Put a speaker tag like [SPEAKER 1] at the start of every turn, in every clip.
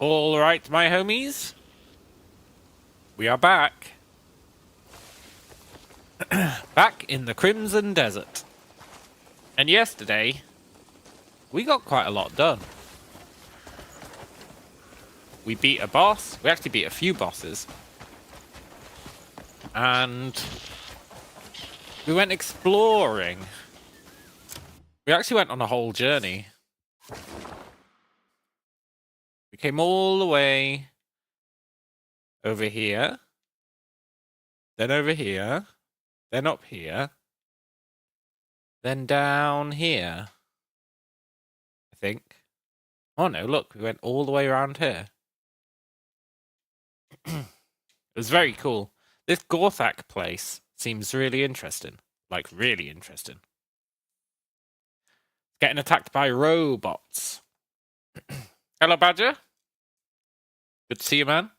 [SPEAKER 1] All right, my homies. We are back. Back in the Crimson Desert. And yesterday, we got quite a lot done. We beat a boss. We actually beat a few bosses. And we went exploring. We actually went on a whole journey. We came all the way over here. Then over here. Then up here. Then down here. I think. Oh no, look, we went all the way around here. It was very cool. This Gorthak place seems really interesting. Like, really interesting. Getting attacked by robots. Hello, Badger. Good to see you, man.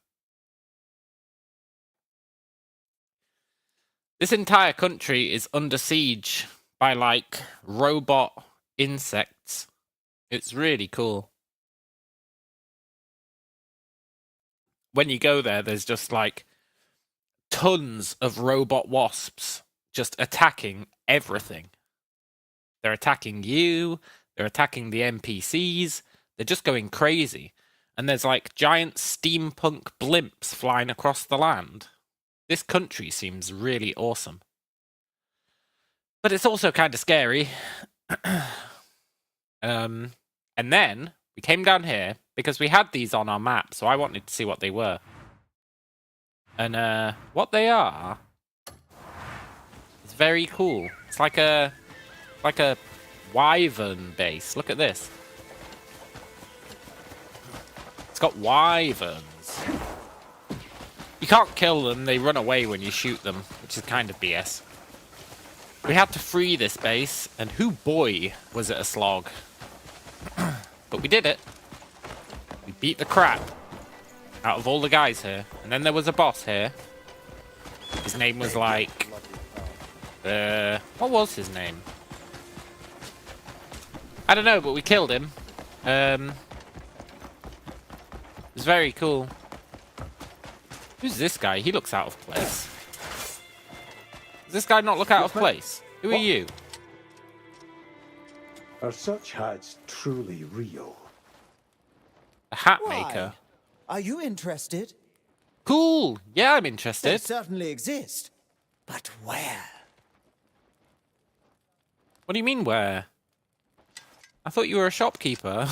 [SPEAKER 1] This entire country is under siege by, like, robot insects. It's really cool. When you go there, there's just, like, tons of robot wasps just attacking everything. They're attacking you. They're attacking the NPCs. They're just going crazy. And there's, like, giant steampunk blimps flying across the land. This country seems really awesome. But it's also kind of scary. And then we came down here because we had these on our map, so I wanted to see what they were. And what they are is very cool. It's like a wyvern base. Look at this. It's got wyverns. You can't kill them, they run away when you shoot them, which is kind of BS. We had to free this base, and hoo boy, was it a slog. But we did it. We beat the crap out of all the guys here. And then there was a boss here. His name was like... what was his name? I don't know, but we killed him. It was very cool. Who's this guy? He looks out of place. Does this guy not look out of place? Who are you?
[SPEAKER 2] Are such hats truly real?
[SPEAKER 1] A hat maker.
[SPEAKER 3] Are you interested?
[SPEAKER 1] Cool. Yeah, I'm
[SPEAKER 3] They
[SPEAKER 1] interested.
[SPEAKER 3] certainly exist. But where?
[SPEAKER 1] What do you mean where? I thought you were a shopkeeper.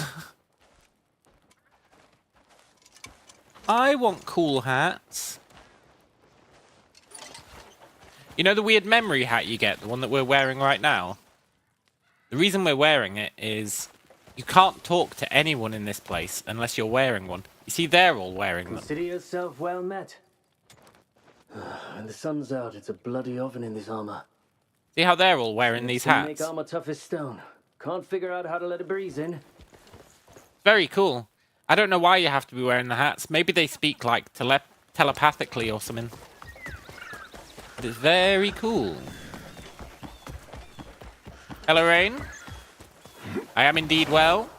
[SPEAKER 1] I want cool hats. You know the weird memory hat you get, the one that we're wearing right now? The reason we're wearing it is you can't talk to anyone in this place unless you're wearing one. You see, they're all wearing them.
[SPEAKER 4] Consider yourself well met. When the sun's out, it's a bloody oven in this armor.
[SPEAKER 1] See how they're all wearing these hats?
[SPEAKER 4] Make armor tough as stone. Can't figure out how to let a breeze in.
[SPEAKER 1] Very cool. I don't know why you have to be wearing the hats. Maybe they speak like telepathically or something. But it's very cool. Hello, Rain. I am indeed well.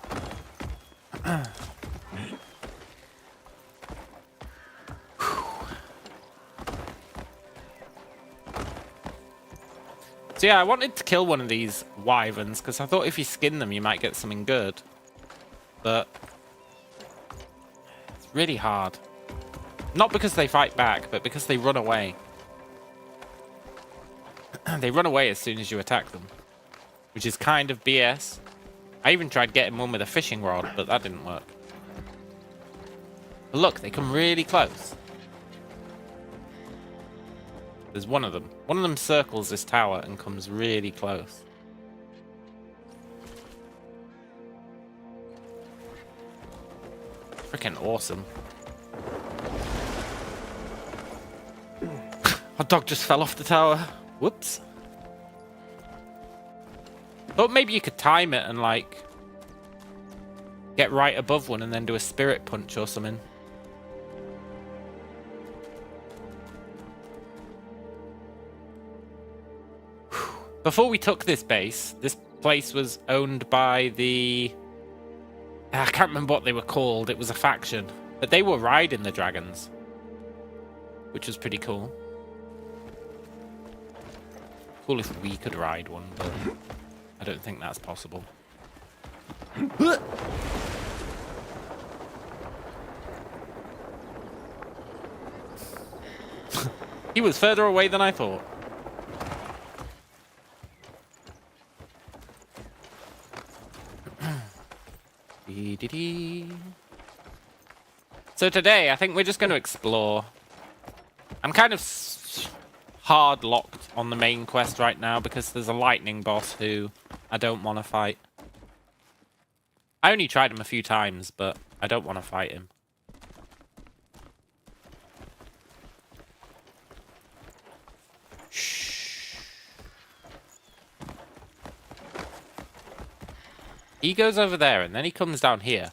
[SPEAKER 1] So yeah, I wanted to kill one of these wyverns because I thought if you skin them you might get something good. But it's really hard. Not because they fight back, but because they run away. They run away as soon as you attack them. Which is kind of BS. I even tried getting one with a fishing rod, but that didn't work. But look, they come really close. There's one of them. One of them circles this tower and comes really close. Freaking awesome. Our dog just fell off the tower. Whoops. Thought maybe you could time it and, like, get right above one and then do a spirit punch or something. Before we took this base, this place was owned by the... I can't remember what they were called. It was a faction. But they were riding the dragons, which was pretty cool. Cool if we could ride one, but I don't think that's possible. He was further away than I thought. So today, I think we're just going to explore. I'm kind of hard locked on the main quest right now because there's a lightning boss who I don't want to fight. I only tried him a few times, but I don't want to fight him. Shh. He goes over there and then he comes down here.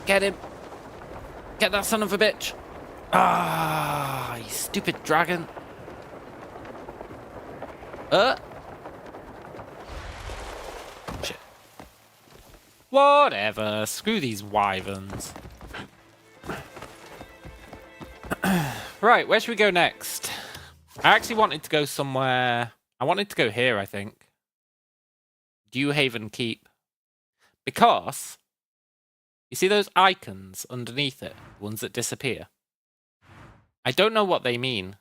[SPEAKER 1] Get him. Get that son of a bitch. Ah, you stupid dragon. Shit. Whatever. Screw these wyverns. Right, where should we go next? I actually wanted to go somewhere. I wanted to go here, I think. Dewhaven Keep. Because you see those icons underneath it? Ones that disappear? I don't know what they mean.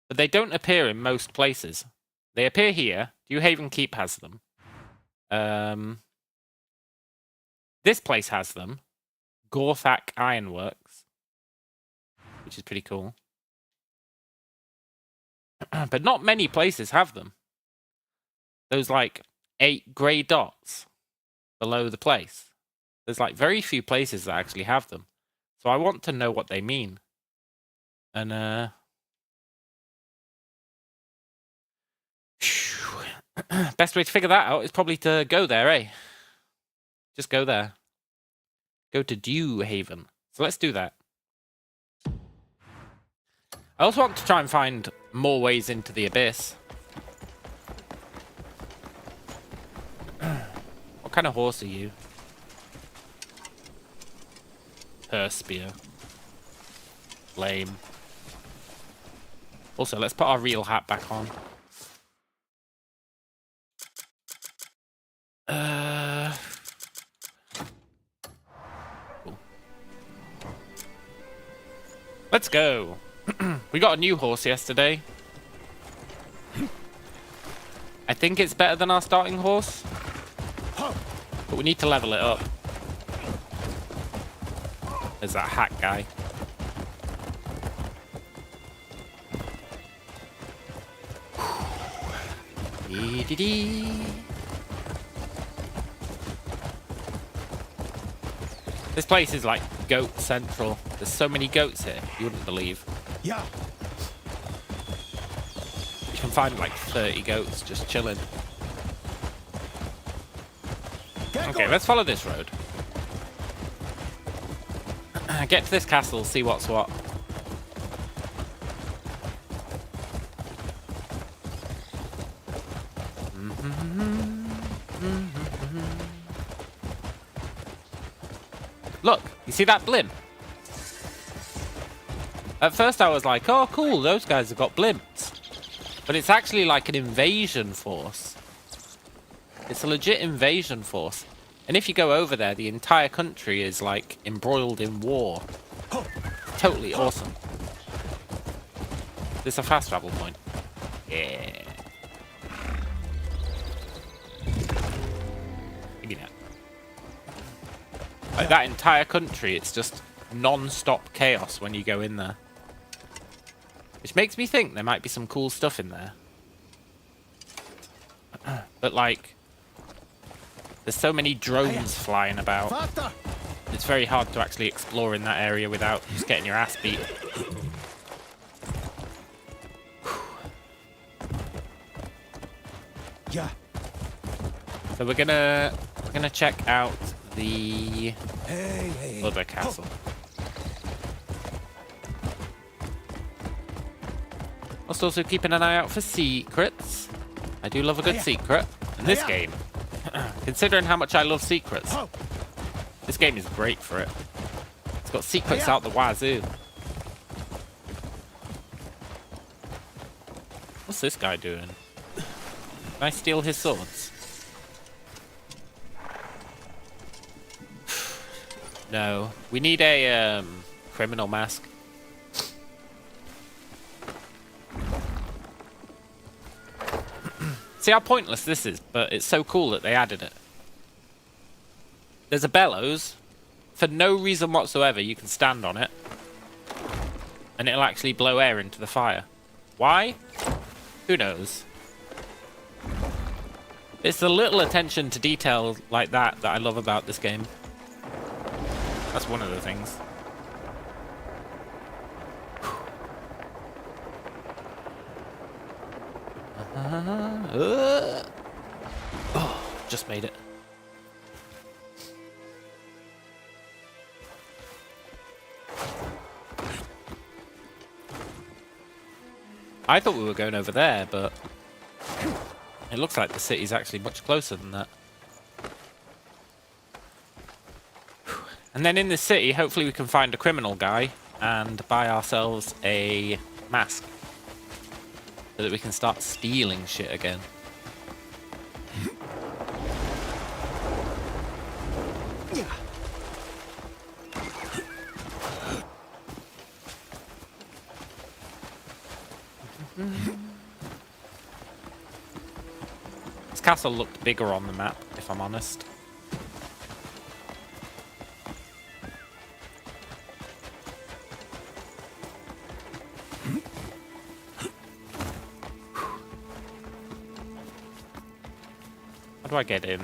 [SPEAKER 1] But they don't appear in most places. They appear here. Dewhaven Keep has them. This place has them. Gorthak Ironworks. Which is pretty cool. But not many places have them. Those, like, 8 grey dots below the place. There's, like, very few places that actually have them. So I want to know what they mean. And, best way to figure that out is probably to go there, eh? Just go there. Go to Dewhaven. So let's do that. I also want to try and find more ways into the abyss. What kind of horse are you? Spear. Lame. Also, let's put our real hat back on. Cool. Let's go. We got a new horse yesterday. I think it's better than our starting horse. But we need to level it up. There's that hack guy. This place is like goat central. There's so many goats here, you wouldn't believe.
[SPEAKER 2] Yeah.
[SPEAKER 1] You can find like 30 goats just chilling. Okay, let's follow this road. Get to this castle, see what's what. Look, you see that blimp? At first I was like, oh cool, those guys have got blimps. But it's actually like an invasion force. It's a legit invasion force. And if you go over there, the entire country is like embroiled in war. Totally awesome. This is a fast travel point. Yeah. Maybe not. Like that entire country, it's just non-stop chaos when you go in there. Which makes me think there might be some cool stuff in there. But like, there's so many drones flying about. It's very hard to actually explore in that area without just getting your ass beat.
[SPEAKER 2] Yeah.
[SPEAKER 1] So we're gonna check out the other castle. Also keeping an eye out for secrets. I do love a good secret in this game. Considering how much I love secrets. This game is great for it. It's got secrets out the wazoo. What's this guy doing? Can I steal his swords? No. We need a criminal mask. See how pointless this is, but it's so cool that they added it. There's a bellows. For no reason whatsoever, you can stand on it. And it'll actually blow air into the fire. Why? Who knows? It's the little attention to detail like that that I love about this game. That's one of the things. Oh, just made it. I thought we were going over there, but it looks like the city's actually much closer than that. And then in the city, hopefully we can find a criminal guy and buy ourselves a mask so that we can start stealing shit again. This castle looked bigger on the map, if I'm honest. How do I get in?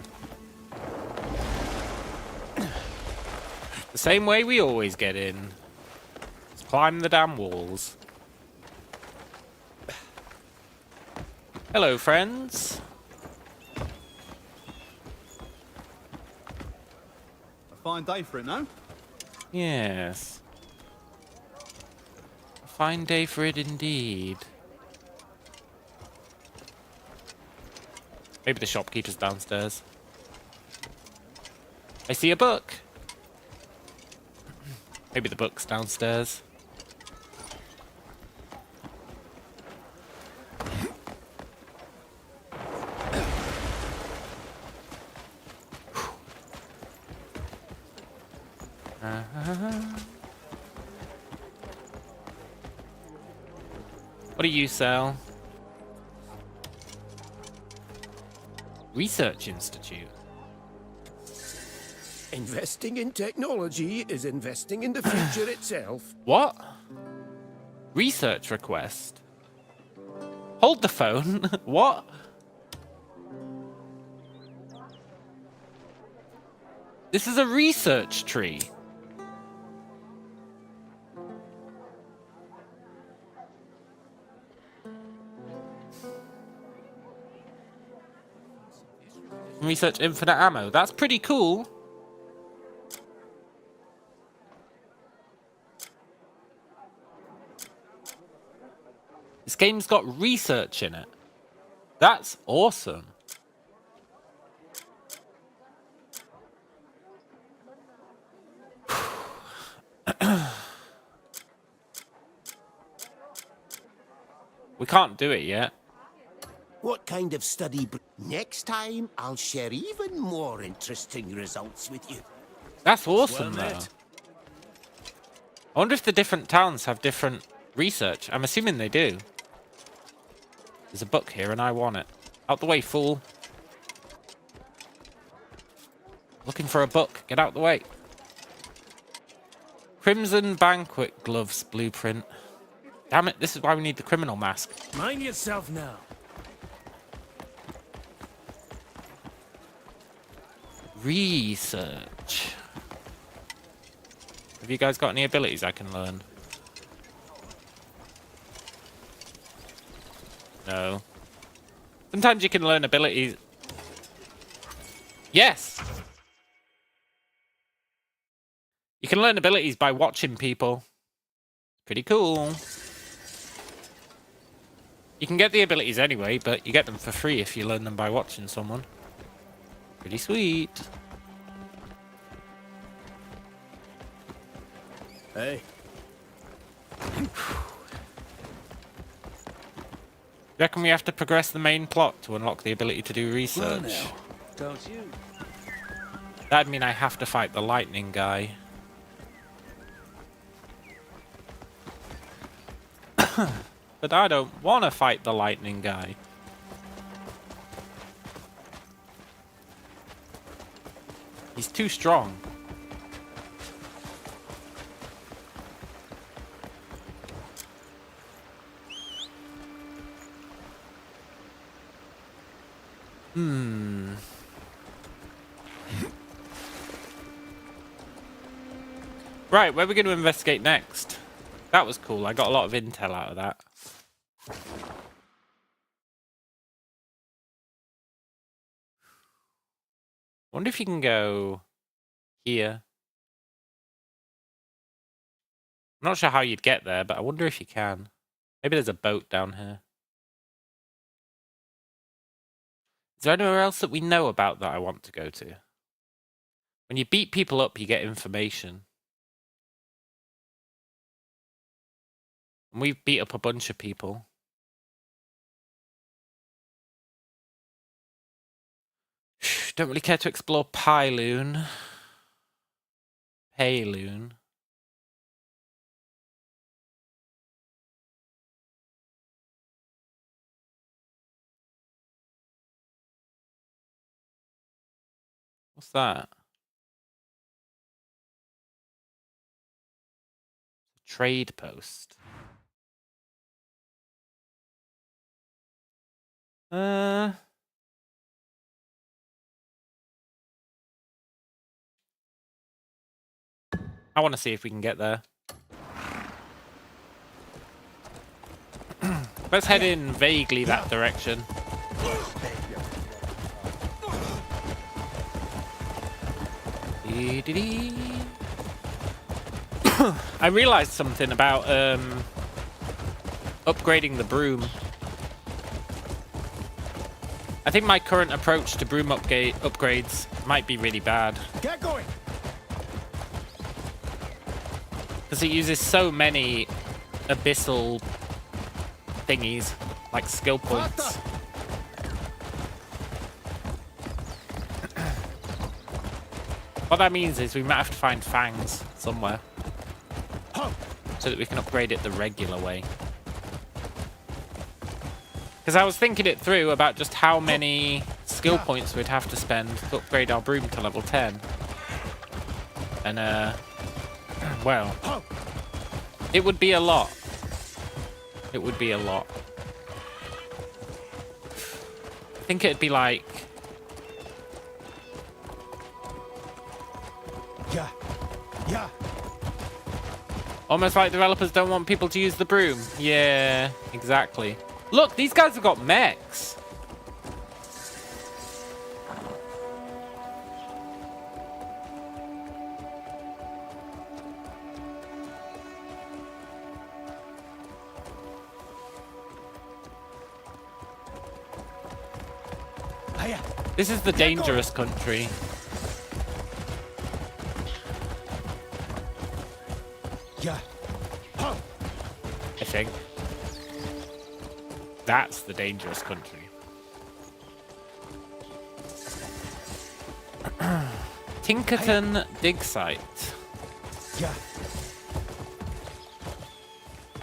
[SPEAKER 1] The same way we always get in. Let's climb the damn walls. Hello, friends.
[SPEAKER 5] A fine day for it, no?
[SPEAKER 1] Yes. A fine day for it indeed. Maybe the shopkeeper's downstairs. I see a book. Maybe the book's downstairs. What do you sell? Research Institute.
[SPEAKER 6] Investing in technology is investing in the future itself.
[SPEAKER 1] What? Research request. Hold the phone. What? This is a research tree. Research infinite ammo. That's pretty cool. This game's got research in it. That's awesome. We can't do it yet.
[SPEAKER 6] What kind of study? Next time, I'll share even more interesting results with you.
[SPEAKER 1] That's awesome,
[SPEAKER 6] Well
[SPEAKER 1] though.
[SPEAKER 6] met.
[SPEAKER 1] I wonder if the different towns have different research. I'm assuming they do. There's a book here, and I want it. Out the way, fool. Looking for a book. Get out the way. Crimson Banquet Gloves Blueprint. Damn it, this is why we need the criminal mask.
[SPEAKER 6] Mind yourself now.
[SPEAKER 1] Research. Have you guys got any abilities I can learn? No. Sometimes you can learn abilities. Yes! You can learn abilities by watching people. Pretty cool. You can get the abilities anyway, but you get them for free if you learn them by watching someone. Pretty sweet.
[SPEAKER 5] Hey.
[SPEAKER 1] Reckon we have to progress the main plot to unlock the ability to do research?
[SPEAKER 4] now, don't you?
[SPEAKER 1] That'd mean I have to fight the lightning guy. But I don't want to fight the lightning guy. He's too strong. Right, where are we going to investigate next? That was cool. I got a lot of intel out of that. Wonder if you can go here. I'm not sure how you'd get there, but I wonder if you can. Maybe there's a boat down here. Is there anywhere else that we know about that I want to go to? When you beat people up, you get information. And we've beat up a bunch of people. Don't really care to explore Pyloon. Payloon. What's that? Trade post. I want to see if we can get there. Let's head in vaguely that direction. I realized something about upgrading the broom. I think my current approach to broom upgrades might be really bad.
[SPEAKER 5] Get going!
[SPEAKER 1] Because it uses so many abyssal thingies, like skill points. What that means is we might have to find fangs somewhere. So that we can upgrade it the regular way. Because I was thinking it through about just how many skill points we'd have to spend to upgrade our broom to level 10. And, well, it would be a lot. It would be a lot. I think it'd be like...
[SPEAKER 5] Yeah.
[SPEAKER 1] almost like developers don't want people to use the broom. Yeah, exactly. Look, these guys have got mechs. This is the dangerous country.
[SPEAKER 5] Yeah.
[SPEAKER 1] I think. That's the dangerous country. Tinkerton dig site.
[SPEAKER 5] Yeah.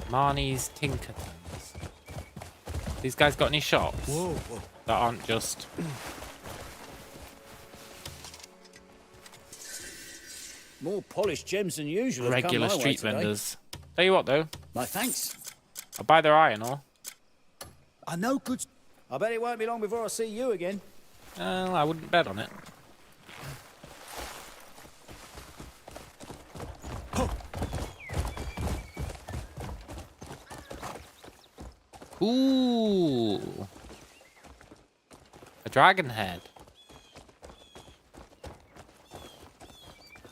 [SPEAKER 1] Marnie's Tinkertons. These guys got any shops that aren't just...
[SPEAKER 7] More polished gems than usual. have come
[SPEAKER 1] regular
[SPEAKER 7] my way
[SPEAKER 1] street
[SPEAKER 7] today.
[SPEAKER 1] vendors. Tell you what though,
[SPEAKER 7] My thanks.
[SPEAKER 1] I'll buy their iron ore.
[SPEAKER 5] I know good.
[SPEAKER 7] I bet it won't be long before I see you again.
[SPEAKER 1] I wouldn't bet on it. Ooh, a dragon head.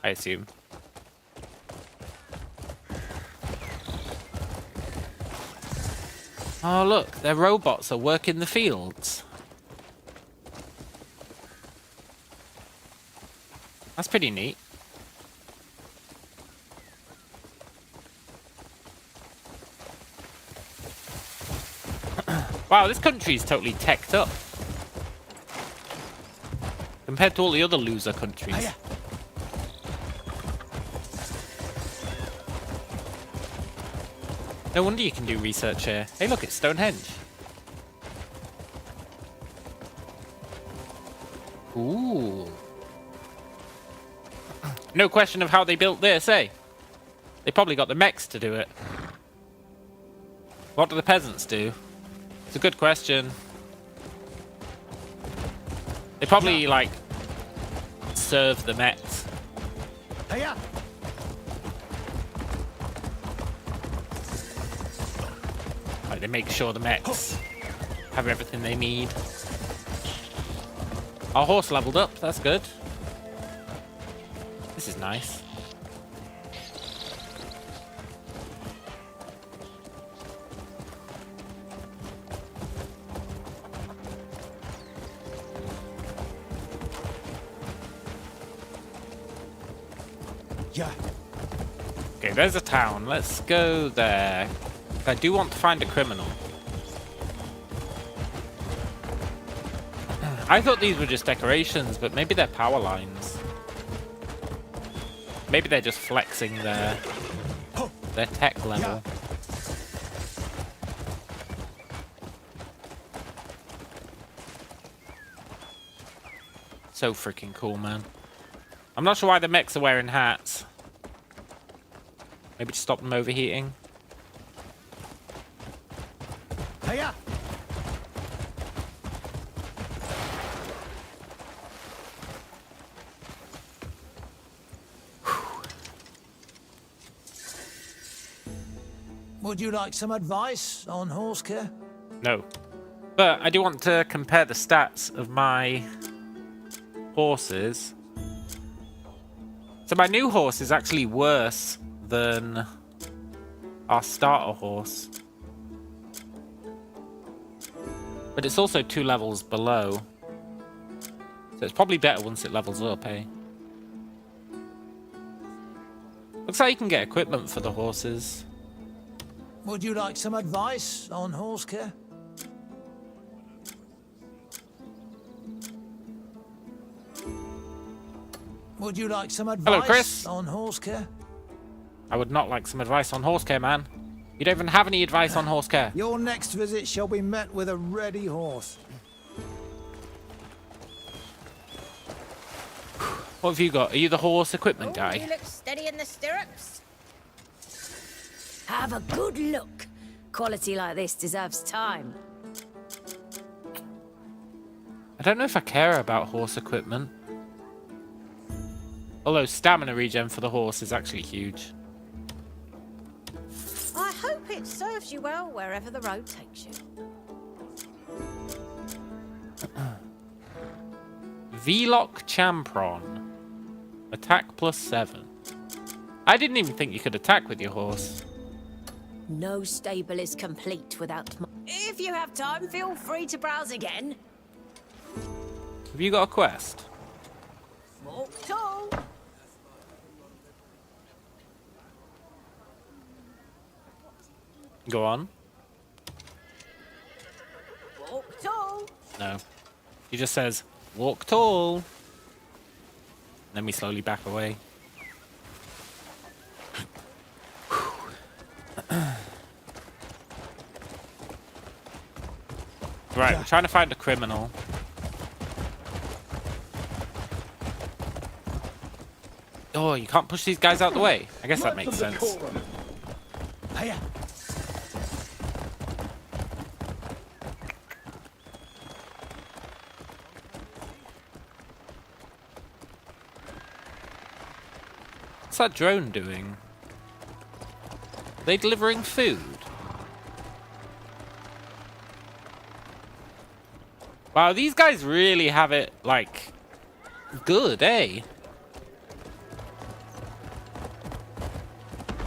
[SPEAKER 1] I assume. Oh look, their robots are working the fields. That's pretty neat. Wow, this country's totally teched up. Compared to all the other loser countries.
[SPEAKER 5] Hiya.
[SPEAKER 1] No wonder you can do research here. Hey look, it's Stonehenge. Ooh. No question of how they built this, eh? They probably got the mechs to do it. What do the peasants do? It's a good question. They probably, like, serve the mechs.
[SPEAKER 5] Hiya.
[SPEAKER 1] Like, they make sure the mechs have everything they need. Our horse leveled up, that's good. This is nice.
[SPEAKER 5] Yeah.
[SPEAKER 1] Okay, there's a town. Let's go there. I do want to find a criminal. I thought these were just decorations, but maybe they're power lines. Maybe they're just flexing their tech level. So freaking cool, man. I'm not sure why the mechs are wearing hats. Maybe to stop them overheating.
[SPEAKER 5] Hiya. Would you like some advice on horse care?
[SPEAKER 1] No. But I do want to compare the stats of my horses. So my new horse is actually worse than our starter horse. But it's also 2 levels below. So it's probably better once it levels up, eh? Looks like you can get equipment for the horses.
[SPEAKER 5] Would you like some advice on horse care? Would you like some advice
[SPEAKER 1] Hello, Chris.
[SPEAKER 5] on horse care?
[SPEAKER 1] I would not like some advice on horse care, man. You don't even have any advice on horse care.
[SPEAKER 5] Your next visit shall be met with a ready horse.
[SPEAKER 1] What have you got? Are you the horse equipment
[SPEAKER 8] You
[SPEAKER 1] guy?
[SPEAKER 8] look steady in the stirrups.
[SPEAKER 9] Have a good look. Quality like this deserves time.
[SPEAKER 1] I don't know if I care about horse equipment. Although stamina regen for the horse is actually huge.
[SPEAKER 8] I hope it serves you well wherever the road takes you.
[SPEAKER 1] Vlock Champron. Attack +7. I didn't even think you could attack with your horse.
[SPEAKER 9] No stable is complete without... If you have time, feel free to browse again.
[SPEAKER 1] Have you got a quest?
[SPEAKER 9] Walk tall.
[SPEAKER 1] Go on.
[SPEAKER 9] Walk tall.
[SPEAKER 1] No. He just says, walk tall. Then we slowly back away. Right, we're trying to find a criminal. Oh, you can't push these guys out the way. I guess that makes sense.
[SPEAKER 5] Hiya.
[SPEAKER 1] What's that drone doing? Are they delivering food? Wow, these guys really have it, like, good, eh?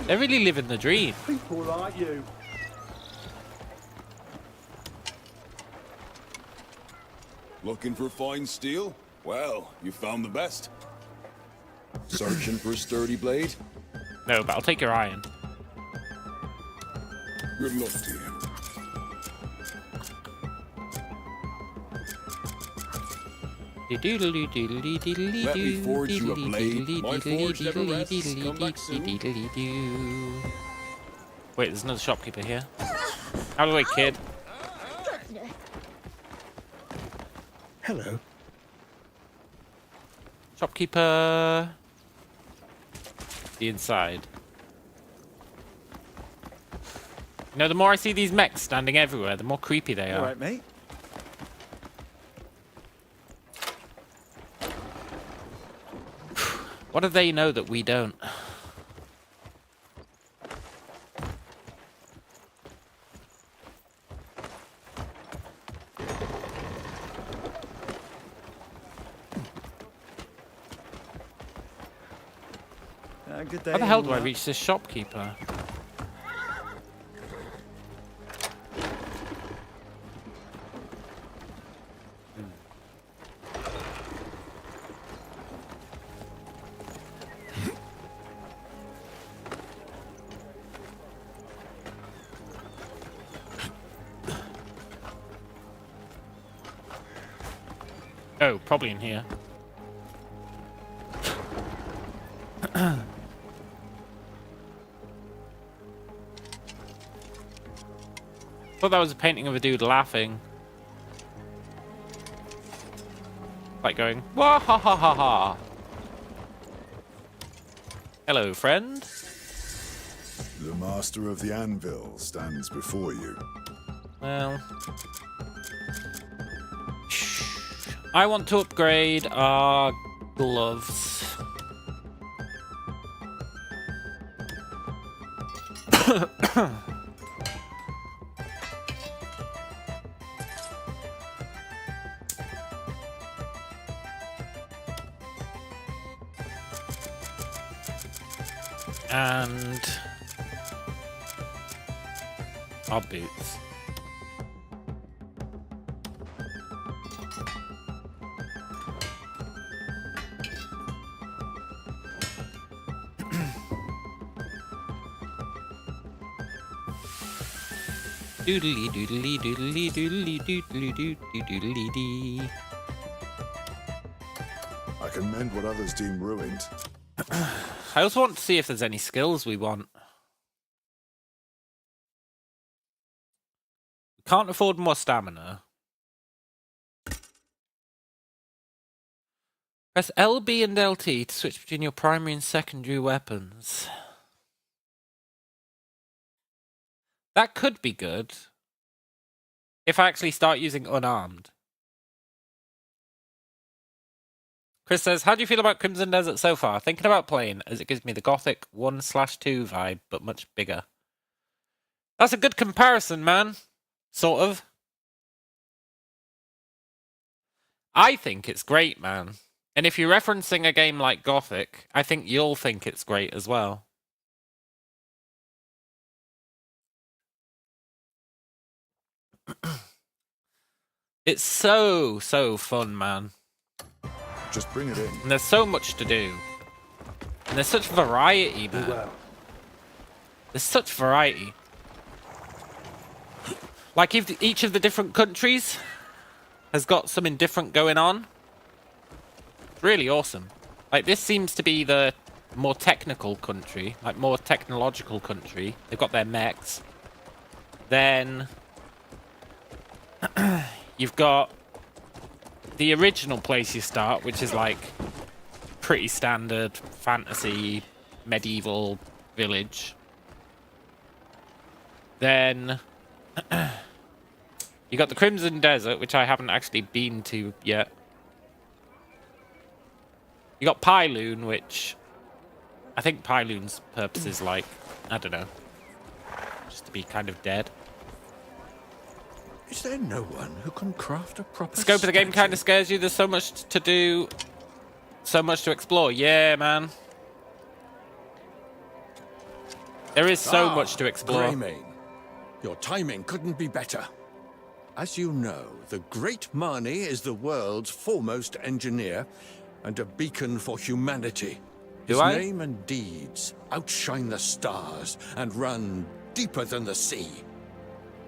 [SPEAKER 1] They're really living the dream.
[SPEAKER 2] People like you.
[SPEAKER 10] Looking for fine steel? Well, you found the best. Searching for a sturdy blade?
[SPEAKER 1] No, but I'll take your iron.
[SPEAKER 10] Good luck to you. Let me forge you a blade. My forge never rests. Come back soon.
[SPEAKER 1] Wait, there's another shopkeeper here. Out of the way, kid.
[SPEAKER 2] Hello.
[SPEAKER 1] Shopkeeper. The inside. You know, the more I see these mechs standing everywhere, the more creepy they are.
[SPEAKER 7] All right, mate.
[SPEAKER 1] What do they know that we don't?
[SPEAKER 7] Good day.
[SPEAKER 1] How the hell do I reach this shopkeeper? Oh, probably in here. Thought that was a painting of a dude laughing. Like going, wah ha ha ha ha. Hello, friend.
[SPEAKER 10] The master of the anvil stands before you.
[SPEAKER 1] Well, I want to upgrade our gloves. And our boots. Doodly doodly doodly doodly doodly doodly doodly dee.
[SPEAKER 10] I can mend what others deem ruined.
[SPEAKER 1] I also want to see if there's any skills we want. We can't afford more stamina. Press LB and LT to switch between your primary and secondary weapons. That could be good. If I actually start using unarmed. Chris says, how do you feel about Crimson Desert so far? Thinking about playing, as it gives me the Gothic 1/2 vibe, but much bigger. That's a good comparison, man. Sort of. I think it's great, man. And if you're referencing a game like Gothic, I think you'll think it's great as well. It's so fun, man.
[SPEAKER 10] Just bring it in.
[SPEAKER 1] And there's so much to do. And there's such variety, man.
[SPEAKER 2] Well,
[SPEAKER 1] There's such variety. Like, if each of the different countries has got something different going on. Really awesome. Like, this seems to be the more technical country. Like, more technological country. They've got their mechs. Then you've got the original place you start, which is like pretty standard fantasy medieval village. Then you got the Crimson Desert, which I haven't actually been to yet. You got Pyloon, which I think Pyloon's purpose is like, I don't know, just to be kind of dead.
[SPEAKER 11] Is there no one who can craft a proper
[SPEAKER 1] The scope of the game kind of scares you. There's so much to do, so much to explore. Yeah, man. There is so much to explore.
[SPEAKER 11] Greymane, your timing couldn't be better. As you know, the Great Marnie is the world's foremost engineer and a beacon for humanity. His name and deeds outshine the stars and run deeper than the sea.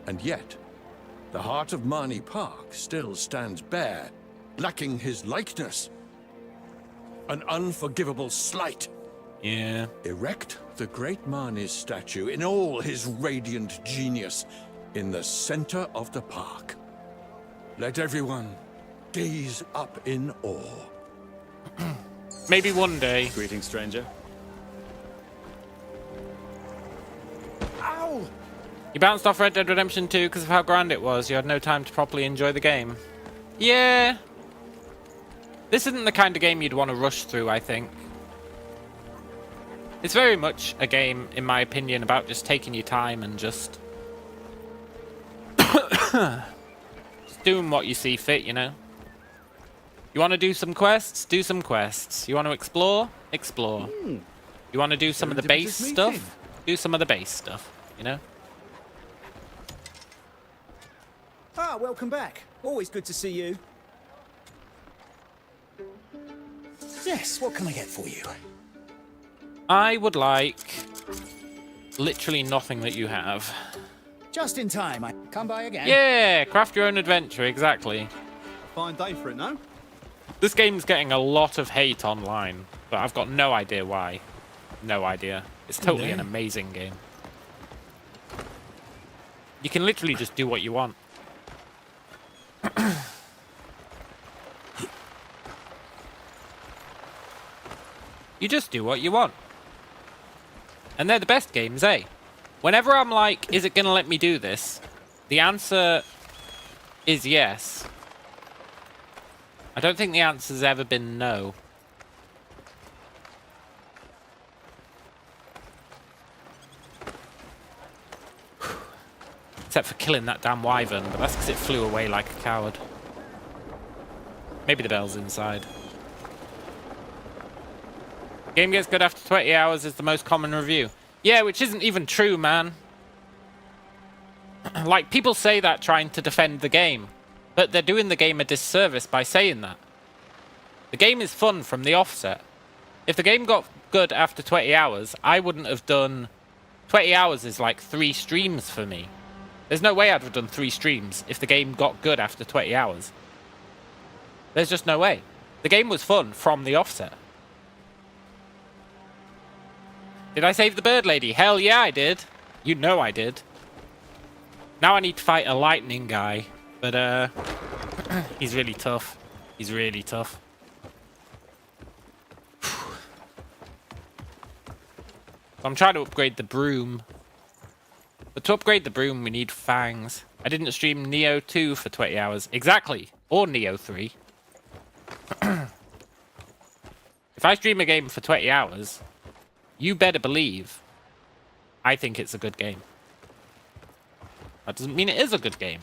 [SPEAKER 11] And yet, the heart of Marnie Park still stands bare, lacking his likeness. An unforgivable slight.
[SPEAKER 1] Yeah.
[SPEAKER 11] Erect the great Marnie's statue in all his radiant genius in the center of the park. Let everyone gaze up in awe.
[SPEAKER 1] Maybe one day.
[SPEAKER 7] Greetings, stranger.
[SPEAKER 2] Ow!
[SPEAKER 1] You bounced off Red Dead Redemption 2 because of how grand it was. You had no time to properly enjoy the game. Yeah. This isn't the kind of game you'd want to rush through, I think. It's very much a game, in my opinion, about just taking your time and just doing what you see fit, you know? You want to do some quests? Do some quests. You want to explore? Explore. You want to do some of the base stuff? Do some of the base stuff, you know?
[SPEAKER 3] Ah, welcome back. Always good to see you.
[SPEAKER 2] Yes, what can I get for you?
[SPEAKER 1] I would like literally nothing that you have.
[SPEAKER 2] Just in time. I come by again.
[SPEAKER 1] Yeah, craft your own adventure, exactly.
[SPEAKER 7] Fine day for it, no?
[SPEAKER 1] This game's getting a lot of hate online, but I've got no idea why. No idea. It's totally an amazing game. You can literally just do what you want. You just do what you want. And they're the best games, eh? Whenever I'm like, is it going to let me do this? The answer is yes. I don't think the answer's ever been no. Except for killing that damn wyvern, but that's because it flew away like a coward. Maybe the bell's inside. Game gets good after 20 hours is the most common review. Yeah, which isn't even true, man. Like, people say that trying to defend the game, but they're doing the game a disservice by saying that. The game is fun from the offset. If the game got good after 20 hours, I wouldn't have done... 20 hours is like 3 streams for me. There's no way I'd have done 3 streams if the game got good after 20 hours. There's just no way. The game was fun from the offset. Did I save the bird lady? Hell yeah, I did. You know I did. Now I need to fight a lightning guy. But, he's really tough. He's really tough. I'm trying to upgrade the broom. But to upgrade the broom, we need fangs. I didn't stream Neo 2 for 20 hours. Exactly. Or Neo 3. If I stream a game for 20 hours... you better believe I think it's a good game. That doesn't mean it is a good game.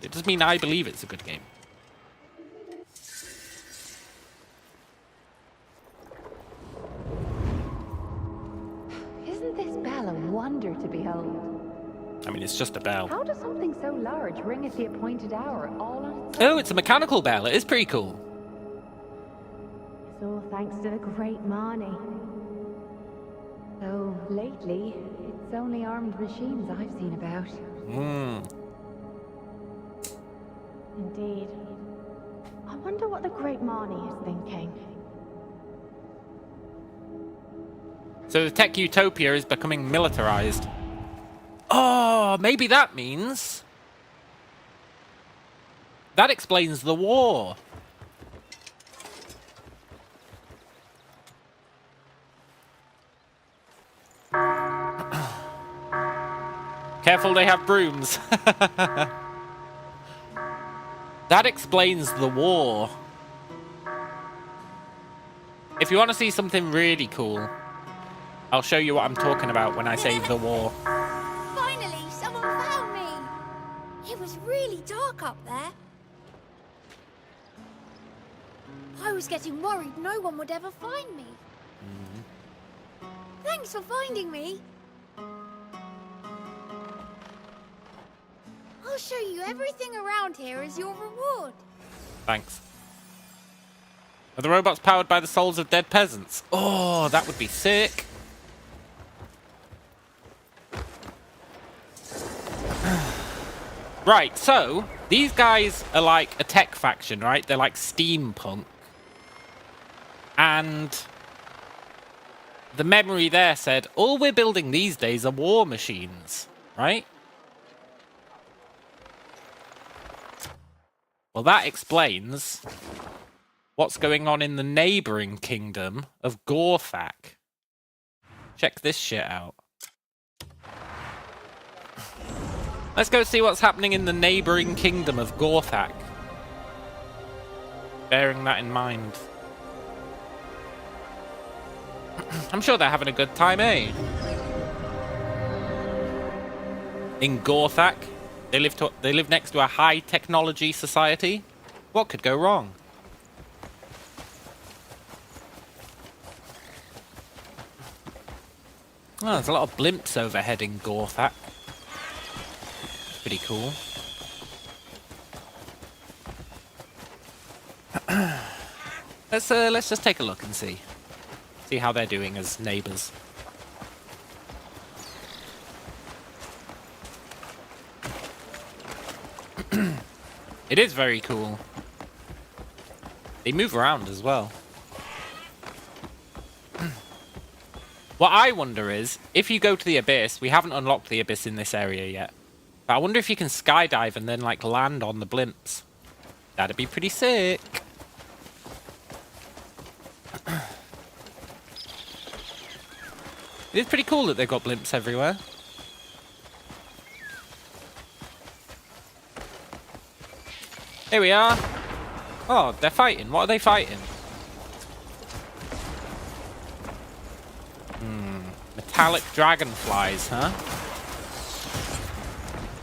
[SPEAKER 1] It does mean I believe it's a good game.
[SPEAKER 12] Isn't this bell a wonder to behold?
[SPEAKER 1] I mean, it's just a bell.
[SPEAKER 12] How does something so large ring at the appointed hour all on its
[SPEAKER 1] Oh, it's a mechanical bell. It is pretty cool.
[SPEAKER 12] It's all thanks to the great Marnie. Though lately, it's only armed machines I've seen about. Indeed. I wonder what the great Marnie is thinking.
[SPEAKER 1] So the tech utopia is becoming militarized. Oh, maybe that means... that explains the war. Careful, they have brooms. That explains the war. If you want to see something really cool, I'll show you what I'm talking about when I say the war.
[SPEAKER 8] Finally, someone found me! It was really dark up there. I was getting worried no one would ever find me. Thanks for finding me. I'll show you everything around here as your reward.
[SPEAKER 1] Thanks. Are the robots powered by the souls of dead peasants? Oh, that would be sick. Right, so these guys are like a tech faction, right? They're like steampunk. And the memory there said, all we're building these days are war machines, right? Well, that explains what's going on in the neighboring kingdom of Gorthak. Check this shit out. Let's go see what's happening in the neighboring kingdom of Gorthak. Bearing that in mind. I'm sure they're having a good time, eh? In Gorthak, they live next to a high-technology society. What could go wrong? Oh, there's a lot of blimps overhead in Gorthak. Pretty cool. Let's just take a look and see how they're doing as neighbors. It is very cool. They move around as well. What I wonder is, if you go to the Abyss, we haven't unlocked the Abyss in this area yet. But I wonder if you can skydive and then, like, land on the blimps. That'd be pretty sick. It is pretty cool that they've got blimps everywhere. Here we are. Oh, they're fighting. What are they fighting? Metallic dragonflies, huh?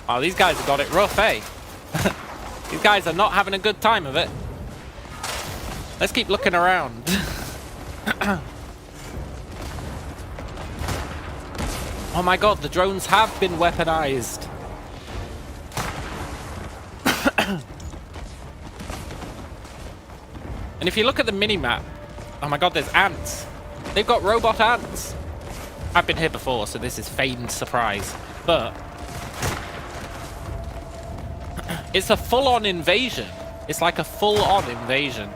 [SPEAKER 1] Oh, these guys have got it rough, eh? These guys are not having a good time of it. Let's keep looking around. Oh my god, the drones have been weaponized. And if you look at the mini-map, oh my god, there's ants. They've got robot ants. I've been here before, so this is feigned surprise. But it's a full-on invasion. It's like a full-on invasion.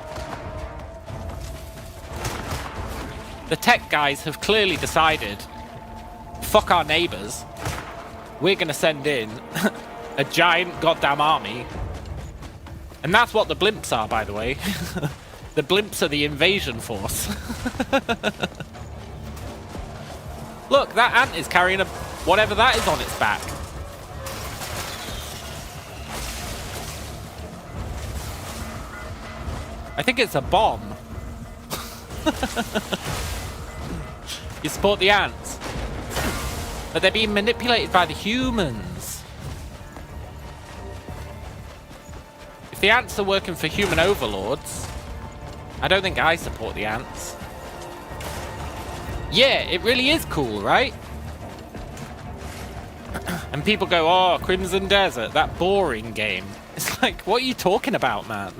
[SPEAKER 1] The tech guys have clearly decided, fuck our neighbors. We're gonna send in a giant goddamn army. And that's what the blimps are, by the way. The blimps are the invasion force. Look, that ant is carrying a whatever that is on its back. I think it's a bomb. You support the ants. But they're being manipulated by the humans. If the ants are working for human overlords, I don't think I support the ants. Yeah, it really is cool, right? And people go, oh, Crimson Desert, that boring game. It's like, what are you talking about, man?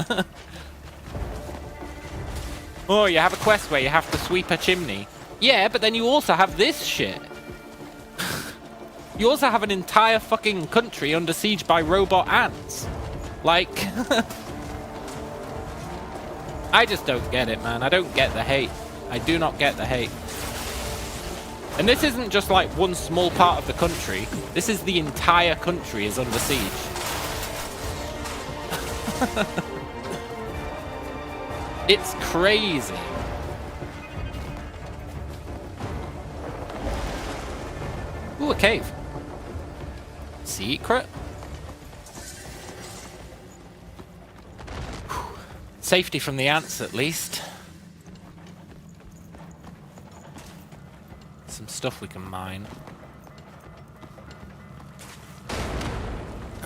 [SPEAKER 1] Oh, you have a quest where you have to sweep a chimney. Yeah, but then you also have this shit. You also have an entire fucking country under siege by robot ants. Like... I just don't get it, man. I don't get the hate. I do not get the hate. And this isn't just like one small part of the country. This is the entire country is under siege. It's crazy. Ooh, a cave. Secret? Whew. Safety from the ants, at least. Some stuff we can mine.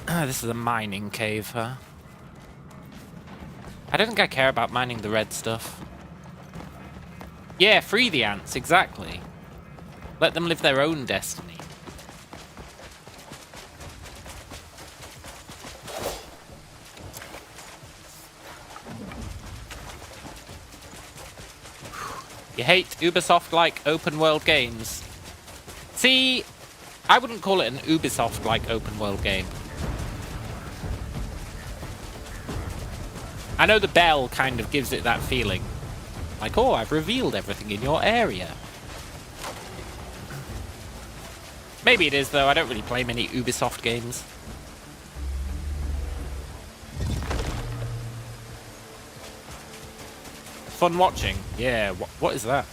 [SPEAKER 1] This is a mining cave, huh? I don't think I care about mining the red stuff. Yeah, free the ants, exactly. Let them live their own destiny. You hate Ubisoft-like open-world games. See, I wouldn't call it an Ubisoft-like open-world game. I know the bell kind of gives it that feeling. Like, oh, I've revealed everything in your area. Maybe it is, though. I don't really play many Ubisoft games. Fun watching. Yeah, what is that?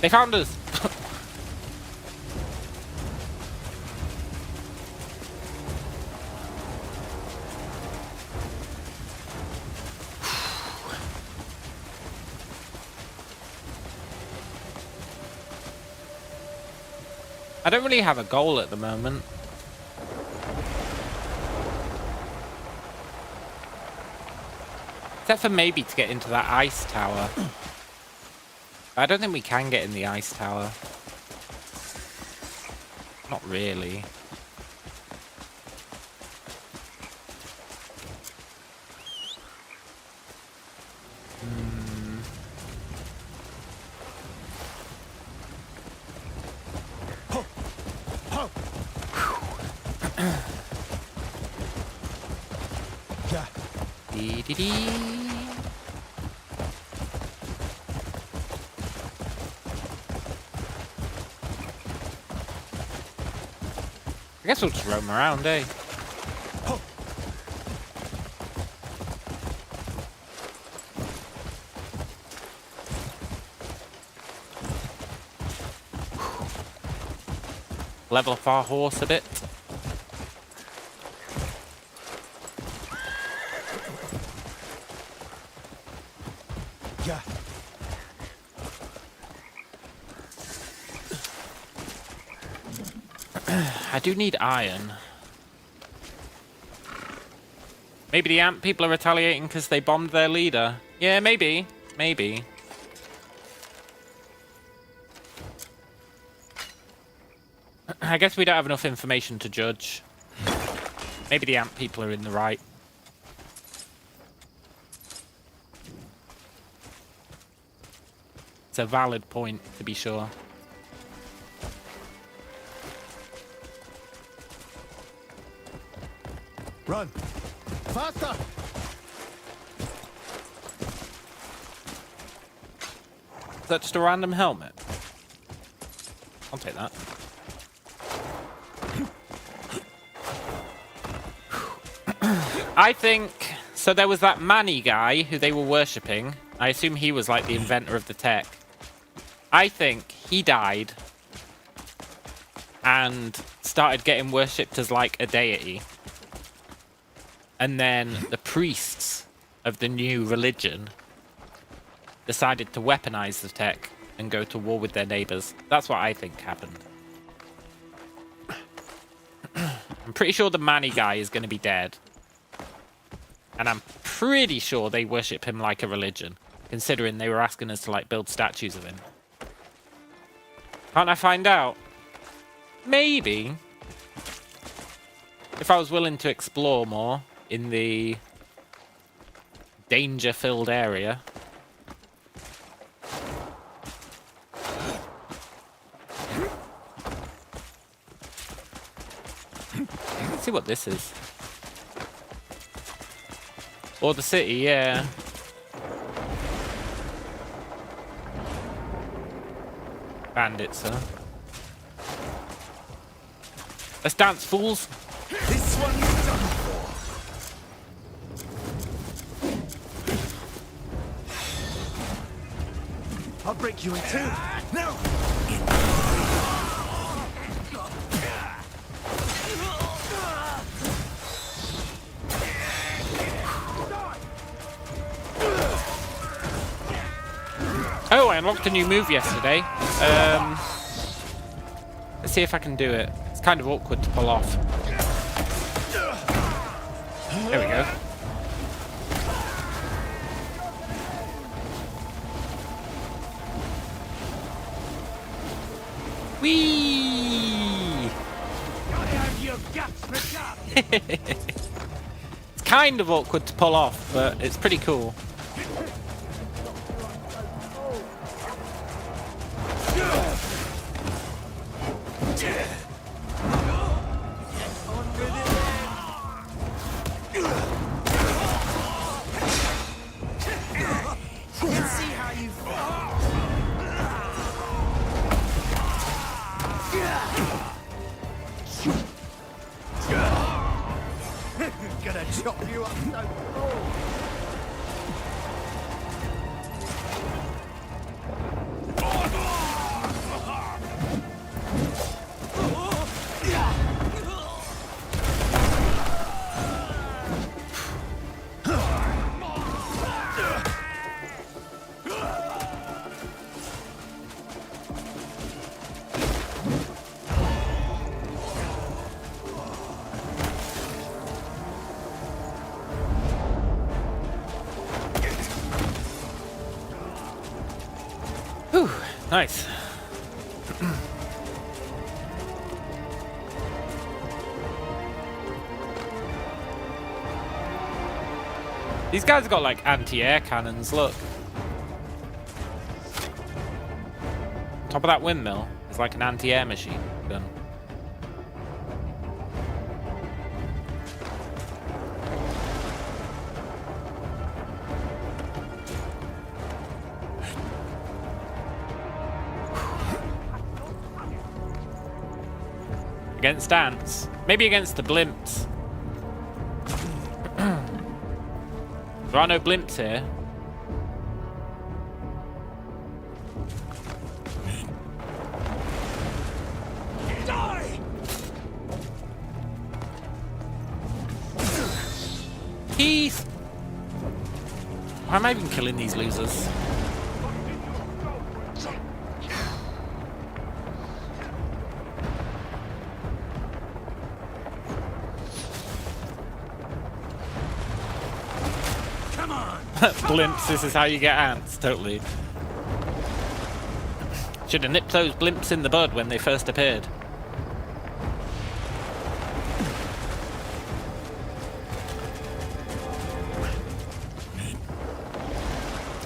[SPEAKER 1] They found us! I don't really have a goal at the moment. Except for maybe to get into that ice tower. I don't think we can get in the ice tower. Not really. Dee-dee-dee. I guess we'll just roam around, eh? Level up our horse a bit.
[SPEAKER 6] Yeah.
[SPEAKER 1] I do need iron. Maybe the ant people are retaliating because they bombed their leader. Yeah, maybe. Maybe. I guess we don't have enough information to judge. Maybe the ant people are in the right. It's a valid point, to be sure.
[SPEAKER 6] Run! Faster!
[SPEAKER 1] Is that just a random helmet? I'll take that. I think... So there was that Manny guy who they were worshipping. I assume he was like the inventor of the tech. I think he died and started getting worshipped as like a deity. And then the priests of the new religion decided to weaponize the tech and go to war with their neighbors. That's what I think happened. I'm pretty sure the Manny guy is going to be dead. And I'm pretty sure they worship him like a religion, considering they were asking us to like build statues of him. Can't I find out? Maybe. If I was willing to explore more in the danger-filled area. Let's see what this is. Or the city, yeah. Bandits, huh? Let's dance, fools!
[SPEAKER 6] This one's done for. I'll break you in two. No!
[SPEAKER 1] Oh, I unlocked a new move yesterday. Let's see if I can do it. It's kind of awkward to pull off. There we go. Whee! It's kind of awkward to pull off, but it's pretty cool.
[SPEAKER 6] gonna chop you up so cold.
[SPEAKER 1] Whew, nice. These guys have got like anti-air cannons, look. Top of that windmill is like an anti-air machine gun. Against ants. Maybe against the blimps. There are no blimps here.
[SPEAKER 6] Die!
[SPEAKER 1] Peace! Why am I even killing these losers? Blimps, this is how you get ants, totally. Should have nipped those blimps in the bud when they first appeared.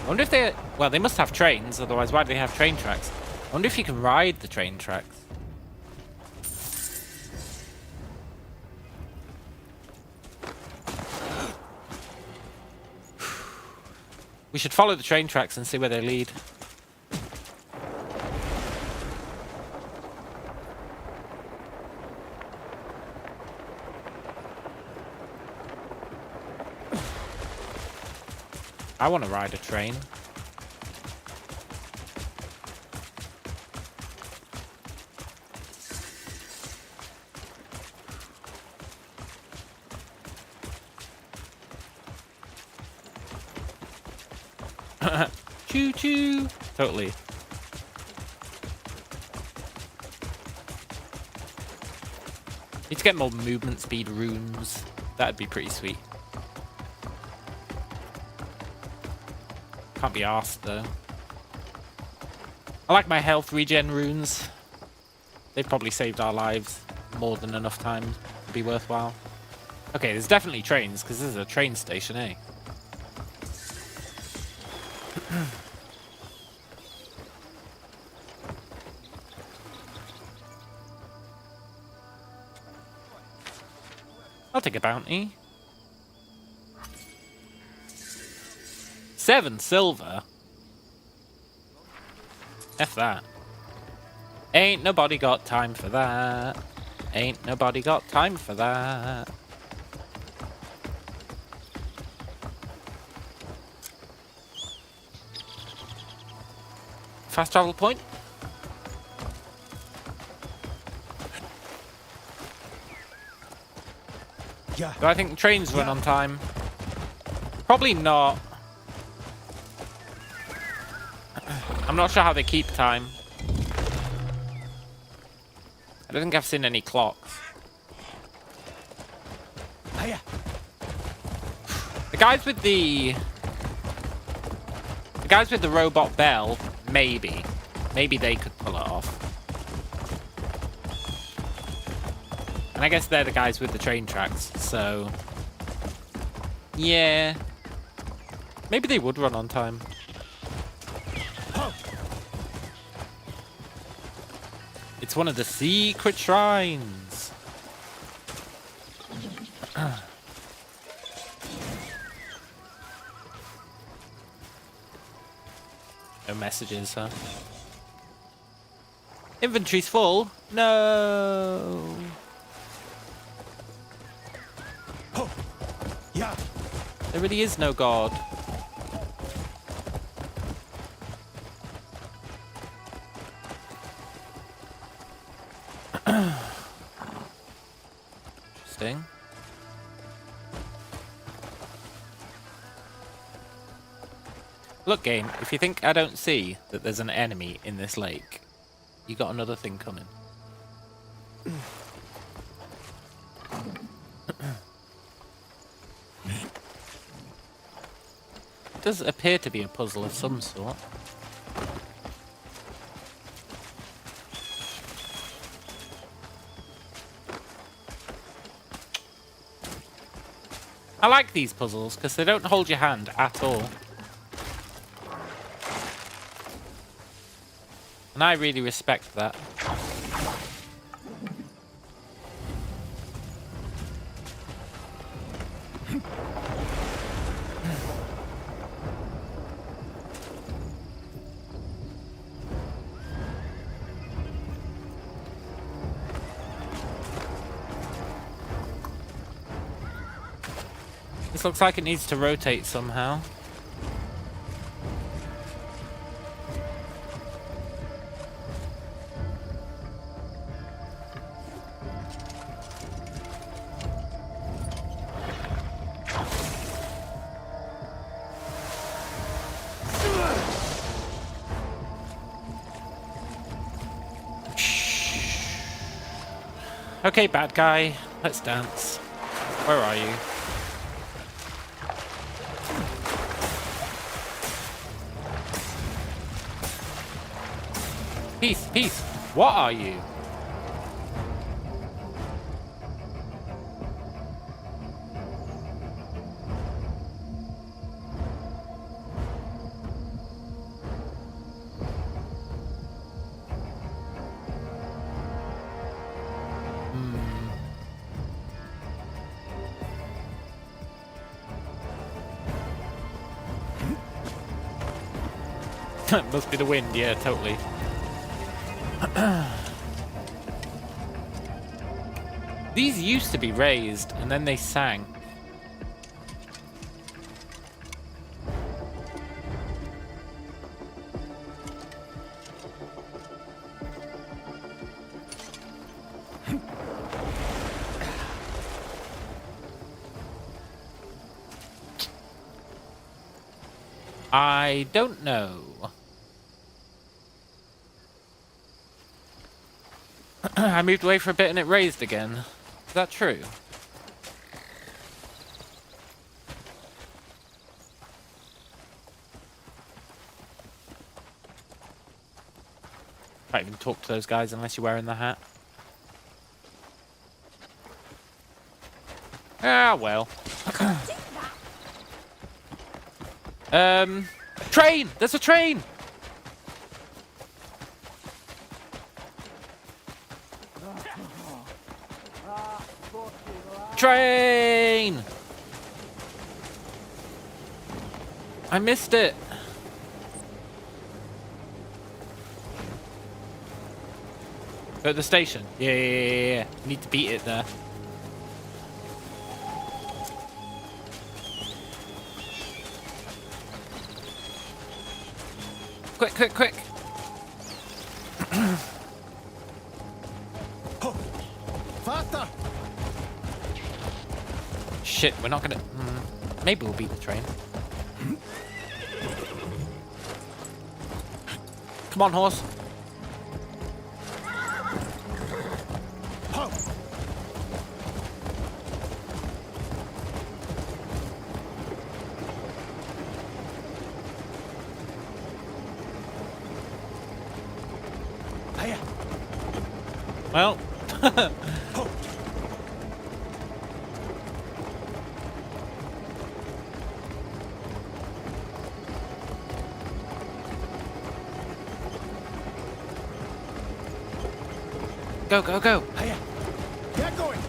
[SPEAKER 1] I wonder if they... Well, they must have trains, otherwise why do they have train tracks? I wonder if you can ride the train tracks. We should follow the train tracks and see where they lead. I want to ride a train. Choo choo! Totally. Need to get more movement speed runes. That'd be pretty sweet. Can't be arsed though. I like my health regen runes. They've probably saved our lives more than enough time to be worthwhile. Okay, there's definitely trains because this is a train station, eh? I'll take a bounty. 7 silver? F that. Ain't nobody got time for that. Ain't nobody got time for that. Fast travel point?
[SPEAKER 6] Yeah.
[SPEAKER 1] Do I think trains run on time? Probably not. I'm not sure how they keep time. I don't think I've seen any clocks.
[SPEAKER 6] Hiya.
[SPEAKER 1] The guys with the robot bell, maybe. Maybe they could pull it off. And I guess they're the guys with the train tracks, so... Yeah. Maybe they would run on time. It's one of the secret shrines. No messages, huh? Inventory's full. No. There really is no God. Interesting. Look, game, if you think I don't see that there's an enemy in this lake, you got another thing coming. It does appear to be a puzzle of some sort. I like these puzzles because they don't hold your hand at all. And I really respect that. This looks like it needs to rotate somehow. Okay, bad guy, let's dance. Where are you? Peace, peace. What are you? Must be the wind, yeah, totally. These used to be raised, and then they sank. I don't know. I moved away for a bit and it raised again. Is that true? Can't even talk to those guys unless you're wearing the hat. Ah, well. Train! There's a train! Train! I missed it. At the station. Yeah. Need to beat it there. Quick.
[SPEAKER 2] Faster!
[SPEAKER 1] Shit, we're not gonna... maybe we'll beat the train. Come on, horse. Well. Go.
[SPEAKER 2] Hiya. Get going.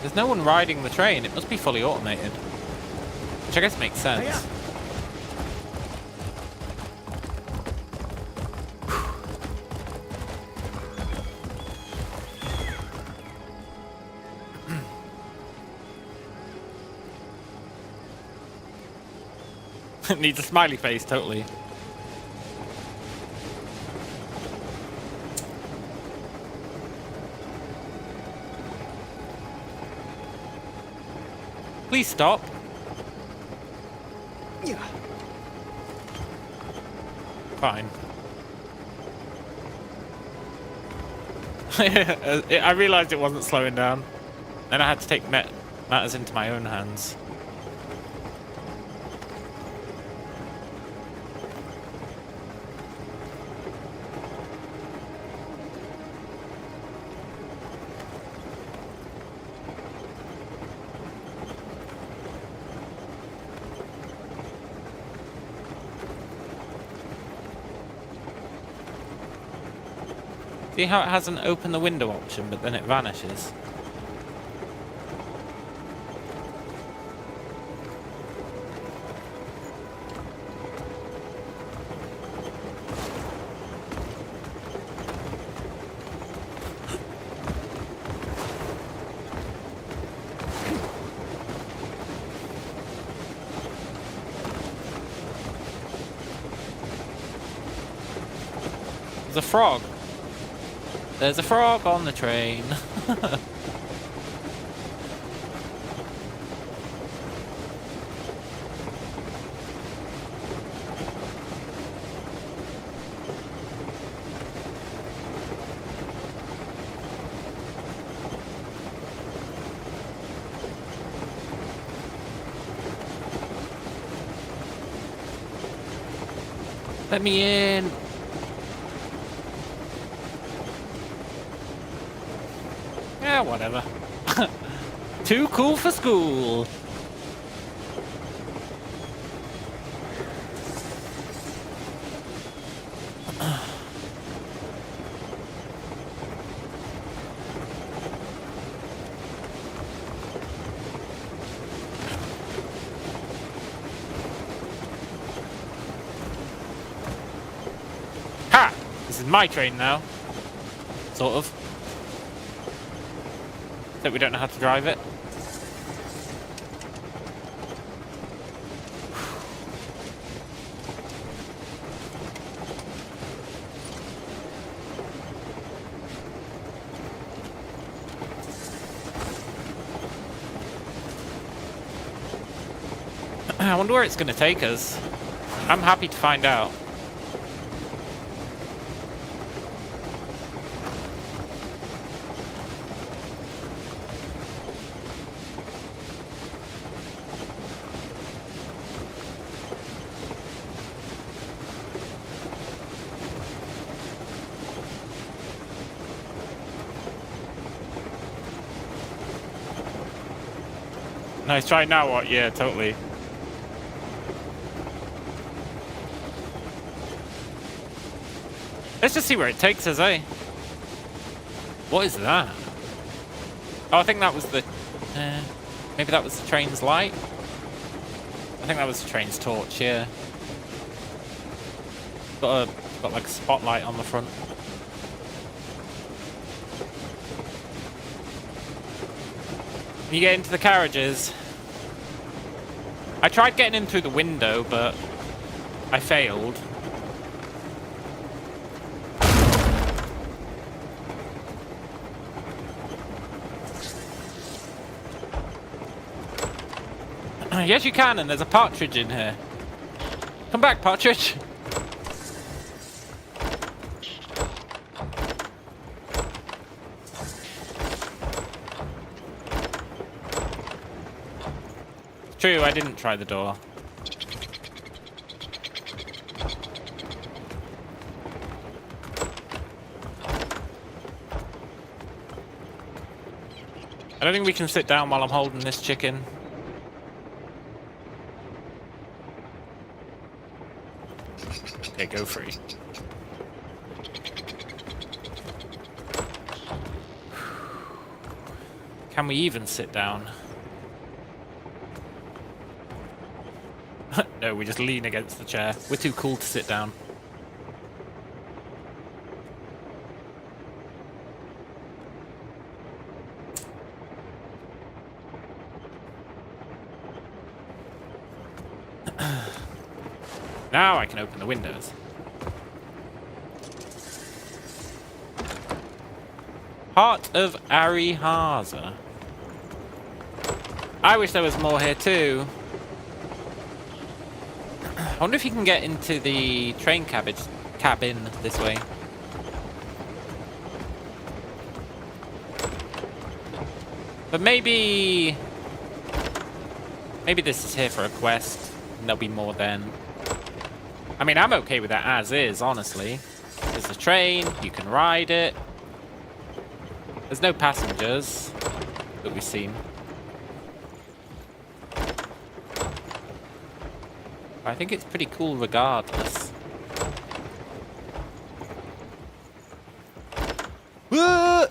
[SPEAKER 1] There's no one riding the train. It must be fully automated. Which I guess makes sense.
[SPEAKER 2] Hiya.
[SPEAKER 1] Needs a smiley face, totally. Please stop.
[SPEAKER 3] Yeah.
[SPEAKER 1] Fine. I realized it wasn't slowing down. Then I had to take matters into my own hands. See how it has an open the window option, but then it vanishes? There's a frog. There's a frog on the train. Let me in. Yeah, whatever. Too cool for school. Ha! This is my train now. Sort of. That we don't know how to drive it. I wonder where it's going to take us. I'm happy to find out. Nice try now, what? Yeah, totally. Let's just see where it takes us, eh? What is that? Oh, I think that was the... maybe that was the train's light? I think that was the train's torch, yeah. Got like a spotlight on the front. Can you get into the carriages? I tried getting in through the window, but I failed. Yes, you can, and there's a partridge in here. Come back, partridge. True, I didn't try the door. I don't think we can sit down while I'm holding this chicken. Okay, go free. Can we even sit down? No, we just lean against the chair. We're too cool to sit down. Now I can open the windows. Heart of Arihaza. I wish there was more here too. I wonder if you can get into the train cabin this way. But maybe this is here for a quest, and there'll be more then. I mean, I'm okay with that as is, honestly. There's a train, you can ride it. There's no passengers that we've seen. I think it's pretty cool regardless. Whoa!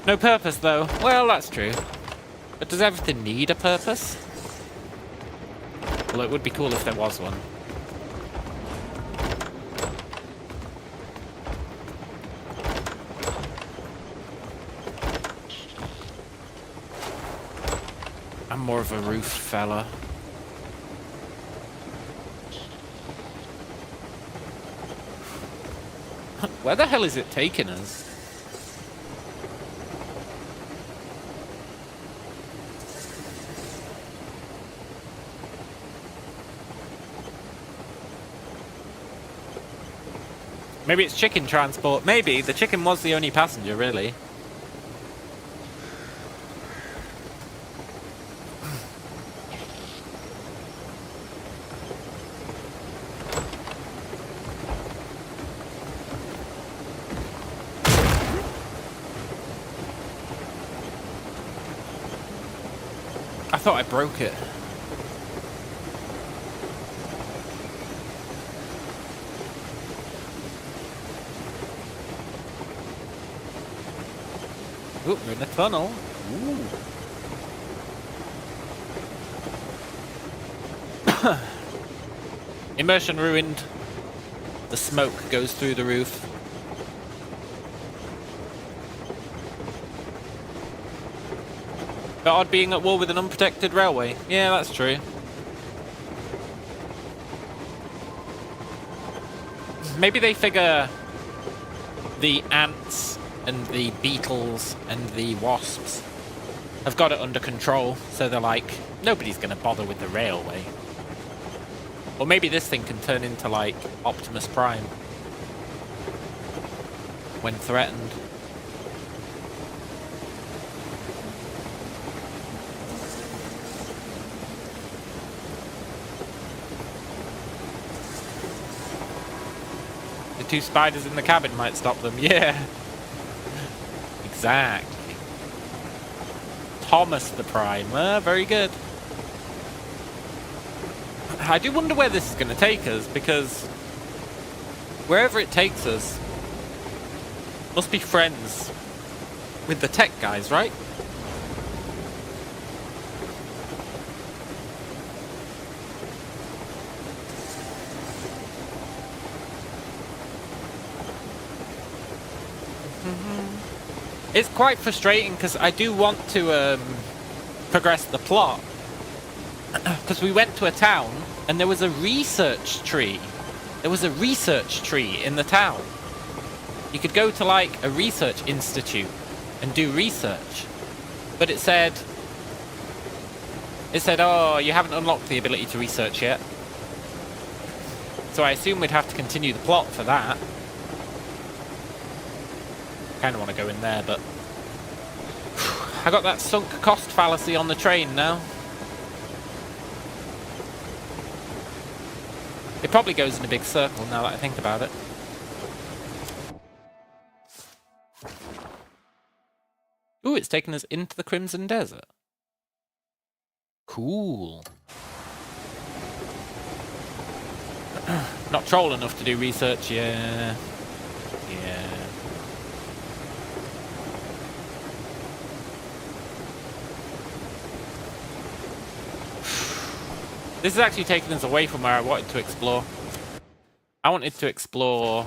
[SPEAKER 1] No purpose, though. Well, that's true. But does everything need a purpose? Well, it would be cool if there was one. I'm more of a roof fella. Where the hell is it taking us? Maybe it's chicken transport. Maybe. The chicken was the only passenger, really. I thought I broke it. Ooh, we're in a tunnel. Ooh. Immersion ruined. The smoke goes through the roof. But odd being at war with an unprotected railway. Yeah, that's true. Maybe they figure the ants and the beetles and the wasps have got it under control, so they're like, nobody's gonna bother with the railway. Or maybe this thing can turn into like Optimus Prime when threatened. The two spiders in the cabin might stop them, yeah. Exactly. Thomas the Prime, very good. I do wonder where this is going to take us, because wherever it takes us must be friends with the tech guys, right? It's quite frustrating because I do want to progress the plot. Because we went to a town and there was a research tree. There was a research tree in the town. You could go to like a research institute and do research. But it said, oh, you haven't unlocked the ability to research yet. So I assume we'd have to continue the plot for that. Kind of want to go in there, but I got that sunk cost fallacy on the train now. It probably goes in a big circle now that I think about it. Ooh, it's taken us into the Crimson Desert. Cool. Not troll enough to do research, yeah. Yeah. This is actually taking us away from where I wanted to explore. I wanted to explore...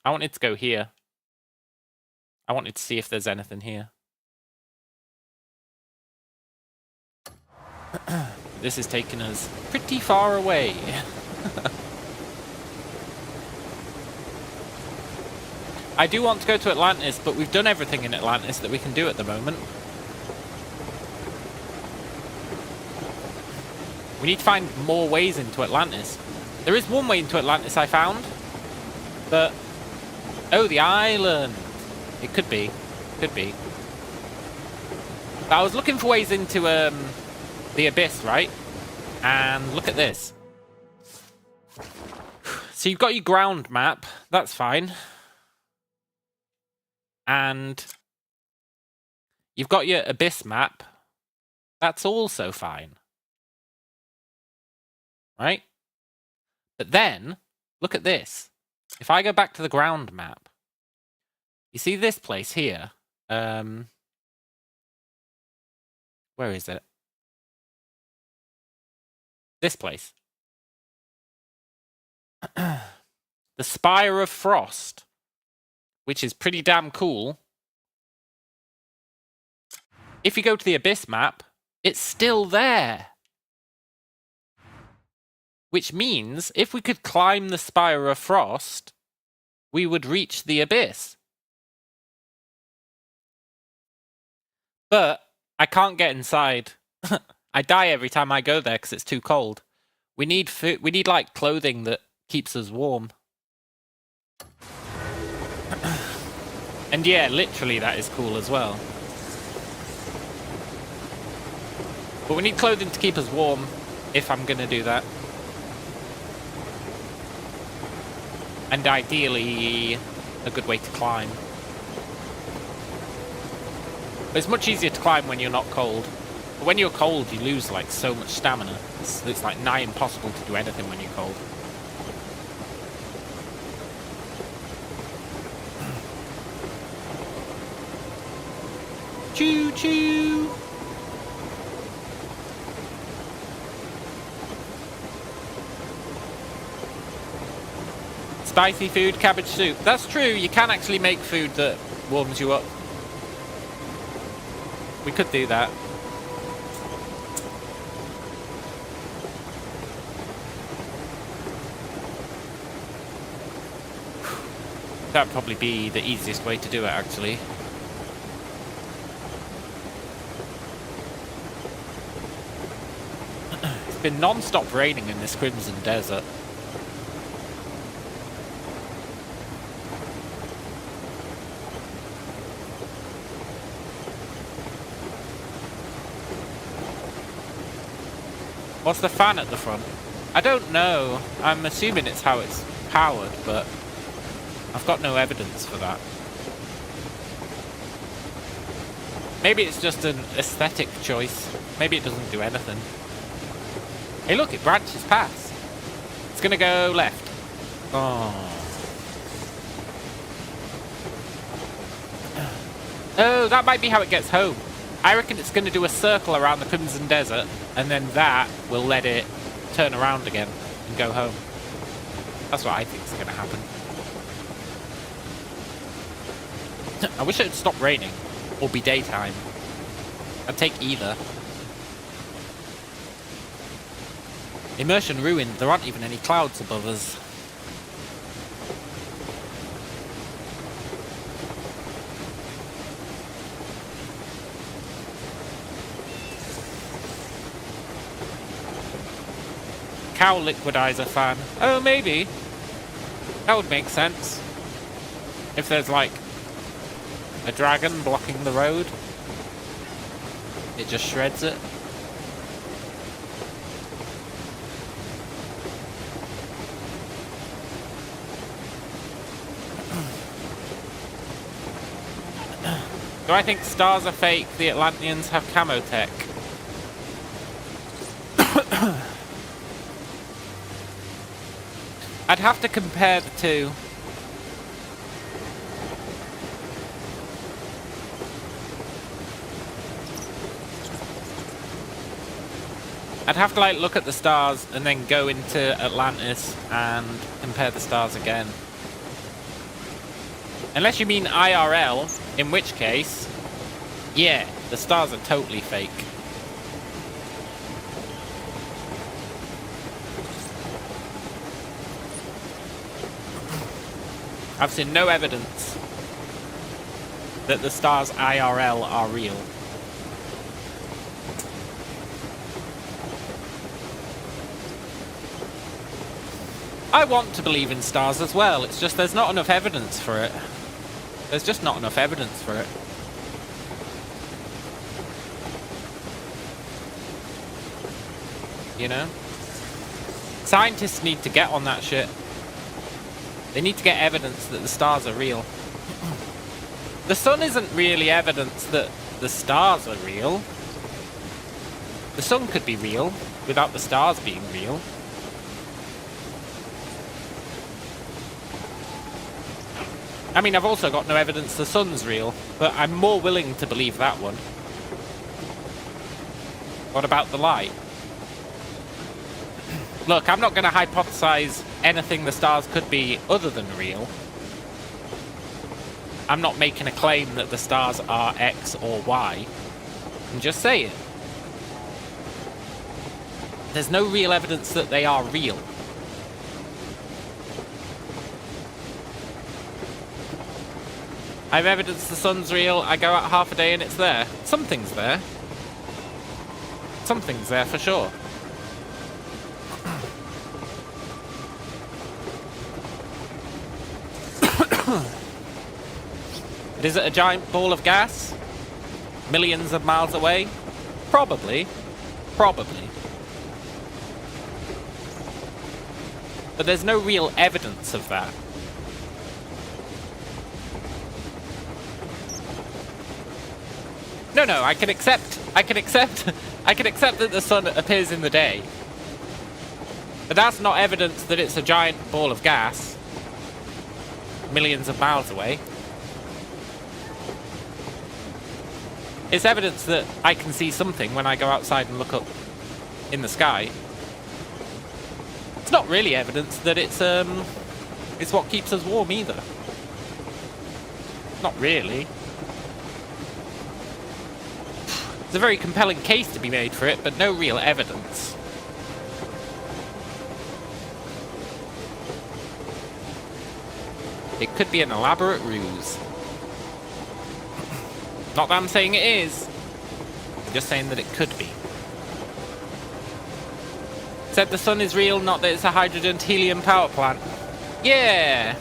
[SPEAKER 1] I wanted to go here. I wanted to see if there's anything here. This is taking us pretty far away. I do want to go to Atlantis, but we've done everything in Atlantis that we can do at the moment. We need to find more ways into Atlantis. There is one way into Atlantis I found, but... Oh, the island! It could be. Could be. But I was looking for ways into the Abyss, right? And look at this. So you've got your ground map. That's fine. And you've got your Abyss map. That's also fine. Right? But then, look at this. If I go back to the ground map, you see this place here? Where is it? This place. The Spire of Frost, which is pretty damn cool. If you go to the Abyss map, it's still there. Which means, if we could climb the Spire of Frost, we would reach the Abyss. But I can't get inside. I die every time I go there because it's too cold. We need food. We need, like, clothing that keeps us warm. And yeah, literally that is cool as well. But we need clothing to keep us warm if I'm going to do that. And ideally, a good way to climb. But it's much easier to climb when you're not cold. But when you're cold, you lose like so much stamina. It's like nigh impossible to do anything when you're cold. Choo choo! Spicy food, cabbage soup. That's true, you can actually make food that warms you up. We could do that. That'd probably be the easiest way to do it, actually. It's been non-stop raining in this Crimson Desert. What's the fan at the front? I don't know. I'm assuming it's how it's powered, but I've got no evidence for that. Maybe it's just an aesthetic choice. Maybe it doesn't do anything. Hey look, it branches past. It's gonna go left. Oh. Oh, that might be how it gets home. I reckon it's going to do a circle around the Crimson Desert, and then that will let it turn around again and go home. That's what I think is going to happen. I wish it would stop raining, or be daytime. I'd take either. Immersion ruined, there aren't even any clouds above us. Cow liquidizer fan. Oh, maybe. That would make sense. If there's, like, a dragon blocking the road, it just shreds it. Do I think stars are fake? The Atlanteans have camo tech. I'd have to compare the two. I'd have to like look at the stars and then go into Atlantis and compare the stars again. Unless you mean IRL, in which case, yeah, the stars are totally fake. I've seen no evidence that the stars IRL are real. I want to believe in stars as well, it's just there's not enough evidence for it. There's just not enough evidence for it. You know? Scientists need to get on that shit. They need to get evidence that the stars are real. The sun isn't really evidence that the stars are real. The sun could be real without the stars being real. I mean, I've also got no evidence the sun's real, but I'm more willing to believe that one. What about the light? Look, I'm not going to hypothesize anything the stars could be other than real. I'm not making a claim that the stars are X or Y. I'm just saying. There's no real evidence that they are real. I have evidence the sun's real, I go out half a day and it's there. Something's there. Something's there for sure. But is it a giant ball of gas? Millions of miles away? Probably. Probably. But there's no real evidence of that. No, I can accept that the sun appears in the day. But that's not evidence that it's a giant ball of gas millions of miles away. It's evidence that I can see something when I go outside and look up in the sky. It's not really evidence that it's what keeps us warm either. Not really. There's a very compelling case to be made for it, but no real evidence. It could be an elaborate ruse. Not that I'm saying it is. I'm just saying that it could be. Said the sun is real, not that it's a hydrogen to helium power plant. Yeah!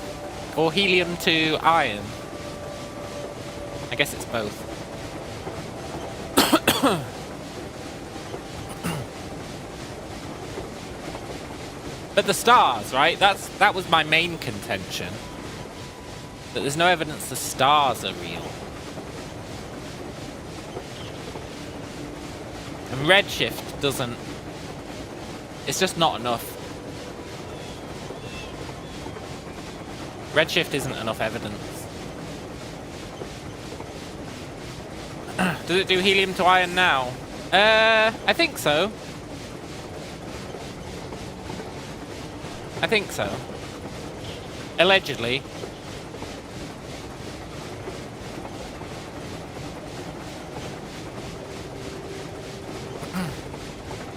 [SPEAKER 1] Or helium to iron. I guess it's both. But the stars, right? That was my main contention. That there's no evidence the stars are real. And redshift doesn't... It's just not enough. Redshift isn't enough evidence. Does it do helium to iron now? I think so. I think so. Allegedly.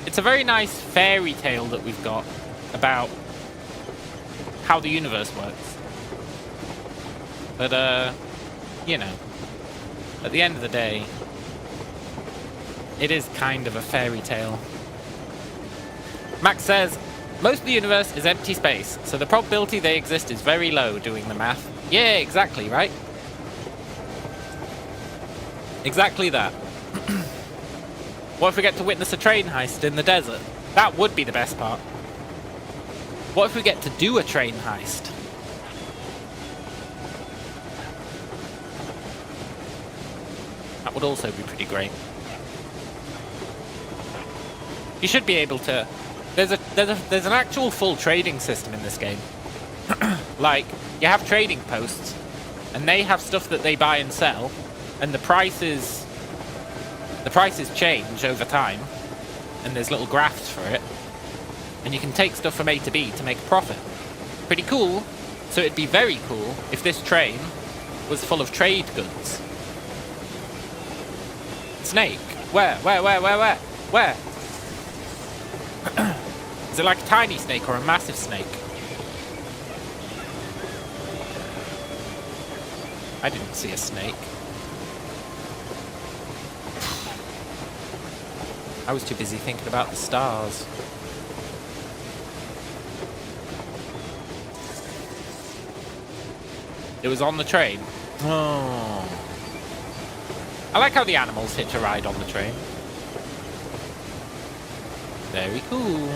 [SPEAKER 1] It's a very nice fairy tale that we've got about how the universe works. But, you know, at the end of the day, it is kind of a fairy tale. Max says, most of the universe is empty space, so the probability they exist is very low, doing the math. Yeah, exactly, right? Exactly that. What if we get to witness a train heist in the desert? That would be the best part. What if we get to do a train heist? That would also be pretty great. You should be able to... There's an actual full trading system in this game. Like, you have trading posts, and they have stuff that they buy and sell, and the prices change over time, and there's little graphs for it, and you can take stuff from A to B to make a profit. Pretty cool. So it'd be very cool if this train was full of trade goods. Snake? Where? Where? Is it like a tiny snake or a massive snake? I didn't see a snake. I was too busy thinking about the stars. It was on the train. Oh. I like how the animals hitch a ride on the train. Very cool.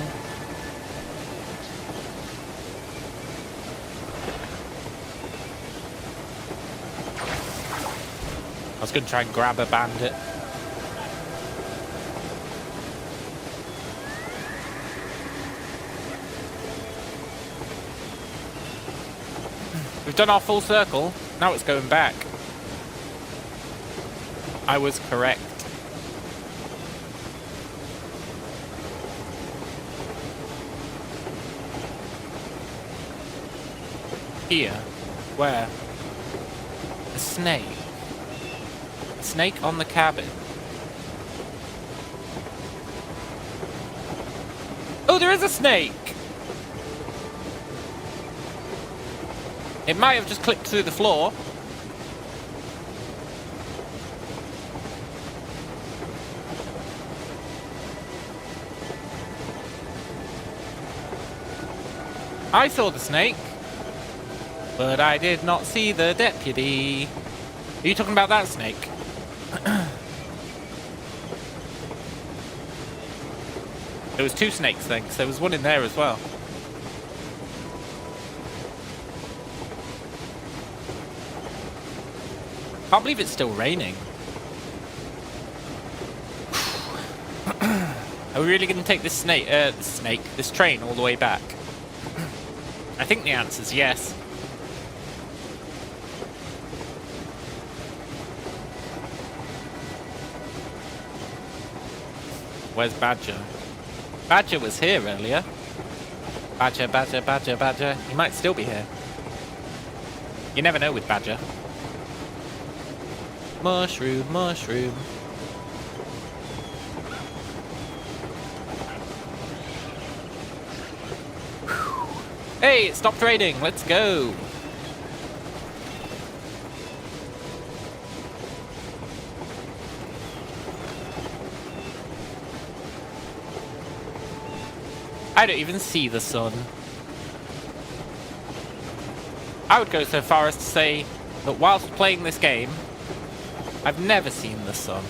[SPEAKER 1] I was going to try and grab a bandit. We've done our full circle. Now it's going back. I was correct. Here. Where? A snake. A snake on the cabin. Oh, there is a snake! It might have just clipped through the floor. I saw the snake, but I did not see the deputy. Are you talking about that snake? There was 2 snakes then, 'cause there was one in there as well. Can't believe it's still raining. Are we really going to take this this train all the way back? I think the answer's yes. Where's Badger? Badger was here earlier. Badger, Badger, Badger, Badger. He might still be here. You never know with Badger. Mushroom, mushroom. Hey, it stopped raining. Let's go. I don't even see the sun. I would go so far as to say that whilst playing this game, I've never seen the sun.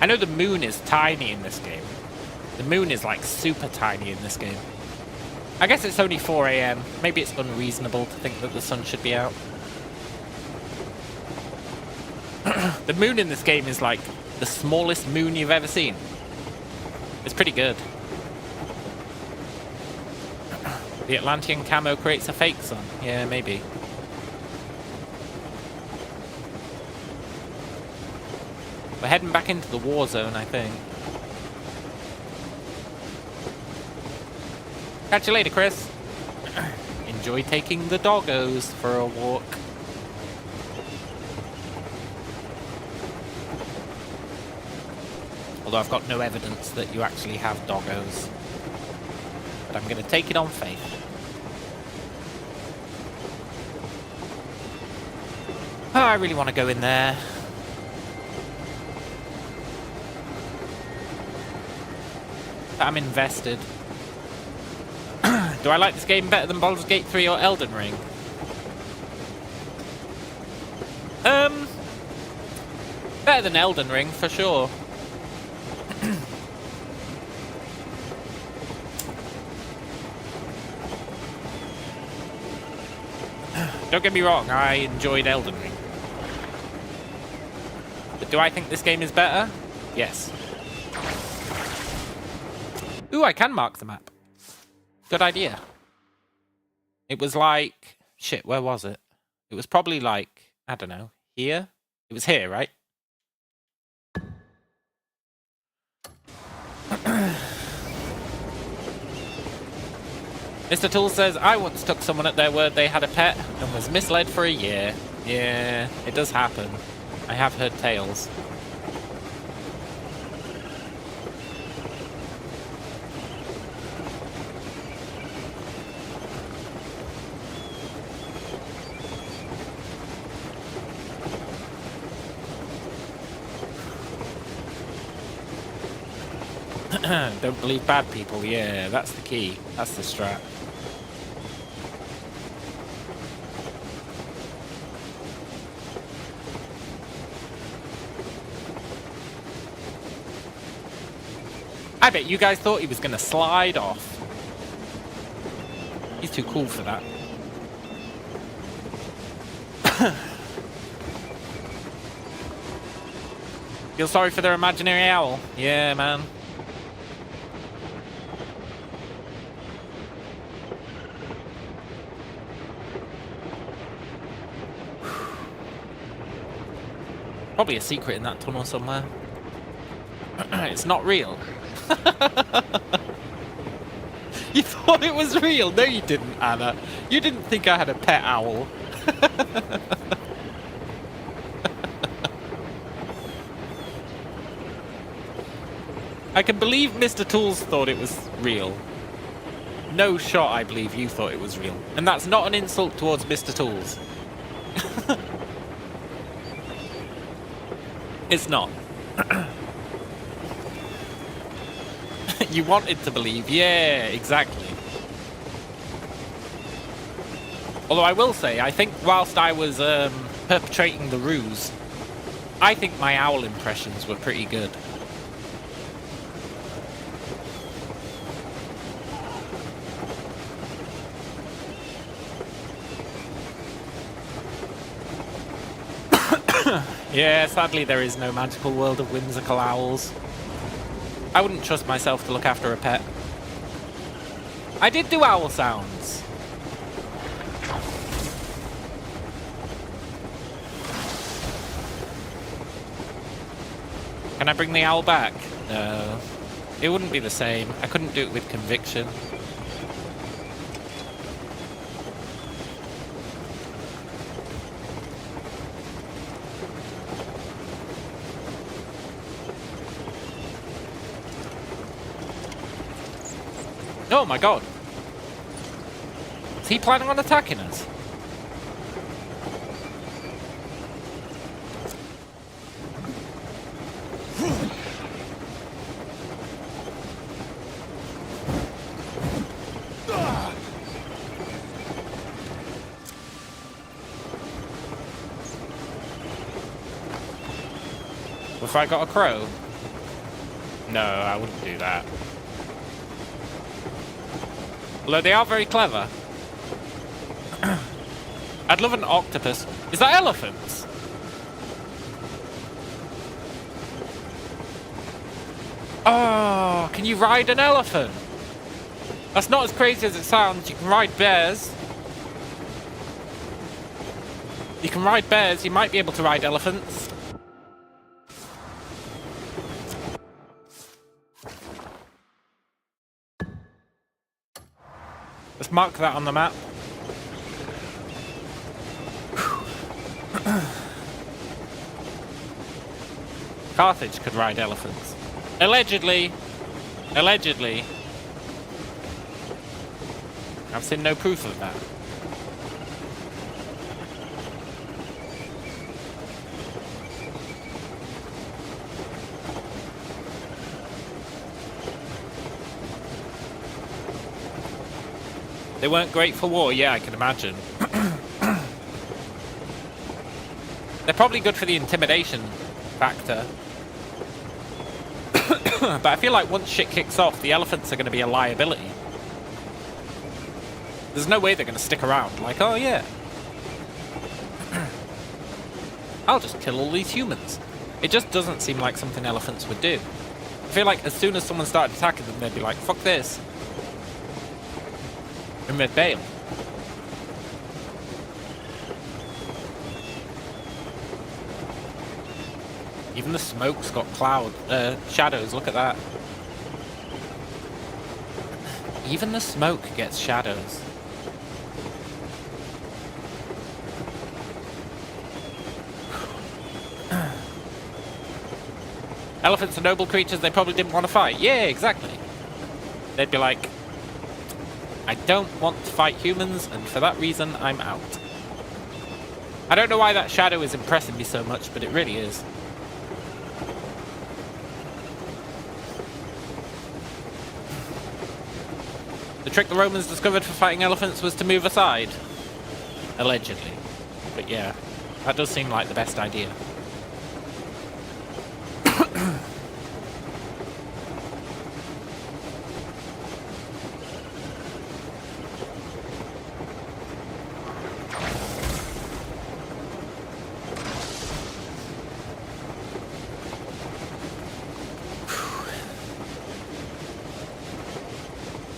[SPEAKER 1] I know the moon is tiny in this game. The moon is like super tiny in this game. I guess it's only 4 AM. Maybe it's unreasonable to think that the sun should be out. The moon in this game is like the smallest moon you've ever seen. It's pretty good. The Atlantean camo creates a fake sun. Yeah, maybe. We're heading back into the war zone, I think. Catch you later, Chris. Enjoy taking the doggos for a walk. Although I've got no evidence that you actually have doggos. But I'm going to take it on faith. Oh, I really want to go in there. I'm invested. Do I like this game better than Baldur's Gate 3 or Elden Ring? Better than Elden Ring, for sure. Don't get me wrong, I enjoyed Elden Ring. But do I think this game is better? Yes. Ooh, I can mark the map. Good idea. It was like... Shit, where was it? It was probably like... I don't know. Here? It was here, right? Mr. Tool says, I once took someone at their word they had a pet and was misled for a year. Yeah, it does happen. I have heard tales. Don't believe bad people. Yeah, that's the key. That's the strat. I bet you guys thought he was going to slide off. He's too cool for that. Feel sorry for their imaginary owl? Yeah, man. Probably a secret in that tunnel somewhere. It's not real. You thought it was real? No, you didn't, Anna. You didn't think I had a pet owl. I can believe Mr. Tools thought it was real. No shot I believe you thought it was real. And that's not an insult towards Mr. Tools. It's not. You wanted to believe. Yeah, exactly. Although I will say, I think whilst I was perpetrating the ruse, I think my owl impressions were pretty good. Yeah, sadly there is no magical world of whimsical owls. I wouldn't trust myself to look after a pet. I did do owl sounds. Can I bring the owl back? No. It wouldn't be the same. I couldn't do it with conviction. Oh my god. Is he planning on attacking us? If I got a crow? No, I wouldn't do that. Although they are very clever. I'd love an octopus. Is that elephants? Oh, can you ride an elephant? That's not as crazy as it sounds. You can ride bears. You can ride bears. You might be able to ride elephants. Let's mark that on the map. Carthage could ride elephants. Allegedly. Allegedly. I've seen no proof of that. They weren't great for war, yeah, I can imagine. They're probably good for the intimidation factor. But I feel like once shit kicks off, the elephants are going to be a liability. There's no way they're going to stick around. Like, oh yeah. I'll just kill all these humans. It just doesn't seem like something elephants would do. I feel like as soon as someone started attacking them, they'd be like, fuck this. And they'd bail. Even the smoke's got shadows, look at that. Even the smoke gets shadows. Elephants are noble creatures, they probably didn't want to fight. Yeah, exactly. They'd be like, I don't want to fight humans, and for that reason, I'm out. I don't know why that shadow is impressing me so much, but it really is. The trick the Romans discovered for fighting elephants was to move aside. Allegedly. But yeah, that does seem like the best idea.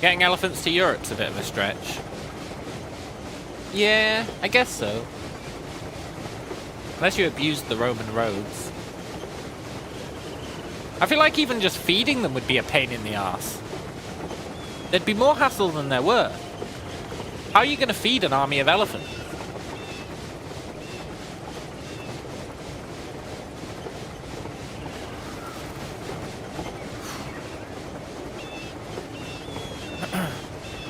[SPEAKER 1] Getting elephants to Europe's a bit of a stretch. Yeah, I guess so. Unless you abused the Roman roads. I feel like even just feeding them would be a pain in the arse. There'd be more hassle than there were. How are you going to feed an army of elephants?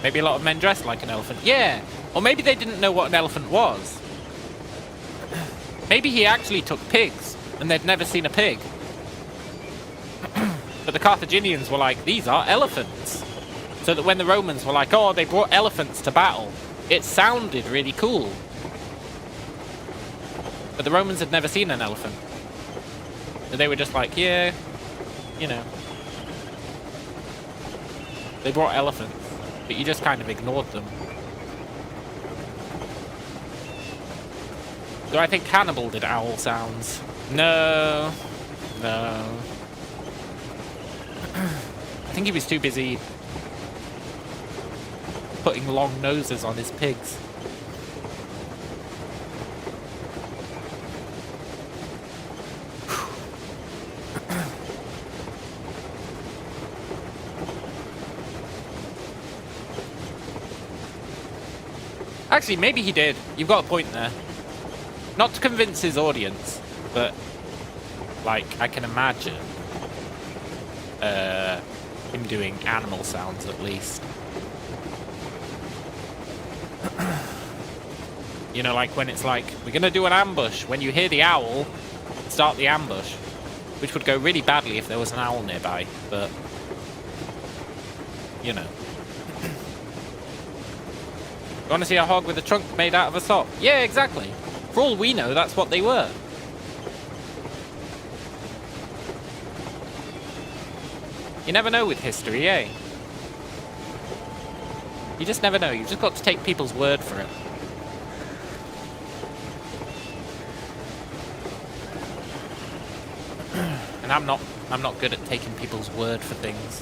[SPEAKER 1] Maybe a lot of men dressed like an elephant. Yeah! Or maybe they didn't know what an elephant was. Maybe he actually took pigs, and they'd never seen a pig. But the Carthaginians were like, these are elephants. So that when the Romans were like, oh, they brought elephants to battle, it sounded really cool. But the Romans had never seen an elephant. So they were just like, yeah, you know. They brought elephants. But you just kind of ignored them. Do I think Hannibal did owl sounds? No. No. I think he was too busy putting long noses on his pigs. Actually, maybe he did. You've got a point there. Not to convince his audience, but, like, I can imagine him doing animal sounds at least. You know, like when it's like, we're gonna do an ambush. When you hear the owl, start the ambush. Which would go really badly if there was an owl nearby, but, you know. You want to see a hog with a trunk made out of a sock? Yeah, exactly. For all we know, that's what they were. You never know with history, eh? You just never know. You've just got to take people's word for it. And I'm not good at taking people's word for things.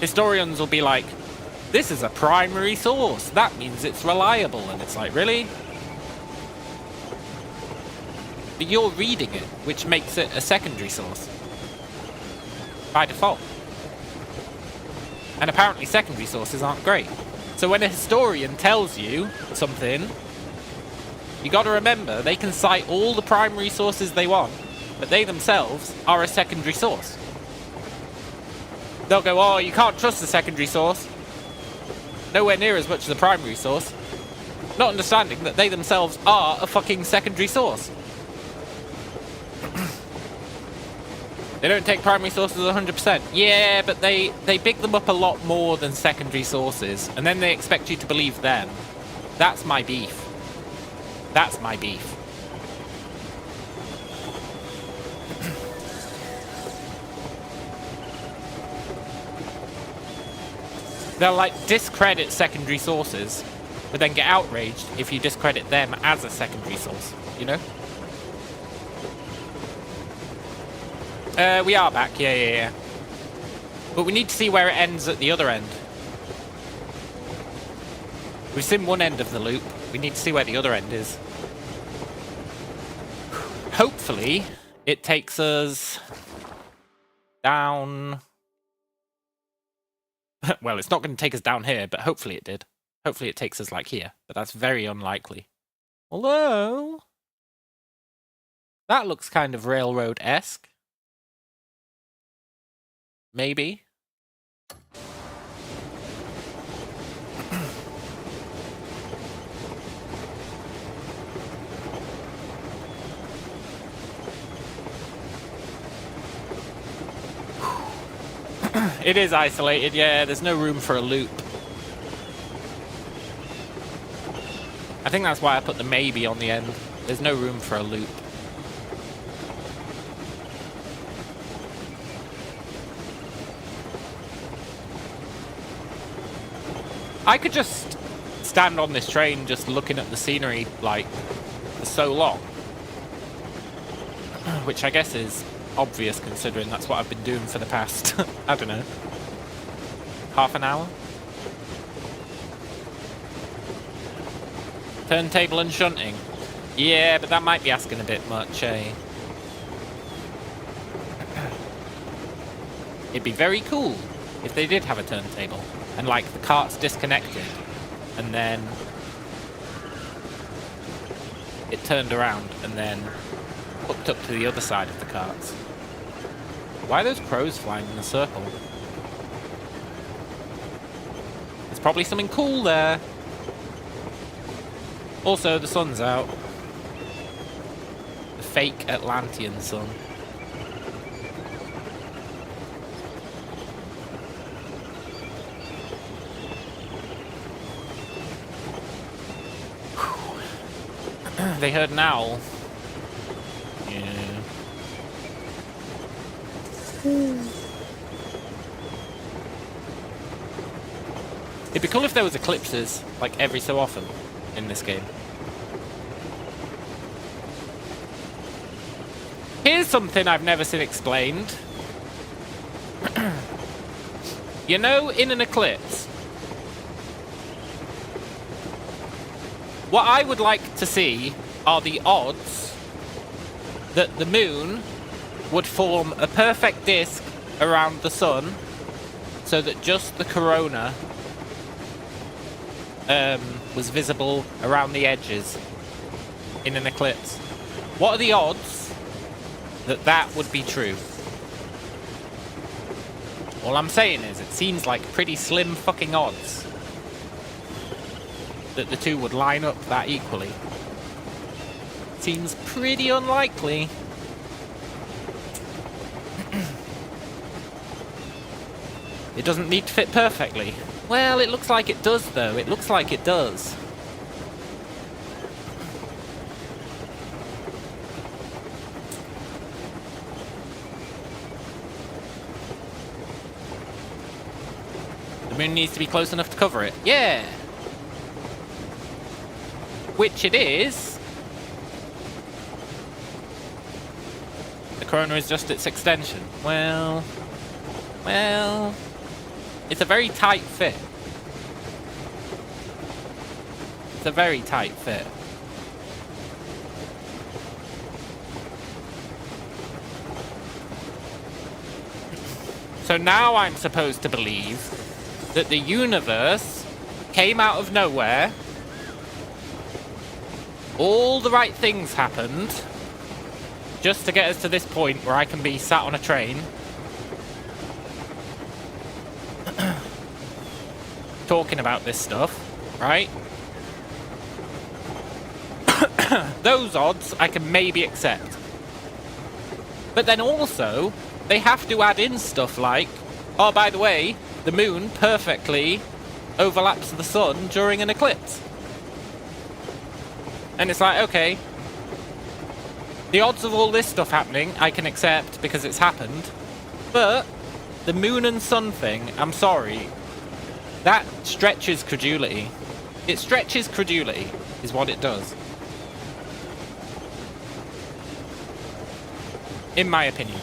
[SPEAKER 1] Historians will be like, this is a primary source. That means it's reliable. And it's like, really? But you're reading it, which makes it a secondary source. By default. And apparently secondary sources aren't great. So when a historian tells you something, you gotta remember, they can cite all the primary sources they want, but they themselves are a secondary source. They'll go, oh, you can't trust the secondary source. Nowhere near as much as the primary source. Not understanding that they themselves are a fucking secondary source. They don't take primary sources 100%. Yeah, but they big them up a lot more than secondary sources. And then they expect you to believe them. That's my beef. That's my beef. They'll, like, discredit secondary sources, but then get outraged if you discredit them as a secondary source, you know? We are back, yeah. But we need to see where it ends at the other end. We've seen one end of the loop. We need to see where the other end is. Hopefully, it takes us down... Well, it's not going to take us down here, but hopefully it did. Hopefully it takes us like here, but that's very unlikely. Although... that looks kind of railroad-esque. Maybe. It is isolated, yeah. There's no room for a loop. I think that's why I put the maybe on the end. There's no room for a loop. I could just stand on this train just looking at the scenery, like, for so long. Which I guess is obvious considering that's what I've been doing for the past, I don't know, half an hour? Turntable and shunting. Yeah, but that might be asking a bit much, eh? It'd be very cool if they did have a turntable and, like, the cart's disconnected and then it turned around and then hooked up to the other side of the carts. Why are those crows flying in a circle? There's probably something cool there. Also, the sun's out. The fake Atlantean sun. They heard an owl. Yeah. It'd be cool if there was eclipses, like, every so often in this game. Here's something I've never seen explained. You know, in an eclipse, what I would like to see are the odds that the moon would form a perfect disk around the sun so that just the corona was visible around the edges in an eclipse. What are the odds that that would be true? All I'm saying is it seems like pretty slim fucking odds that the two would line up that equally. Seems pretty unlikely. It doesn't need to fit perfectly. Well, it looks like it does, though. It looks like it does. The moon needs to be close enough to cover it. Yeah! Which it is. The corona is just its extension. Well... It's a very tight fit. It's a very tight fit. So now I'm supposed to believe that the universe came out of nowhere. All the right things happened just to get us to this point where I can be sat on a train talking about this stuff, right? Those odds I can maybe accept. But then also, they have to add in stuff like, oh, by the way, the moon perfectly overlaps the sun during an eclipse. And it's like, okay, the odds of all this stuff happening I can accept because it's happened, but the moon and sun thing, I'm sorry, that stretches credulity. It stretches credulity, is what it does. In my opinion.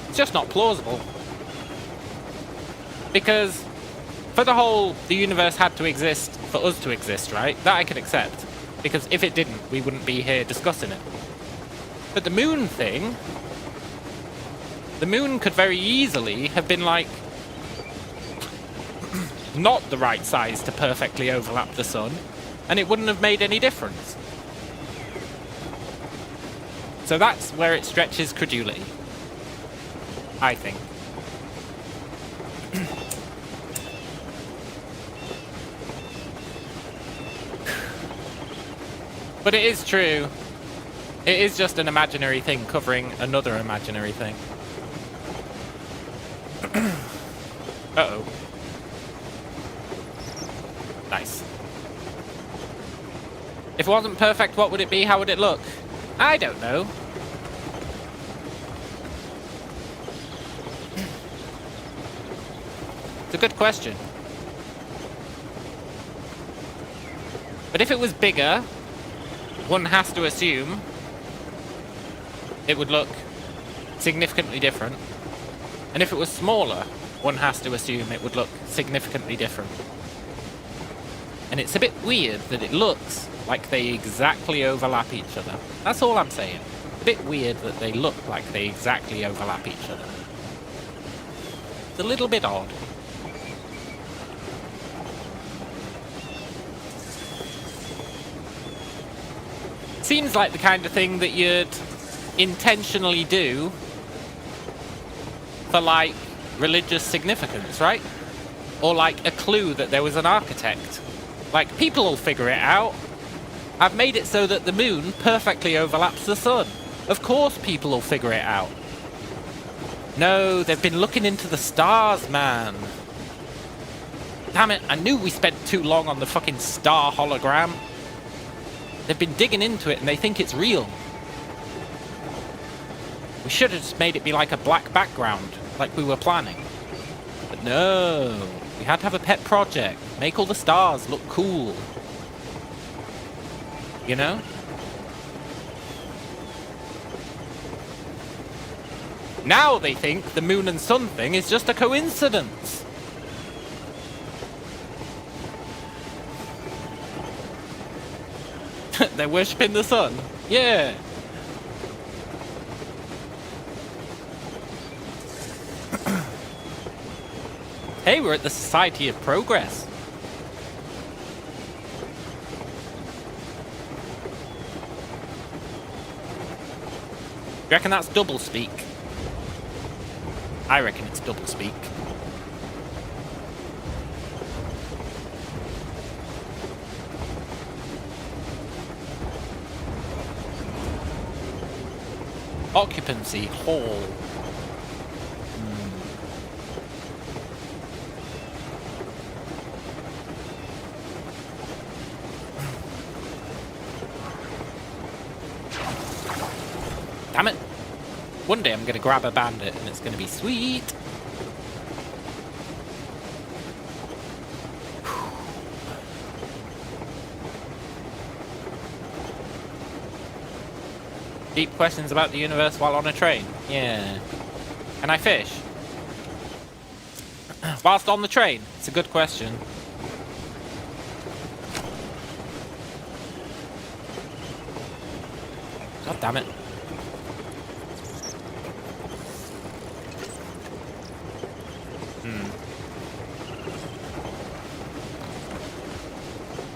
[SPEAKER 1] It's just not plausible. Because for the whole, the universe had to exist for us to exist, right? That I can accept. Because if it didn't, we wouldn't be here discussing it. But the moon thing... The moon could very easily have been, like, not the right size to perfectly overlap the sun, and it wouldn't have made any difference. So that's where it stretches credulity, I think. But it is true It is just an imaginary thing covering another imaginary thing. Uh-oh. Nice. If it wasn't perfect, what would it be? How would it look? I don't know. It's a good question. But if it was bigger, one has to assume it would look significantly different. And if it was smaller, one has to assume it would look significantly different. And it's a bit weird that it looks like they exactly overlap each other. That's all I'm saying. A bit weird that they look like they exactly overlap each other. It's a little bit odd. Seems like the kind of thing that you'd intentionally do for, like, religious significance, right? Or, like, a clue that there was an architect. Like, people will figure it out. I've made it so that the moon perfectly overlaps the sun. Of course people will figure it out. No, they've been looking into the stars, man. Damn it, I knew we spent too long on the fucking star hologram. They've been digging into it and they think it's real. We should have just made it be like a black background, like we were planning. But no, we had to have a pet project. Make all the stars look cool. You know? Now they think the moon and sun thing is just a coincidence. They're worshipping the sun. Yeah. Hey, we're at the Society of Progress. You reckon that's double speak? I reckon it's double speak. Occupancy hall. Damn it. One day I'm going to grab a bandit and it's going to be sweet. Deep questions about the universe while on a train. Yeah. Can I fish? Whilst on the train? It's a good question. God damn it.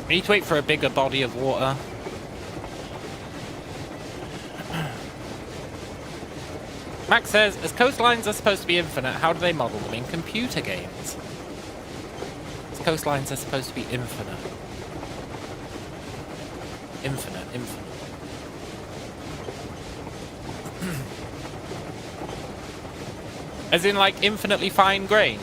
[SPEAKER 1] We need to wait for a bigger body of water. Max says, as coastlines are supposed to be infinite, how do they model them in computer games? As coastlines are supposed to be infinite. Infinite. As in, like, infinitely fine-grained?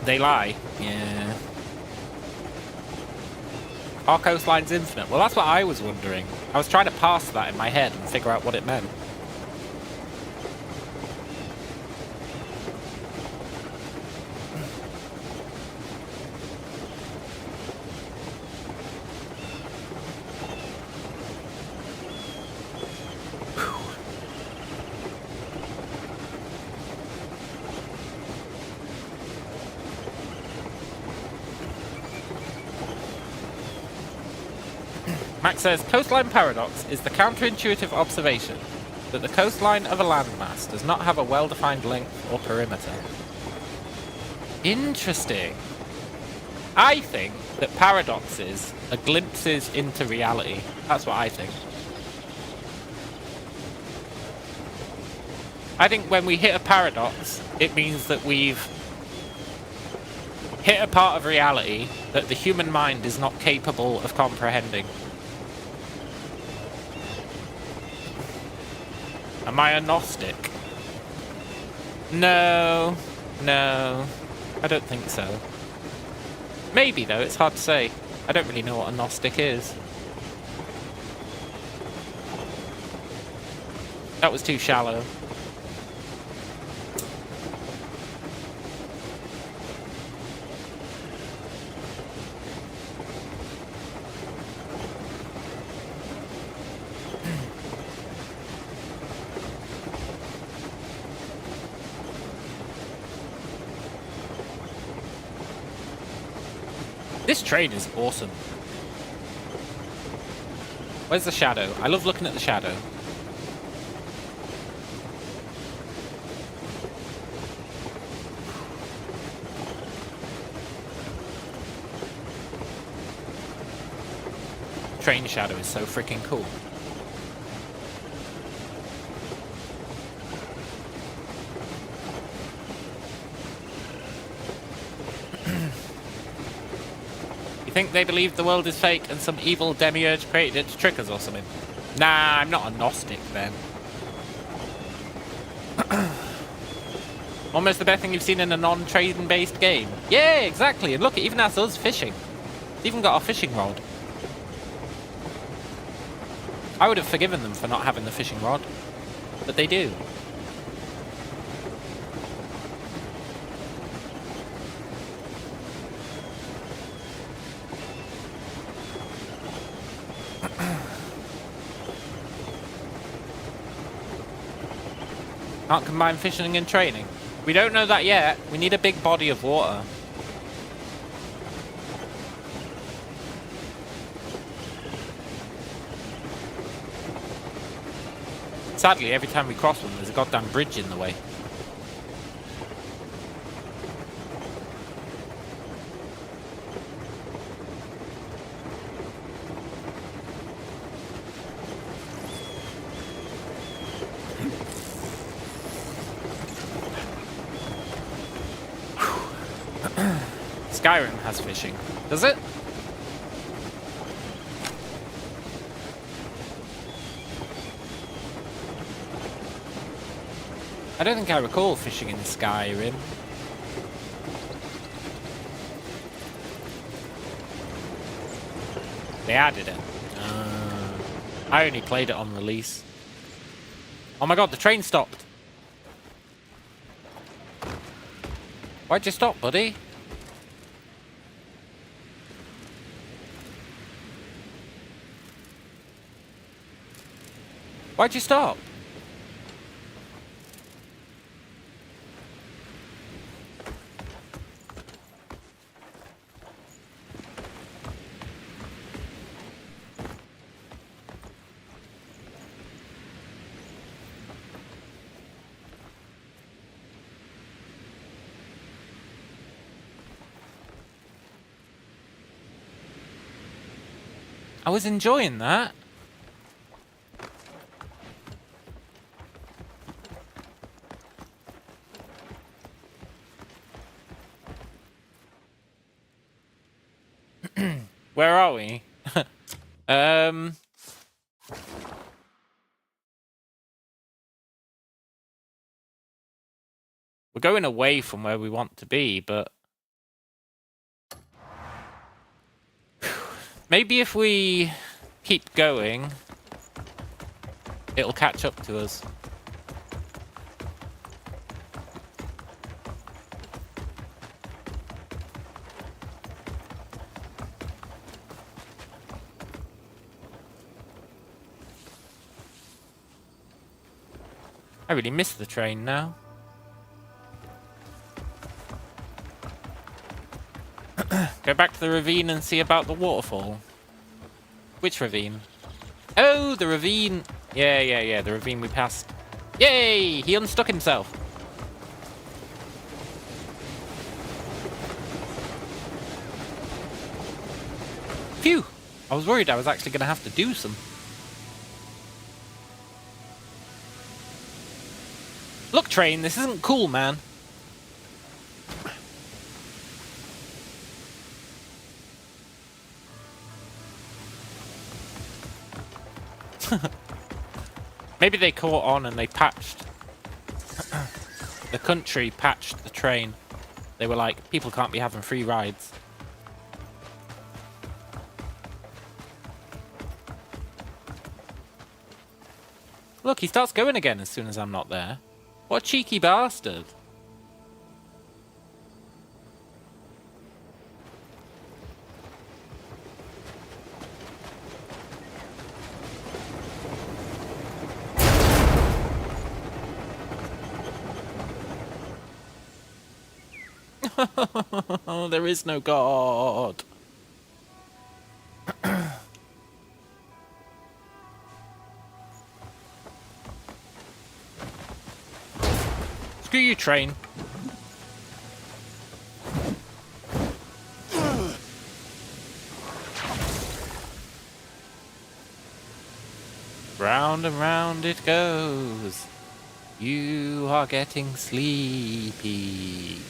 [SPEAKER 1] They lie. Yeah. Our coastline's infinite. Well, that's what I was wondering. I was trying to parse that in my head and figure out what it meant. Max says, coastline paradox is the counterintuitive observation that the coastline of a landmass does not have a well-defined length or perimeter. Interesting. I think that paradoxes are glimpses into reality. That's what I think. I think when we hit a paradox, it means that we've hit a part of reality that the human mind is not capable of comprehending. Am I a Gnostic? No, I don't think so. Maybe though, it's hard to say. I don't really know what a Gnostic is. That was too shallow. This train is awesome. Where's the shadow? I love looking at the shadow. Train shadow is so freaking cool. You think they believe the world is fake and some evil demiurge created it to trick us or something? Nah, I'm not a Gnostic then. Almost the best thing you've seen in a non-train based game. Yeah, exactly. And look, it even has us fishing. It's even got our fishing rod. I would have forgiven them for not having the fishing rod, but they do. Can't combine fishing and training. We don't know that yet. We need a big body of water. Sadly, every time we cross one, there's a goddamn bridge in the way. Skyrim has fishing. Does it? I don't think I recall fishing in Skyrim. They added it. I only played it on release. Oh my god, the train stopped. Why'd you stop, buddy? Why'd you stop? I was enjoying that. Where are we? We're going away from where we want to be, but maybe if we keep going, it'll catch up to us. I really miss the train now. Go back to the ravine and see about the waterfall. Which ravine? Oh, the ravine. Yeah, the ravine we passed. Yay! He unstuck himself. Phew! I was worried I was actually going to have to do some. Look! train. This isn't cool, man. Maybe they caught on and they patched. The country patched the train. They were like, people can't be having free rides. Look, he starts going again as soon as I'm not there. What a cheeky bastard. There is no God. Screw you, train. Round and round it goes. You are getting sleepy.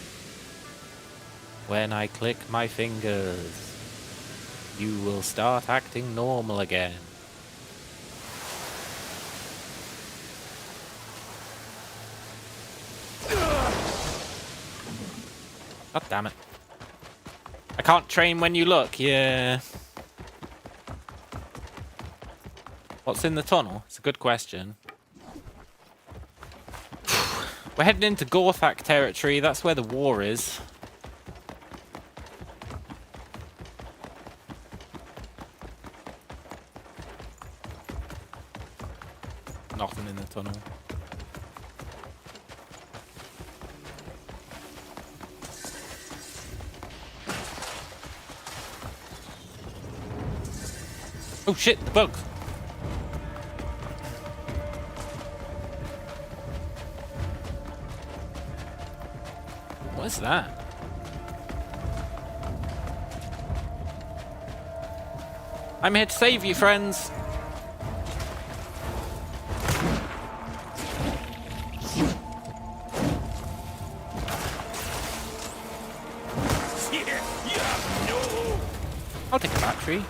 [SPEAKER 1] When I click my fingers, you will start acting normal again. God damn it. I can't train when you look, yeah. What's in the tunnel? It's a good question. We're heading into Gorthak territory, that's where the war is. Nothing in the tunnel. Oh shit, the bugs! What is that? I'm here to save you, friends! I'll take a battery.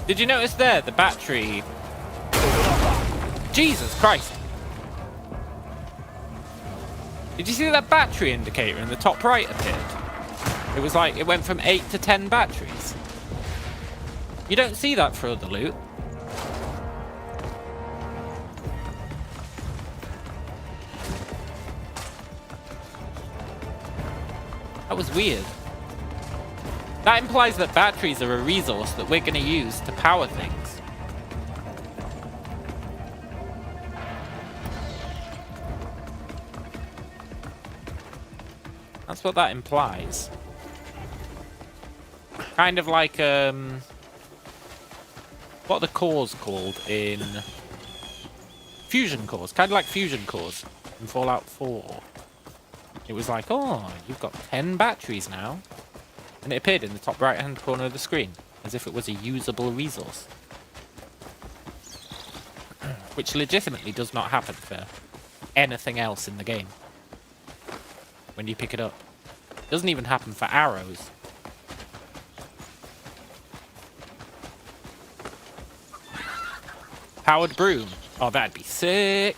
[SPEAKER 1] Did you notice there, the battery? Jesus Christ! Did you see that battery indicator in the top right appeared? It was like, it went from 8 to 10 batteries. You don't see that for other loot. That was weird. That implies that batteries are a resource that we're going to use to power things. That's what that implies. Kind of like, what are the cores called in... Fusion cores. Kind of like fusion cores in Fallout 4. It was like, oh, you've got 10 batteries now. And it appeared in the top right-hand corner of the screen, as if it was a usable resource. Which legitimately does not happen for anything else in the game. When you pick it up. It doesn't even happen for arrows. Powered broom. Oh, that'd be sick.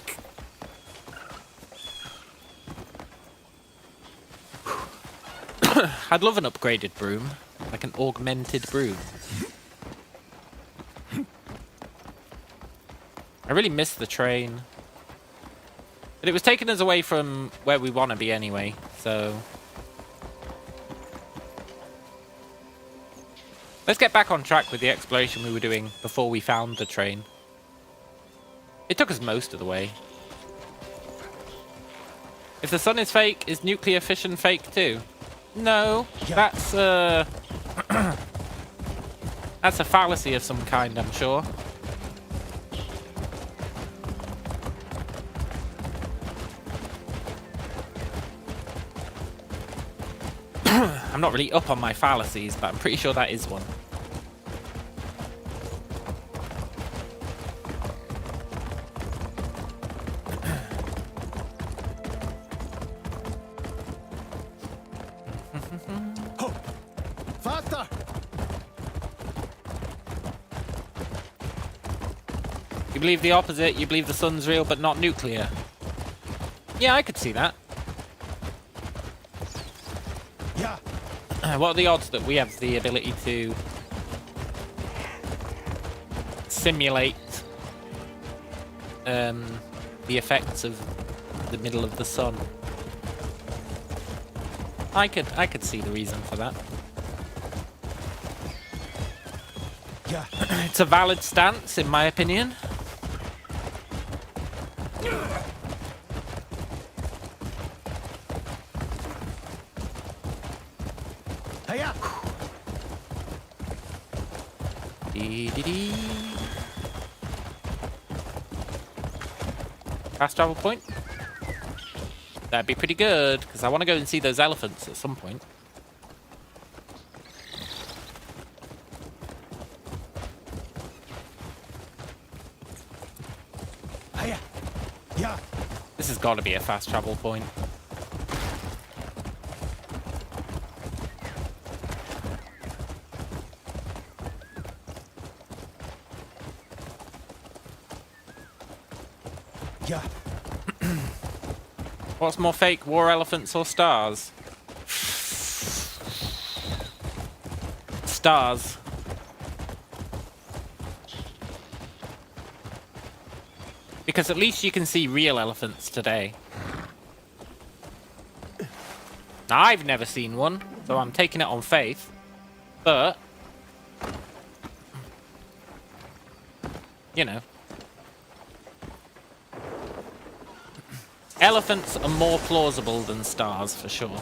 [SPEAKER 1] I'd love an upgraded broom. Like an augmented broom. I really miss the train. But it was taking us away from where we want to be anyway, so... Let's get back on track with the exploration we were doing before we found the train. It took us most of the way. If the sun is fake, is nuclear fission fake too? No, that's that's a fallacy of some kind, I'm sure. I'm not really up on my fallacies, but I'm pretty sure that is one. You believe the opposite. You believe the sun's real, but not nuclear. Yeah, I could see that.
[SPEAKER 2] Yeah.
[SPEAKER 1] What are the odds that we have the ability to simulate the effects of the middle of the sun? I could see the reason for that.
[SPEAKER 2] Yeah.
[SPEAKER 1] It's a valid stance, in my opinion.
[SPEAKER 2] Hiya.
[SPEAKER 1] Dee-dee-dee. Fast travel point? That'd be pretty good, because I want to go and see those elephants at some point.
[SPEAKER 2] Hiya. Yeah.
[SPEAKER 1] This has got to be a fast travel point.
[SPEAKER 2] Yeah.
[SPEAKER 1] What's more fake, war elephants or stars? Stars. Because at least you can see real elephants today. Now, I've never seen one, so I'm taking it on faith. But, you know. Elephants are more plausible than stars, for sure.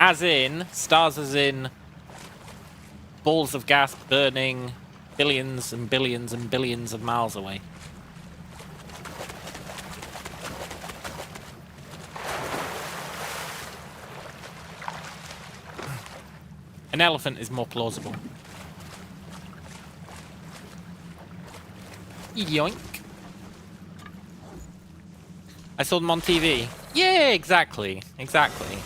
[SPEAKER 1] As in, stars as in balls of gas burning billions and billions and billions of miles away. An elephant is more plausible. Yoink. I saw them on TV. Yeah, exactly. Exactly.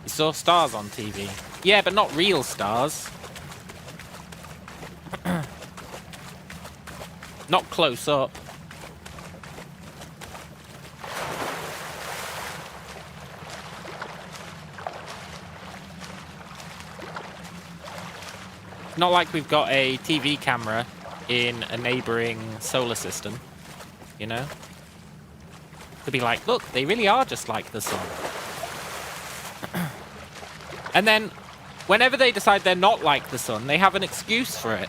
[SPEAKER 1] You saw stars on TV. Yeah, but not real stars. Not close up. Not like we've got a TV camera in a neighboring solar system, you know? To be like, look, they really are just like the sun. And then, whenever they decide they're not like the sun, they have an excuse for it.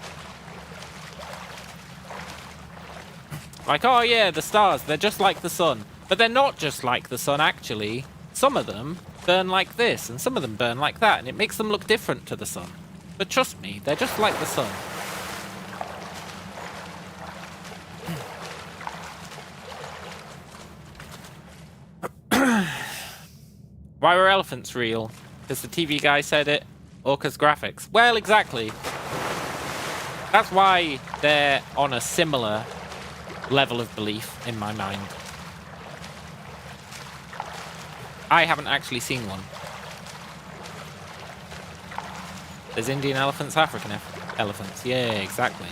[SPEAKER 1] Like, oh yeah, the stars, they're just like the sun. But they're not just like the sun, actually. Some of them burn like this, and some of them burn like that, and it makes them look different to the sun. But trust me, they're just like the sun. Why were elephants real? Because the TV guy said it, or because graphics? Well, exactly. That's why they're on a similar level of belief in my mind. I haven't actually seen one. There's Indian elephants, African elephants. Yeah, exactly.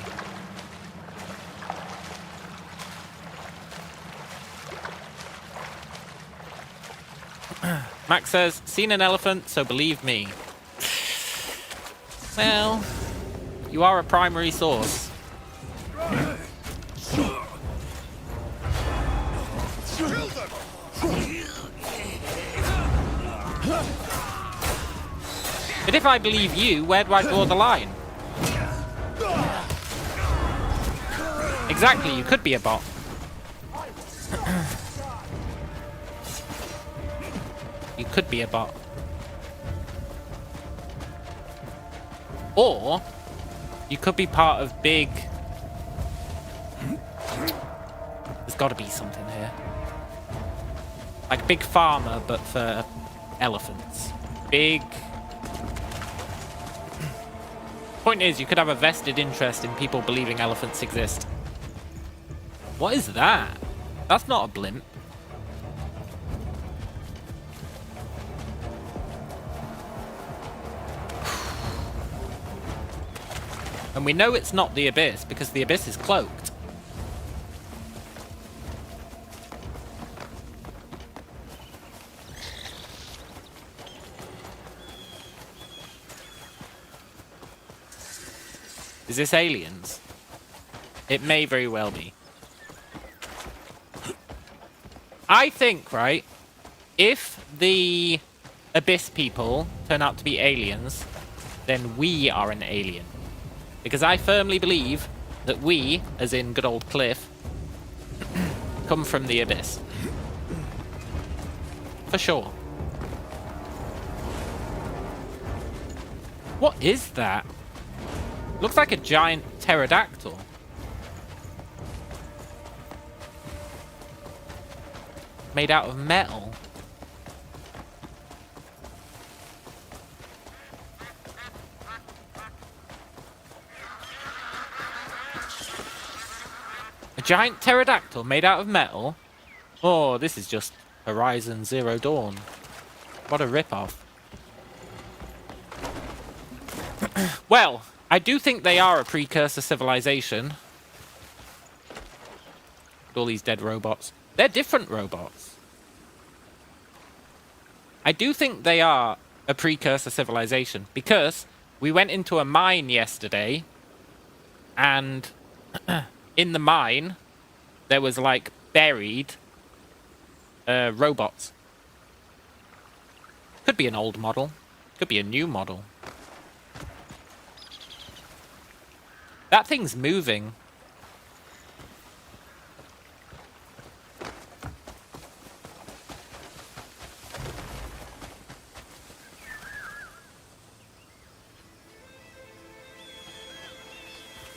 [SPEAKER 1] Max says, seen an elephant, so believe me. Well, you are a primary source. But if I believe you, where do I draw the line? Exactly, you could be a bot. You could be a bot. Or, you could be part of big... There's got to be something here. Like Big Pharma, but for elephants. Big... Point is, you could have a vested interest in people believing elephants exist. What is that? That's not a blimp. And we know it's not the Abyss because the Abyss is cloaked. Is this aliens? It may very well be. I think, right, if the Abyss people turn out to be aliens, then we are an alien. Because I firmly believe that we, as in good old Cliff, come from the Abyss. For sure. What is that? Looks like a giant pterodactyl. Made out of metal. A giant pterodactyl made out of metal? Oh, this is just Horizon Zero Dawn. What a rip-off. Well, I do think they are a precursor civilization. All these dead robots. They're different robots. I do think they are a precursor civilization because we went into a mine yesterday and in the mine there was like buried robots. Could be an old model. Could be a new model. That thing's moving.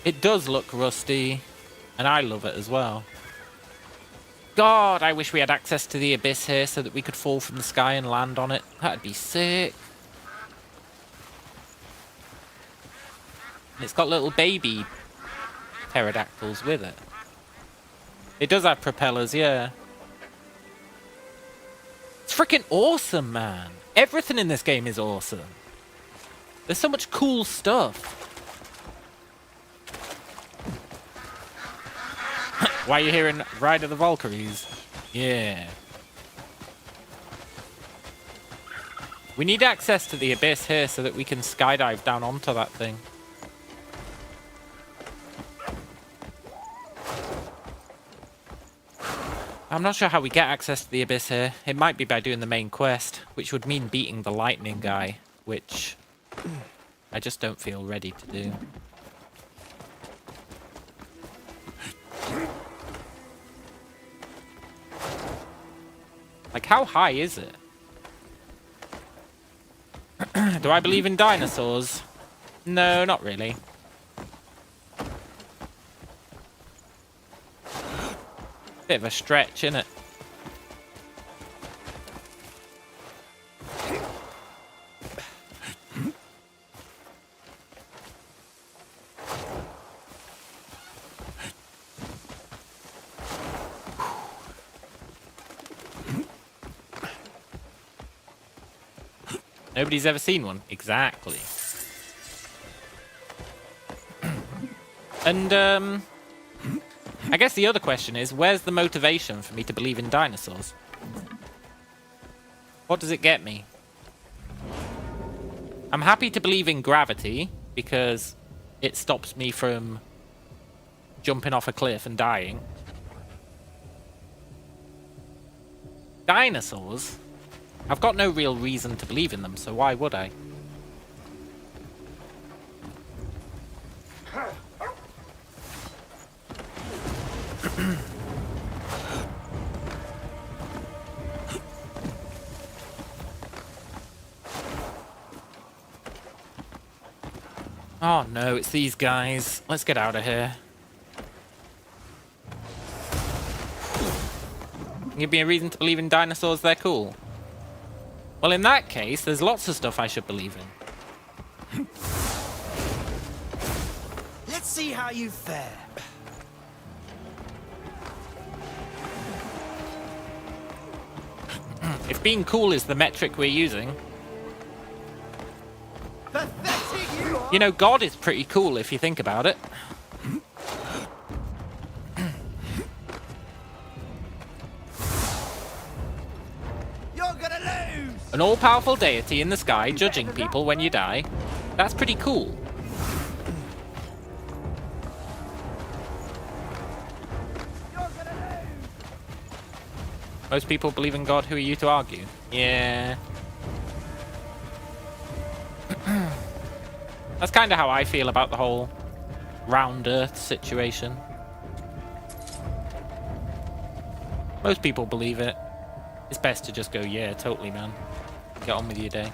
[SPEAKER 1] It does look rusty, and I love it as well. God, I wish we had access to the Abyss here so that we could fall from the sky and land on it. That'd be sick. And it's got little baby pterodactyls with it. It does have propellers, yeah. It's freaking awesome, man. Everything in this game is awesome. There's so much cool stuff. Why are you hearing Ride of the Valkyries? Yeah. We need access to the Abyss here so that we can skydive down onto that thing. I'm not sure how we get access to the Abyss here. It might be by doing the main quest, which would mean beating the lightning guy, which I just don't feel ready to do. Like, how high is it? Do I believe in dinosaurs? No, not really. Bit of a stretch, innit? Nobody's ever seen one. Exactly. And, I guess the other question is, where's the motivation for me to believe in dinosaurs? What does it get me? I'm happy to believe in gravity, because it stops me from jumping off a cliff and dying. Dinosaurs? I've got no real reason to believe in them, so why would I? Oh no, it's these guys. Let's get out of here. Give me a reason to believe in dinosaurs, they're cool. Well, in that case, there's lots of stuff I should believe in.
[SPEAKER 2] Let's see how you fare.
[SPEAKER 1] If being cool is the metric we're using...
[SPEAKER 2] Pathetic you are!
[SPEAKER 1] You know, God is pretty cool if you think about it.
[SPEAKER 2] You're gonna lose!
[SPEAKER 1] An all-powerful deity in the sky judging people when you die. That's pretty cool. Most people believe in God. Who are you to argue? Yeah. That's kind of how I feel about the whole round Earth situation. Most people believe it. It's best to just go, yeah, totally, man. Get on with your day.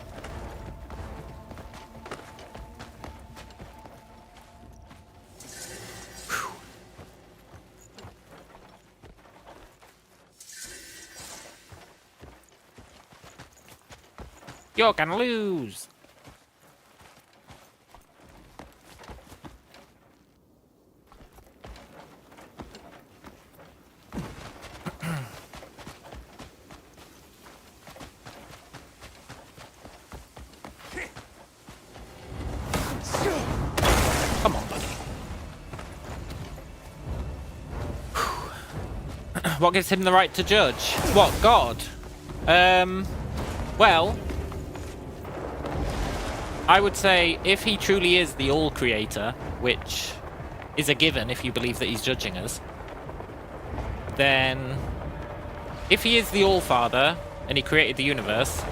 [SPEAKER 1] Whew. You're gonna lose. Come on, buddy. What gives him the right to judge? What, God? Well, I would say if he truly is the all-creator, which is a given if you believe that he's judging us, then if he is the all-father and he created the universe,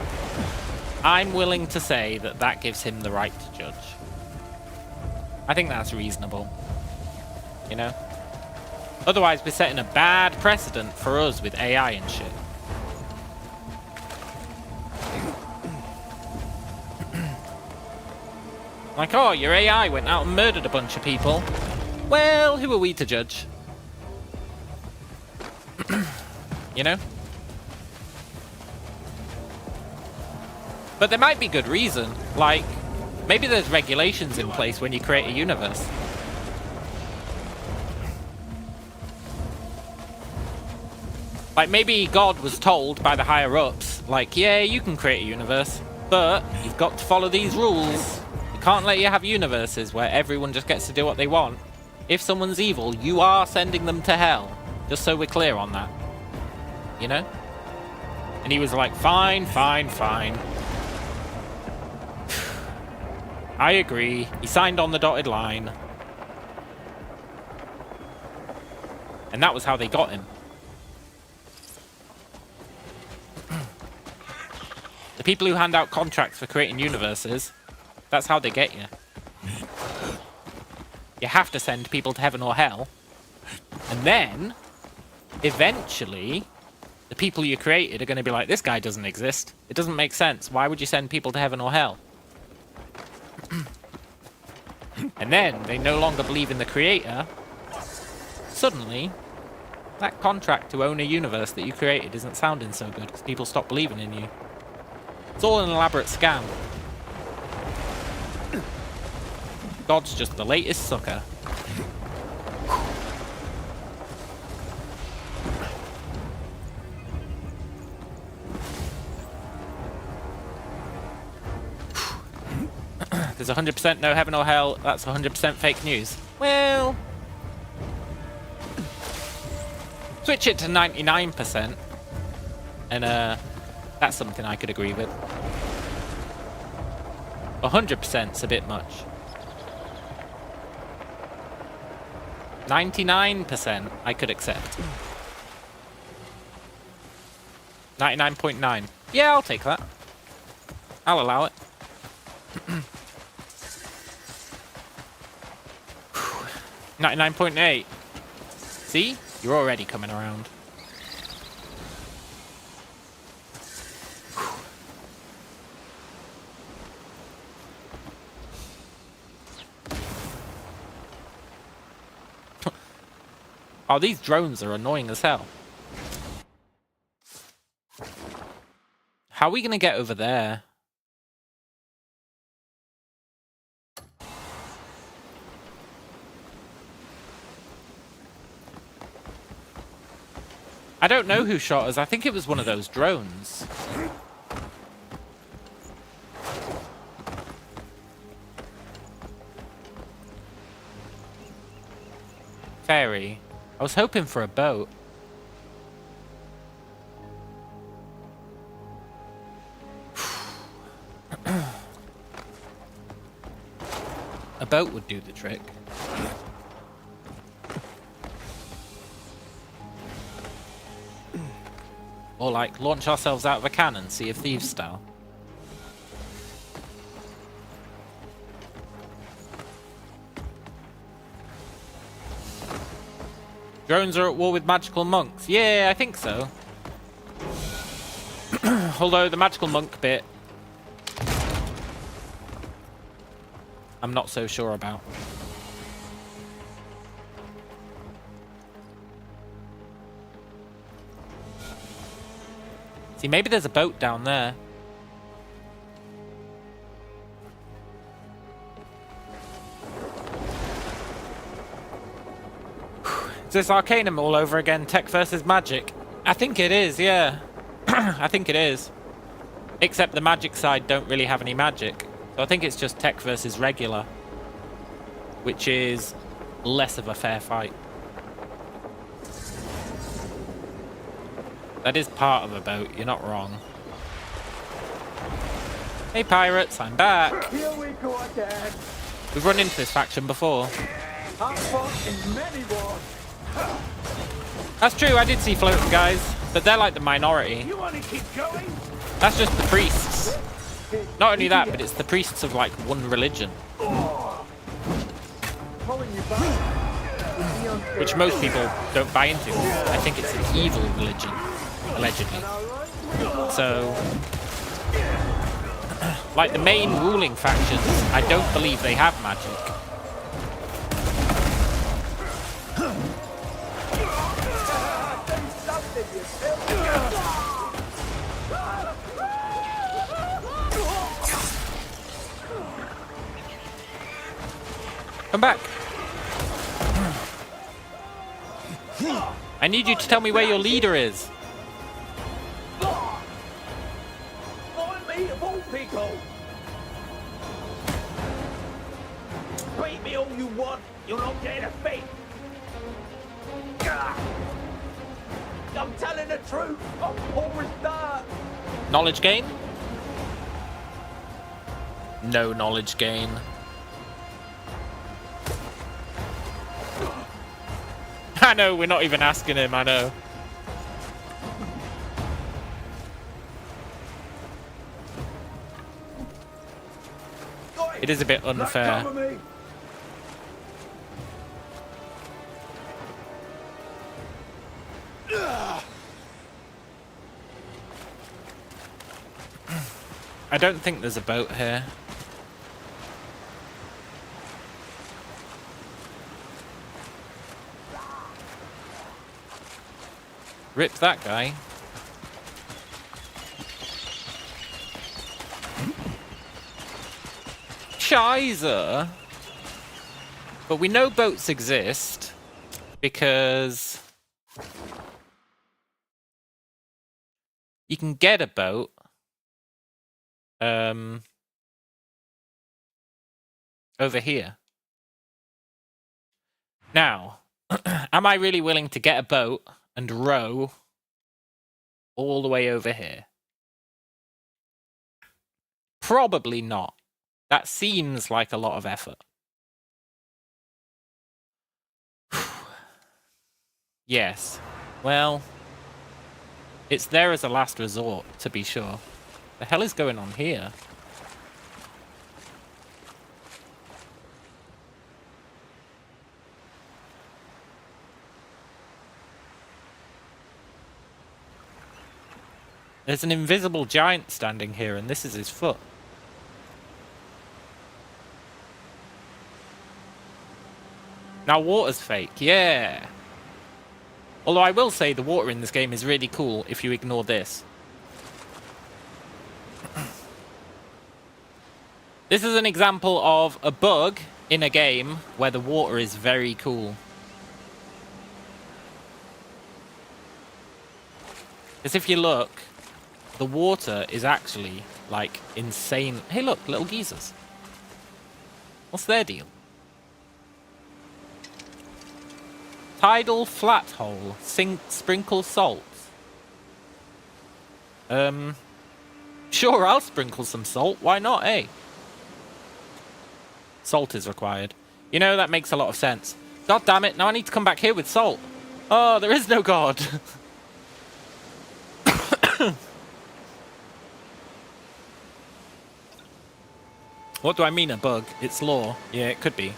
[SPEAKER 1] I'm willing to say that that gives him the right to judge. I think that's reasonable, you know? Otherwise, we're setting a bad precedent for us with AI and shit. Like, oh, your AI went out and murdered a bunch of people. Well, who are we to judge? You know? But there might be good reason. Like, maybe there's regulations in place when you create a universe. Like, maybe God was told by the higher-ups, like, yeah, you can create a universe, but you've got to follow these rules. You can't let you have universes where everyone just gets to do what they want. If someone's evil, you are sending them to hell. Just so we're clear on that. You know? And he was like, fine, fine, fine. I agree. He signed on the dotted line. And that was how they got him. The people who hand out contracts for creating universes, that's how they get you. You have to send people to heaven or hell. And then, eventually, the people you created are going to be like, this guy doesn't exist. It doesn't make sense. Why would you send people to heaven or hell? And then, they no longer believe in the creator. Suddenly, that contract to own a universe that you created isn't sounding so good because people stop believing in you. It's all an elaborate scam. God's just the latest sucker. There's 100% no heaven or hell. That's 100% fake news. Well, switch it to 99%, and that's something I could agree with. 100%'s a bit much. 99% I could accept. 99.9. Yeah, I'll take that. I'll allow it. 99.8. See? You're already coming around. Oh, these drones are annoying as hell. How are we going to get over there? I don't know who shot us. I think it was one of those drones. Ferry. I was hoping for a boat. A boat would do the trick. Or like launch ourselves out of a cannon, Sea of Thieves style. Drones are at war with magical monks. Yeah, I think so. Although the magical monk bit, I'm not so sure about. See, maybe there's a boat down there. Is this Arcanum all over again? Tech versus magic? I think it is, yeah. I think it is. Except the magic side don't really have any magic. So I think it's just tech versus regular. Which is less of a fair fight. That is part of a boat, you're not wrong. Hey pirates, I'm back.
[SPEAKER 2] Here we go again.
[SPEAKER 1] We've run into this faction before.
[SPEAKER 2] I've fought in many wars.
[SPEAKER 1] That's true, I did see floating guys, but they're like the minority.
[SPEAKER 2] You want to keep going?
[SPEAKER 1] That's just the priests. Not only that, but it's the priests of like one religion. Which most people don't buy into. I think it's an evil religion, allegedly. So, like the main ruling factions, I don't believe they have magic. Come back. I need you to tell me where your leader is.
[SPEAKER 2] Find me of all people. Beat me all you want. You're not getting a fate. I'm telling the truth. I'm poor as dirt.
[SPEAKER 1] Knowledge gain? No knowledge gain. I know, we're not even asking him, I know. It is a bit unfair. I don't think there's a boat here. Rip that guy. Scheiße. But we know boats exist because you can get a boat over here. Now, am I really willing to get a boat and row all the way over here? Probably not. That seems like a lot of effort. Yes. Well, it's there as a last resort, to be sure. The hell is going on here? There's an invisible giant standing here, and this is his foot. Now water's fake, yeah. Although I will say the water in this game is really cool if you ignore this. This is an example of a bug in a game where the water is very cool. Because if you look, the water is actually, like, insane. Hey look, little geezers. What's their deal? Tidal flat hole. Sprinkle salt. Sure, I'll sprinkle some salt. Why not, eh? Salt is required. You know, that makes a lot of sense. God damn it, now I need to come back here with salt. Oh, there is no God. What do I mean, a bug? It's lore. Yeah, it could be.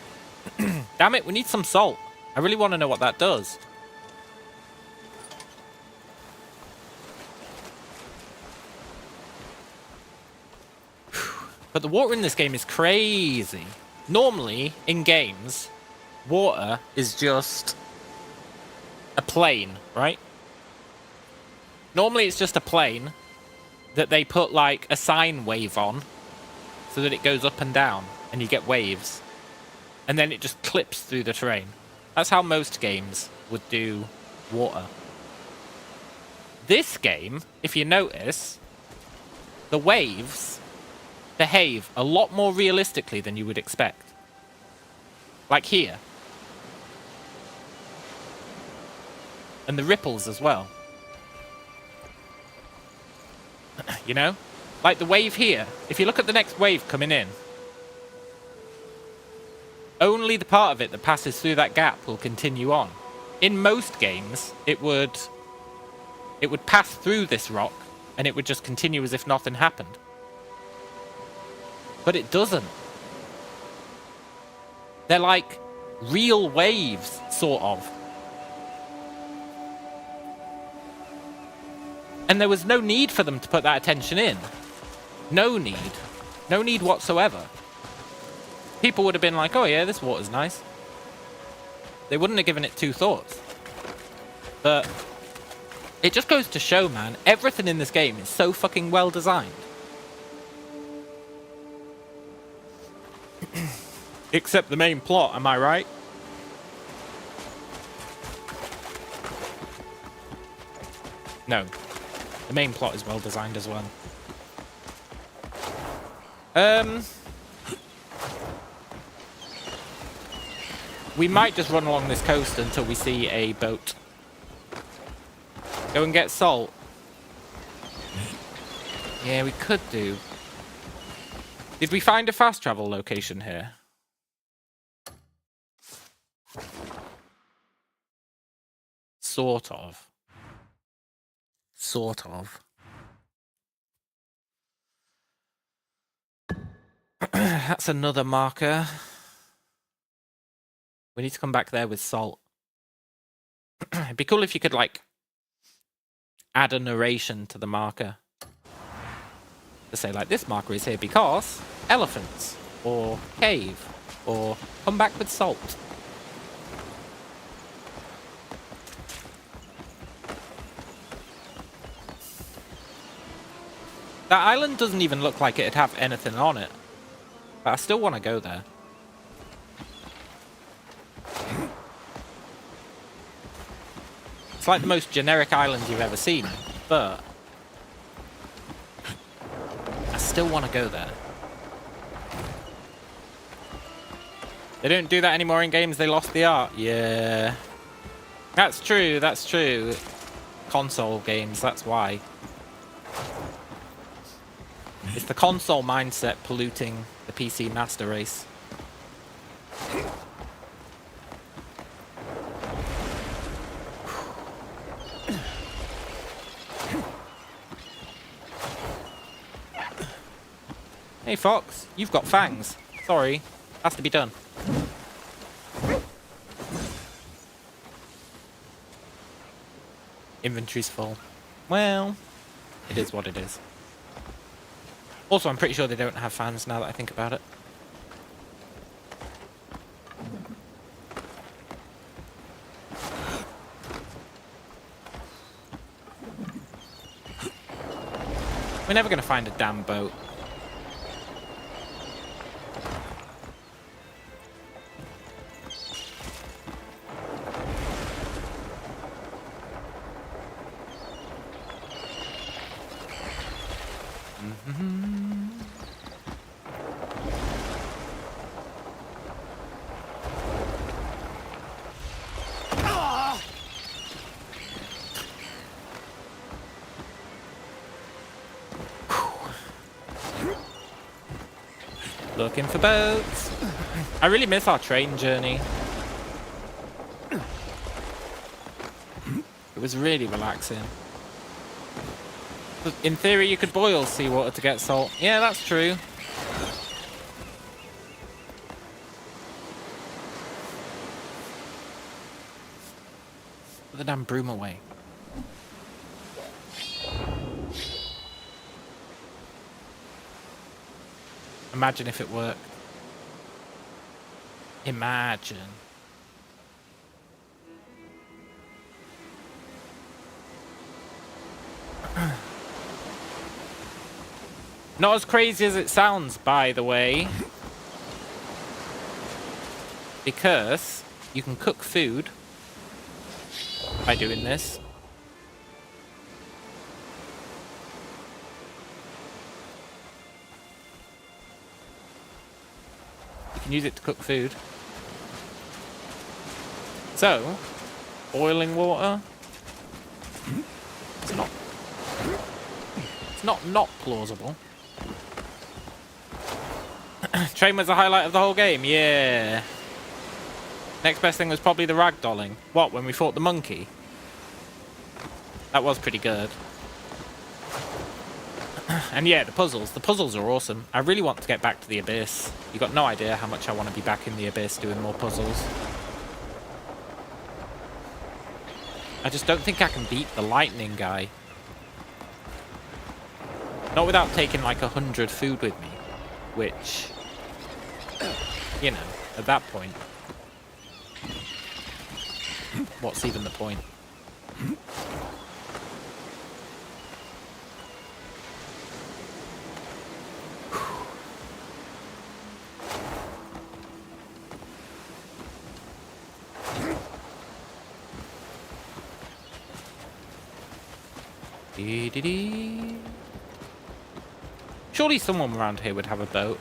[SPEAKER 1] Damn it, we need some salt. I really want to know what that does. But the water in this game is crazy. Normally, in games, water is just a plane, right? Normally it's just a plane that they put like a sine wave on so that it goes up and down and you get waves. And then it just clips through the terrain. That's how most games would do water. This game, if you notice, the waves behave a lot more realistically than you would expect. Like here. And the ripples as well. You know? Like the wave here. If you look at the next wave coming in, only the part of it that passes through that gap will continue on. In most games, it would pass through this rock and it would just continue as if nothing happened. But it doesn't. They're like real waves, sort of. And there was no need for them to put that attention in. No need. No need whatsoever. People would have been like, oh yeah, this water's nice. They wouldn't have given it two thoughts. But it just goes to show, man, everything in this game is so fucking well designed. Except the main plot, am I right? No. The main plot is well designed as well. We might just run along this coast until we see a boat. Go and get salt. Yeah, we could do. Did we find a fast travel location here? Sort of. Sort of. That's another marker. We need to come back there with salt. It'd be cool if you could, like, add a narration to the marker. To say, like, this marker is here because elephants, or cave, or come back with salt. That island doesn't even look like it'd have anything on it. But I still want to go there. It's like the most generic island you've ever seen, but I still want to go there. They don't do that anymore in games, they lost the art. Yeah. That's true, that's true. Console games, that's why. It's the console mindset polluting the PC master race. Hey Fox, you've got fangs. Sorry, has to be done. Inventory's full. Well, it is what it is. Also, I'm pretty sure they don't have fans now that I think about it. We're never going to find a damn boat. Looking for boats. I really miss our train journey. It was really relaxing. In theory, you could boil seawater to get salt. Yeah, that's true. Put the damn broom away. Imagine if it worked. Imagine. Not as crazy as it sounds, by the way. Because you can cook food by doing this. You can use it to cook food. So, boiling water. It's not plausible. Train was the highlight of the whole game, yeah. Next best thing was probably the ragdolling. What, when we fought the monkey? That was pretty good. And yeah, the puzzles. The puzzles are awesome. I really want to get back to the Abyss. You got no idea how much I want to be back in the Abyss doing more puzzles. I just don't think I can beat the lightning guy. Not without taking like 100 food with me. Which, you know, at that point, what's even the point? Dee-dee-dee. Surely someone around here would have a boat.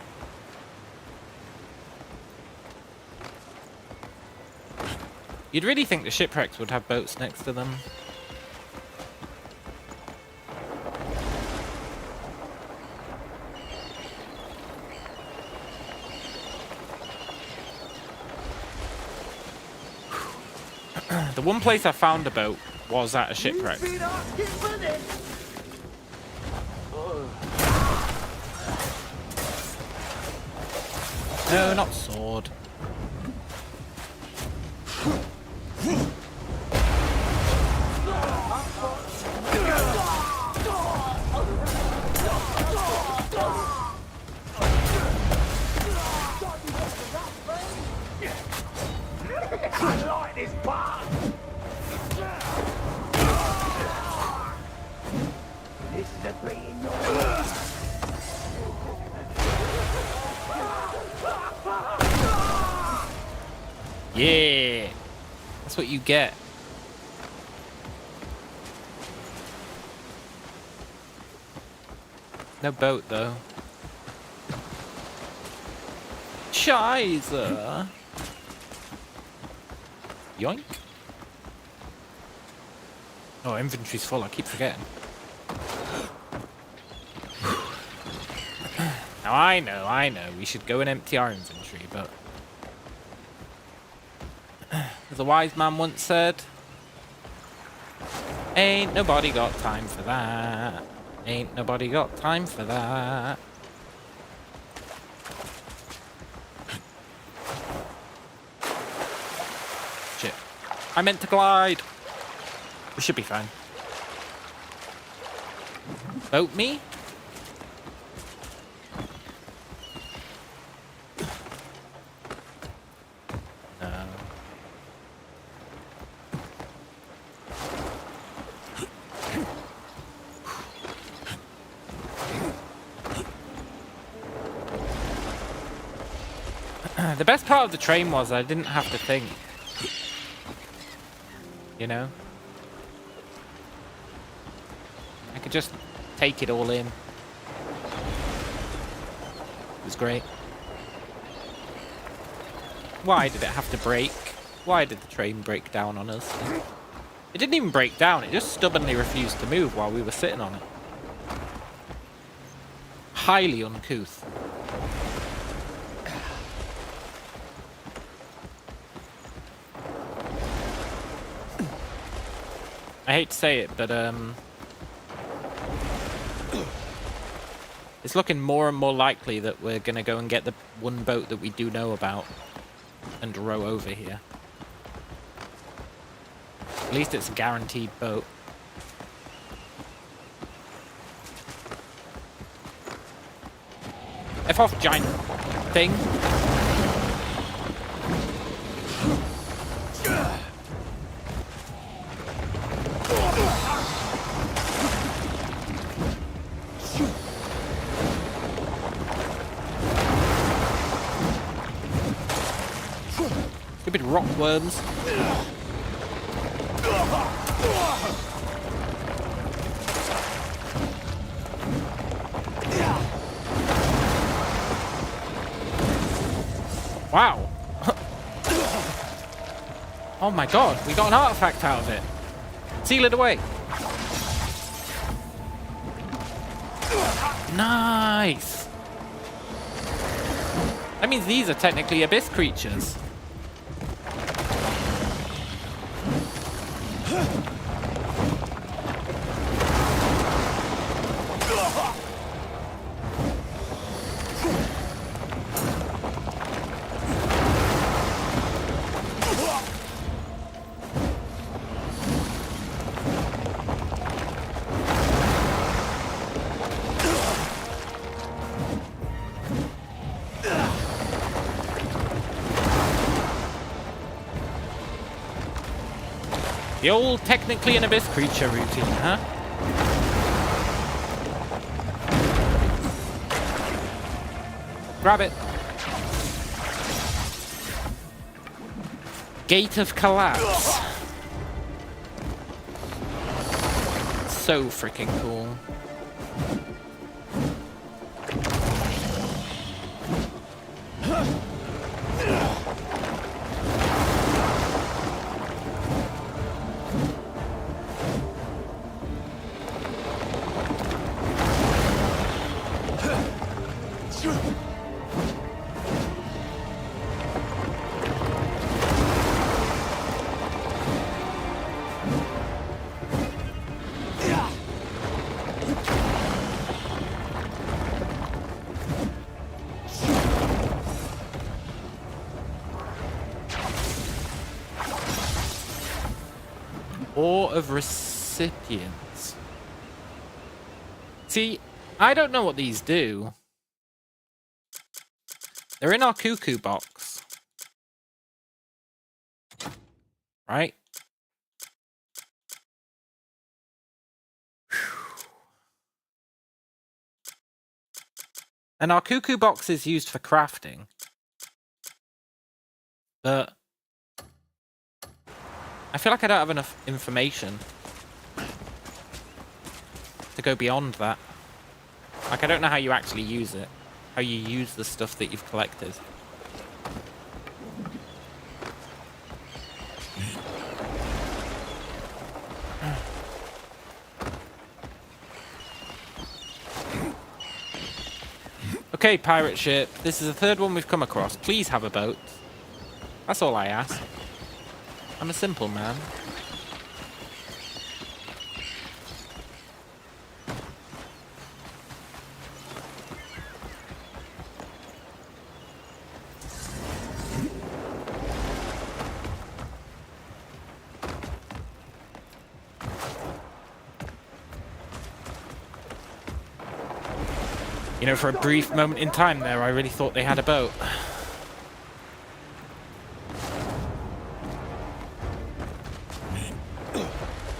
[SPEAKER 1] You'd really think the shipwrecks would have boats next to them. The one place I found a boat was at a shipwreck. No, not sword. Yeah, that's what you get. No boat though. Scheiße. Yoink. Oh, inventory's full, I keep forgetting. Now I know, we should go and empty our inventory, but as a wise man once said, ain't nobody got time for that. Ain't nobody got time for that. Shit. I meant to glide. We should be fine. Boat me? No. The best part of the train was I didn't have to think. You know? I could just take it all in. It was great. Why did it have to break? Why did the train break down on us? It didn't even break down, it just stubbornly refused to move while we were sitting on it. Highly uncouth. hate to say it, but it's looking more and more likely that we're gonna go and get the one boat that we do know about and row over here. At least it's a guaranteed boat. F off, giant thing. Stupid rock worms. Wow. Oh my god, we got an artifact out of it. Seal it away. Nice. That means these are technically abyss creatures. The old technically an abyss creature routine, huh? Grab it. Gate of Collapse. So freaking cool. Or of recipients. See, I don't know what these do. They're in our cuckoo box. Right? And our cuckoo box is used for crafting. But I feel like I don't have enough information to go beyond that. Like, I don't know how you actually use it. How you use the stuff that you've collected. Okay, pirate ship. This is the third one we've come across. Please have a boat. That's all I ask. I'm a simple man. You know, for a brief moment in time there, I really thought they had a boat.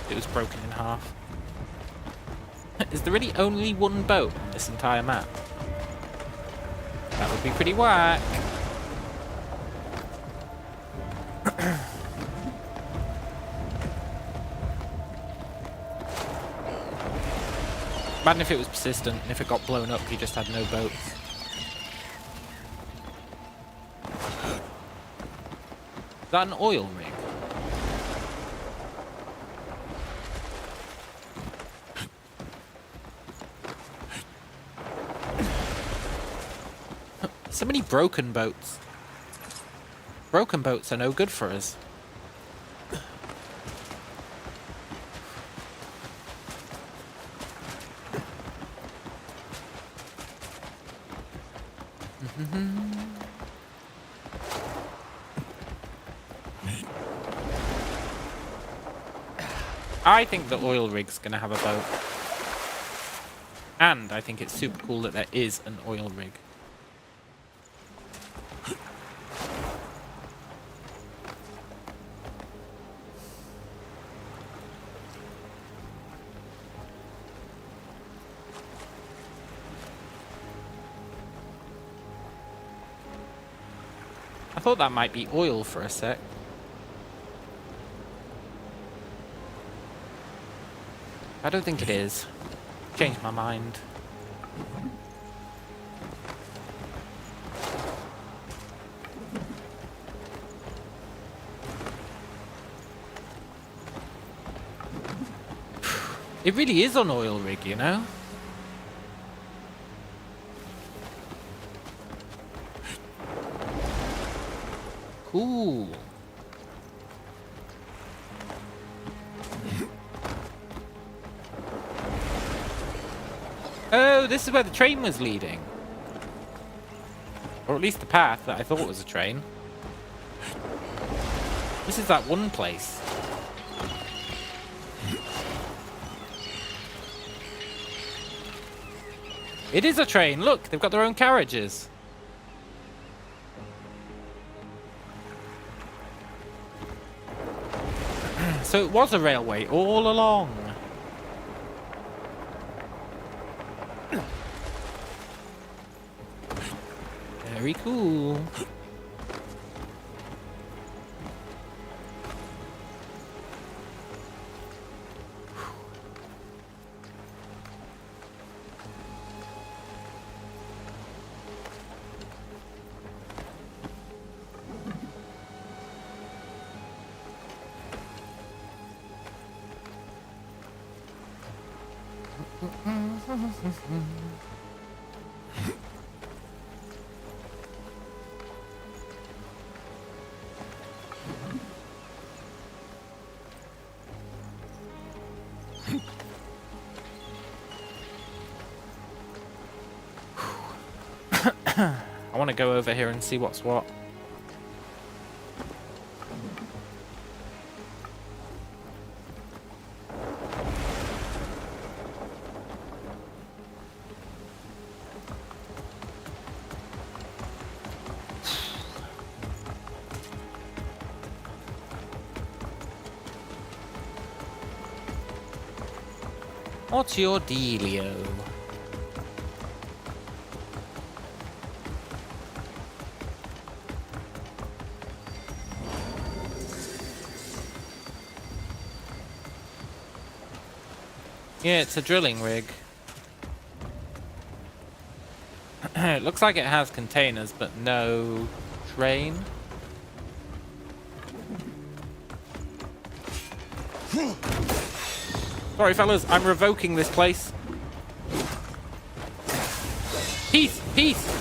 [SPEAKER 1] It was broken in half. Is there really only one boat on this entire map? That would be pretty whack. Imagine if it was persistent and if it got blown up, you just had no boats. Is that an oil rig? So many broken boats. Broken boats are no good for us. I think the oil rig's gonna have a boat. And I think it's super cool that there is an oil rig. I thought that might be oil for a sec. I don't think it is. Changed my mind. It really is an oil rig, you know? Cool. Oh, this is where the train was leading. Or at least the path that I thought was a train. This is that one place. It is a train. Look, they've got their own carriages. So it was a railway all along. Very cool. I want to go over here and see what's what. What's your dealio? Yeah, it's a drilling rig. It looks like it has containers, but no train. Sorry, fellas, I'm revoking this place. Peace! Peace!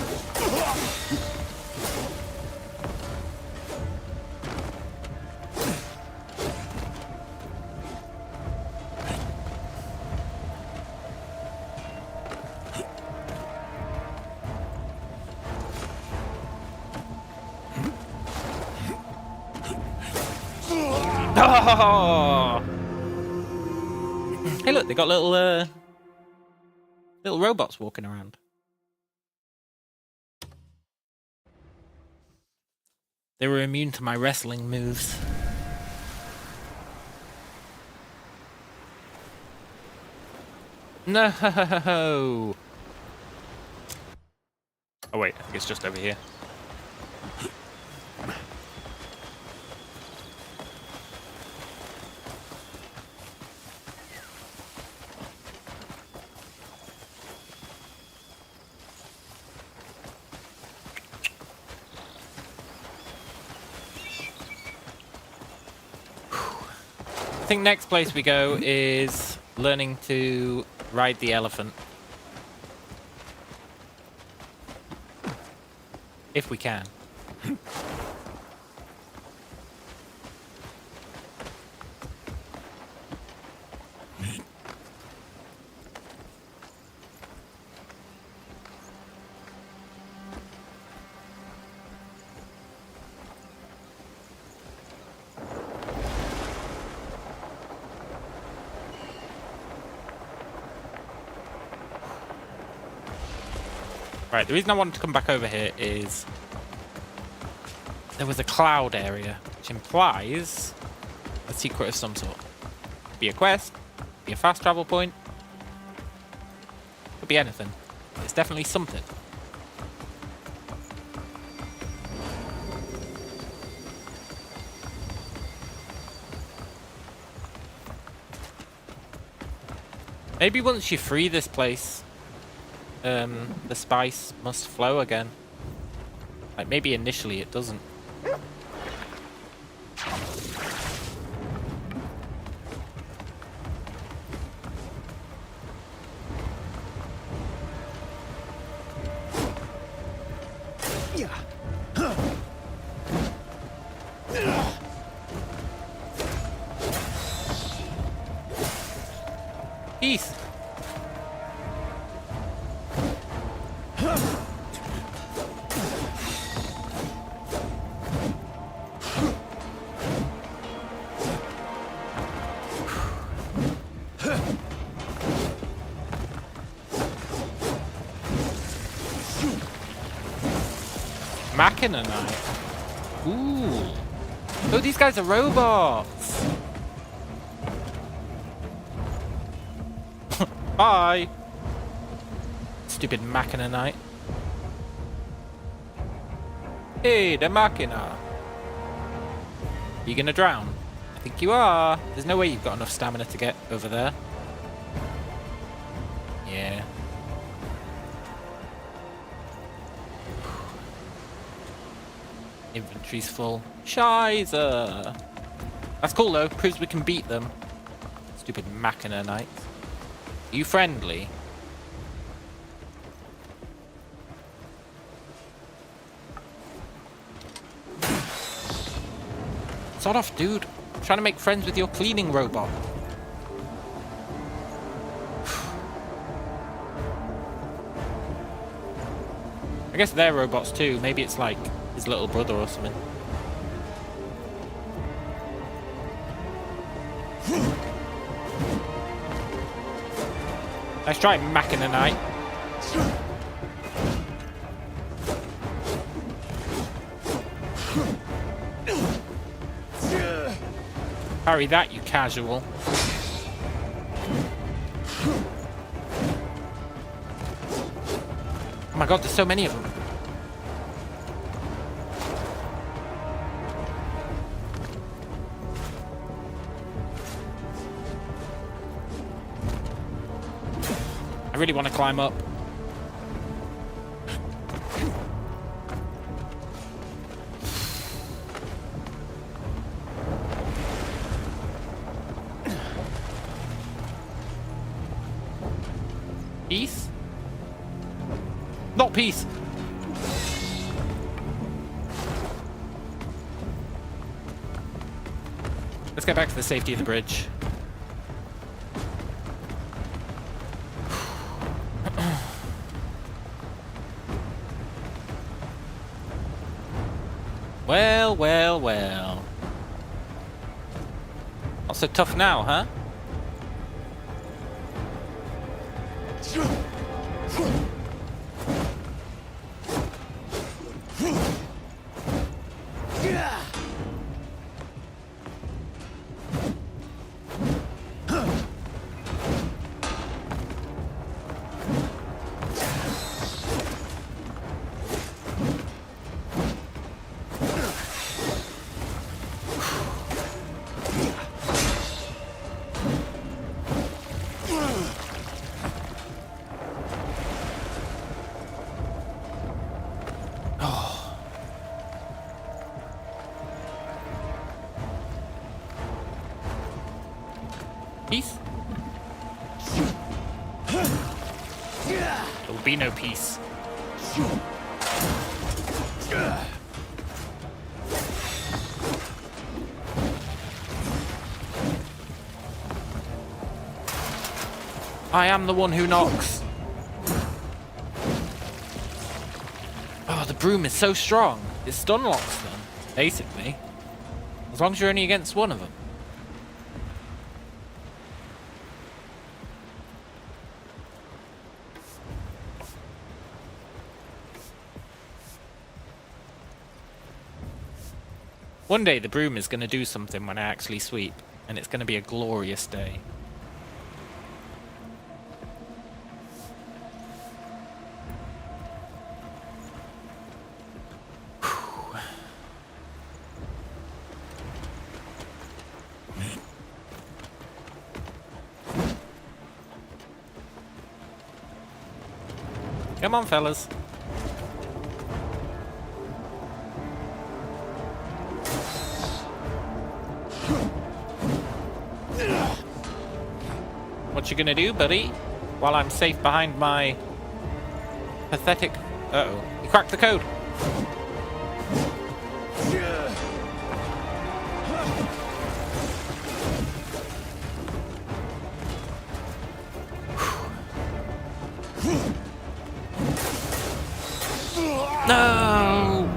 [SPEAKER 1] Oh! Hey, look, they got little robots walking around. They were immune to my wrestling moves. No! Oh wait, I think it's just over here. I think next place we go is learning to ride the elephant. If we can. Right, the reason I wanted to come back over here is there was a cloud area, which implies a secret of some sort. Be a quest, be a fast travel point, could be anything. It's definitely something. Maybe once you free this place, the spice must flow again. Like, maybe initially it doesn't. Peace. Machina knife. Ooh. Oh, these guys are robots. Bye. Stupid Machina knight. Hey, the Machina. You gonna drown? I think you are. There's no way you've got enough stamina to get over there. Yeah. Inventory's full. Shiza. That's cool though. Proves we can beat them. Stupid Machina knights. Are you friendly? Sod off, dude. I'm trying to make friends with your cleaning robot. I guess they're robots too. Maybe it's like his little brother or something. Let's try Machina knight. Parry that, you casual. Oh my god, there's so many of them. I really want to climb up. Peace? Not peace. Let's get back to the safety of the bridge. Well, well, well. Not so tough now, huh? Peace? There will be no peace. I am the one who knocks. Oh, the broom is so strong. It stun locks them, basically. As long as you're only against one of them. One day the broom is going to do something when I actually sweep, and it's going to be a glorious day. Come on, fellas. What you gonna do, buddy? While I'm safe behind my pathetic... Uh-oh. You cracked the code. No!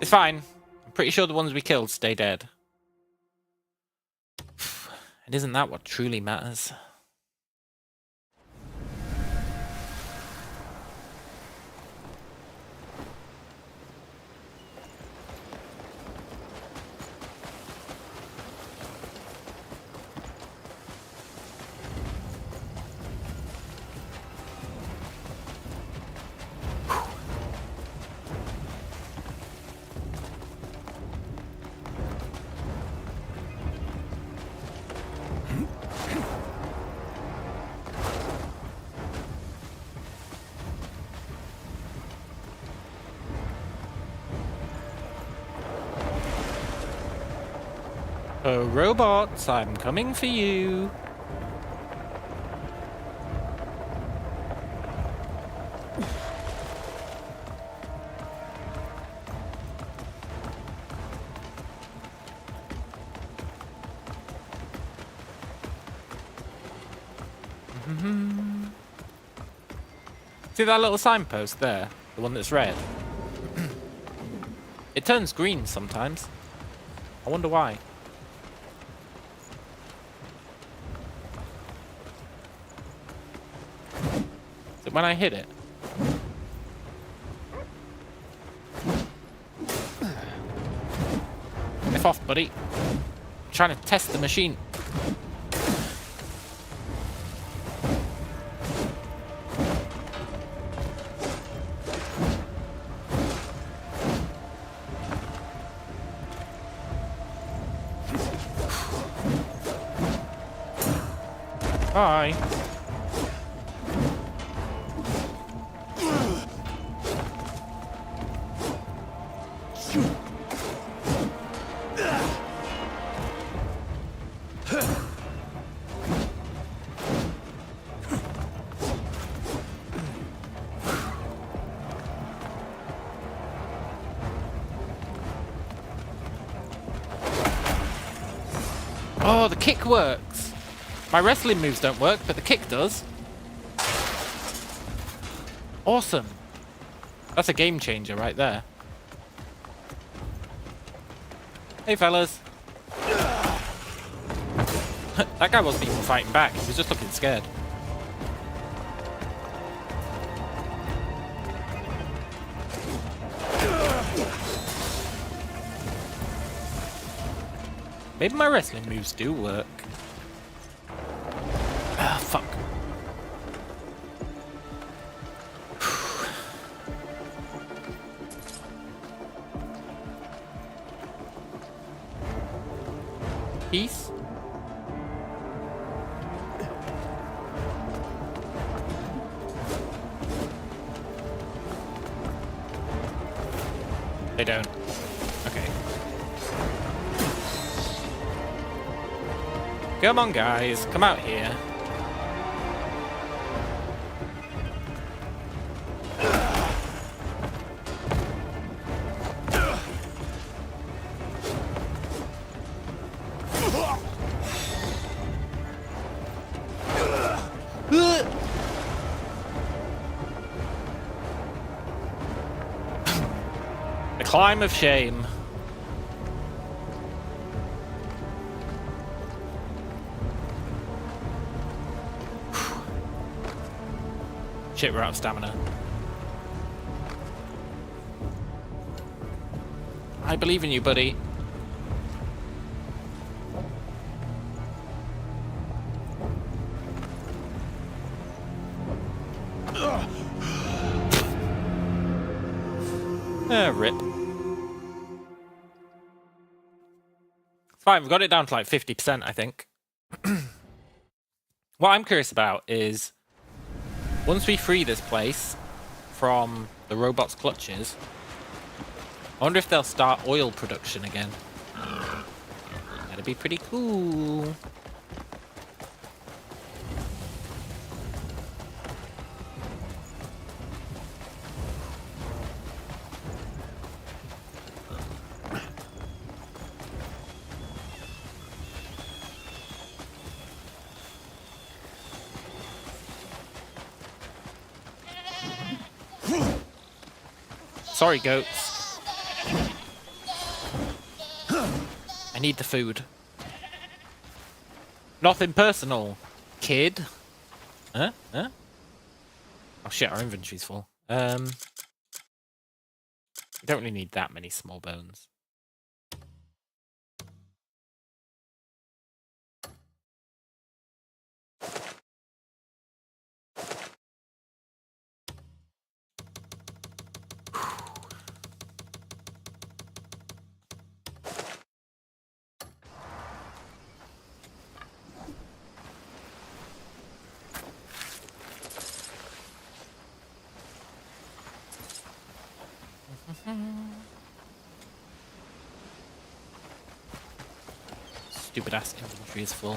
[SPEAKER 1] It's fine. I'm pretty sure the ones we killed stay dead. And isn't that what truly matters? Oh, robots, I'm coming for you. See that little signpost there? The one that's red? It turns green sometimes. I wonder why. When I hit it. F off, buddy. I'm trying to test the machine. Bye. Oh, the kick works. My wrestling moves don't work, but the kick does. Awesome. That's a game changer right there. Hey, fellas. That guy wasn't even fighting back. He was just looking scared. Maybe my wrestling moves do work. Ah, fuck. Peace. They don't. Okay. Come on, guys. Come out here. The climb of shame. Shit, we're out of stamina. I believe in you, buddy. Rip. It's fine, we've got it down to like 50%, I think. What I'm curious about is, once we free this place from the robot's clutches, I wonder if they'll start oil production again. That'd be pretty cool. Sorry, goats. I need the food. Nothing personal, kid. Huh? Huh? Oh shit, our inventory's full. We don't really need that many small bones. Stupid ass inventory is full.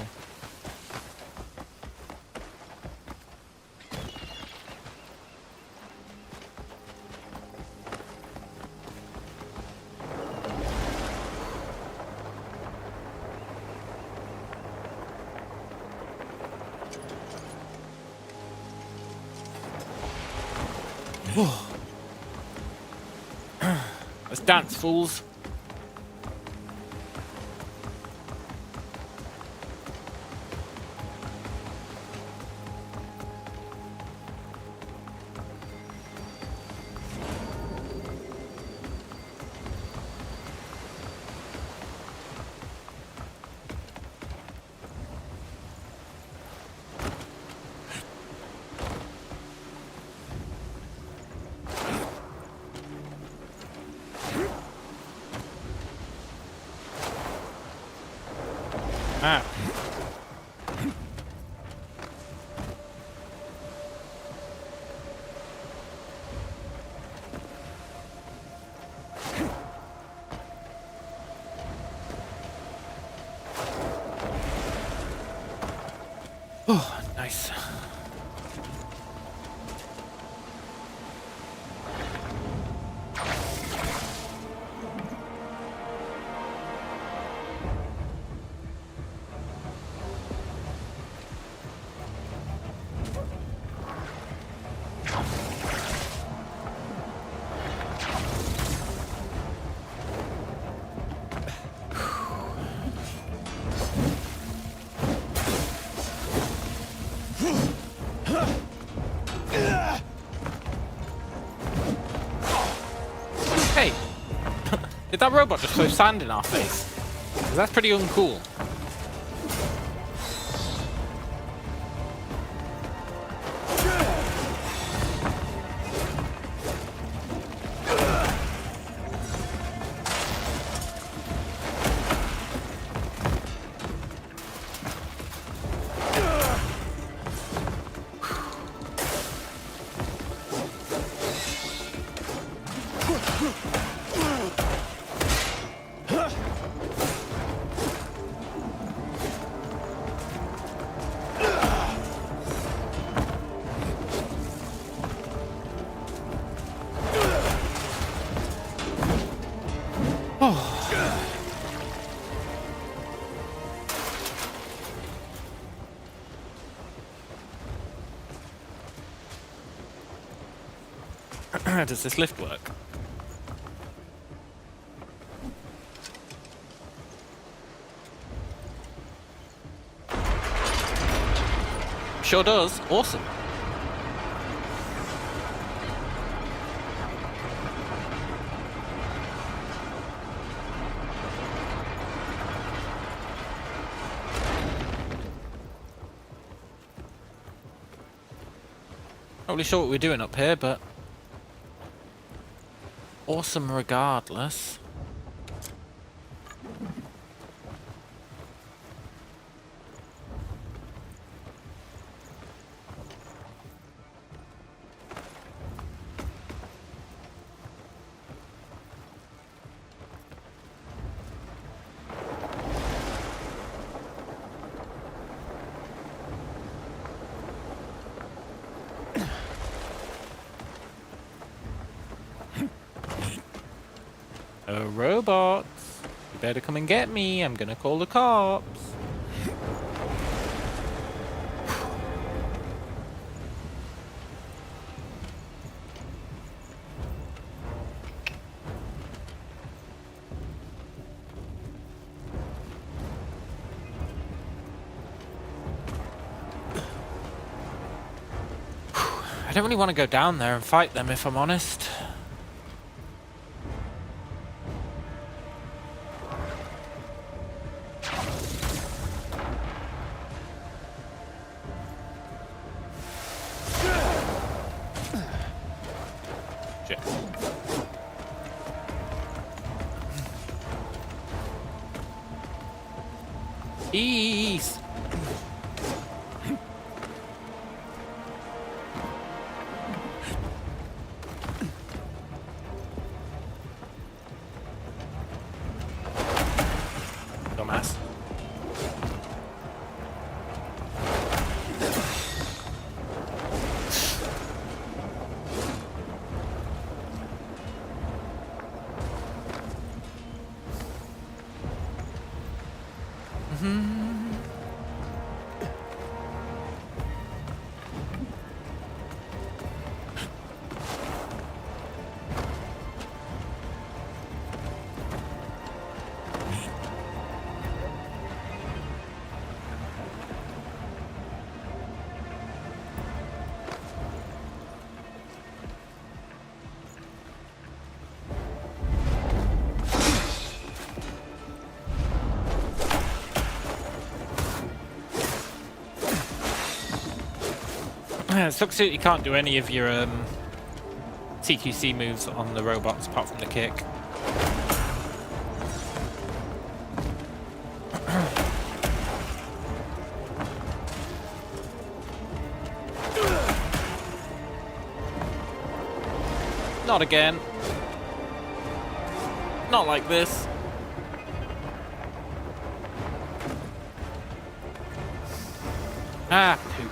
[SPEAKER 1] Let's dance, fools. Ah. Oh, nice. Hey, did that robot just throw sand in our face? 'Cause that's pretty uncool. Does this lift work? Sure does. Awesome. Not really sure what we're doing up here, but awesome regardless. Oh, robots. You better come and get me. I'm gonna call the cops. I don't really want to go down there and fight them, if I'm honest. Shit. East. Dumbass. It sucks that you can't do any of your TQC moves on the robots apart from the kick. Not again. Not like this. Ah, poop.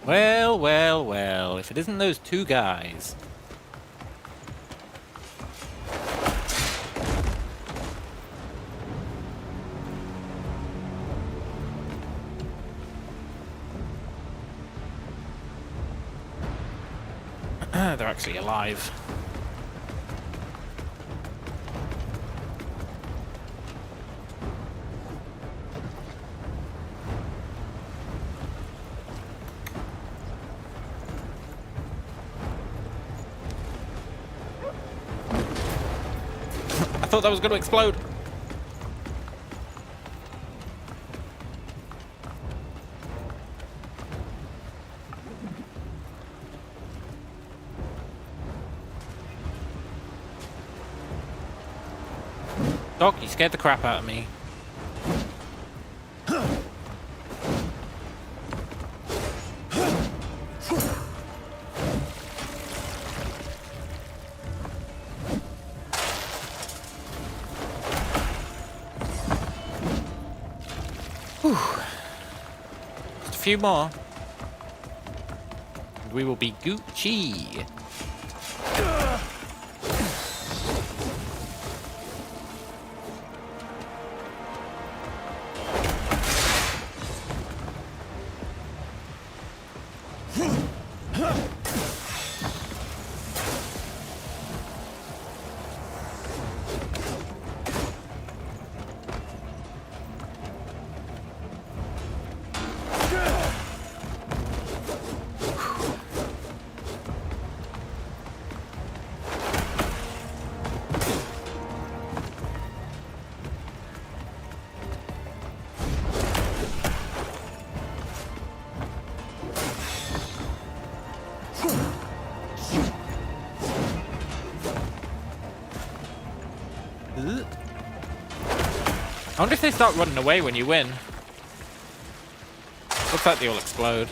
[SPEAKER 1] Well, well, well, if it isn't those two guys. They're actually alive. I thought that was going to explode. Doc, you scared the crap out of me. Whew. Just a few more. And we will be Gucci. I wonder if they start running away when you win. Looks like they all explode.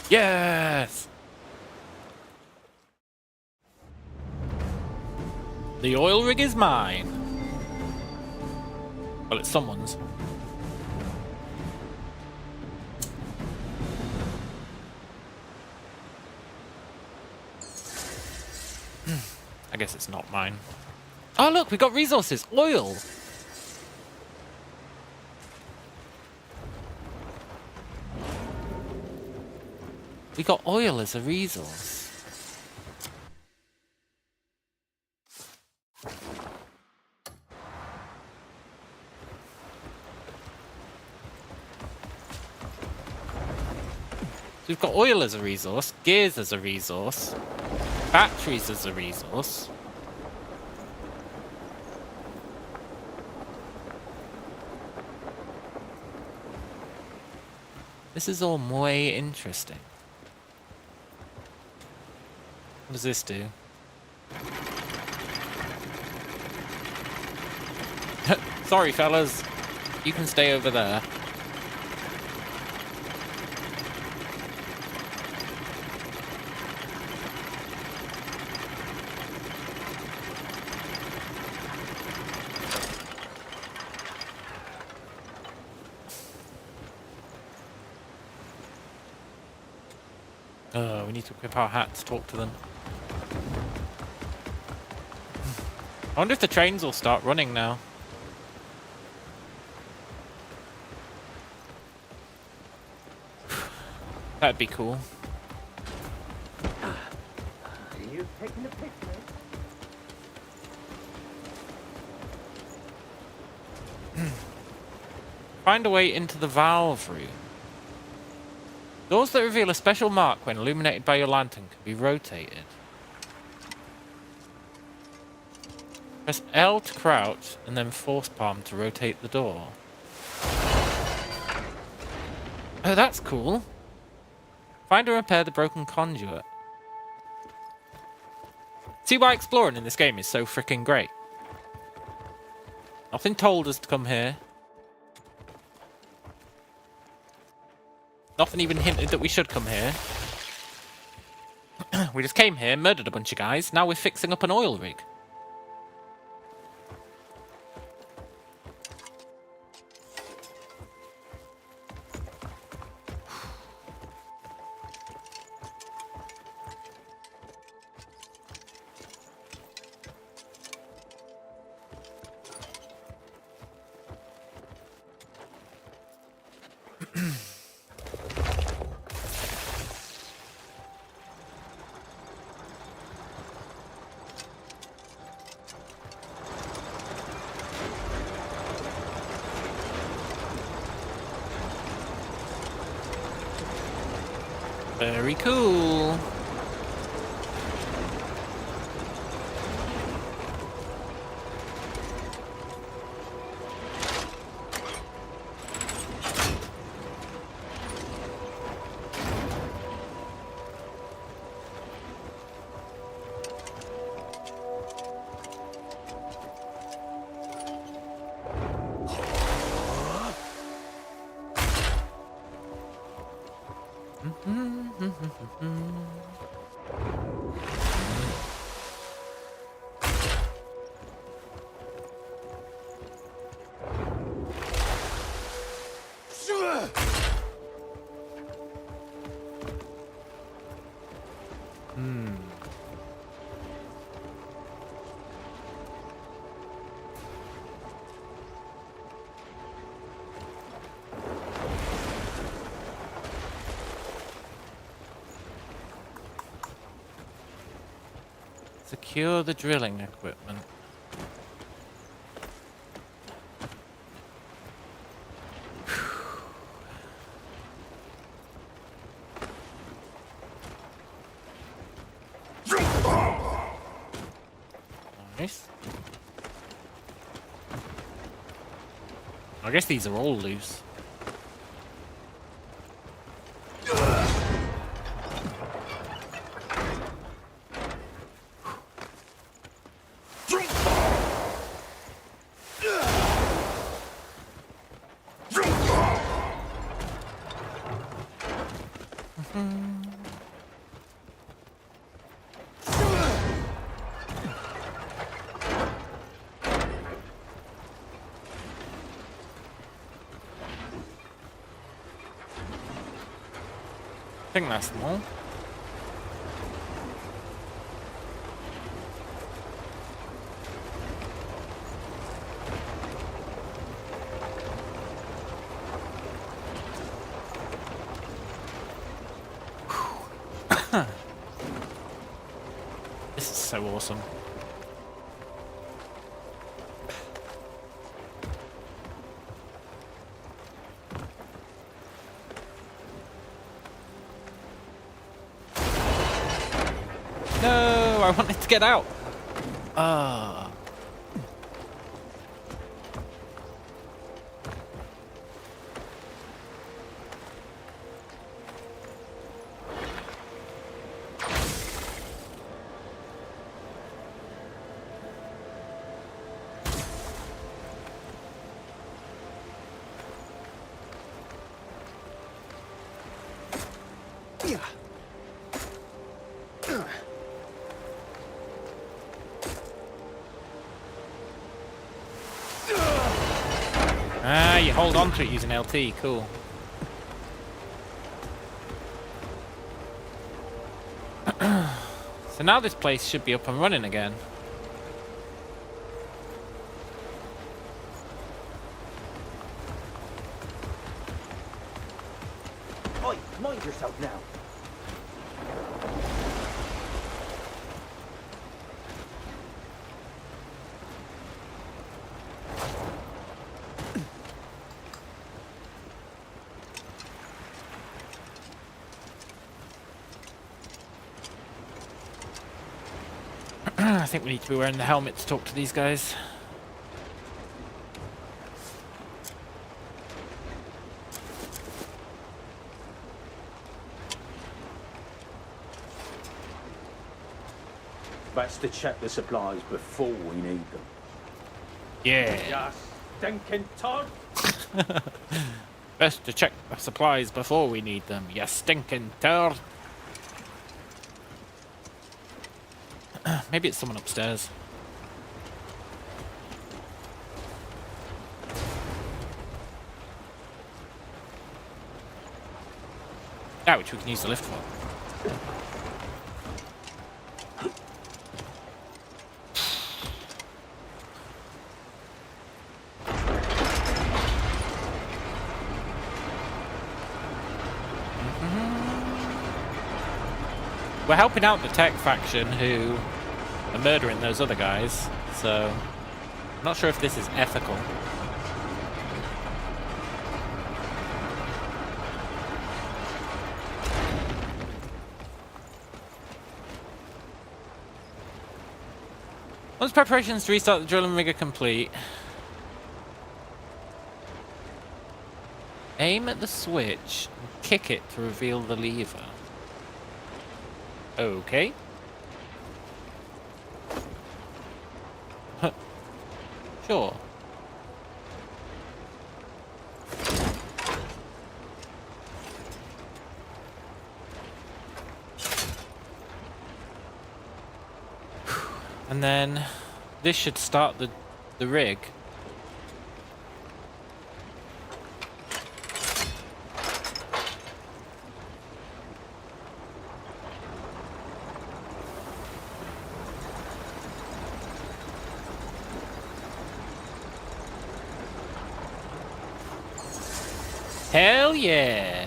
[SPEAKER 1] Yes! The oil rig is mine. Well, it's someone's. I guess it's not mine. Oh, look, we got resources. Oil. We got oil as a resource. We've got oil as a resource, gears as a resource, batteries as a resource. This is all muy interesting. What does this do? Sorry, fellas. You can stay over there. We need to equip our hat to talk to them. I wonder if the trains will start running now. That'd be cool.
[SPEAKER 2] You taking a picture?
[SPEAKER 1] Find a way into the valve room. Doors that reveal a special mark when illuminated by your lantern can be rotated. Press L to crouch and then force palm to rotate the door. Oh, that's cool. Find and repair the broken conduit. See why exploring in this game is so freaking great. Nothing told us to come here. Nothing even hinted that we should come here. We just came here, murdered a bunch of guys, now we're fixing up an oil rig. Very cool. Secure the drilling equipment. Nice. I guess these are all loose. think that's them all. This is so awesome. No, I wanted to get out. Ah. Ah, you hold on to it using LT, cool. So now this place should be up and running again.
[SPEAKER 2] Oi, mind yourself now.
[SPEAKER 1] I think we need to be wearing the helmet to talk to these guys.
[SPEAKER 2] Best to check the supplies before we need them.
[SPEAKER 1] Yeah.
[SPEAKER 2] Ya stinking Todd!
[SPEAKER 1] Best to check the supplies before we need them. You stinking turd. Maybe it's someone upstairs. Ah, which we can use the lift for. We're helping out the tech faction who are murdering those other guys, so I'm not sure if this is ethical. Once preparations to restart the drilling rig are complete, aim at the switch and kick it to reveal the lever. Okay. Sure. And then this should start the rig. Hell yeah!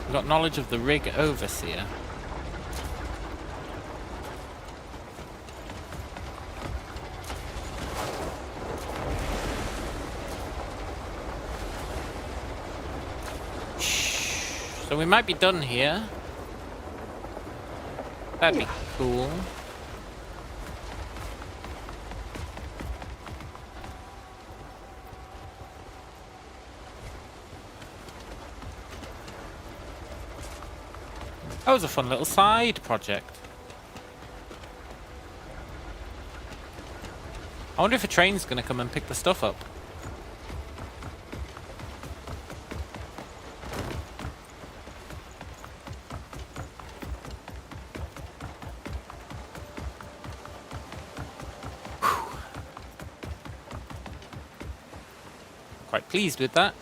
[SPEAKER 1] We've got knowledge of the rig overseer. So we might be done here. That'd be cool. That was a fun little side project. I wonder if a train's gonna come and pick the stuff up. Quite pleased with that.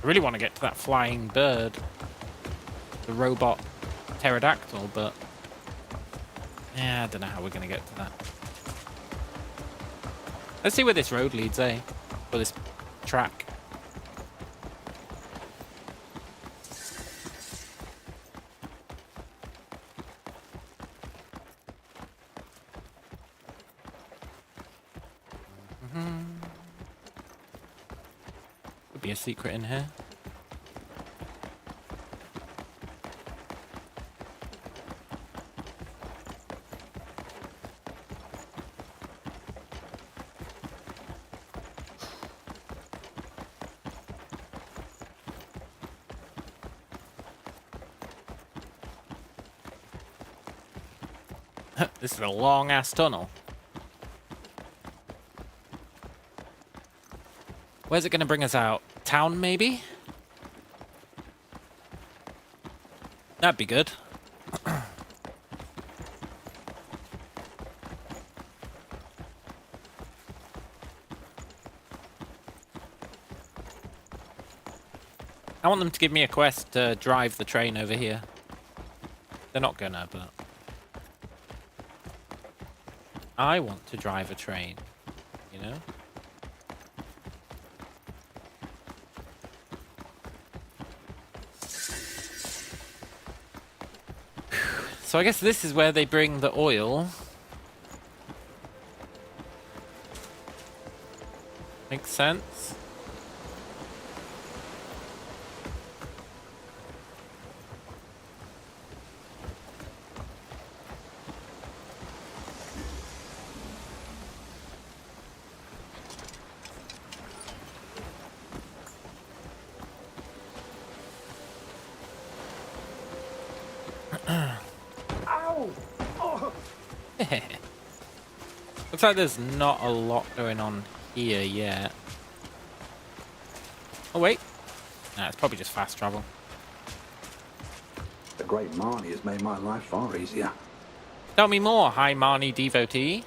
[SPEAKER 1] I really want to get to that flying bird. The robot pterodactyl, but... yeah, I don't know how we're going to get to that. Let's see where this road leads, eh? Or this track. Could be a secret in here. This is a long-ass tunnel. Where's it going to bring us out? Town, maybe? That'd be good. I want them to give me a quest to drive the train over here. They're not gonna, but... I want to drive a train, you know? So I guess this is where they bring the oil. Makes sense. Looks like there's not a lot going on here yet. Oh wait. Nah, it's probably just fast travel.
[SPEAKER 13] The great Marnie has made my life far easier.
[SPEAKER 1] Tell me more, High Marnie devotee.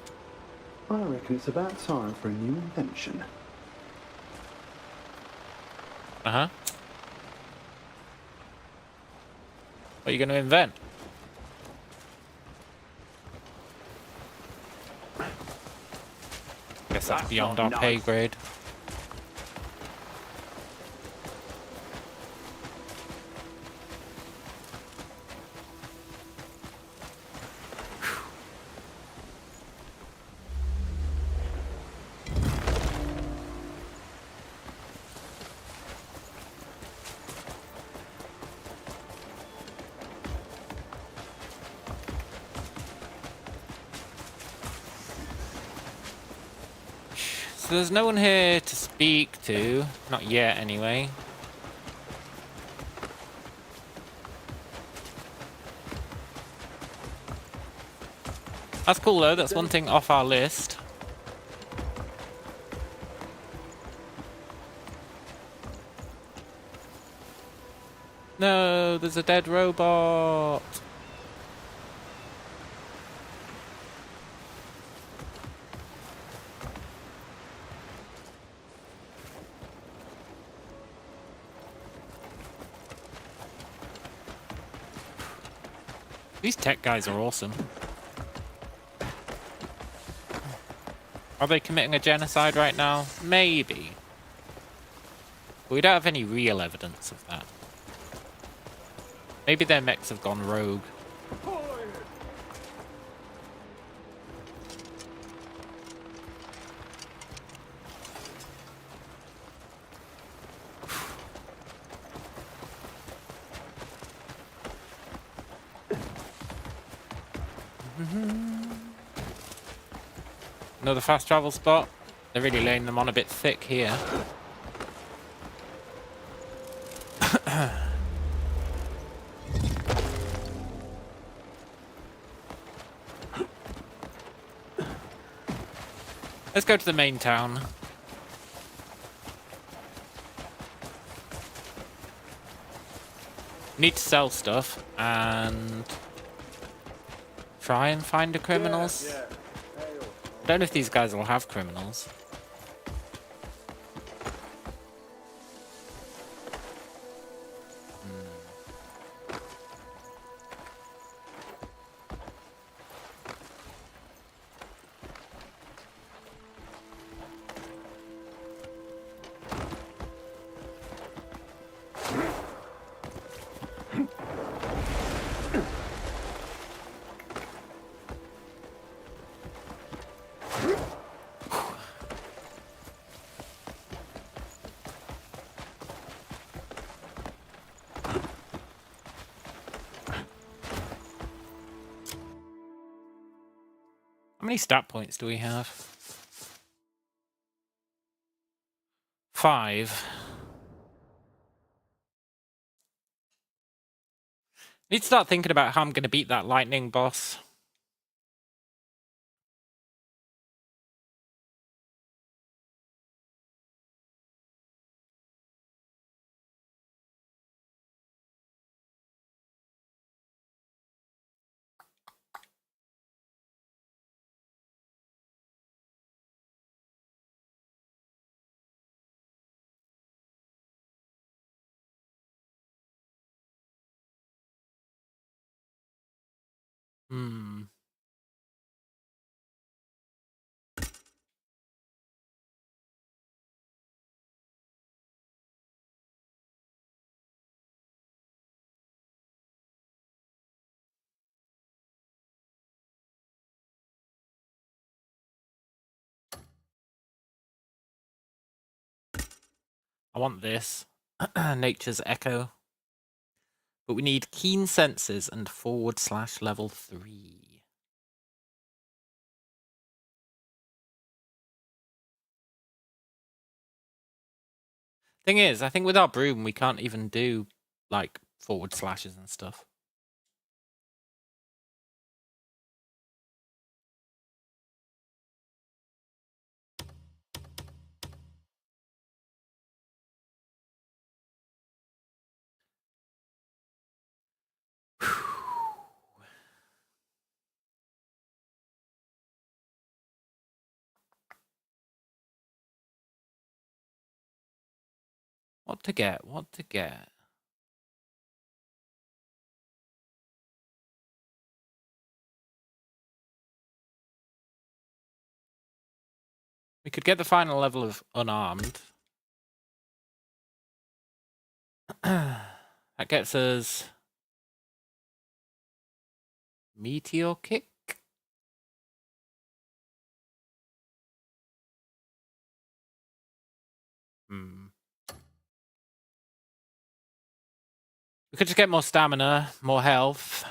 [SPEAKER 13] I reckon it's about time for a new invention.
[SPEAKER 1] Uh-huh. What are you going to invent? Guess that's beyond our pay grade. So there's no one here to speak to. Not yet, anyway. That's cool, though. That's one thing off our list. No, there's a dead robot. These tech guys are awesome. Are they committing a genocide right now? Maybe. But we don't have any real evidence of that. Maybe their mechs have gone rogue. Another fast travel spot. They're really laying them on a bit thick here. Let's go to the main town. Need to sell stuff and try and find the criminals. I don't know if these guys will have criminals. How many stat points do we have? 5. Need to start thinking about how I'm going to beat that lightning boss. Hmm. I want this. Nature's Echo. But we need keen senses and / level 3. Thing is, I think with our broom we can't even do like / and stuff. What to get? What to get? We could get the final level of unarmed. That gets us Meteor Kick. We could just get more stamina, more health,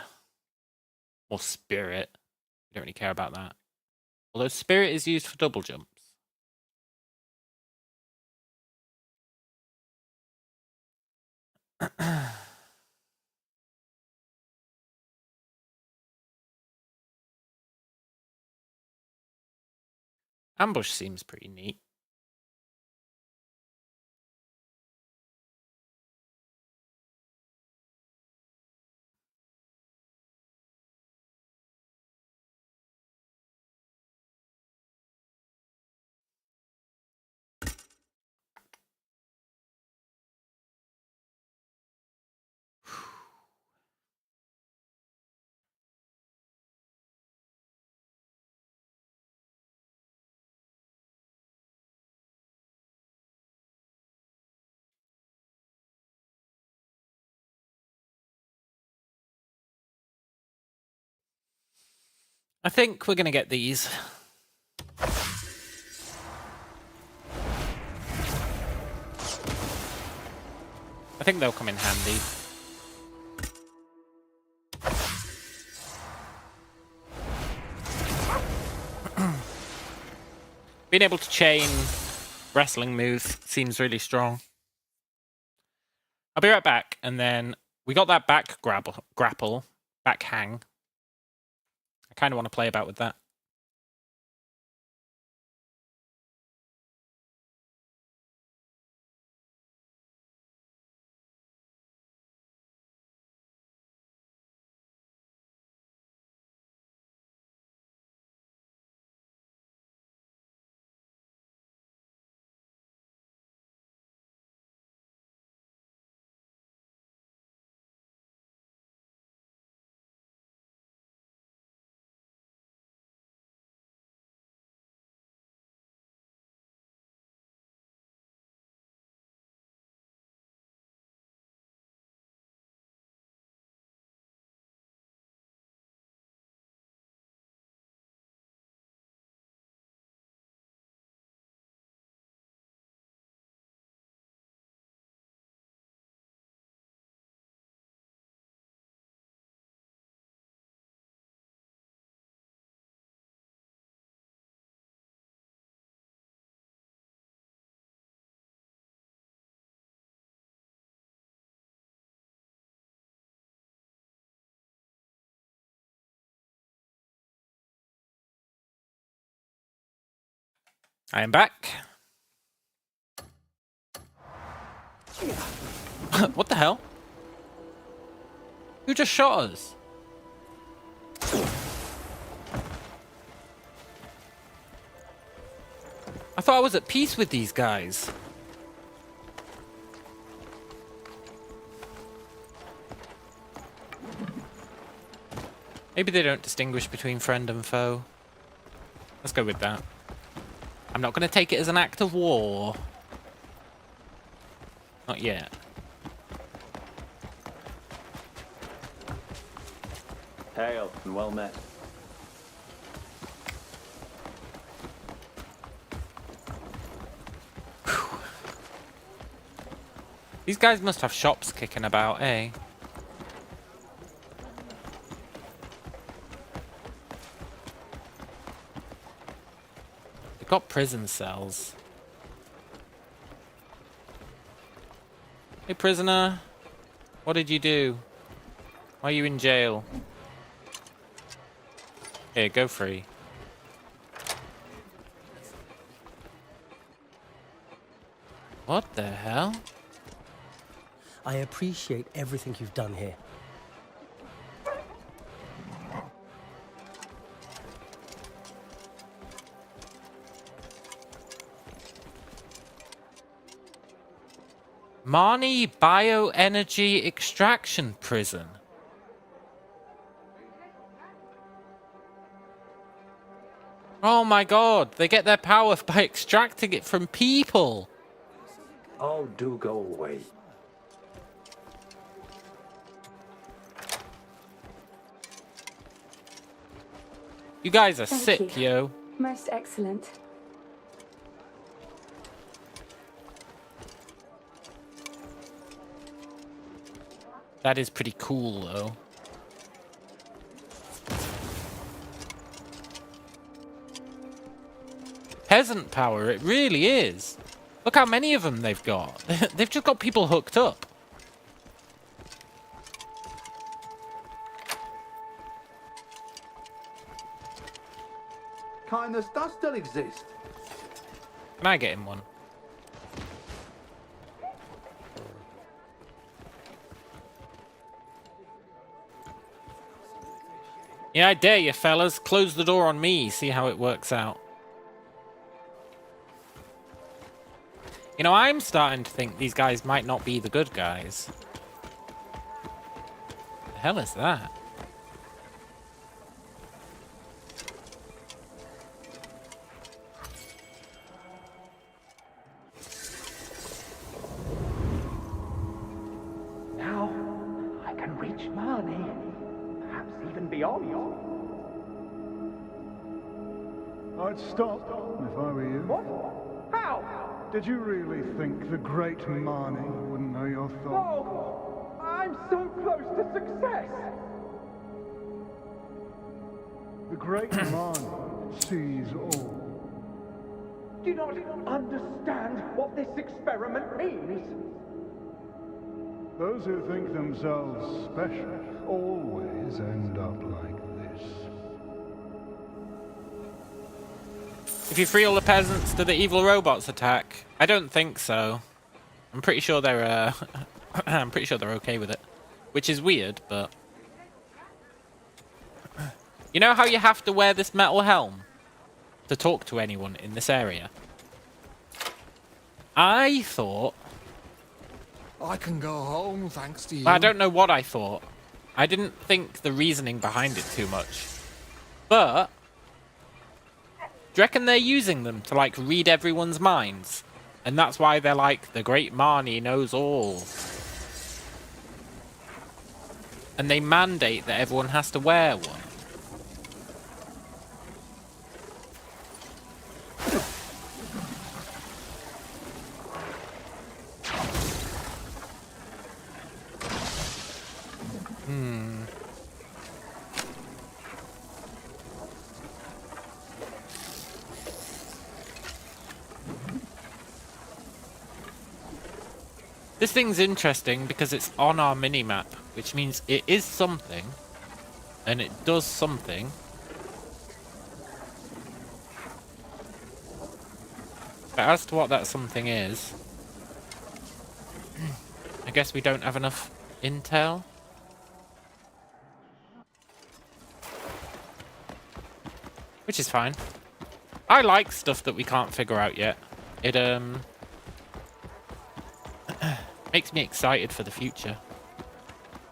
[SPEAKER 1] more spirit. We don't really care about that. Although spirit is used for double jumps. Ambush seems pretty neat. I think we're going to get these. I think they'll come in handy. Being able to chain wrestling moves seems really strong. I'll be right back, and then we got that back grapple, back hang. I kind of want to play about with that. I am back. What the hell? Who just shot us? I thought I was at peace with these guys. Maybe they don't distinguish between friend and foe. Let's go with that. I'm not going to take it as an act of war. Not yet.
[SPEAKER 4] Hail and well met.
[SPEAKER 1] These guys must have shops kicking about, eh? They've got prison cells. Hey, prisoner. What did you do? Why are you in jail? Here, go free. What the hell?
[SPEAKER 14] I appreciate everything you've done here.
[SPEAKER 1] Marnie Bioenergy Extraction Prison. Oh my god, they get their power by extracting it from people.
[SPEAKER 4] Oh, do go away.
[SPEAKER 1] You guys are
[SPEAKER 12] Thank
[SPEAKER 1] sick,
[SPEAKER 12] you.
[SPEAKER 1] yo.
[SPEAKER 12] Most excellent.
[SPEAKER 1] That is pretty cool, though. Peasant power, it really is. Look how many of them they've got. They've just got people hooked up.
[SPEAKER 7] Kindness does still exist.
[SPEAKER 1] Can I get him one? Yeah, I dare you, fellas. Close the door on me. See how it works out. You know, I'm starting to think these guys might not be the good guys. The hell is that?
[SPEAKER 2] Now I can reach Marnie, perhaps even beyond.
[SPEAKER 13] I'd stop if I were you.
[SPEAKER 2] What? How?
[SPEAKER 13] Did you really think the great Marnie wouldn't know your thoughts?
[SPEAKER 2] Oh, I'm so close to success.
[SPEAKER 13] The great Marnie sees all.
[SPEAKER 2] Do you not understand what this experiment means?
[SPEAKER 13] Those who think themselves special always end up like this.
[SPEAKER 1] If you free all the peasants, do the evil robots attack? I don't think so. I'm pretty sure they're I'm pretty sure they're okay with it. Which is weird, but you know how you have to wear this metal helm to talk to anyone in this area? I thought
[SPEAKER 11] I can go home thanks to you.
[SPEAKER 1] I don't know what I thought. I didn't think the reasoning behind it too much. But do you reckon they're using them to, like, read everyone's minds? And that's why they're like, the great Marnie knows all. And they mandate that everyone has to wear one. This thing's interesting because it's on our mini-map, which means it is something, and it does something. But as to what that something is, I guess we don't have enough intel. Which is fine. I like stuff that we can't figure out yet. It makes me excited for the future.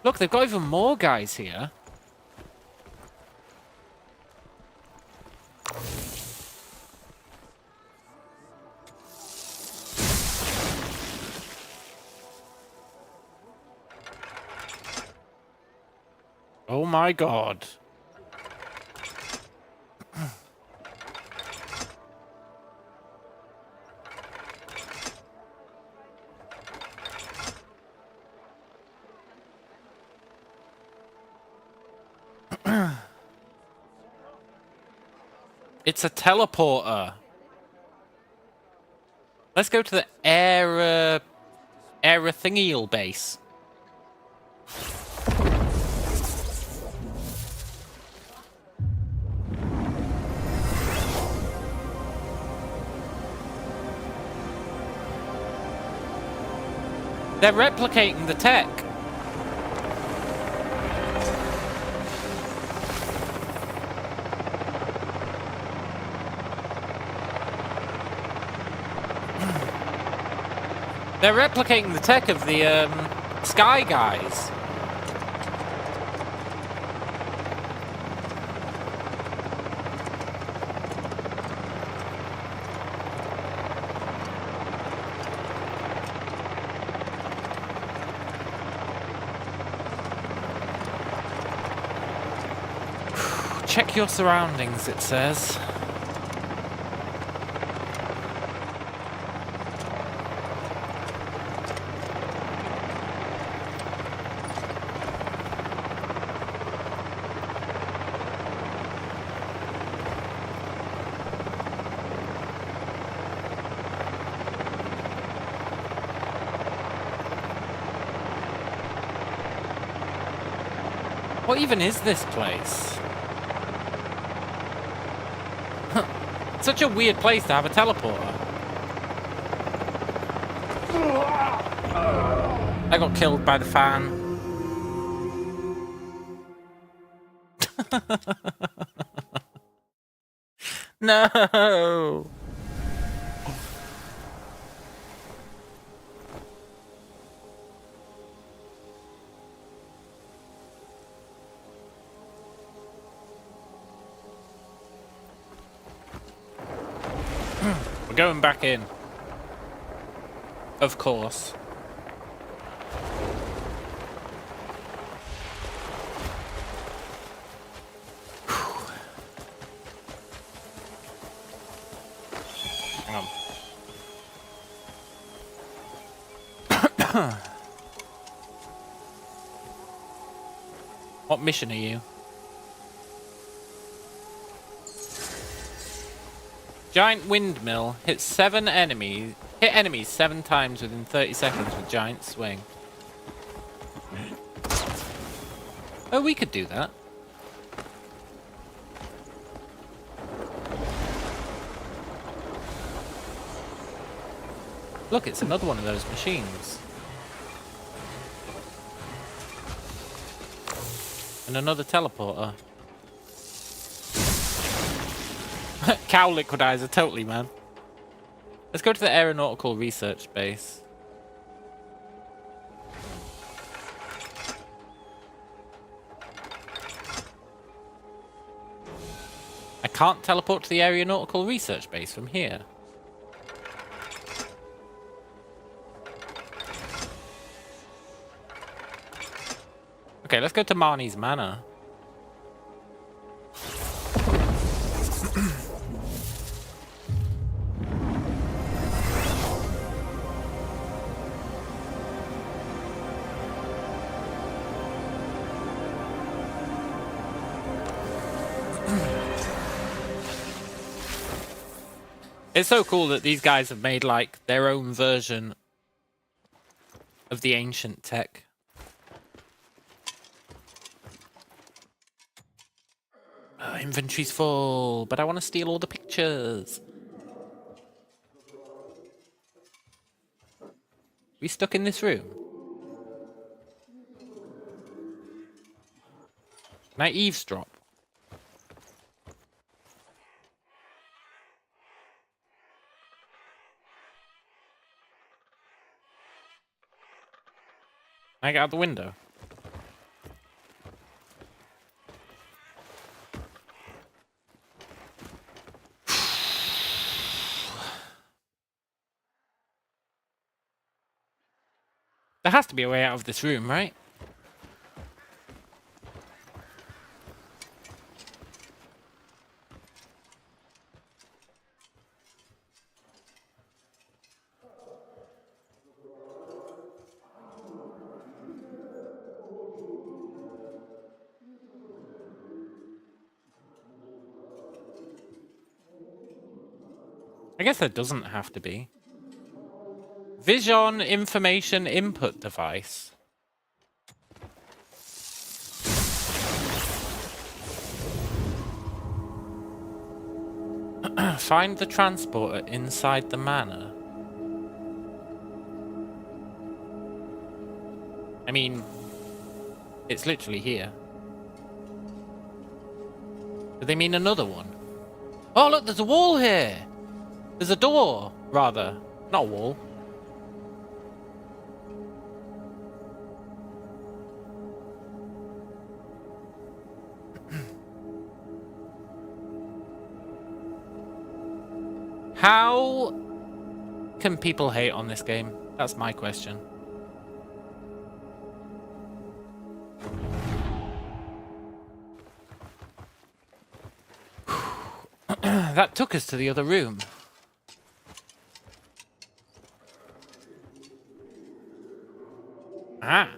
[SPEAKER 1] Look, they've got even more guys here. Oh my god. It's a teleporter. Let's go to the air thingial base. They're replicating the tech. They're replicating the tech of the Sky guys. Check your surroundings, it says. What even is this place? Such a weird place to have a teleporter. I got killed by the fan. No! We're going back in. Of course. Hang on. What mission are you? Giant windmill hit 7 enemies. Hit enemies 7 times within 30 seconds with giant swing. Oh, we could do that. Look, it's another one of those machines. And another teleporter. Cow liquidizer, totally, man. Let's go to the aeronautical research base. I can't teleport to the aeronautical research base from here. Okay, let's go to Marnie's Manor. It's so cool that these guys have made, like, their own version of the ancient tech. Inventory's full, but I want to steal all the pictures. We stuck in this room? Can I eavesdrop? Can I get out the window? There has to be a way out of this room, right? I guess there doesn't have to be. Vision information input device. Find the transporter inside the manor. I mean, it's literally here. Do they mean another one? Oh, look, there's a wall here! There's a door, rather. Not a wall. How can people hate on this game? That's my question. That took us to the other room. Ah.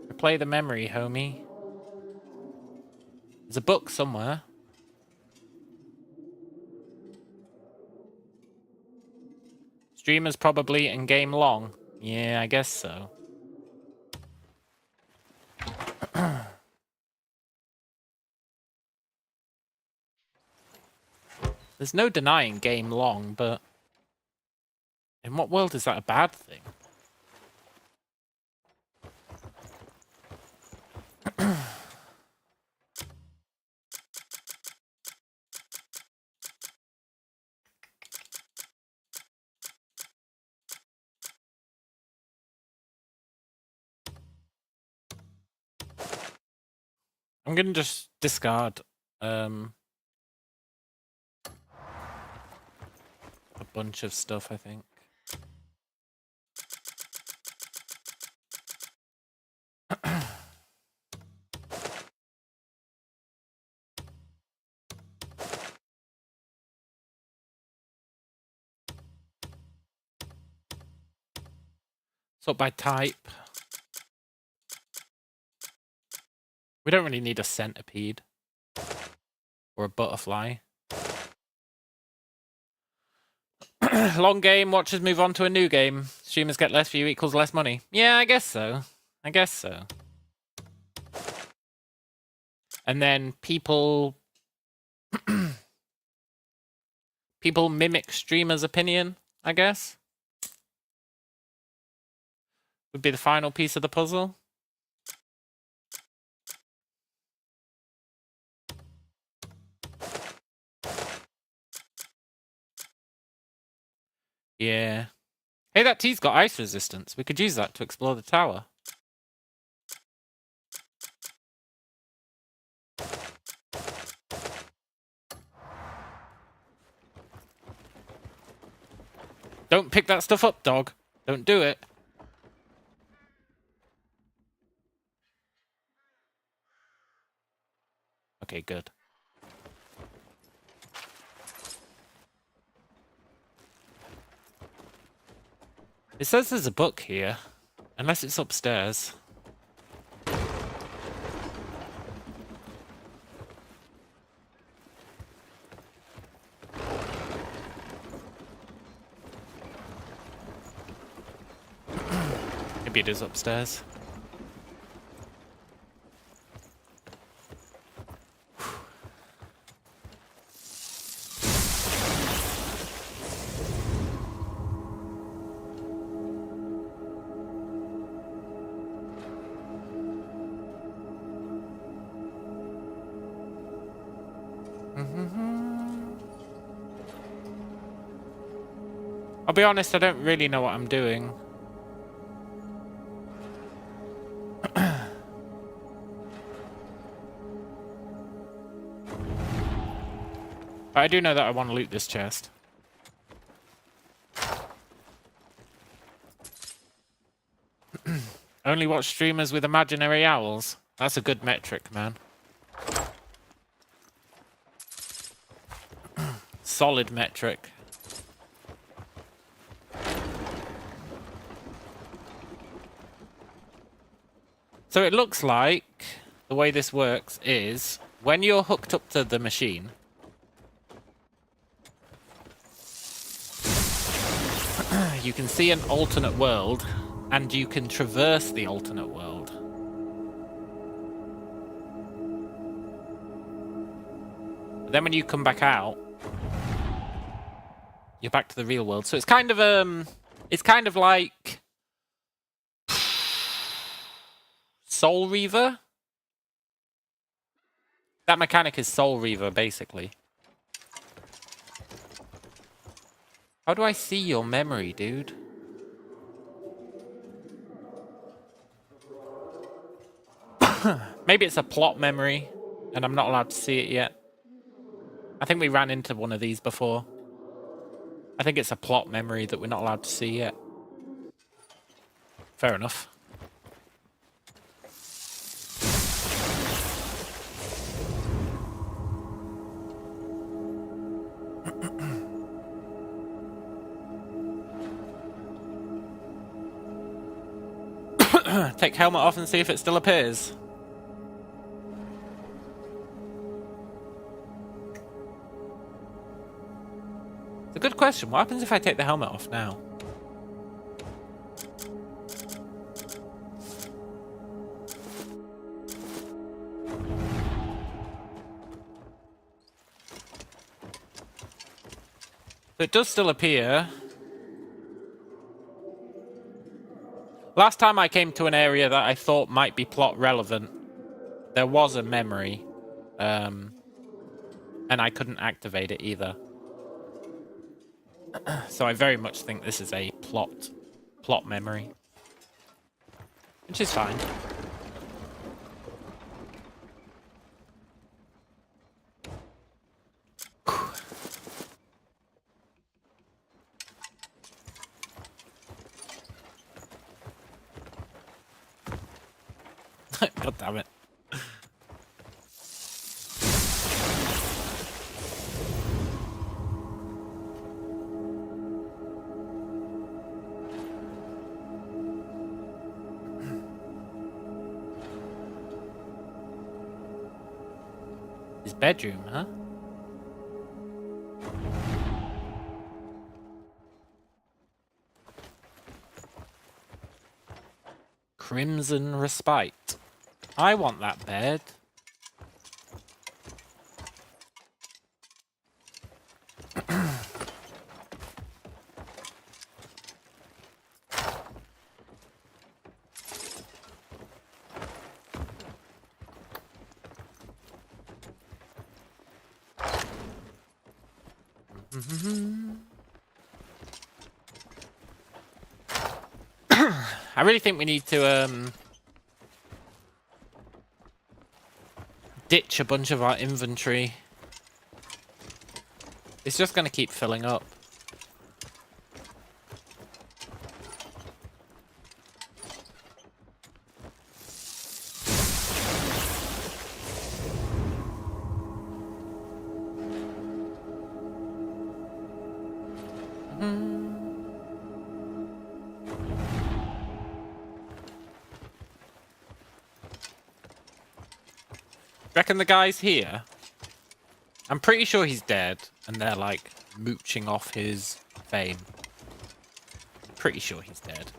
[SPEAKER 1] Replay the memory, homie. There's a book somewhere. Streamers probably and game long. Yeah, I guess so. There's no denying game long, but in what world is that a bad thing? I'm gonna just discard a bunch of stuff, I think. Sort by type. We don't really need a centipede. Or a butterfly. Long game, watchers move on to a new game. Streamers get less view equals less money. Yeah, I guess so. I guess so. And then people... people mimic streamers' opinion, I guess. Would be the final piece of the puzzle. Yeah. Hey, that tea's got ice resistance. We could use that to explore the tower. Don't pick that stuff up, dog. Don't do it. Okay, good. It says there's a book here. Unless it's upstairs. It Maybe it is upstairs. I'll be honest, I don't really know what I'm doing. But I do know that I want to loot this chest. Only watch streamers with imaginary owls. That's a good metric, man. Solid metric. So it looks like the way this works is when you're hooked up to the machine, you can see an alternate world and you can traverse the alternate world. But then when you come back out, you're back to the real world. So it's kind of like Soul Reaver. That mechanic is Soul Reaver, basically. How do I see your memory, dude? Maybe it's a plot memory, and I'm not allowed to see it yet. I think we ran into one of these before. I think it's a plot memory that we're not allowed to see yet. Fair enough. Take helmet off and see if it still appears. It's a good question. What happens if I take the helmet off now? So it does still appear. Last time I came to an area that I thought might be plot relevant, there was a memory, and I couldn't activate it either. So I very much think this is a plot memory, which is fine. God damn it. His bedroom, huh? Crimson Respite. I want that bed. I really think we need to ditch a bunch of our inventory. It's just going to keep filling up. Reckon the guy's here? I'm pretty sure he's dead, and they're like mooching off his fame. Pretty sure he's dead.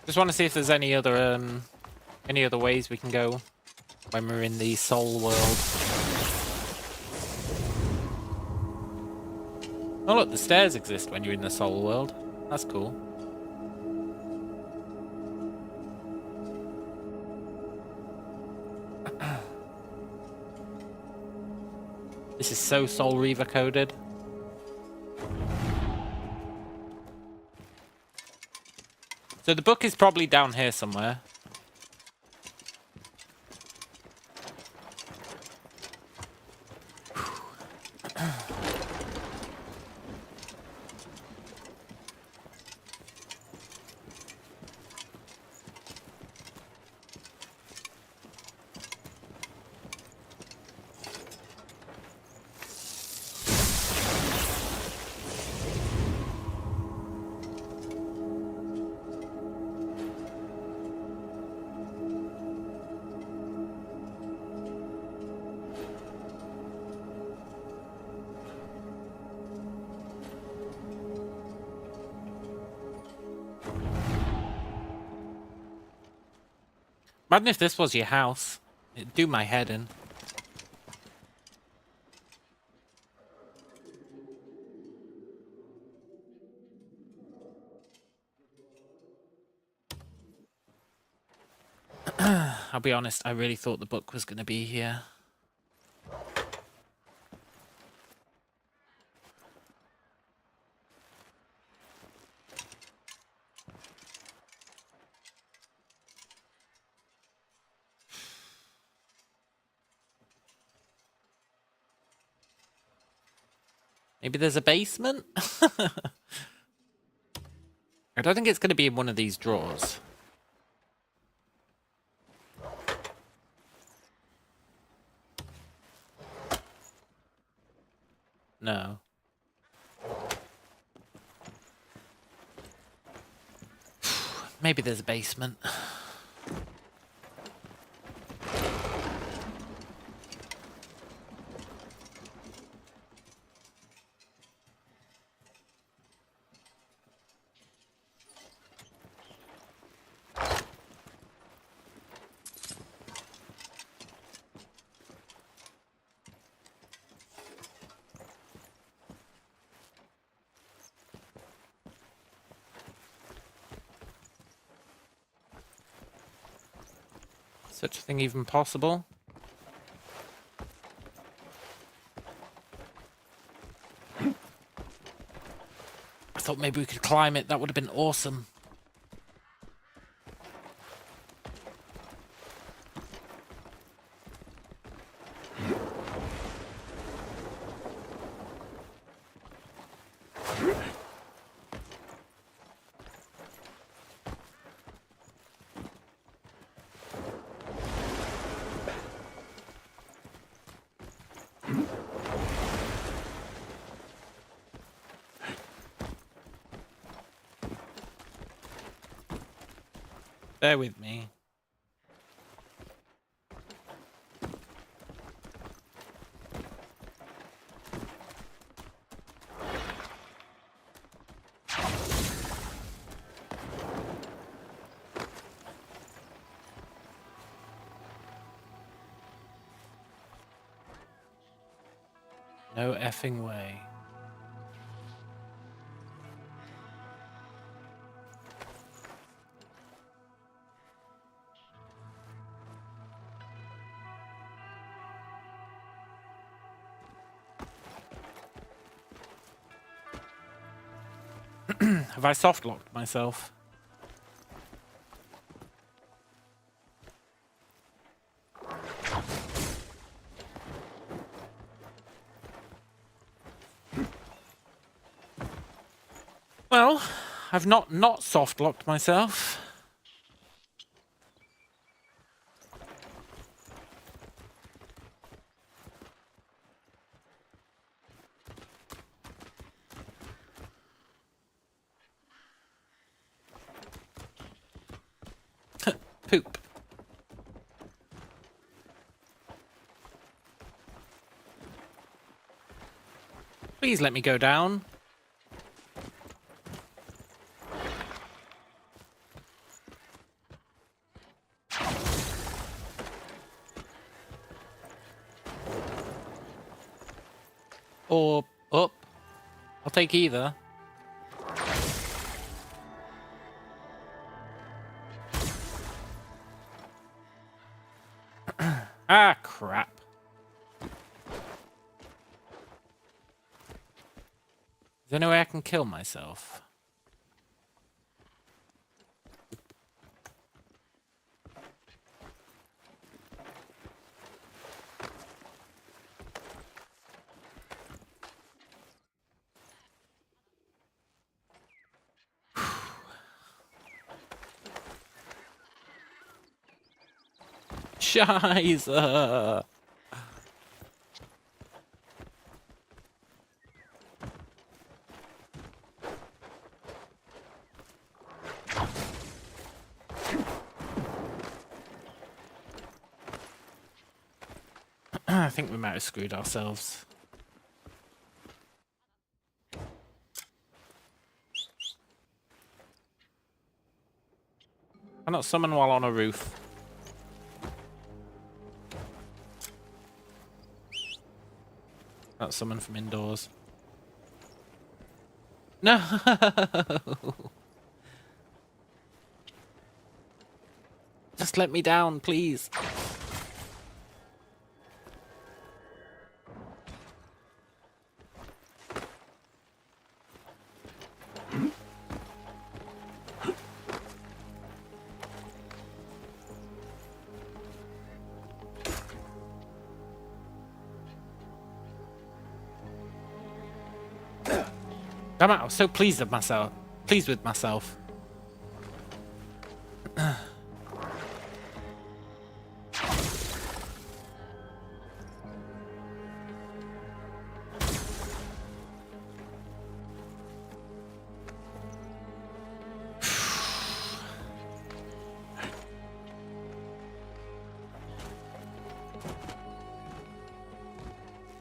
[SPEAKER 1] Just want to see if there's any other ways we can go when we're in the soul world. Oh look, the stairs exist when you're in the soul world. That's cool. This is so Soul Reaver coded. So the book is probably down here somewhere. Imagine if this was your house. It'd do my head in. I'll be honest, I really thought the book was going to be here. Maybe there's a basement? I don't think it's going to be in one of these drawers. No. Maybe there's a basement. Such a thing even possible? I thought maybe we could climb it. That would have been awesome. Bear with me. No effing way. Have I soft-locked myself? Well, I've not soft-locked myself. Poop. Please let me go down. Or up. I'll take either. Ah, crap. Is there no way I can kill myself? Scheiße. I think we might have screwed ourselves. Why not summon while on a roof? Not summon from indoors. No! Just let me down, please. Damn it, I was so pleased with myself. Pleased with myself.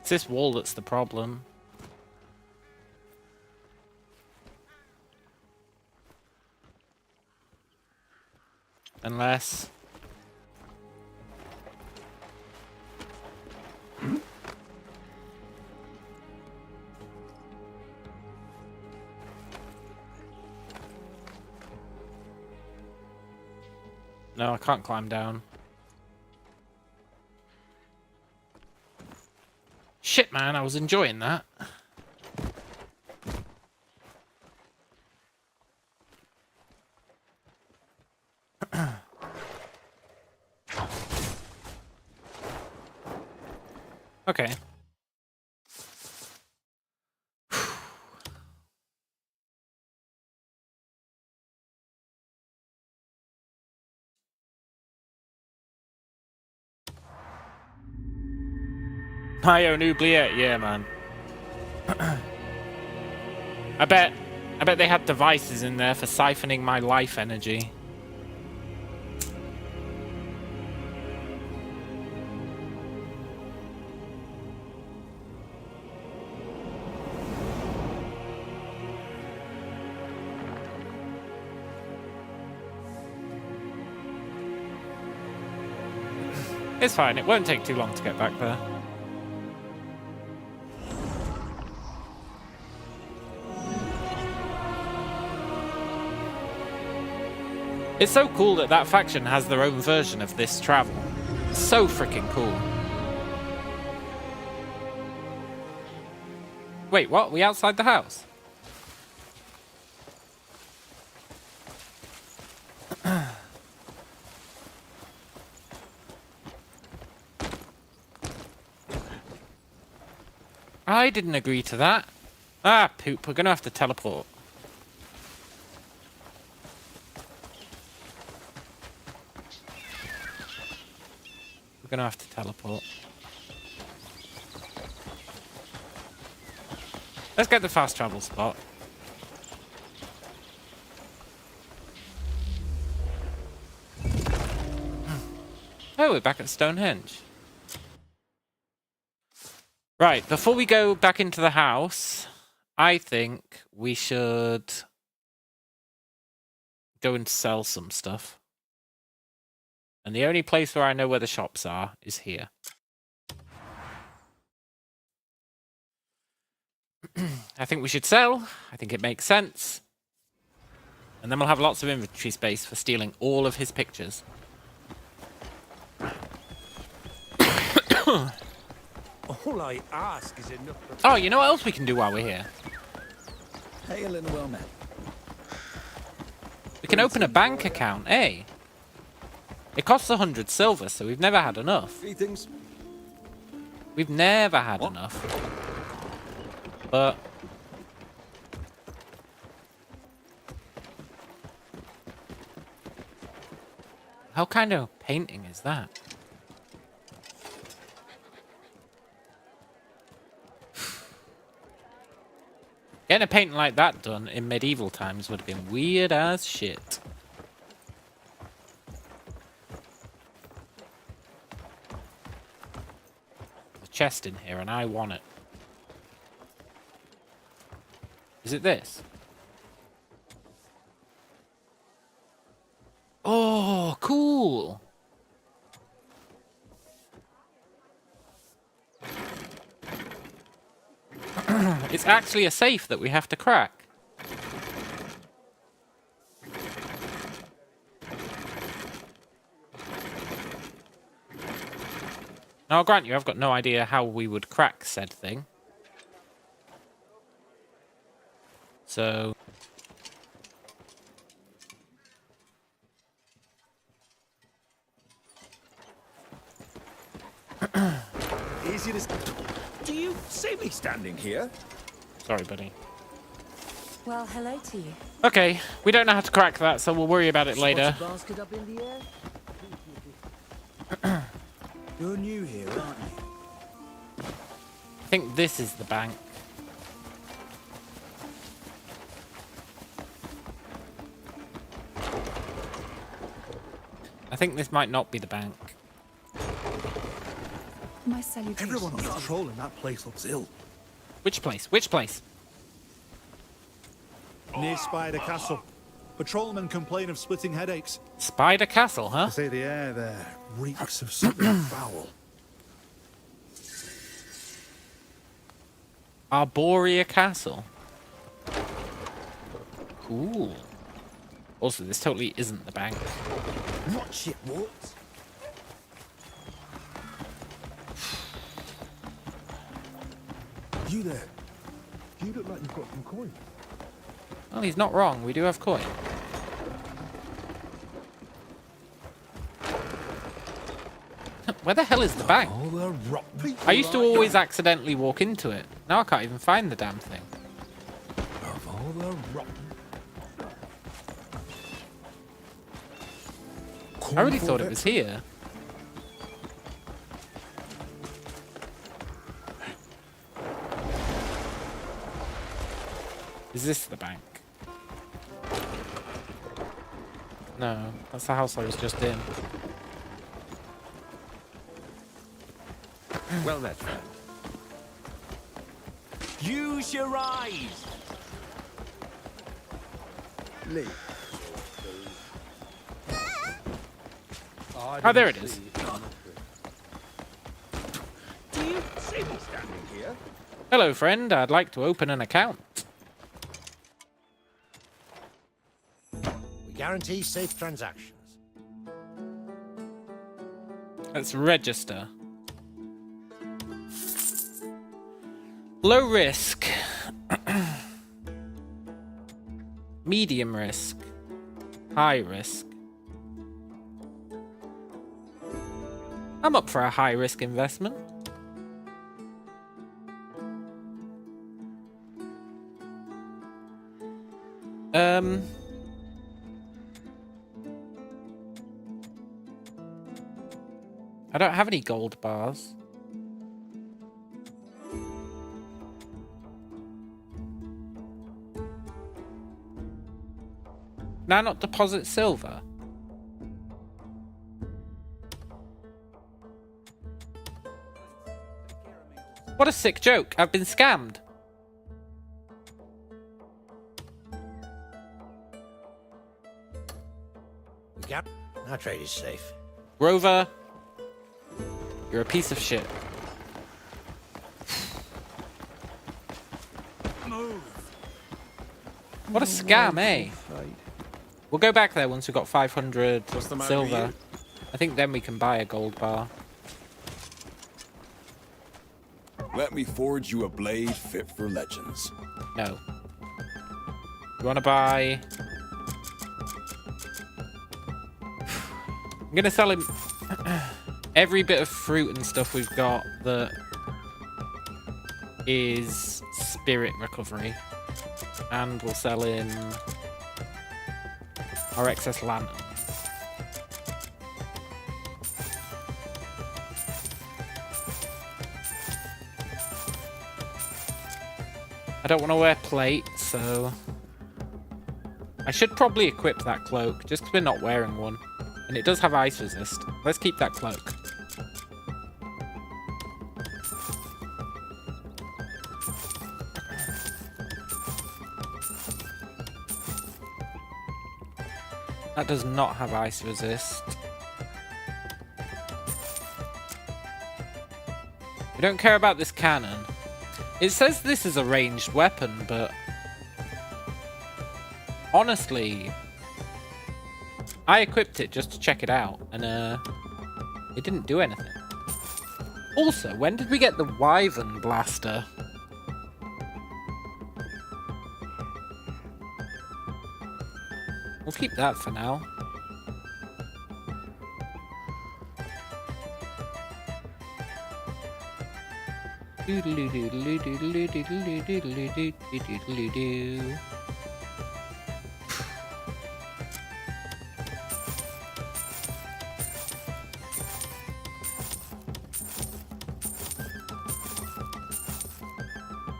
[SPEAKER 1] It's this wall that's the problem. Unless... No, I can't climb down. Shit, man, I was enjoying that. Okay. My own oubliette, yeah, man. I bet they had devices in there for siphoning my life energy. It's fine, it won't take too long to get back there. It's so cool that that faction has their own version of this travel. It's so freaking cool. Wait, what? We outside the house? I didn't agree to that. Ah, poop. We're gonna have to teleport. We're gonna have to teleport. Let's get the fast travel spot. Oh, we're back at Stonehenge. Right, before we go back into the house, I think we should go and sell some stuff. And the only place where I know where the shops are is here. I think we should sell. I think it makes sense. And then we'll have lots of inventory space for stealing all of his pictures.
[SPEAKER 2] All I ask is enough.
[SPEAKER 1] Oh, you know what else we can do while we're here?
[SPEAKER 2] Hail and well met.
[SPEAKER 1] We can open a bank account, eh? It costs 100 silver, so we've never had enough.
[SPEAKER 2] Greetings.
[SPEAKER 1] We've never had enough. But... how kind of painting is that? Getting a painting like that done in medieval times would have been weird as shit. There's a chest in here and I want it. Is it this? Oh, cool. It's actually a safe that we have to crack. Now, I'll grant you, I've got no idea how we would crack said thing. So...
[SPEAKER 2] Easy to... Do you see me standing here?
[SPEAKER 1] Sorry, buddy.
[SPEAKER 9] Well, hello to you.
[SPEAKER 1] Okay, we don't know how to crack that, so we'll worry about it later.
[SPEAKER 4] Basket up in the air.
[SPEAKER 2] You're new here, aren't you?
[SPEAKER 1] I think this is the bank. I think this might not be the bank.
[SPEAKER 8] My salutations.
[SPEAKER 2] Everyone on patrol in that place looks ill.
[SPEAKER 1] Which place? Which place?
[SPEAKER 7] Near Spider Castle. Patrolmen complain of splitting headaches.
[SPEAKER 1] Spider Castle, huh?
[SPEAKER 7] They say the air there reeks of something foul.
[SPEAKER 1] Arborea Castle. Cool. Also, this totally isn't the bank.
[SPEAKER 6] What shit walks?
[SPEAKER 13] You there? You look like you've got some coin.
[SPEAKER 1] Well, he's not wrong. We do have coin. Where the hell is the bank? I used to always accidentally walk into it. Now I can't even find the damn thing.
[SPEAKER 2] Of all the rotten.
[SPEAKER 1] I really thought it was here. Is this the bank? No, that's the house I was just in.
[SPEAKER 2] Well met, friend. Use your eyes!
[SPEAKER 13] Lee.
[SPEAKER 1] Oh, there it is.
[SPEAKER 2] Do you see me standing here?
[SPEAKER 1] Hello, friend. I'd like to open an account.
[SPEAKER 6] We guarantee safe transactions.
[SPEAKER 1] Let's register. Low risk. Medium risk. High risk. I'm up for a high risk investment. I don't have any gold bars. Can I not deposit silver? What a sick joke. I've been scammed.
[SPEAKER 6] Our trade is safe.
[SPEAKER 1] Rover, you're a piece of shit. What a scam, eh? We'll go back there once we've got 500 silver. I think then we can buy a gold bar.
[SPEAKER 10] Let me forge you a blade fit for legends.
[SPEAKER 1] No. You want to buy... I'm going to sell him every bit of fruit and stuff we've got that is spirit recovery. And we'll sell him our excess lantern. I don't want to wear plate, so... I should probably equip that cloak, just because we're not wearing one. And it does have ice resist. Let's keep that cloak. That does not have ice resist. We don't care about this cannon. It says this is a ranged weapon, but... honestly... I equipped it just to check it out, and it didn't do anything. Also, when did we get the wyvern blaster? We'll keep that for now. We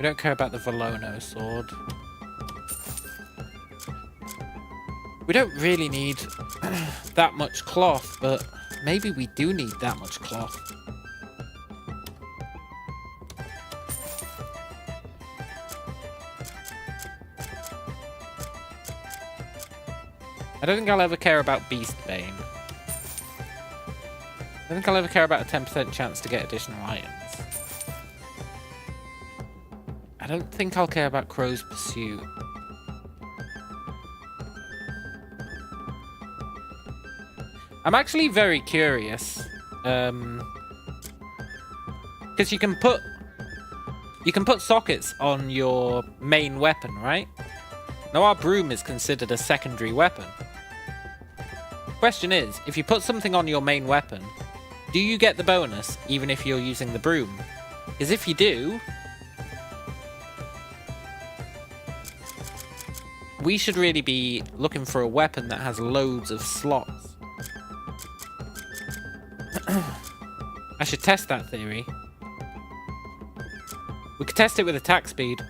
[SPEAKER 1] don't care about the Valono sword. We don't really need that much cloth, but maybe we do need that much cloth. I don't think I'll ever care about Beastbane. I don't think I'll ever care about a 10% chance to get additional items. I don't think I'll care about Crow's Pursuit. I'm actually very curious, because you can put sockets on your main weapon, right? Now our broom is considered a secondary weapon. Question is, if you put something on your main weapon, do you get the bonus even if you're using the broom? Because if you do, we should really be looking for a weapon that has loads of slots. I should test that theory. We could test it with attack speed.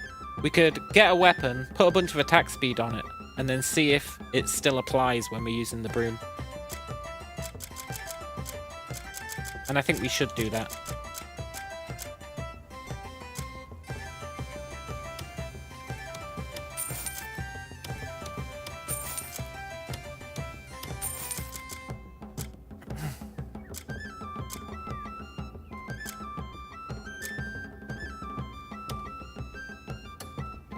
[SPEAKER 1] We could get a weapon, put a bunch of attack speed on it, and then see if it still applies when we're using the broom. And I think we should do that.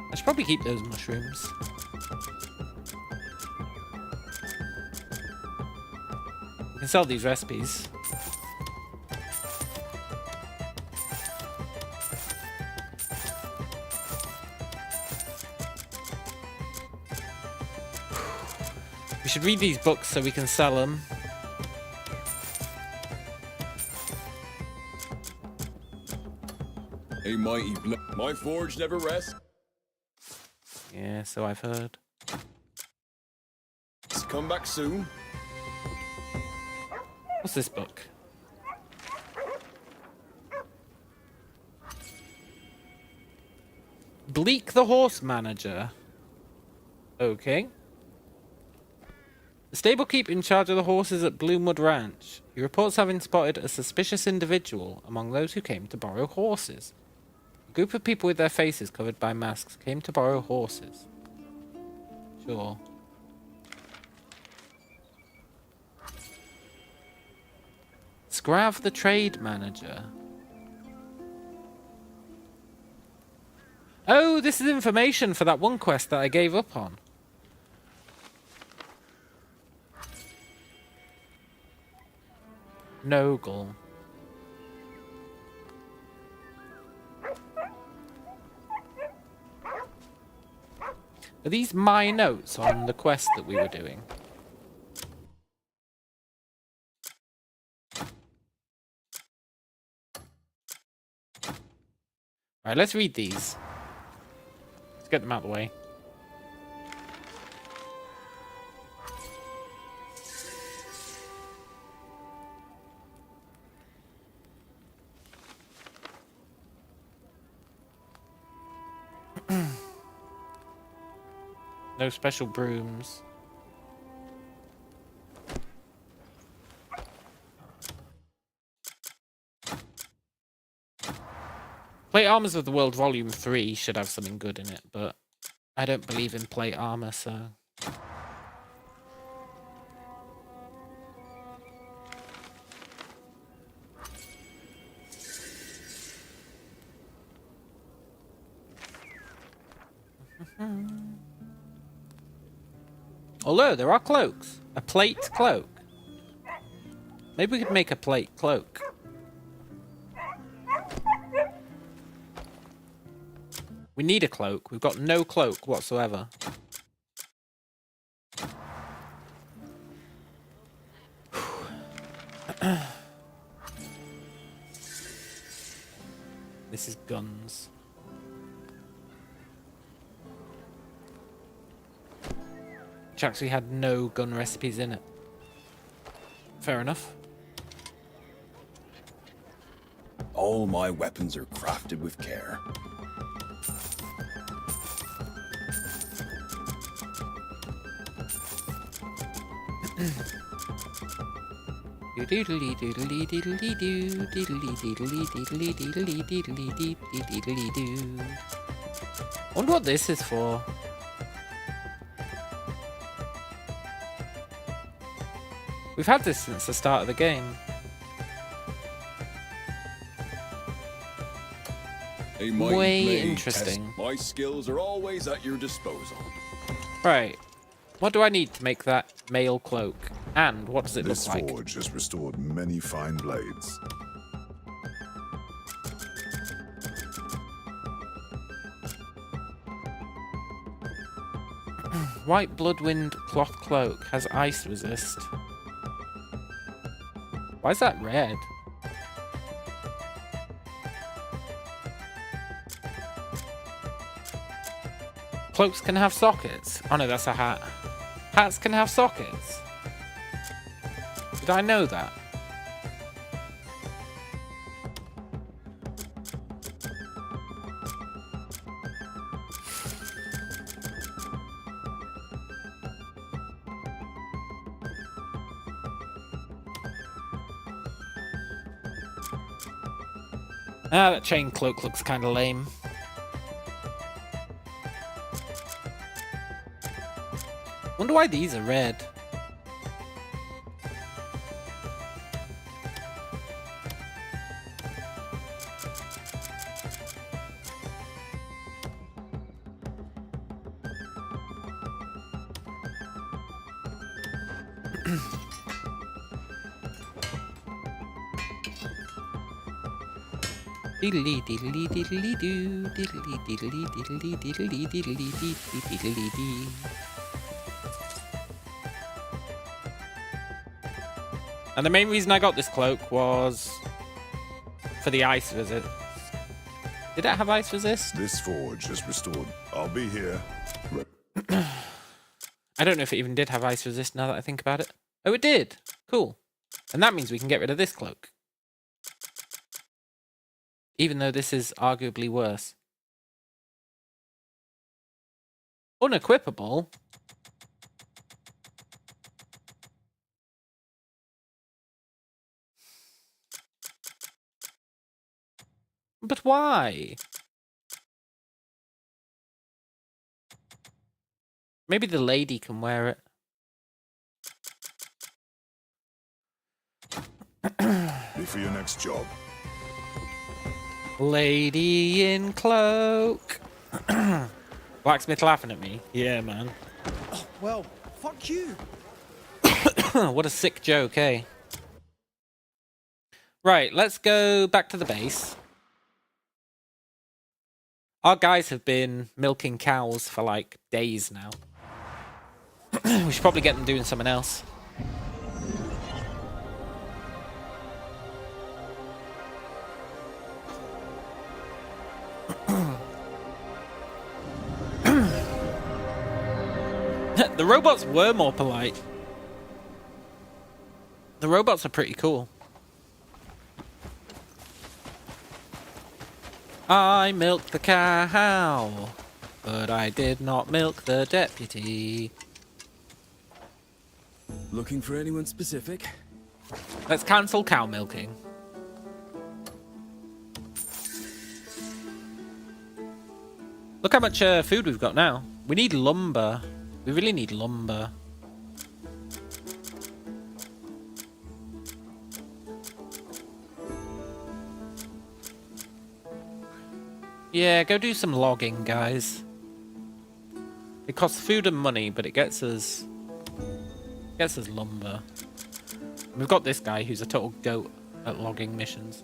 [SPEAKER 1] I should probably keep those mushrooms. We can sell these recipes. We should read these books so we can sell them.
[SPEAKER 10] A mighty my forge never rests.
[SPEAKER 1] Yeah, so I've heard.
[SPEAKER 10] Come back soon.
[SPEAKER 1] What's this book? Bleak the Horse Manager. Okay. The stable keep in charge of the horses at Bloomwood Ranch. He reports having spotted a suspicious individual among those who came to borrow horses. A group of people with their faces covered by masks came to borrow horses. Sure. Scrav the Trade Manager. Oh, this is information for that one quest that I gave up on. Nogle. Are these my notes on the quest that we were doing? Alright, let's read these. Let's get them out of the way. No special brooms. Plate Armors of the World Volume 3 should have something good in it, but I don't believe in plate armor, so... Although, there are cloaks. A plate cloak. Maybe we could make a plate cloak. We need a cloak. We've got no cloak whatsoever. This is guns. Which actually had no gun recipes in it. Fair enough.
[SPEAKER 10] All my weapons are crafted with care.
[SPEAKER 1] Wonder what this is for. We've had this since the start of the game.
[SPEAKER 10] A might
[SPEAKER 1] Way
[SPEAKER 10] may
[SPEAKER 1] interesting.
[SPEAKER 10] test. My skills are always at your disposal.
[SPEAKER 1] Right. What do I need to make that mail cloak? And what does it
[SPEAKER 13] This
[SPEAKER 1] look like?
[SPEAKER 13] forge has restored many fine blades.
[SPEAKER 1] White Bloodwind cloth cloak has ice resist. Why is that red? Cloaks can have sockets. Oh no, that's a hat. Hats can have sockets. Did I know that? Ah, that chain cloak looks kind of lame. Wonder why these are red. Diddly diddly diddly doo, diddly diddly diddly diddly diddly diddly dee. And the main reason I got this cloak was for the ice resist. Did it have ice resist?
[SPEAKER 13] This forge is restored. I'll be here.
[SPEAKER 1] I don't know if it even did have ice resist now that I think about it. Oh, it did. Cool. And that means we can get rid of this cloak. Even though this is arguably worse. Unequipable? But why? Maybe the lady can wear it.
[SPEAKER 13] Be for your next job.
[SPEAKER 1] Lady in cloak. Blacksmith laughing at me. Yeah, man.
[SPEAKER 3] Well, fuck you.
[SPEAKER 1] What a sick joke, eh? Right, let's go back to the base. Our guys have been milking cows for like days now. We should probably get them doing something else. The robots were more polite. The robots are pretty cool. I milked the cow, but I did not milk the deputy.
[SPEAKER 15] Looking for anyone specific?
[SPEAKER 1] Let's cancel cow milking. Look how much food we've got now. We need lumber. We really need lumber. Yeah, go do some logging, guys. It costs food and money, but it gets us lumber. We've got this guy who's a total goat at logging missions.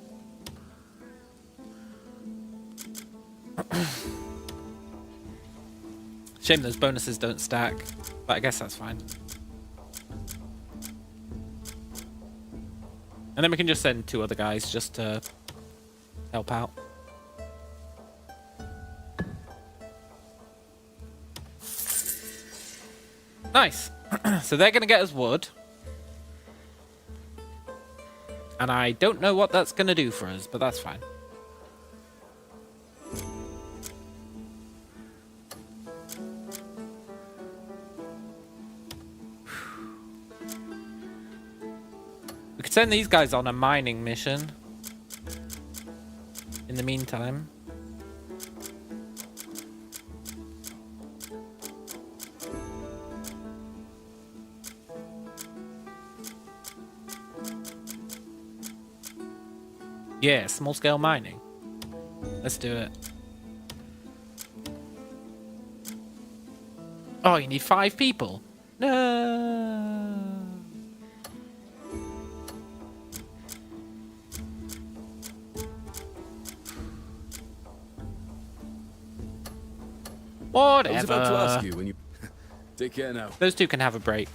[SPEAKER 1] Shame those bonuses don't stack, but I guess that's fine. And then we can just send 2 other guys just to help out. Nice. So they're going to get us wood. And I don't know what that's going to do for us, but that's fine. We could send these guys on a mining mission. In the meantime. Yeah, small-scale mining. Let's do it. Oh, you need 5 people? No. Whatever.
[SPEAKER 15] I was about to ask you when you... Take care now.
[SPEAKER 1] Those 2 can have a break.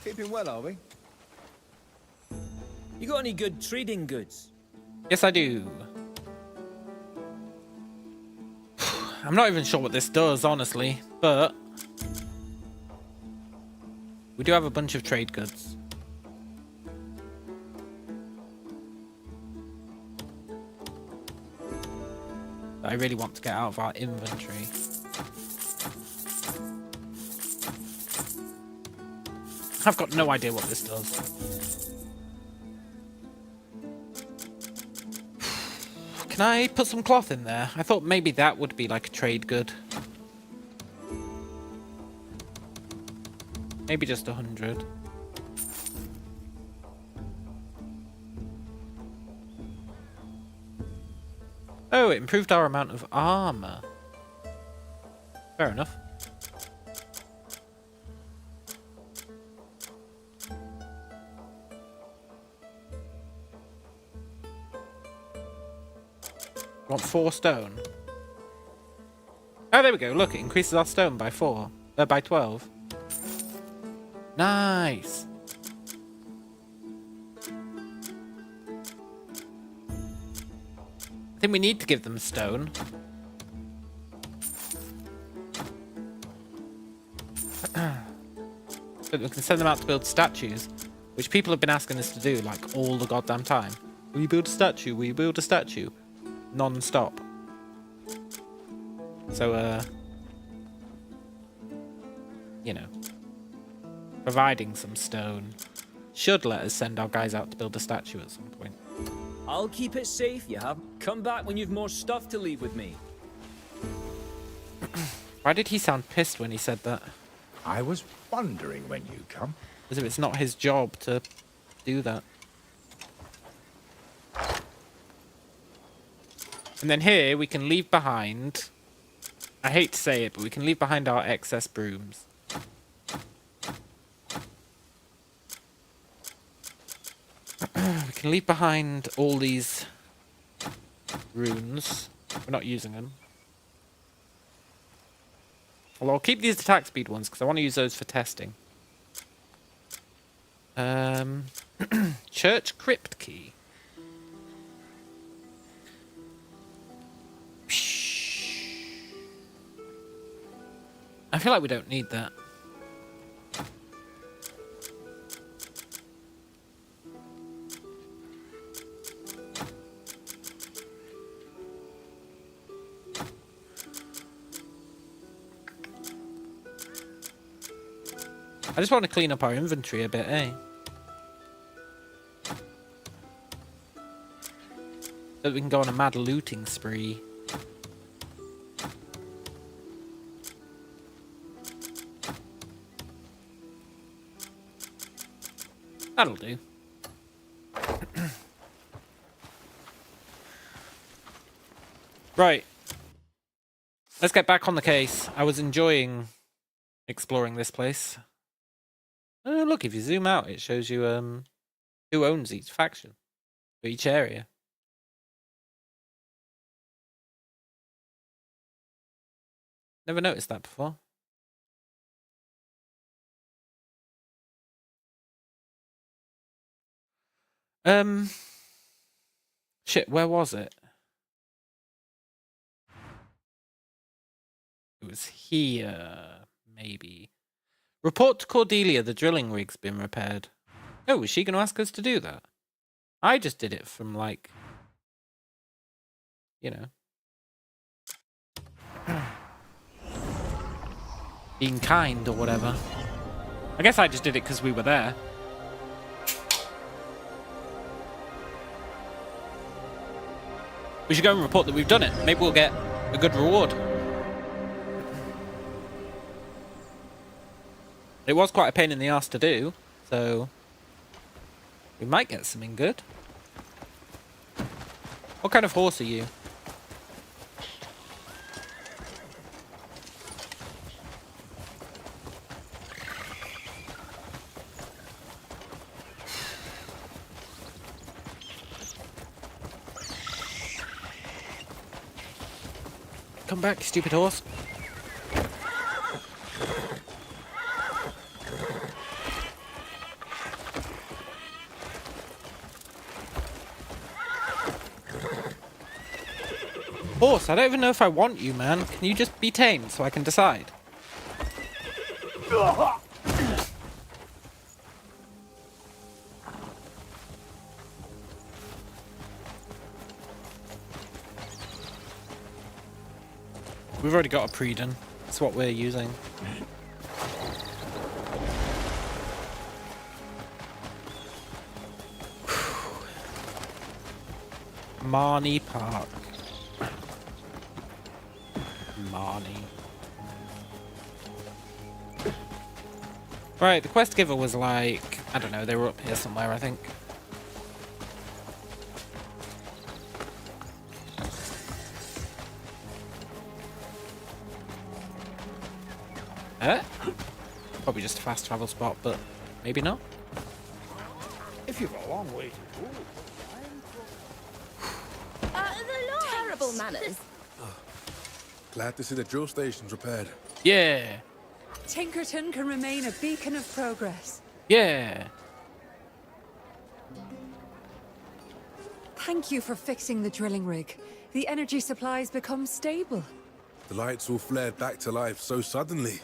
[SPEAKER 2] Keeping well, are we? You got any good trading goods?
[SPEAKER 1] Yes, I do. I'm not even sure what this does, honestly, but we do have a bunch of trade goods. That I really want to get out of our inventory. I've got no idea what this does. Can I put some cloth in there? I thought maybe that would be like a trade good. Maybe just 100. Oh, it improved our amount of armor. Fair enough. Want 4 stone. Oh, there we go. Look, it increases our stone by 12. Nice. I think we need to give them stone. So we can send them out to build statues, which people have been asking us to do like all the goddamn time. Will you build a statue? Will you build a statue? Non-stop. So, you know, providing some stone should let us send our guys out to build a statue at some point.
[SPEAKER 2] I'll keep it safe, you have. Come back when you've more stuff to leave with me.
[SPEAKER 1] Why did he sound pissed when he said that?
[SPEAKER 16] I was wondering when you come.
[SPEAKER 1] As if it's not his job to do that. And then here we can leave behind... I hate to say it, but we can leave behind our excess brooms. We can leave behind all these runes. We're not using them. Well, I'll keep these attack speed ones because I want to use those for testing. Church crypt key. I feel like we don't need that. I just want to clean up our inventory a bit, eh? So that we can go on a mad looting spree. That'll do. Right. Let's get back on the case. I was enjoying exploring this place. Oh, look, if you zoom out, it shows you who owns each faction, or each area. Never noticed that before. Shit, where was it? It was here, maybe. Report to Cordelia, the drilling rig's been repaired. Oh, is she going to ask us to do that? I just did it from, like, you know. Being kind or whatever. I guess I just did it because we were there. We should go and report that we've done it. Maybe we'll get a good reward. It was quite a pain in the ass to do, so we might get something good. What kind of horse are you? Come back, stupid horse. Horse, I don't even know if I want you, man. Can you just be tamed so I can decide? We've already got a Preden. That's what we're using. Marnie Park. Marnie. Right, the quest giver was like... I don't know, they were up here somewhere, I think. Probably just a fast travel spot, but maybe not.
[SPEAKER 16] If you've a long way to go.
[SPEAKER 9] Terrible manners.
[SPEAKER 17] Glad to see the drill station's repaired.
[SPEAKER 1] Yeah.
[SPEAKER 18] Tinkerton can remain a beacon of progress.
[SPEAKER 1] Yeah.
[SPEAKER 18] Thank you for fixing the drilling rig. The energy supplies become stable.
[SPEAKER 17] The lights all flared back to life so suddenly.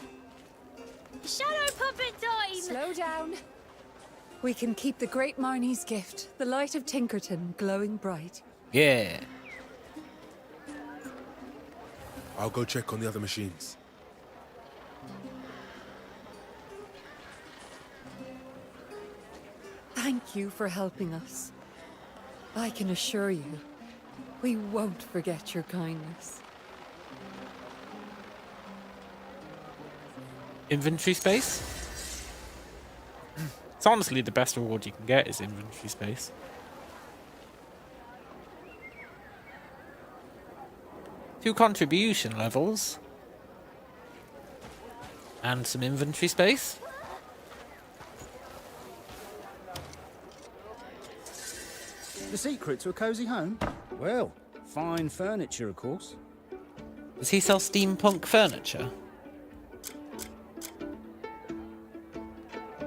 [SPEAKER 8] Shadow puppet time!
[SPEAKER 18] Slow down. We can keep the great Marnie's gift, the light of Tinkerton, glowing bright.
[SPEAKER 1] Yeah.
[SPEAKER 17] I'll go check on the other machines.
[SPEAKER 18] Thank you for helping us. I can assure you, we won't forget your kindness.
[SPEAKER 1] Inventory space? It's honestly the best reward you can get is inventory space. 2 contribution levels. And some inventory space.
[SPEAKER 3] The secret to a cosy home? Well, fine furniture, of course.
[SPEAKER 1] Does he sell steampunk furniture?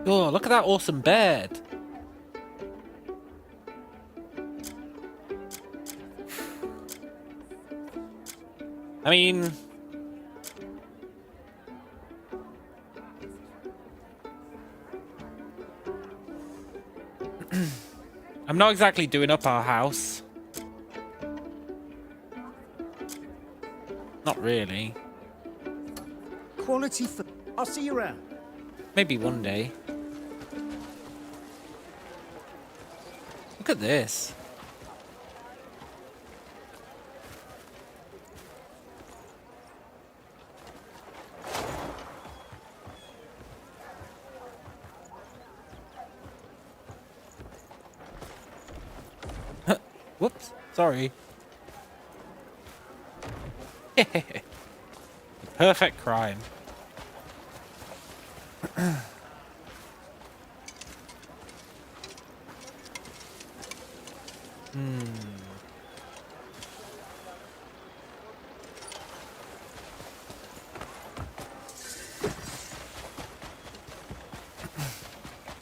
[SPEAKER 1] Oh, look at that awesome bed. I mean... I'm not exactly doing up our house. Not really.
[SPEAKER 3] Quality for... I'll see you around.
[SPEAKER 1] Maybe one day. Look at this. Whoops, sorry. Perfect crime. I'm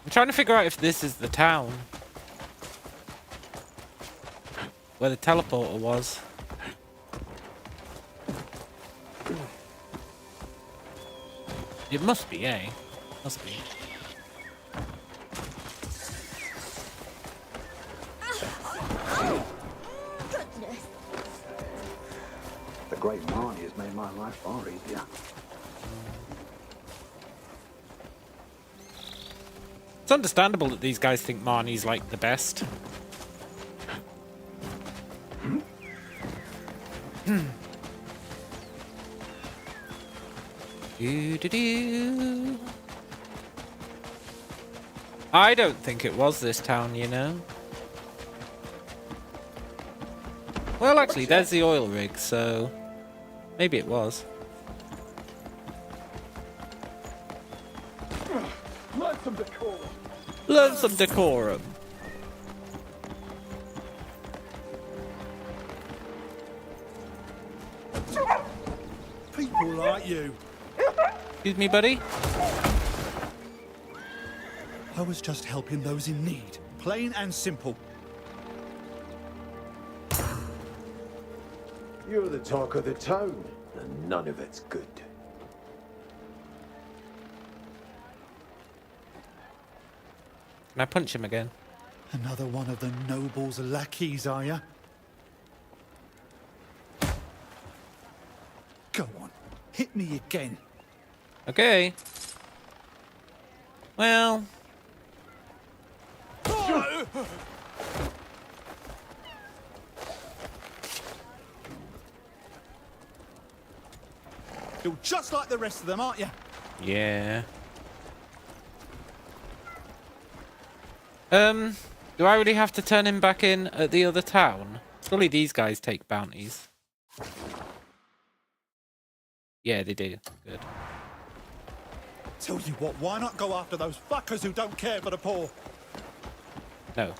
[SPEAKER 1] trying to figure out if this is the town where the teleporter was. It must be, eh? Must be.
[SPEAKER 19] The Great Marnie has made my life far easier.
[SPEAKER 1] It's understandable that these guys think Marnie's like the best. I don't think it was this town, you know. Well, actually, there's the oil rig, so maybe it was.
[SPEAKER 2] Learn some decorum.
[SPEAKER 1] Learn some decorum.
[SPEAKER 7] People like you.
[SPEAKER 1] Excuse me, buddy?
[SPEAKER 7] I was just helping those in need. Plain and simple.
[SPEAKER 19] You're the talk of the town, and none of it's good.
[SPEAKER 1] Can I punch him again?
[SPEAKER 7] Another one of the noble's lackeys, are ya? Go on, hit me again.
[SPEAKER 1] Okay. Well...
[SPEAKER 7] You're just like the rest of them, aren't you?
[SPEAKER 1] Yeah. Do I really have to turn him back in at the other town? Surely these guys take bounties. Yeah, they do. Good.
[SPEAKER 7] Tell you what, why not go after those fuckers who don't care for the poor?
[SPEAKER 1] No.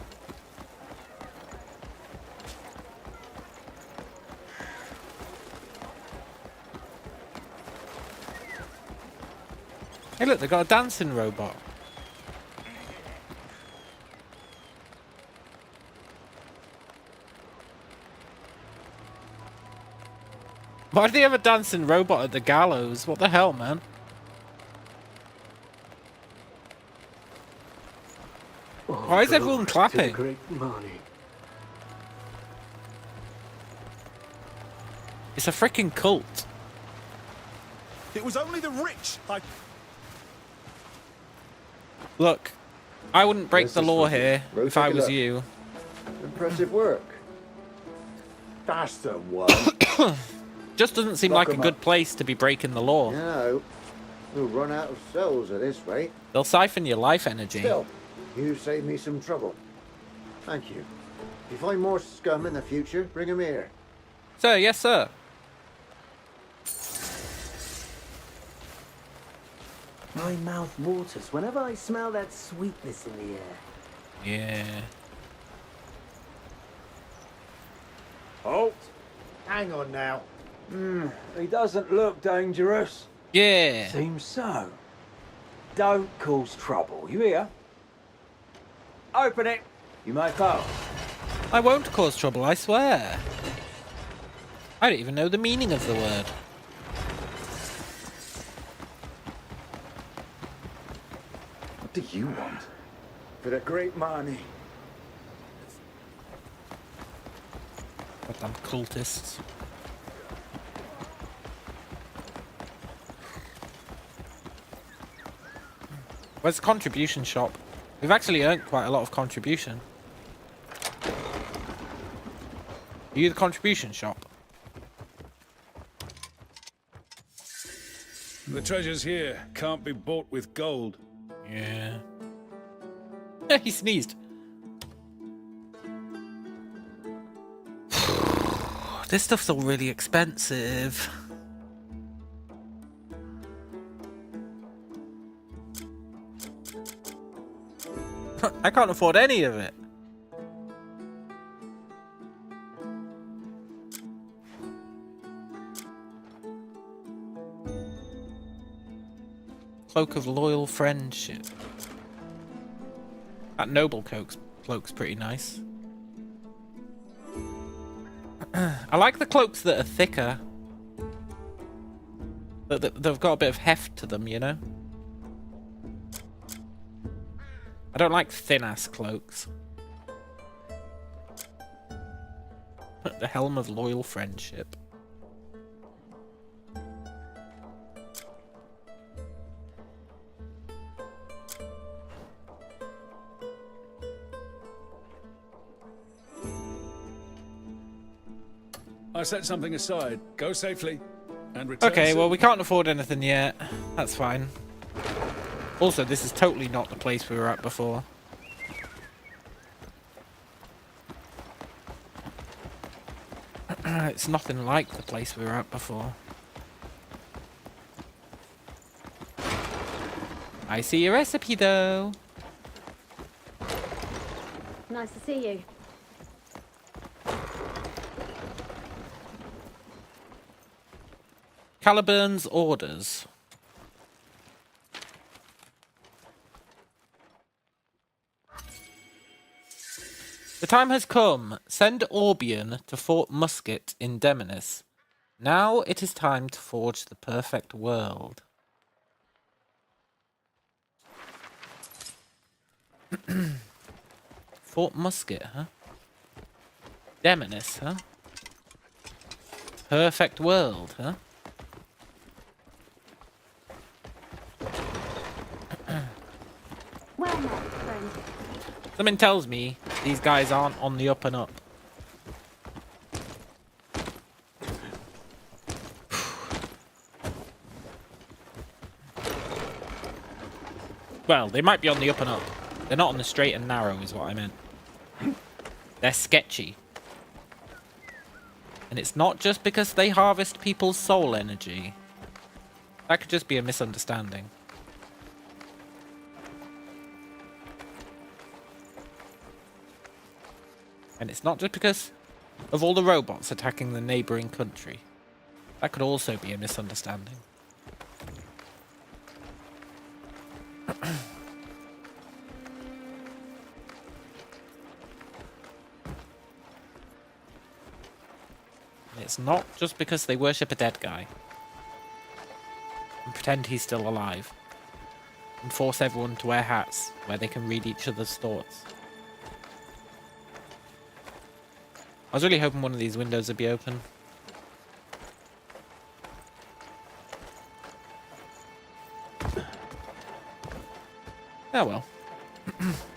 [SPEAKER 1] Hey look, they got a dancing robot. Why do they have a dancing robot at the gallows? What the hell, man? Why is everyone clapping?
[SPEAKER 4] Great Marnie.
[SPEAKER 1] It's a freaking cult.
[SPEAKER 7] It was only the rich.
[SPEAKER 1] Look, I wouldn't break
[SPEAKER 19] This
[SPEAKER 1] the
[SPEAKER 19] is
[SPEAKER 1] law
[SPEAKER 19] for you.
[SPEAKER 1] here
[SPEAKER 19] Ro,
[SPEAKER 1] if
[SPEAKER 19] take
[SPEAKER 1] I
[SPEAKER 19] a
[SPEAKER 1] was
[SPEAKER 19] look.
[SPEAKER 1] you.
[SPEAKER 19] Impressive work. That's the one.
[SPEAKER 1] Just doesn't seem
[SPEAKER 19] Lock
[SPEAKER 1] like a
[SPEAKER 19] 'em
[SPEAKER 1] good
[SPEAKER 19] up.
[SPEAKER 1] place to be breaking the law.
[SPEAKER 19] No, we'll run out of cells at this rate.
[SPEAKER 1] They'll siphon your life energy.
[SPEAKER 19] Still, you saved me some trouble. Thank you. If you find more scum in the future, bring 'em here.
[SPEAKER 1] Sir, yes, sir.
[SPEAKER 4] My mouth waters whenever I smell that sweetness in the air.
[SPEAKER 1] Yeah.
[SPEAKER 16] Halt! Hang on now. He doesn't look dangerous.
[SPEAKER 1] Yeah.
[SPEAKER 16] Seems so. Don't cause trouble, you hear? Open it. You may pass.
[SPEAKER 1] I won't cause trouble, I swear. I don't even know the meaning of the word.
[SPEAKER 19] What do you want?
[SPEAKER 16] For the great Marnie.
[SPEAKER 1] Goddamn cultists. Where's the contribution shop? We've actually earned quite a lot of contribution. Are you the contribution shop?
[SPEAKER 15] The treasures here can't be bought with gold.
[SPEAKER 1] Yeah. He sneezed. This stuff's all really expensive. I can't afford any of it. Cloak of loyal friendship. That noble cloak's pretty nice. I like the cloaks that are thicker. They've got a bit of heft to them, you know? I don't like thin-ass cloaks. The Helm of Loyal Friendship.
[SPEAKER 15] I set something aside. Go safely and return.
[SPEAKER 1] Okay,
[SPEAKER 15] soon.
[SPEAKER 1] well, we can't afford anything yet. That's fine. Also, this is totally not the place we were at before. It's nothing like the place we were at before. I see your recipe, though.
[SPEAKER 12] Nice to see you.
[SPEAKER 1] Caliburn's orders. The time has come. Send Orbian to Fort Musket in Demonis. Now it is time to forge the perfect world. Fort Musket, huh? Demonis, huh? Perfect world, huh?
[SPEAKER 12] Well met, friend.
[SPEAKER 1] Something tells me these guys aren't on the up and up. Well, they might be on the up and up. They're not on the straight and narrow is what I meant. They're sketchy. And it's not just because they harvest people's soul energy. That could just be a misunderstanding. And it's not just because of all the robots attacking the neighbouring country. That could also be a misunderstanding. It's not just because they worship a dead guy. And pretend he's still alive. And force everyone to wear hats where they can read each other's thoughts. I was really hoping one of these windows would be open. Oh well.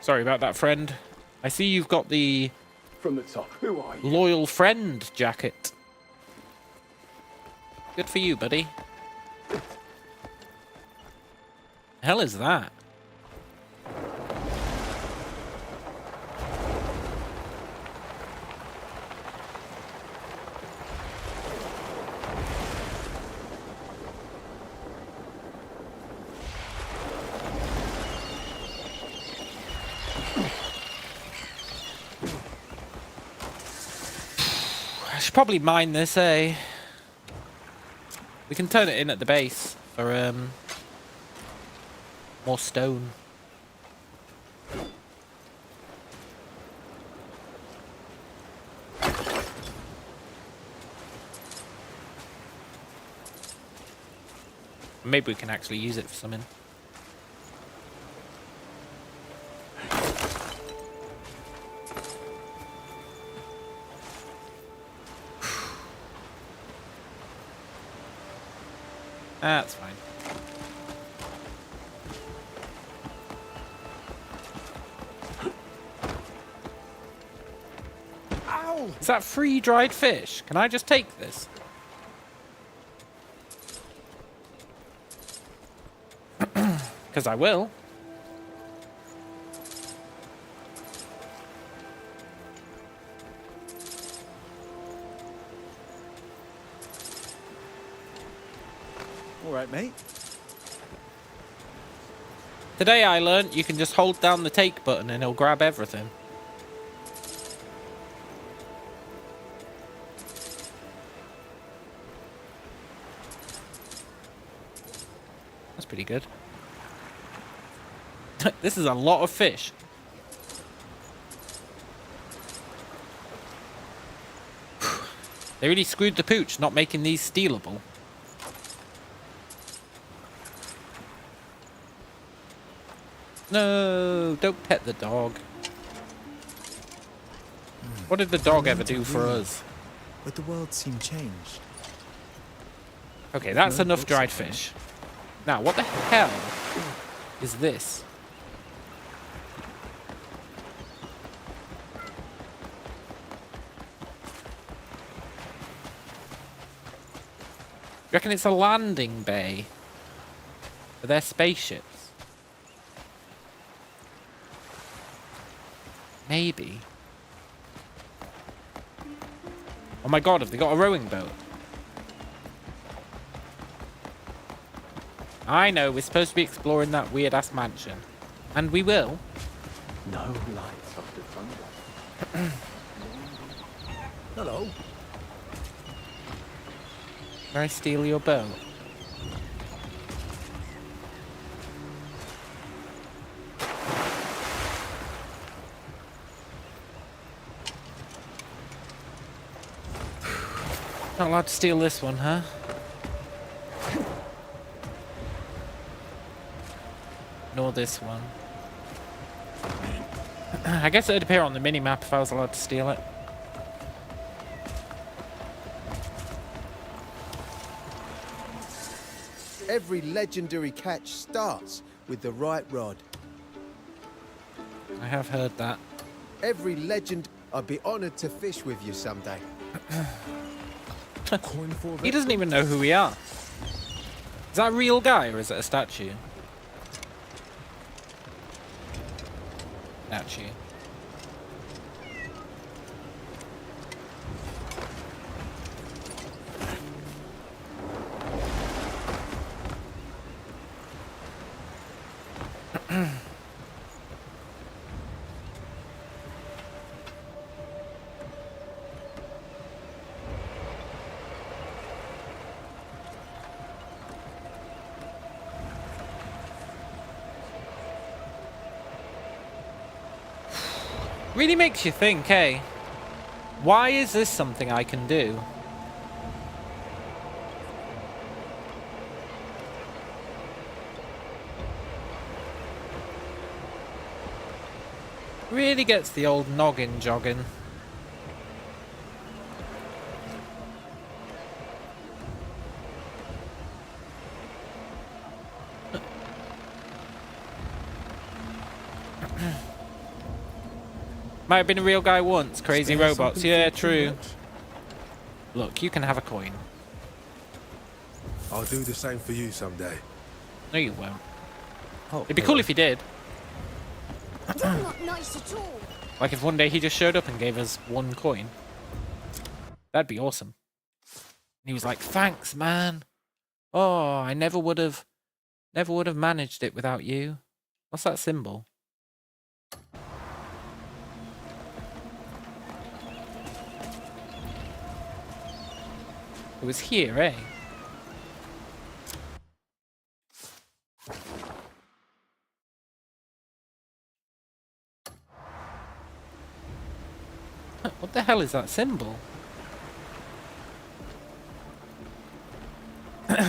[SPEAKER 1] Sorry about that, friend. I see you've got the...
[SPEAKER 19] From the top, who are you?
[SPEAKER 1] Loyal friend jacket. Good for you, buddy. The hell is that? should probably mine this, eh? We can turn it in at the base for more stone. Maybe we can actually use it for something. That's fine. Ow! Is that free dried fish? Can I just take this? Because I will.
[SPEAKER 7] All right, mate.
[SPEAKER 1] Today I learnt you can just hold down the take button and it'll grab everything. That's pretty good. This is a lot of fish. They really screwed the pooch not making these stealable. No, don't pet the dog. What did the dog ever do for us?
[SPEAKER 20] But the world seemed changed.
[SPEAKER 1] Okay, that's enough dried fish. Now, what the hell is this? You reckon it's a landing bay for their spaceships? Maybe. Oh my god, have they got a rowing boat? I know, we're supposed to be exploring that weird-ass mansion. And we will.
[SPEAKER 4] No lights after thunder.
[SPEAKER 7] Hello.
[SPEAKER 1] Can I steal your boat? Not allowed to steal this one, huh? Nor this one. I guess it would appear on the mini-map if I was allowed to steal it.
[SPEAKER 6] Every legendary catch starts with the right rod.
[SPEAKER 1] I have heard that.
[SPEAKER 6] Every legend... I'd be honoured to fish with you someday.
[SPEAKER 1] He doesn't even know who we are. Is that a real guy or is it a statue? Statue. Really makes you think, eh? Why is this something I can do? Really gets the old noggin jogging. Might have been a real guy once. Crazy robots. Yeah, true. Look, you can have a coin.
[SPEAKER 17] I'll do the same for you someday.
[SPEAKER 1] No, you won't. It'd be cool if you did.
[SPEAKER 8] You're not nice at all.
[SPEAKER 1] Like if one day he just showed up and gave us one coin. That'd be awesome. And he was like, "Thanks, man. Oh, I never would have managed it without you." What's that symbol? It was here, eh? What the hell is that symbol?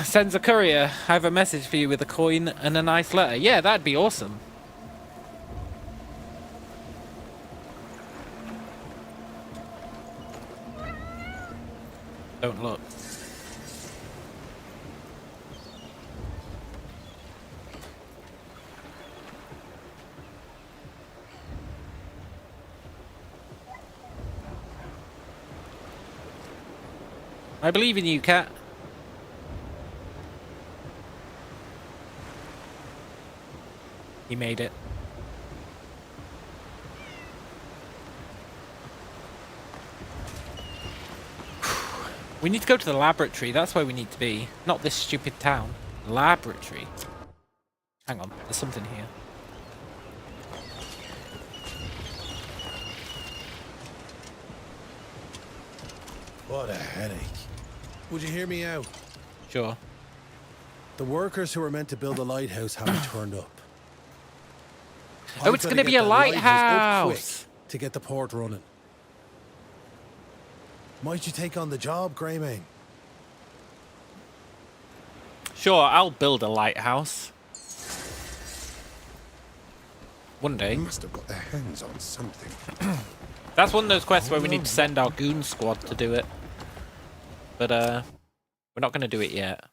[SPEAKER 1] Sends a courier. I have a message for you with a coin and a nice letter. Yeah, that'd be awesome. Don't look. I believe in you, cat. He made it. We need to go to the laboratory. That's where we need to be. Not this stupid town. Laboratory. Hang on. There's something here.
[SPEAKER 21] What a headache. Would you hear me out?
[SPEAKER 1] Sure.
[SPEAKER 21] The workers who were meant to build the lighthouse haven't turned up.
[SPEAKER 1] Oh, it's going to be a lighthouse!
[SPEAKER 21] To get the port running. Might you take on the job, Greymane?
[SPEAKER 1] Sure, I'll build a lighthouse. One day.
[SPEAKER 17] Must have got their hands on something.
[SPEAKER 1] That's one of those quests where we need to send our goon squad to do it. But, we're not going to do it yet.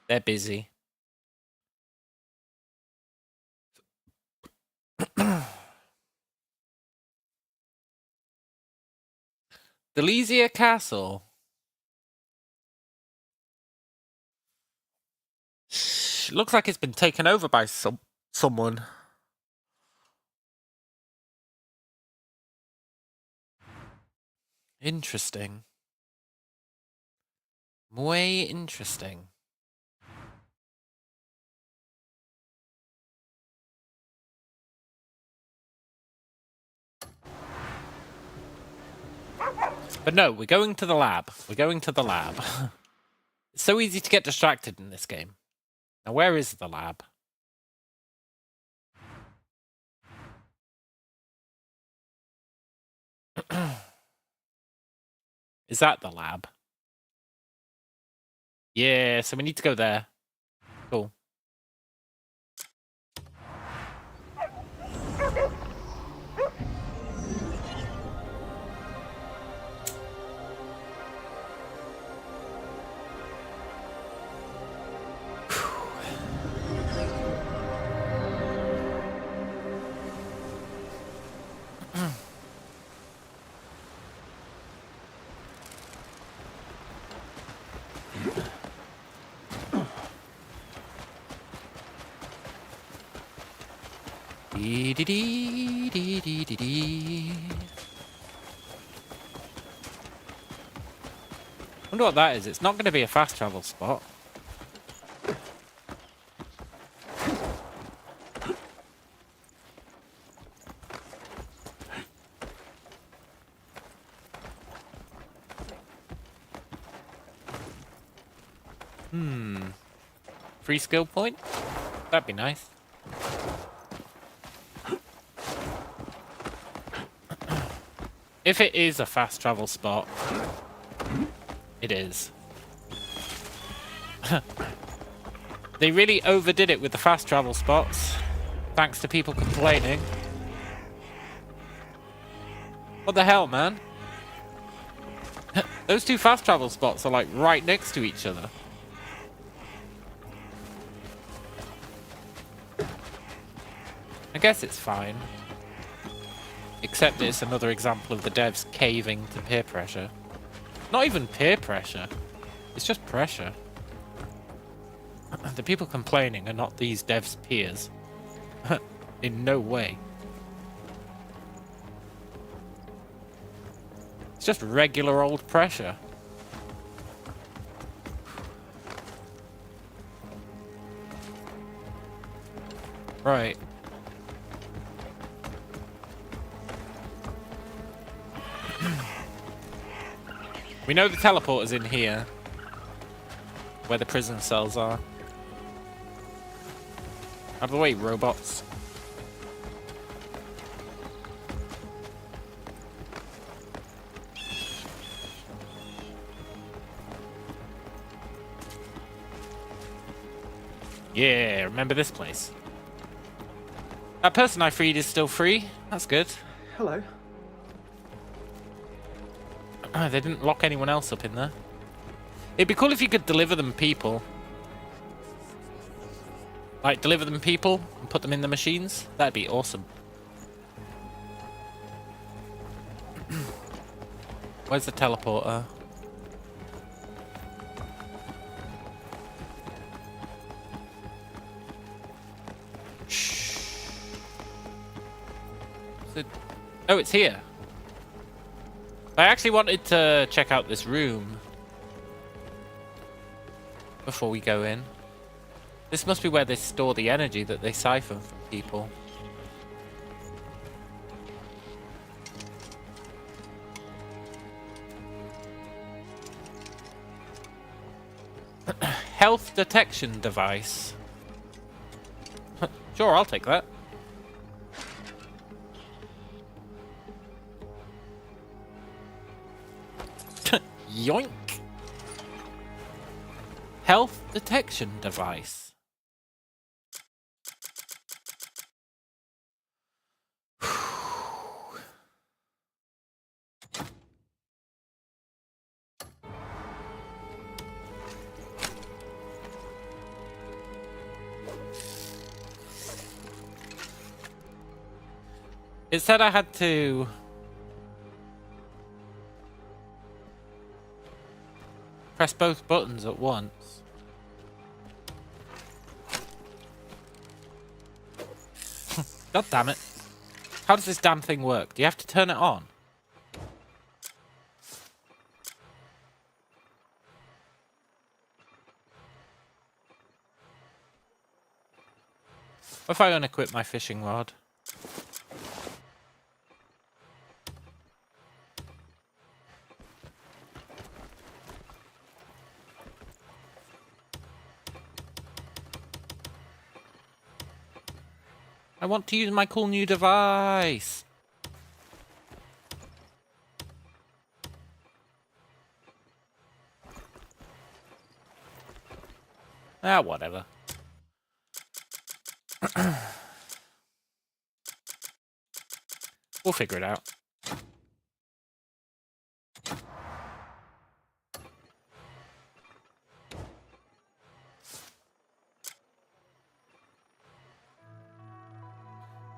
[SPEAKER 1] They're busy. Delesia Castle. Looks like it's been taken over by someone. Interesting. Muy interesting. But no, we're going to the lab. We're going to the lab. It's so easy to get distracted in this game. Now, where is the lab? Is that the lab? Yeah, so we need to go there. Cool. Dee dee dee dee dee dee dee. Wonder what that is. It's not going to be a fast travel spot. Free skill point? That'd be nice. If it is a fast travel spot, it is. They really overdid it with the fast travel spots, thanks to people complaining. What the hell, man? Those two fast travel spots are like right next to each other. I guess it's fine. Except it's another example of the devs caving to peer pressure. Not even peer pressure. It's just pressure. The people complaining are not these devs' peers. In no way. It's just regular old pressure. Right. We know the teleporter's in here. where the prison cells are. Out of the way, robots. Yeah, remember this place. That person I freed is still free. That's good.
[SPEAKER 16] Hello.
[SPEAKER 1] Oh, they didn't lock anyone else up in there. It'd be cool if you could deliver them people. Like, deliver them people and put them in the machines. That'd be awesome. Where's the teleporter? Oh, it's here. I actually wanted to check out this room before we go in. This must be where they store the energy that they siphon from people. Health detection device. Sure, I'll take that. Yoink. Health detection device. It said I had to press both buttons at once. God damn it. How does this damn thing work? Do you have to turn it on? What if I unequip my fishing rod? I want to use my cool new device. Ah, whatever. We'll figure it out.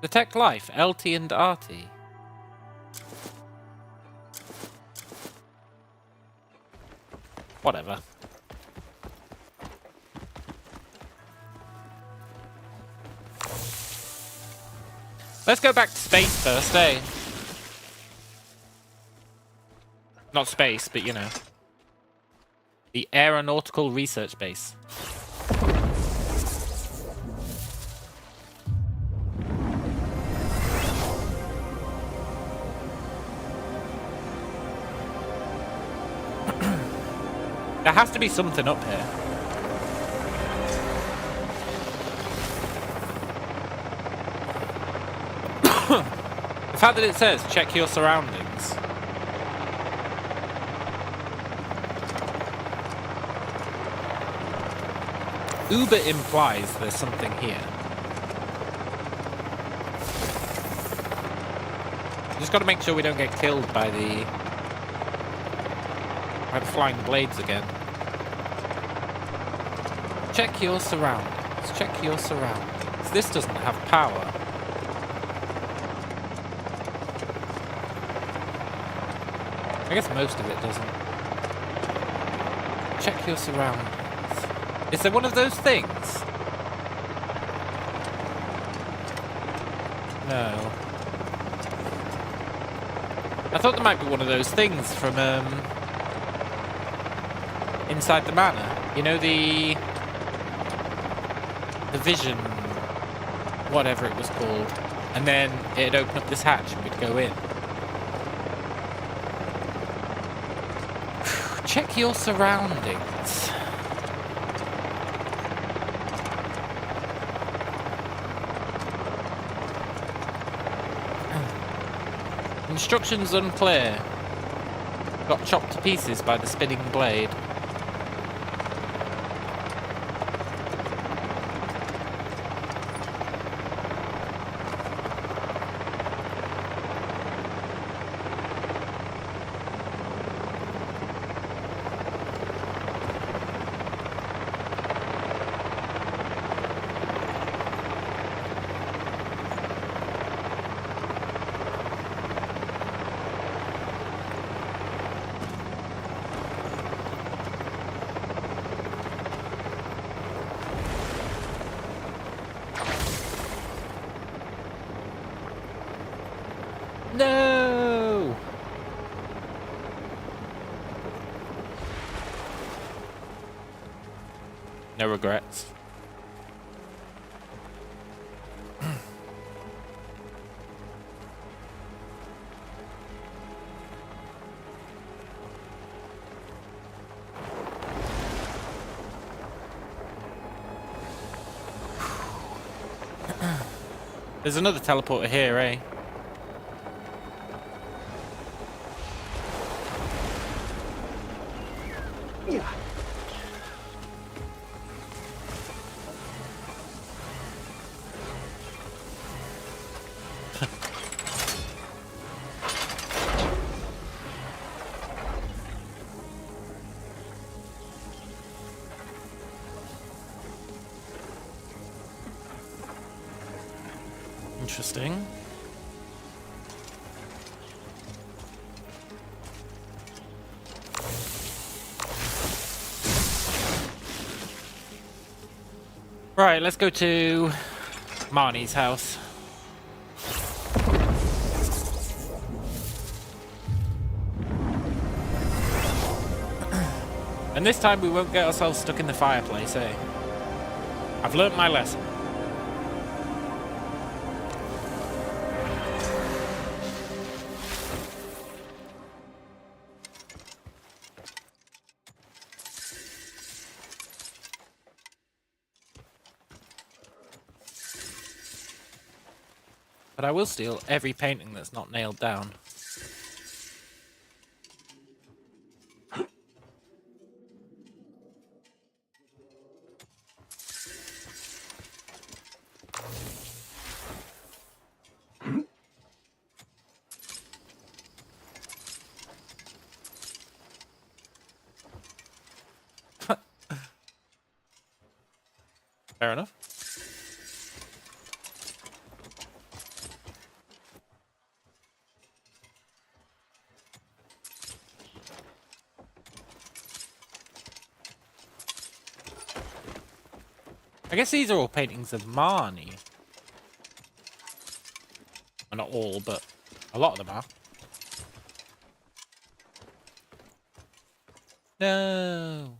[SPEAKER 1] Detect life, LT and RT. Whatever. Let's go back to space first, eh? Not space, but you know. The Aeronautical Research Base. There has to be something up here. The fact that it says, check your surroundings. Uber implies there's something here. Just gotta make sure we don't get killed by the flying blades again. Check your surroundings. Check your surroundings. This doesn't have power. I guess most of it doesn't. Check your surroundings. Is there one of those things? No. I thought there might be one of those things from, inside the manor. You know, the vision, whatever it was called. And then it'd open up this hatch and we'd go in. Check your surroundings. Instructions unclear. Got chopped to pieces by the spinning blade. No! No regrets. There's another teleporter here, eh? Interesting. Right, let's go to Marnie's house. And this time we won't get ourselves stuck in the fireplace, eh? I've learnt my lesson. But I will steal every painting that's not nailed down. Fair enough. I guess these are all paintings of Marnie. Well, not all, but a lot of them are. No.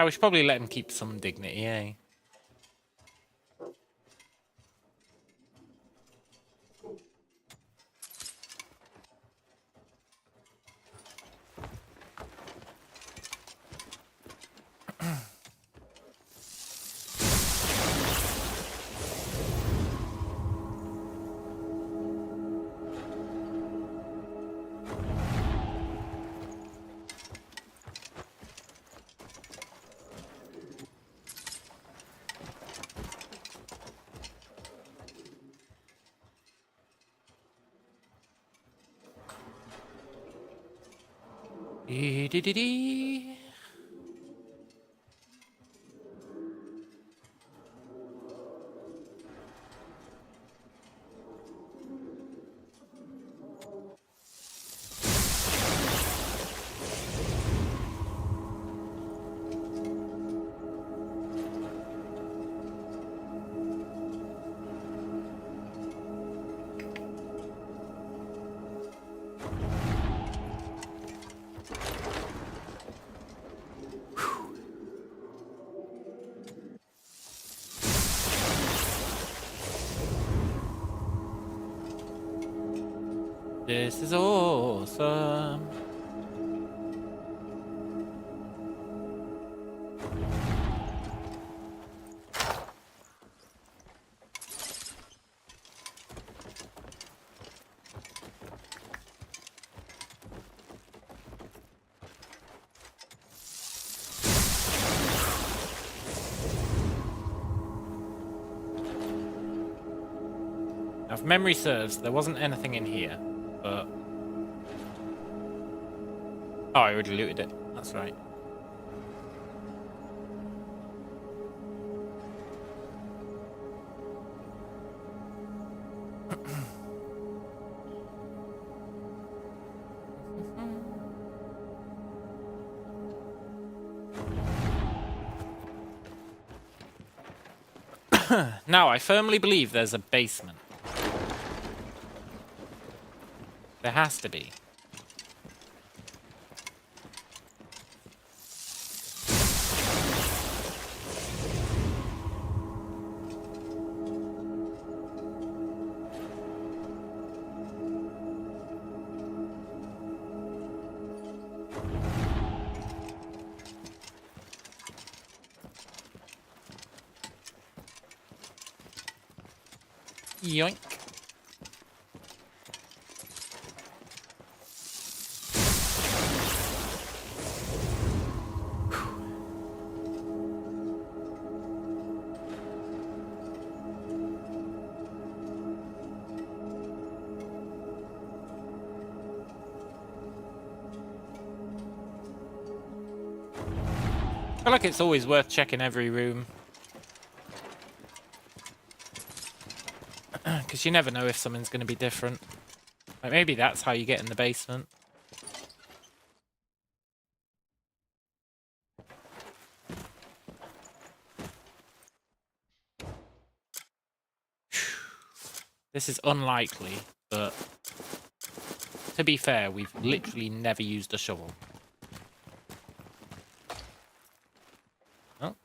[SPEAKER 1] We should probably let him keep some dignity, eh? Dee-dee-dee-dee. This is awesome. If memory serves, there wasn't anything in here, but... Oh, I already looted it. That's right. Now, I firmly believe there's a basement. There has to be. Yoink. I feel like it's always worth checking every room. Because you never know if something's going to be different. Like maybe that's how you get in the basement. This is unlikely, but to be fair, we've literally never used a shovel. Oh.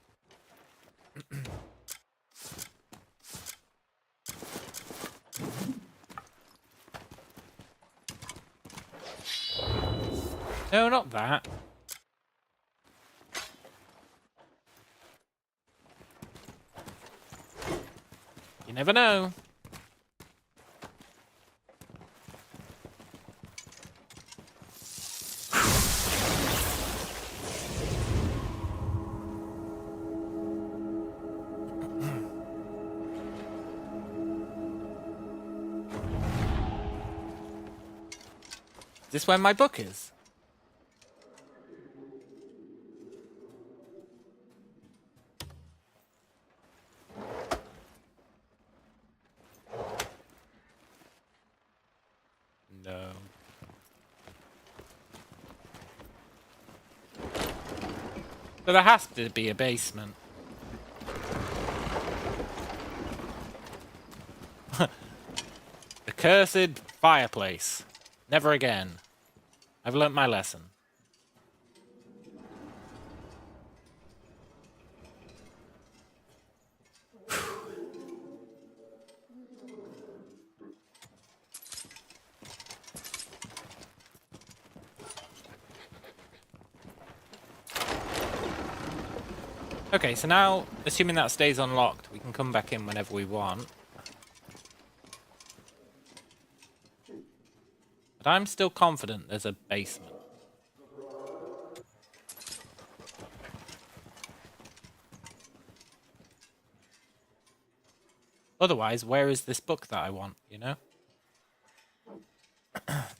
[SPEAKER 1] No, not that. You never know. Is this where my book is? No. But there has to be a basement. The cursed fireplace. Never again. I've learnt my lesson. Okay, so now, assuming that stays unlocked, we can come back in whenever we want. But I'm still confident there's a basement. Otherwise, where is this book that I want, you know?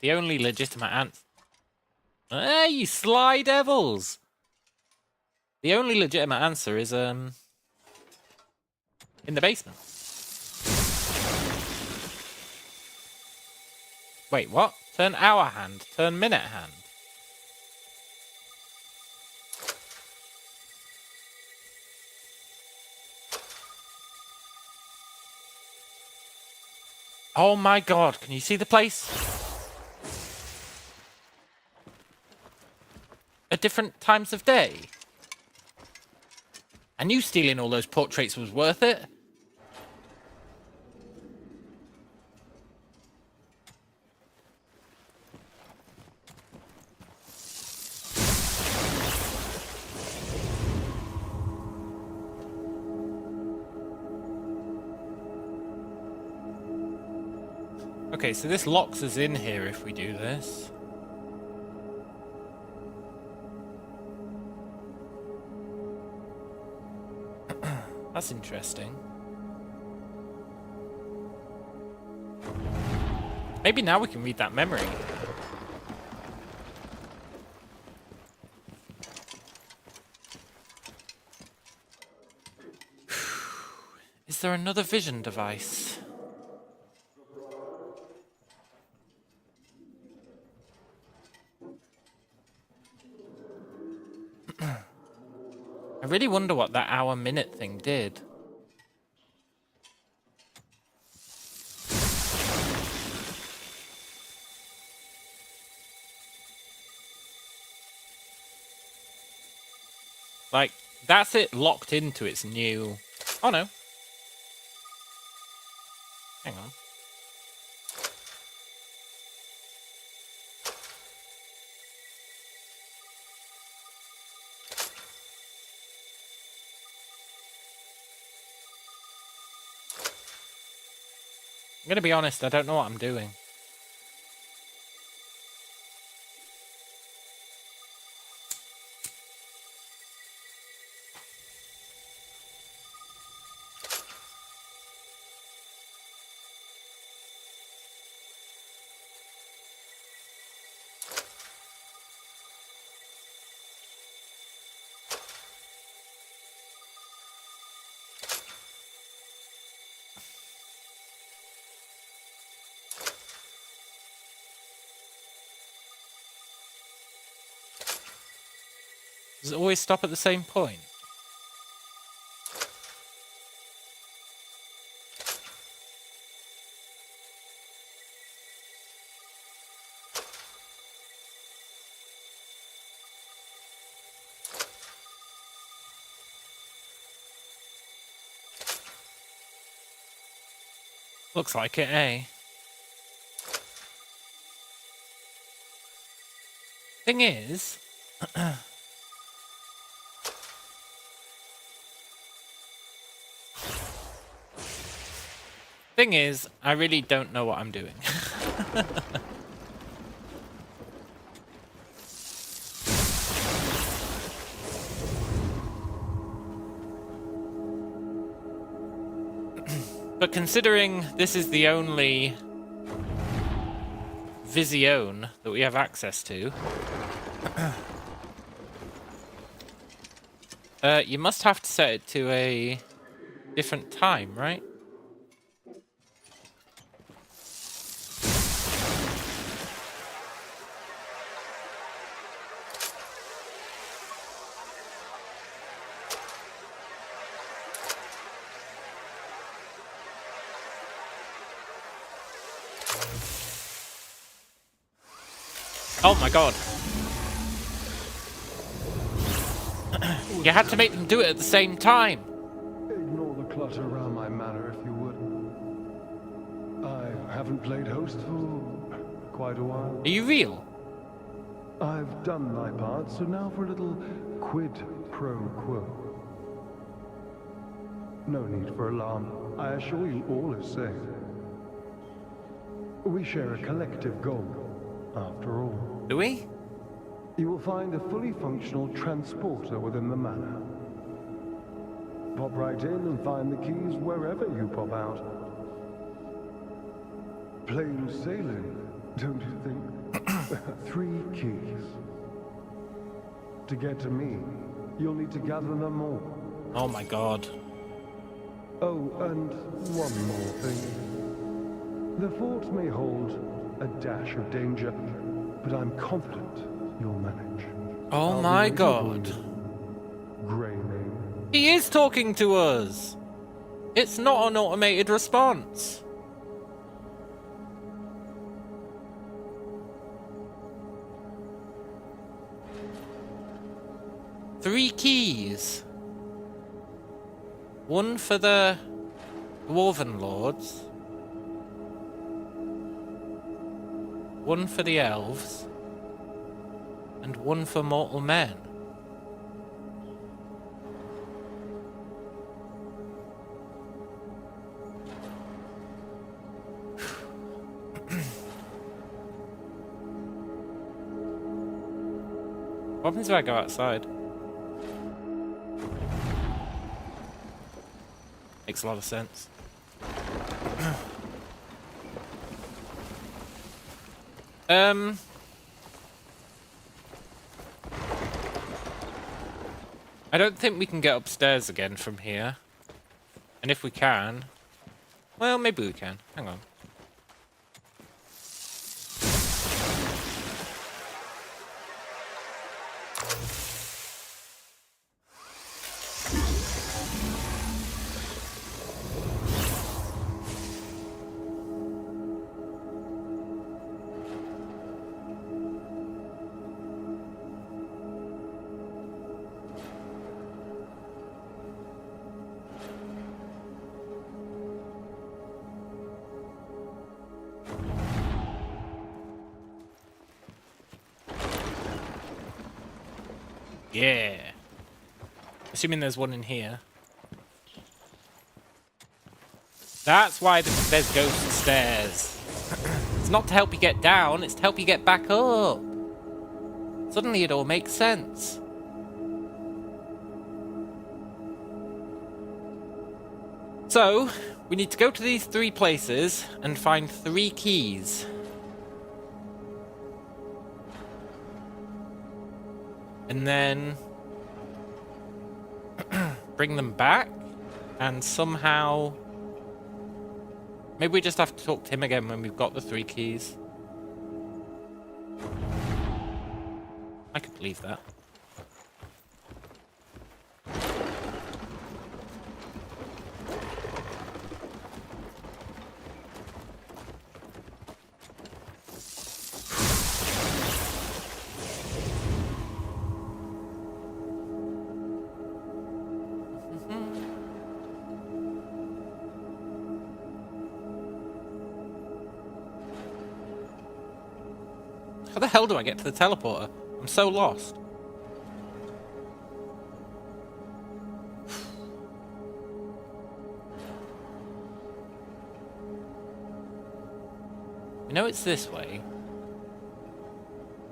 [SPEAKER 1] The only legitimate answer... Hey, you sly devils! The only legitimate answer is, in the basement. Wait, what? Turn hour hand, turn minute hand. Oh my god, can you see the place? At different times of day? I knew stealing all those portraits was worth it. Okay, so this locks us in here if we do this. That's interesting. Maybe now we can read that memory. Is there another vision device? I really wonder what that hour-minute thing did. Like, that's it locked into its new... Oh no. Hang on. I'm gonna be honest, I don't know what I'm doing. Does it always stop at the same point? Looks like it, eh? Thing is... Thing is, I really don't know what I'm doing. But considering this is the only vision that we have access to, you must have to set it to a different time, right? Oh my god. You had to make them do it at the same time.
[SPEAKER 13] Ignore the clutter around my manor if you would. I haven't played host for quite a while.
[SPEAKER 1] Are you real?
[SPEAKER 13] I've done my part, so now for a little quid pro quo. No need for alarm. I assure you all is safe. We share a collective goal, after all.
[SPEAKER 1] Do we?
[SPEAKER 13] You will find a fully functional transporter within the manor. Pop right in and find the keys wherever you pop out. Plain sailing, don't you think? 3 keys. To get to me, you'll need to gather them all.
[SPEAKER 1] Oh my god.
[SPEAKER 13] Oh, and one more thing. The fort may hold a dash of danger, but I'm confident you'll manage.
[SPEAKER 1] Oh my god.
[SPEAKER 13] Grey name.
[SPEAKER 1] He is talking to us! It's not an automated response. Three keys. One for the Dwarven Lords. One for the elves. And one for mortal men. What happens if I go outside? Makes a lot of sense. I don't think we can get upstairs again from here. And if we can... Well, maybe we can. Hang on. Yeah. Assuming there's one in here. That's why there's ghost stairs. It's not to help you get down, it's to help you get back up. Suddenly it all makes sense. So, we need to go to these 3 places and find 3 keys. And then bring them back and somehow... Maybe we just have to talk to him again when we've got the 3 keys. I could believe that. How the hell do I get to the teleporter? I'm so lost. We know it's this way.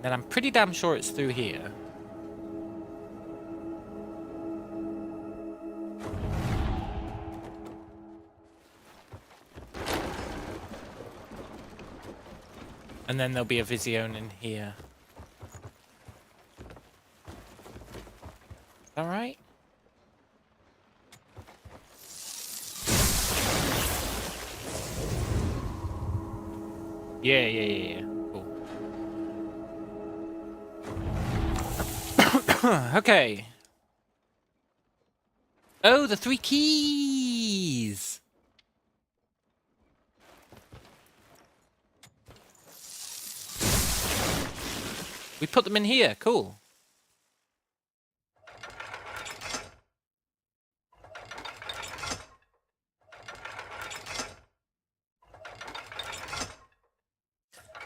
[SPEAKER 1] Then I'm pretty damn sure it's through here. And then there'll be a Vision in here. Alright? Yeah. Cool. Okay. Oh, the 3 keys! We put them in here, cool.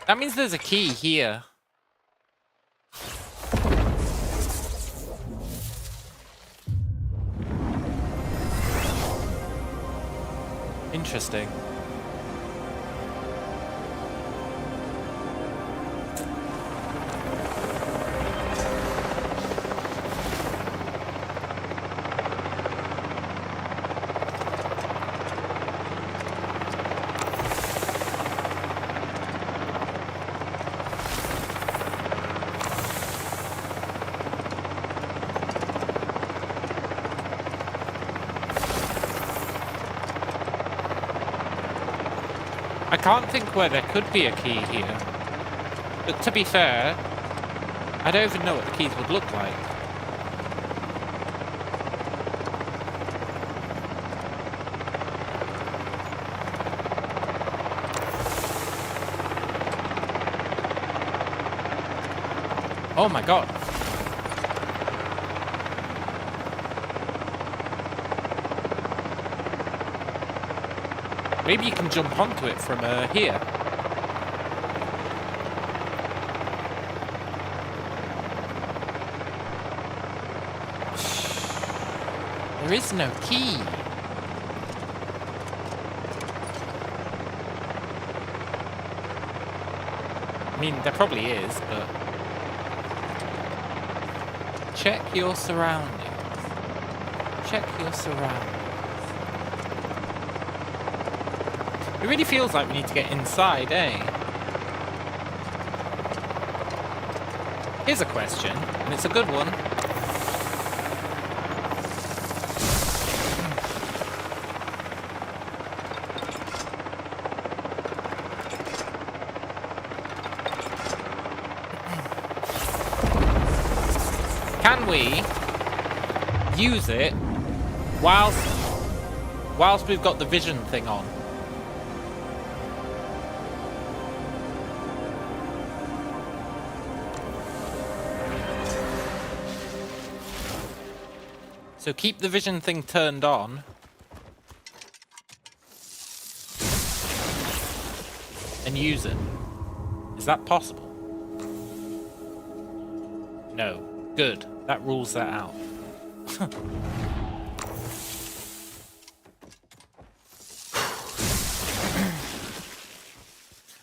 [SPEAKER 1] That means there's a key here. Interesting. I can't think where there could be a key here. But to be fair, I don't even know what the keys would look like. Oh my god. Maybe you can jump onto it from here. There is no key. I mean, there probably is, but... Check your surroundings. Check your surroundings. It really feels like we need to get inside, eh? Here's a question, and it's a good one. Can we use it whilst we've got the vision thing on? So keep the vision thing turned on. And use it. Is that possible? No. Good. That rules that out.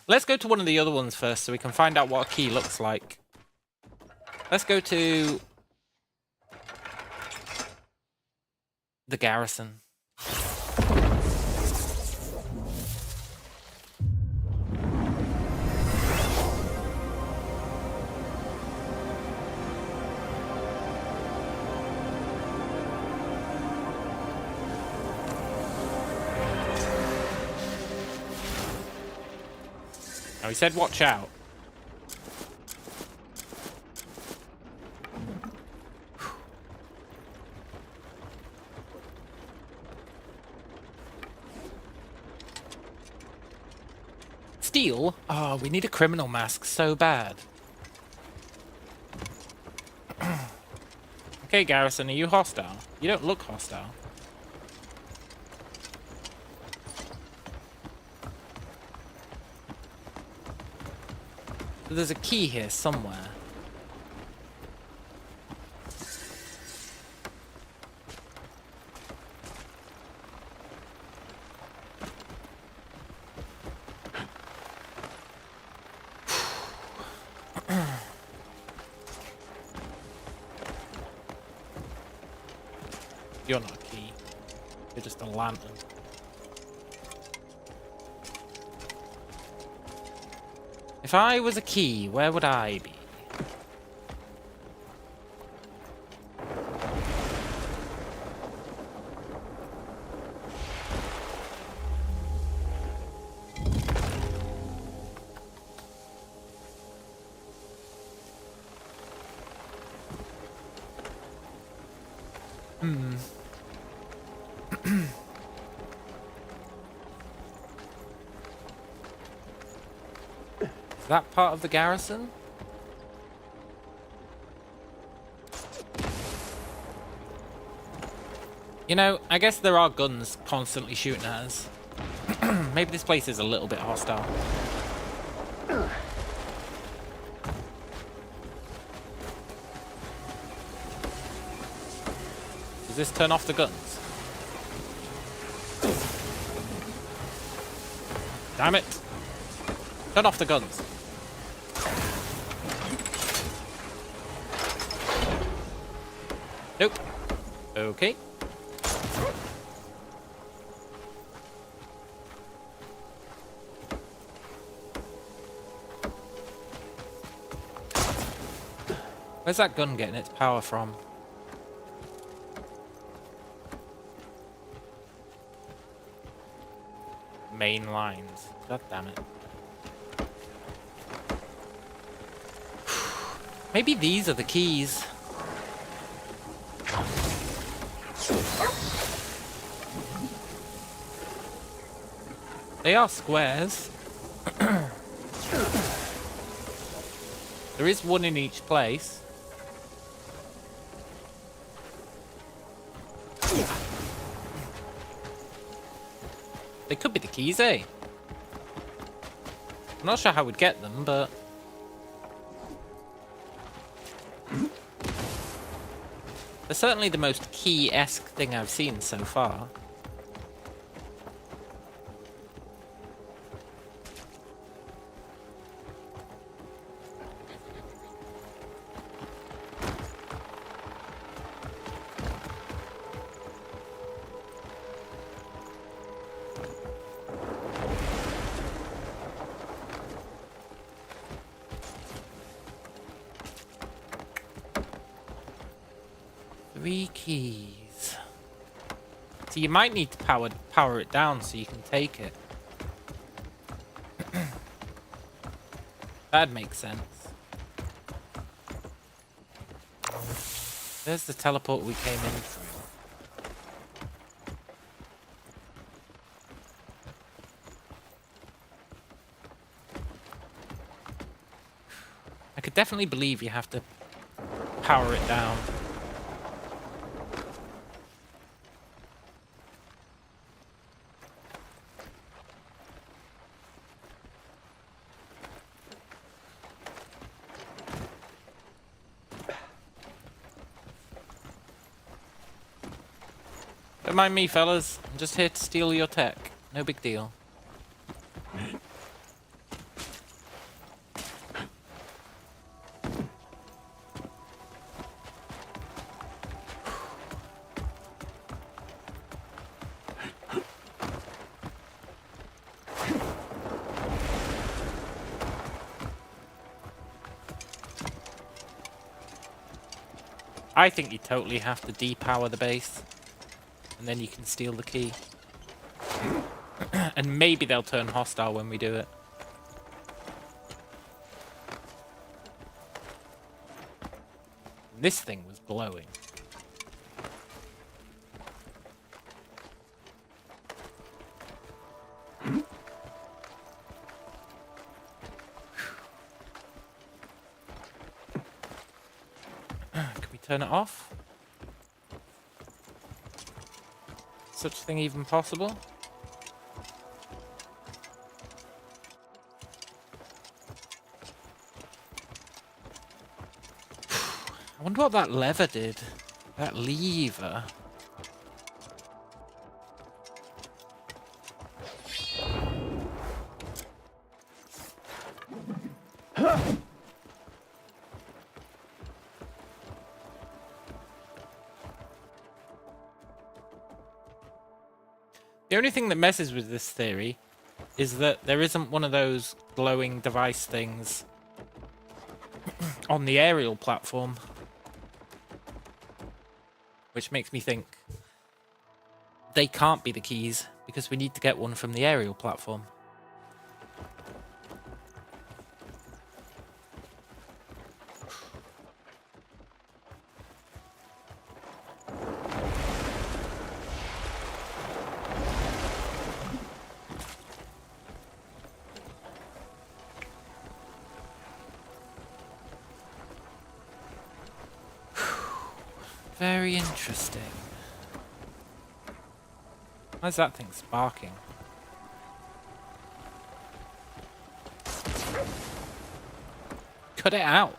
[SPEAKER 1] Let's go to one of the other ones first so we can find out what a key looks like. Let's go to the garrison. Now he said watch out. Steal? Oh, we need a criminal mask so bad. Okay, Garrison, are you hostile? You don't look hostile. So there's a key here somewhere. You're not a key. You're just a lantern. If I was a key, where would I be? Is that part of the garrison? You know, I guess there are guns constantly shooting at us. Maybe this place is a little bit hostile. Does this turn off the guns? Damn it! Turn off the guns. Nope. Okay. Where's that gun getting its power from? Main lines. God damn it. Maybe these are the keys. They are squares. There is one in each place. They could be the keys, eh? I'm not sure how we'd get them, but... they're certainly the most key-esque thing I've seen so far. 3 keys. So you might need to power it down so you can take it. That'd make sense. There's the teleport we came in through. I could definitely believe you have to power it down. Don't mind me, fellas. I'm just here to steal your tech. No big deal. I think you totally have to depower the base. And then you can steal the key. And maybe they'll turn hostile when we do it. This thing was glowing. Can we turn it off? Such thing even possible? I wonder what that lever did. That lever. The only thing that messes with this theory is that there isn't one of those glowing device things on the aerial platform. Which makes me think they can't be the keys because we need to get one from the aerial platform. Very interesting. Why's that thing sparking? Cut it out.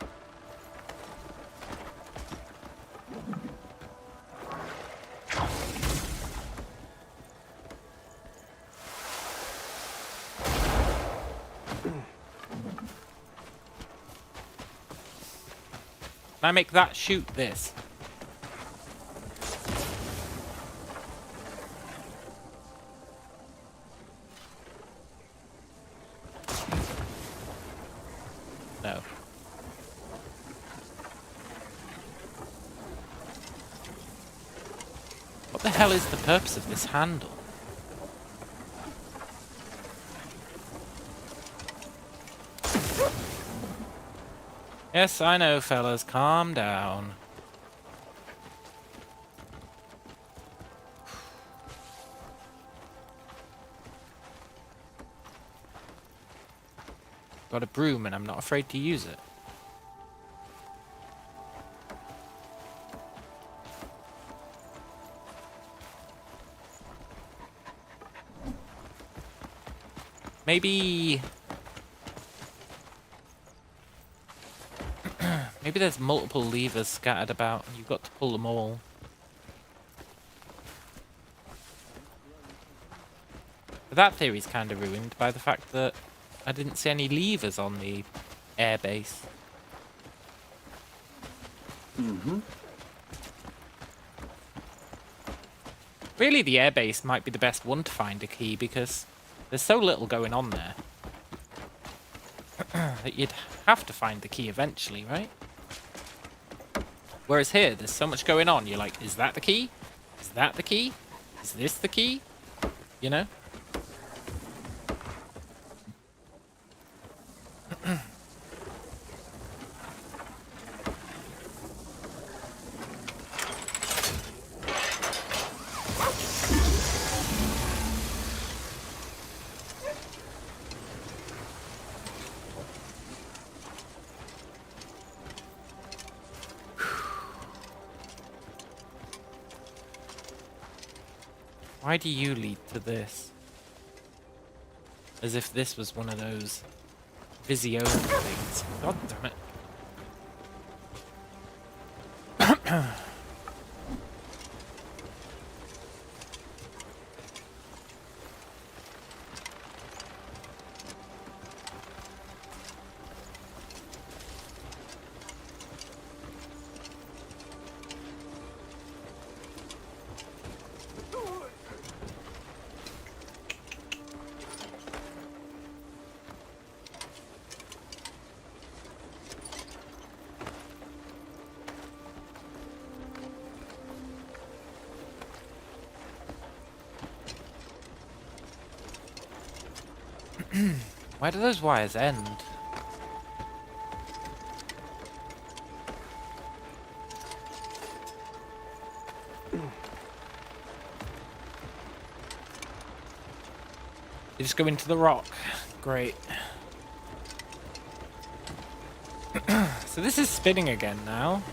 [SPEAKER 1] Can I make that shoot this? No. What the hell is the purpose of this handle? Yes, I know, fellas. Calm down. Got a broom and I'm not afraid to use it. Maybe... Maybe there's multiple levers scattered about and you've got to pull them all. But that theory's kind of ruined by the fact that I didn't see any levers on the airbase. Really, the airbase might be the best one to find a key because there's so little going on there that you'd have to find the key eventually, right? Whereas here, there's so much going on. You're like, is that the key? Is that the key? Is this the key? You know? Why do you lead to this? As if this was one of those Vizio things. God damn it. Where do those wires end? They just go into the rock. Great. So this is spinning again now.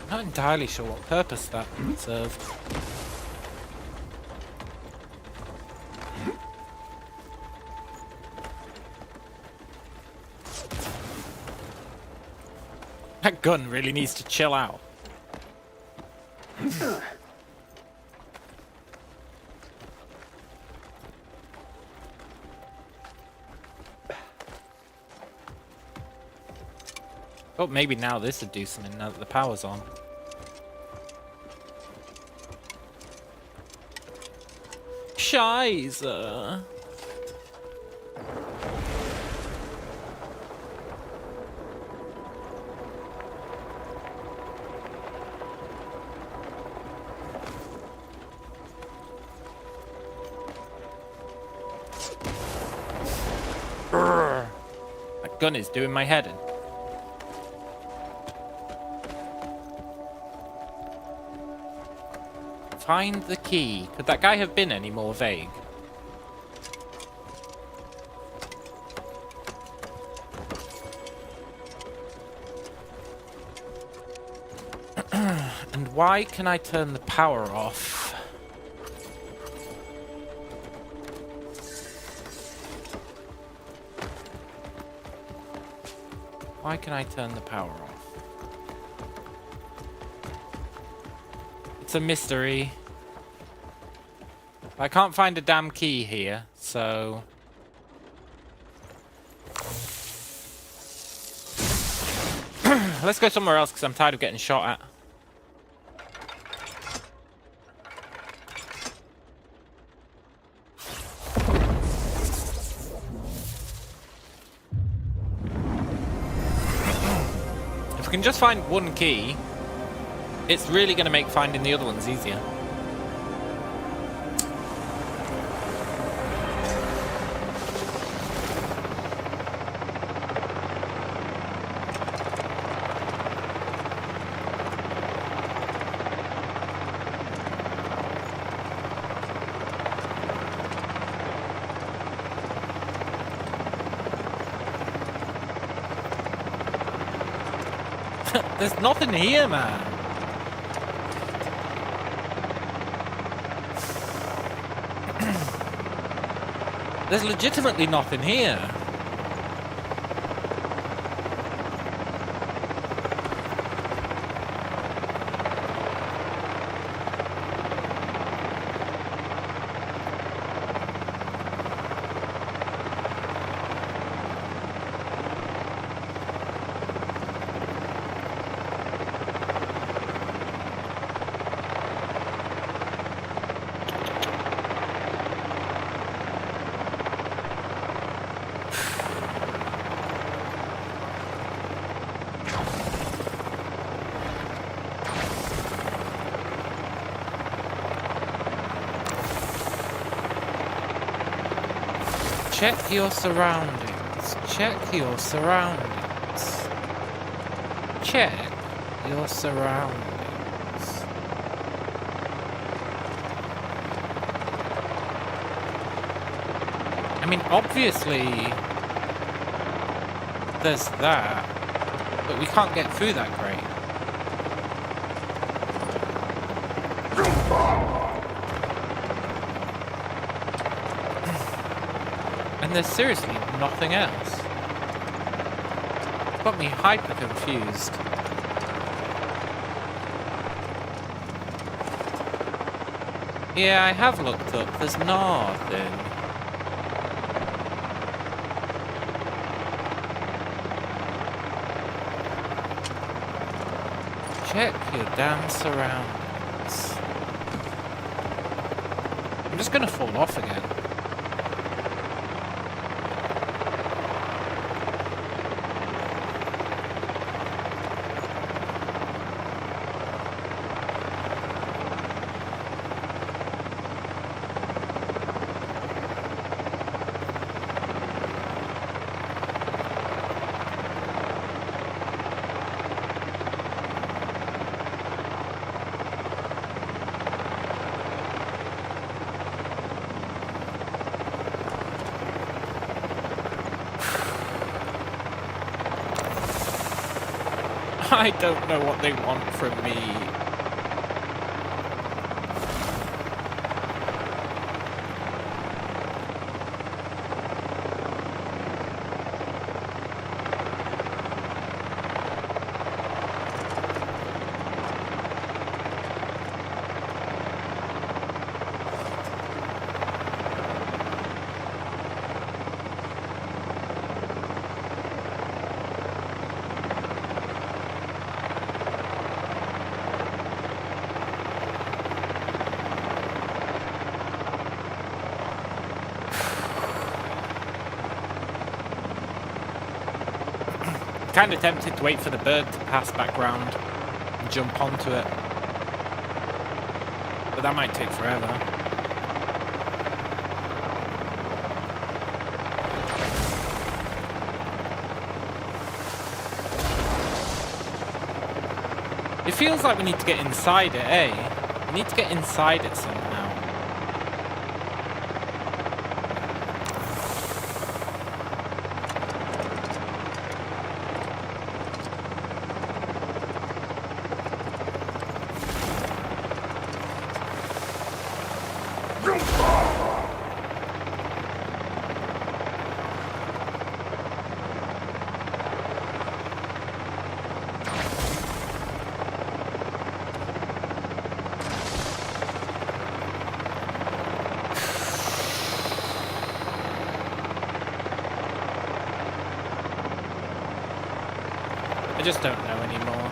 [SPEAKER 1] I'm not entirely sure what purpose that served. That gun really needs to chill out. Oh, maybe now this would do something now that the power's on. Scheiße. That gun is doing my head in. Find the key. Could that guy have been any more vague? And why can I turn the power off? Why can I turn the power off? It's a mystery. I can't find a damn key here, so... Let's go somewhere else because I'm tired of getting shot at. If we can just find one key, it's really going to make finding the other ones easier. There's nothing here, man. There's legitimately nothing here. Check your surroundings. Check your surroundings. Check your surroundings. I mean, obviously, there's that, but we can't get through that grate. And there's seriously nothing else. It's got me hyper confused. Yeah, I have looked up. There's nothing. Check your damn surroundings. I'm just gonna fall off again. I don't know what they want from me. Kind of tempted to wait for the bird to pass back round and jump onto it, but that might take forever. It feels like we need to get inside it, eh? We need to get inside it somehow. I just don't know anymore.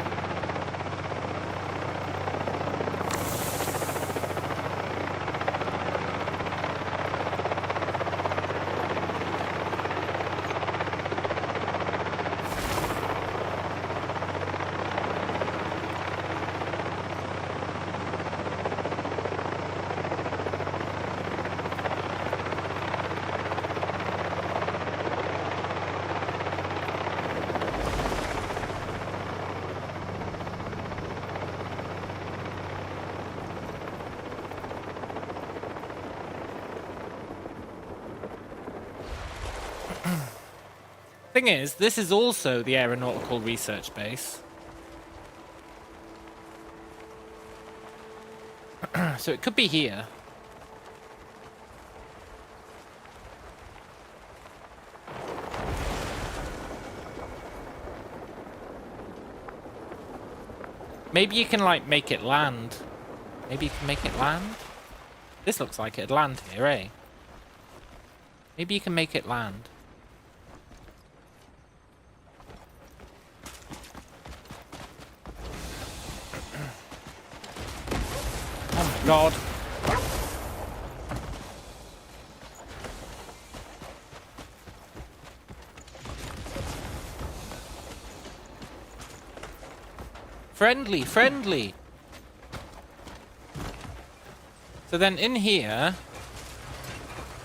[SPEAKER 1] Thing is, this is also the aeronautical research base. So it could be here. Maybe you can, like, make it land. Maybe you can make it land? This looks like it'd land here, eh? Maybe you can make it land. Oh my god. Friendly, friendly. So then in here,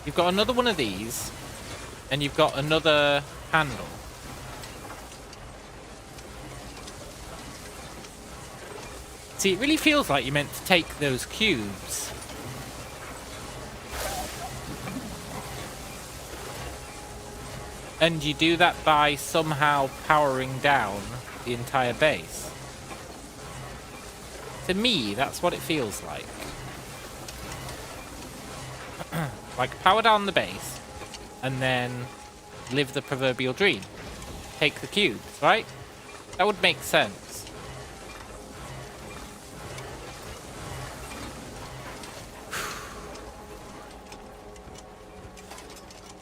[SPEAKER 1] you've got another one of these. And you've got another handle. See, it really feels like you're meant to take those cubes. And you do that by somehow powering down the entire base. To me, that's what it feels like. Like, power down the base, and then live the proverbial dream. Take the cubes, right? That would make sense.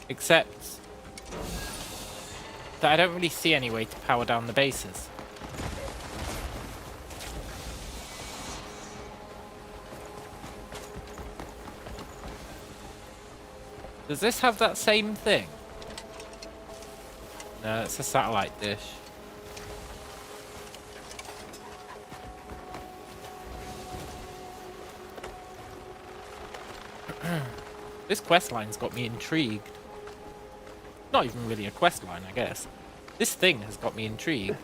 [SPEAKER 1] Except that I don't really see any way to power down the bases. Does this have that same thing? No, it's a satellite dish. This questline's got me intrigued. Not even really a questline, I guess. This thing has got me intrigued.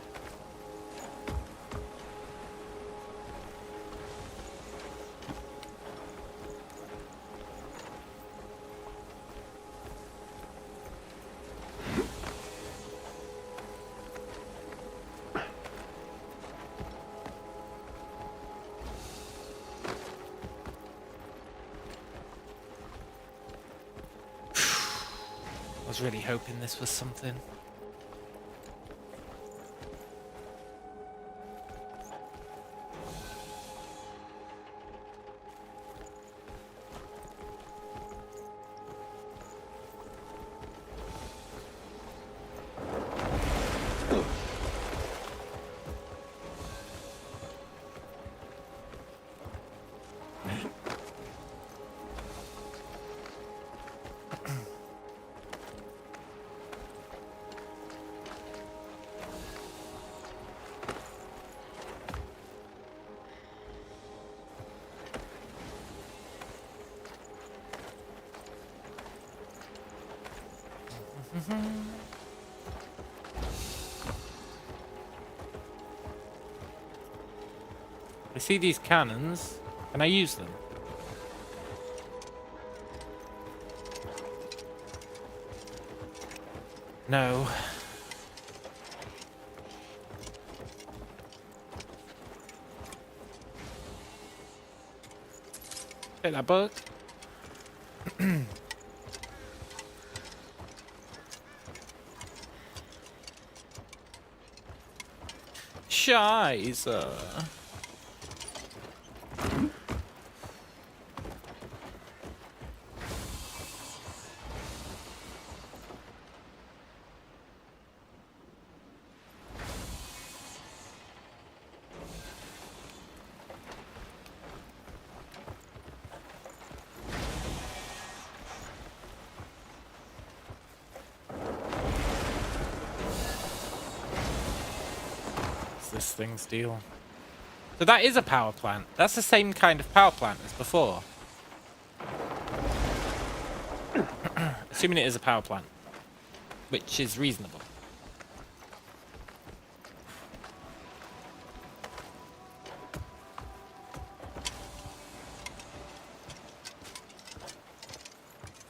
[SPEAKER 1] I was really hoping this was something. I see these cannons. Can I use them? No. Take that book. Scheiße. This thing's deal. So that is a power plant. That's the same kind of power plant as before. Assuming it is a power plant, which is reasonable.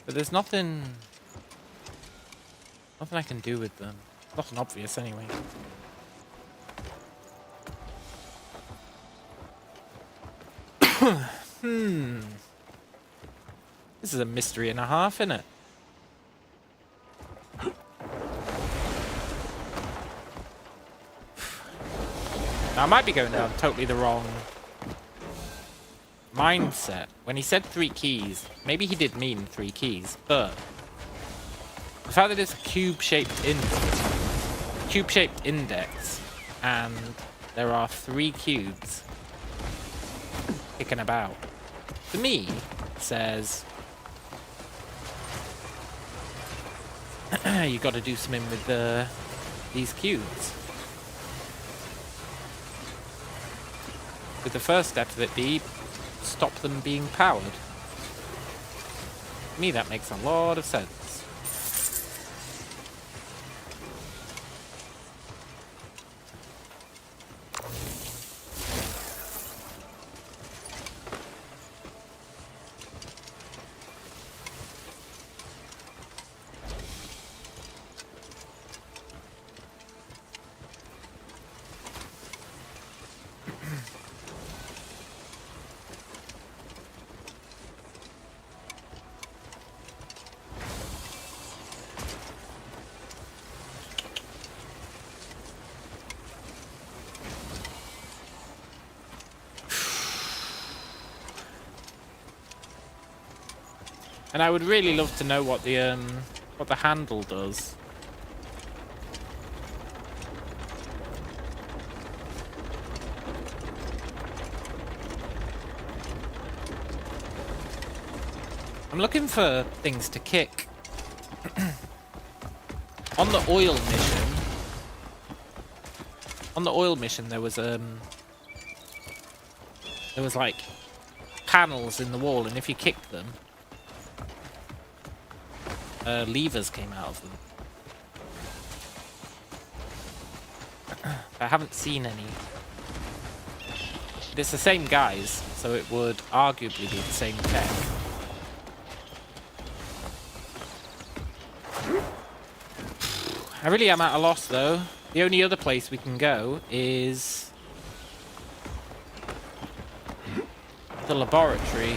[SPEAKER 1] But there's nothing I can do with them. Nothing obvious anyway. This is a mystery and a half, isn't it? Now, I might be going down totally the wrong mindset. When he said 3 keys, maybe he did mean 3 keys, but the fact that it's a cube-shaped index and there are 3 cubes kicking about, to me says you got to do something with these cubes. With the first step of it be stop them being powered. To me, that makes a lot of sense. And I would really love to know what the handle does. I'm looking for things to kick. On the oil mission, there was like panels in the wall, and if you kicked them, levers came out of them. I haven't seen any. But it's the same guys, so it would arguably be the same tech. I really am at a loss, though. The only other place we can go is the laboratory.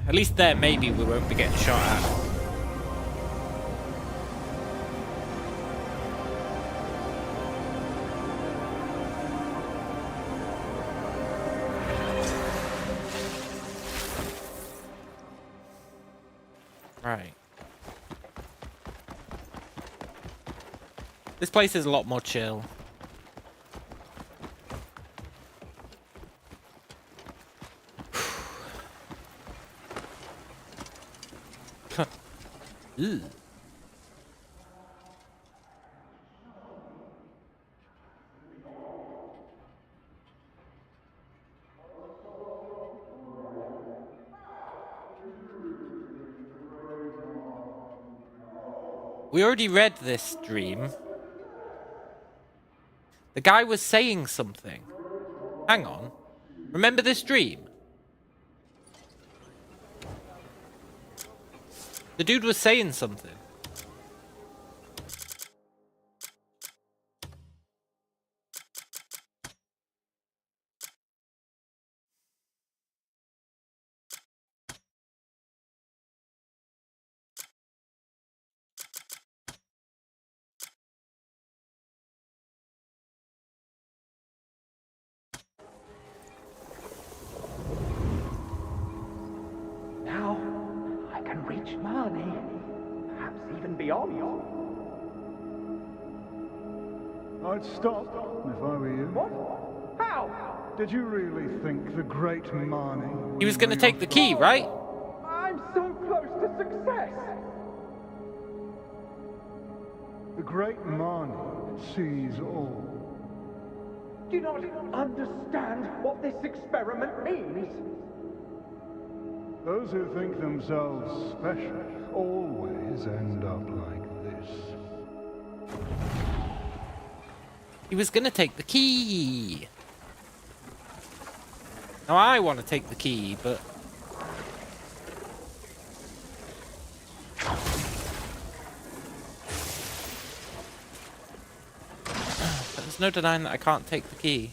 [SPEAKER 1] At least there, maybe we won't be getting shot at. Right. This place is a lot more chill. Ew. We already read this dream. The guy was saying something. Hang on. Remember this dream? The dude was saying something.
[SPEAKER 2] Now I can reach Marnie, perhaps even beyond.
[SPEAKER 13] I'd stop if I were you.
[SPEAKER 2] What? How?
[SPEAKER 13] Did you really think the great Marnie...
[SPEAKER 1] He was going to take the key, right?
[SPEAKER 2] I'm so close to success.
[SPEAKER 13] The great Marnie sees all.
[SPEAKER 2] Do you not understand what this experiment means?
[SPEAKER 13] Those who think themselves special always end up like this.
[SPEAKER 1] He was going to take the key. Now I want to take the key, but... There's no denying that I can't take the key.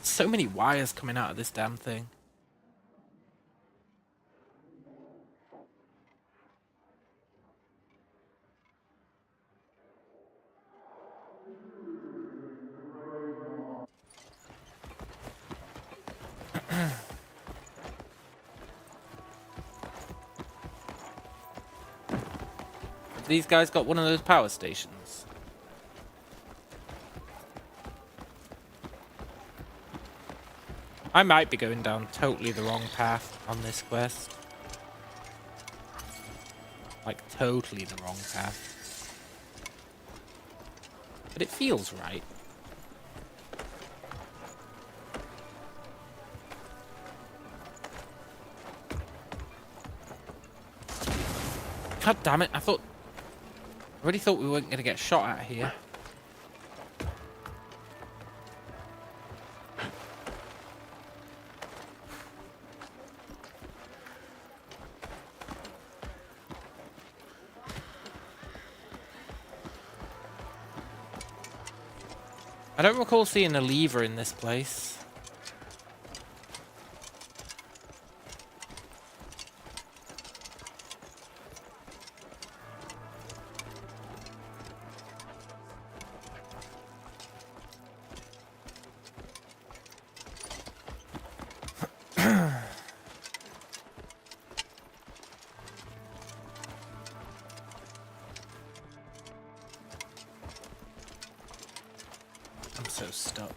[SPEAKER 1] So many wires coming out of this damn thing. These guys got one of those power stations. I might be going down totally the wrong path on this quest. Like, totally the wrong path. But it feels right. God damn it, I already thought we weren't going to get shot at here. I don't recall seeing a lever in this place. I'm so stuck.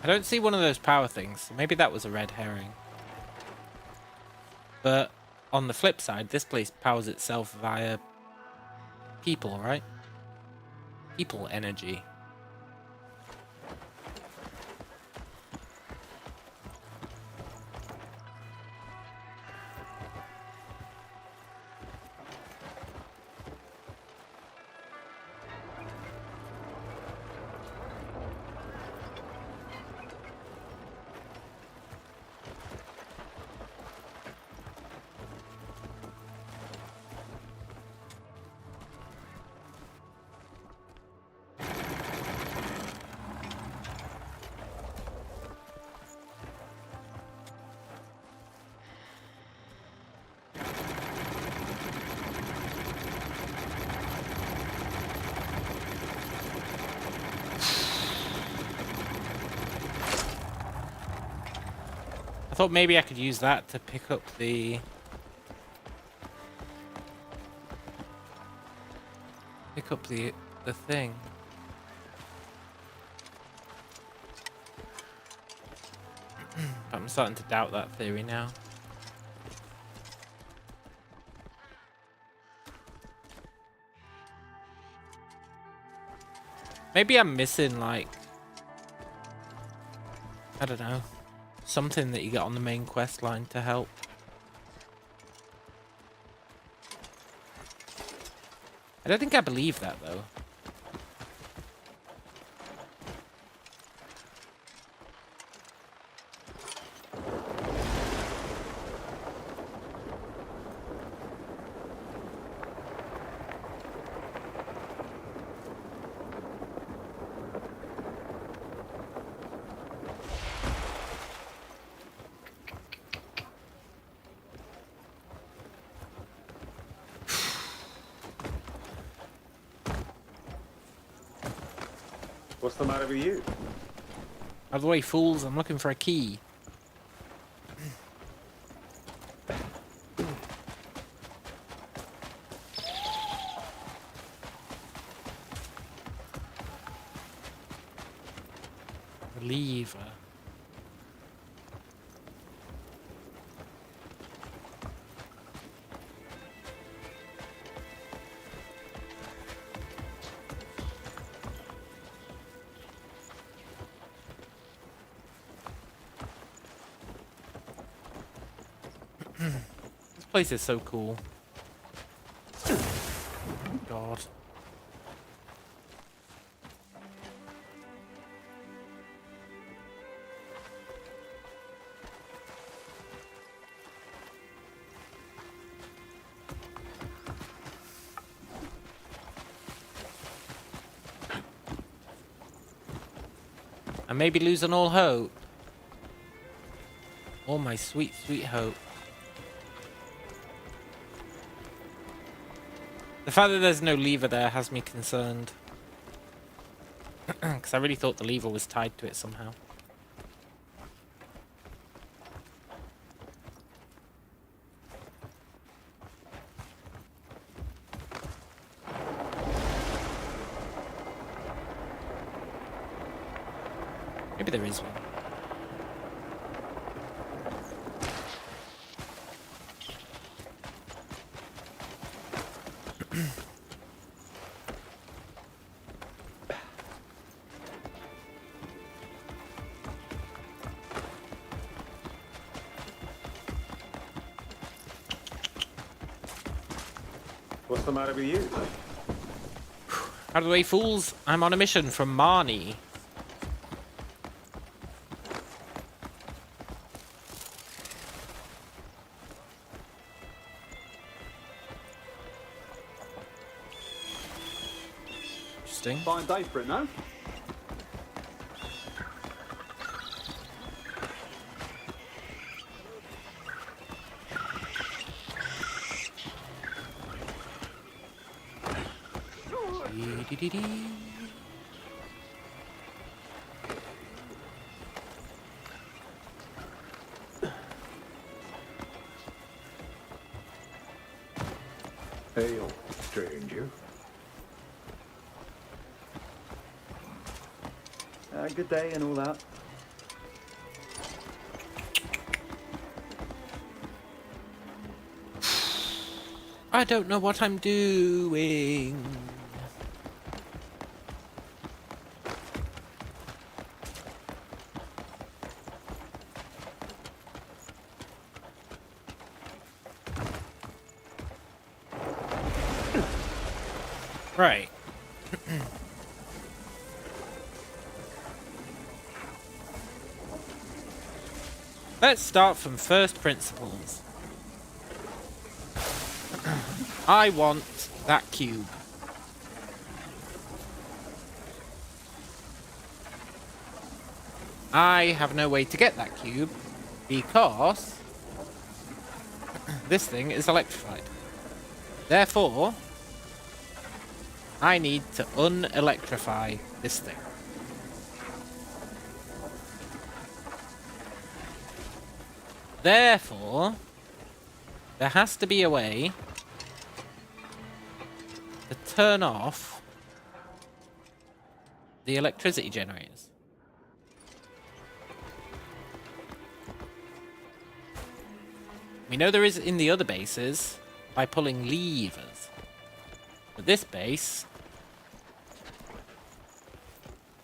[SPEAKER 1] I don't see one of those power things. Maybe that was a red herring. But on the flip side, this place powers itself via people, right? People energy. I thought maybe I could use that to pick up the thing. I'm starting to doubt that theory now. Maybe I'm missing, like, I don't know, something that you get on the main quest line to help. I don't think I believe that, though.
[SPEAKER 5] What's the matter with you?
[SPEAKER 1] Out of the way, fools. I'm looking for a key. Lever. This place is so cool. God. I may be losing all hope. All my sweet, sweet hope. The fact that there's no lever there has me concerned. Because I really thought the lever was tied to it somehow. Maybe there is one.
[SPEAKER 5] What's the matter with you?
[SPEAKER 1] Out of the way, fools! I'm on a mission from Marnie. Interesting.
[SPEAKER 5] Fine day for it, no?
[SPEAKER 19] Hail, stranger.
[SPEAKER 5] Good day and all that.
[SPEAKER 1] I don't know what I'm doing. Right. Let's start from first principles. I want that cube. I have no way to get that cube because this thing is electrified. Therefore, I need to unelectrify this thing. Therefore, there has to be a way to turn off the electricity generators. We know there is in the other bases by pulling levers. But this base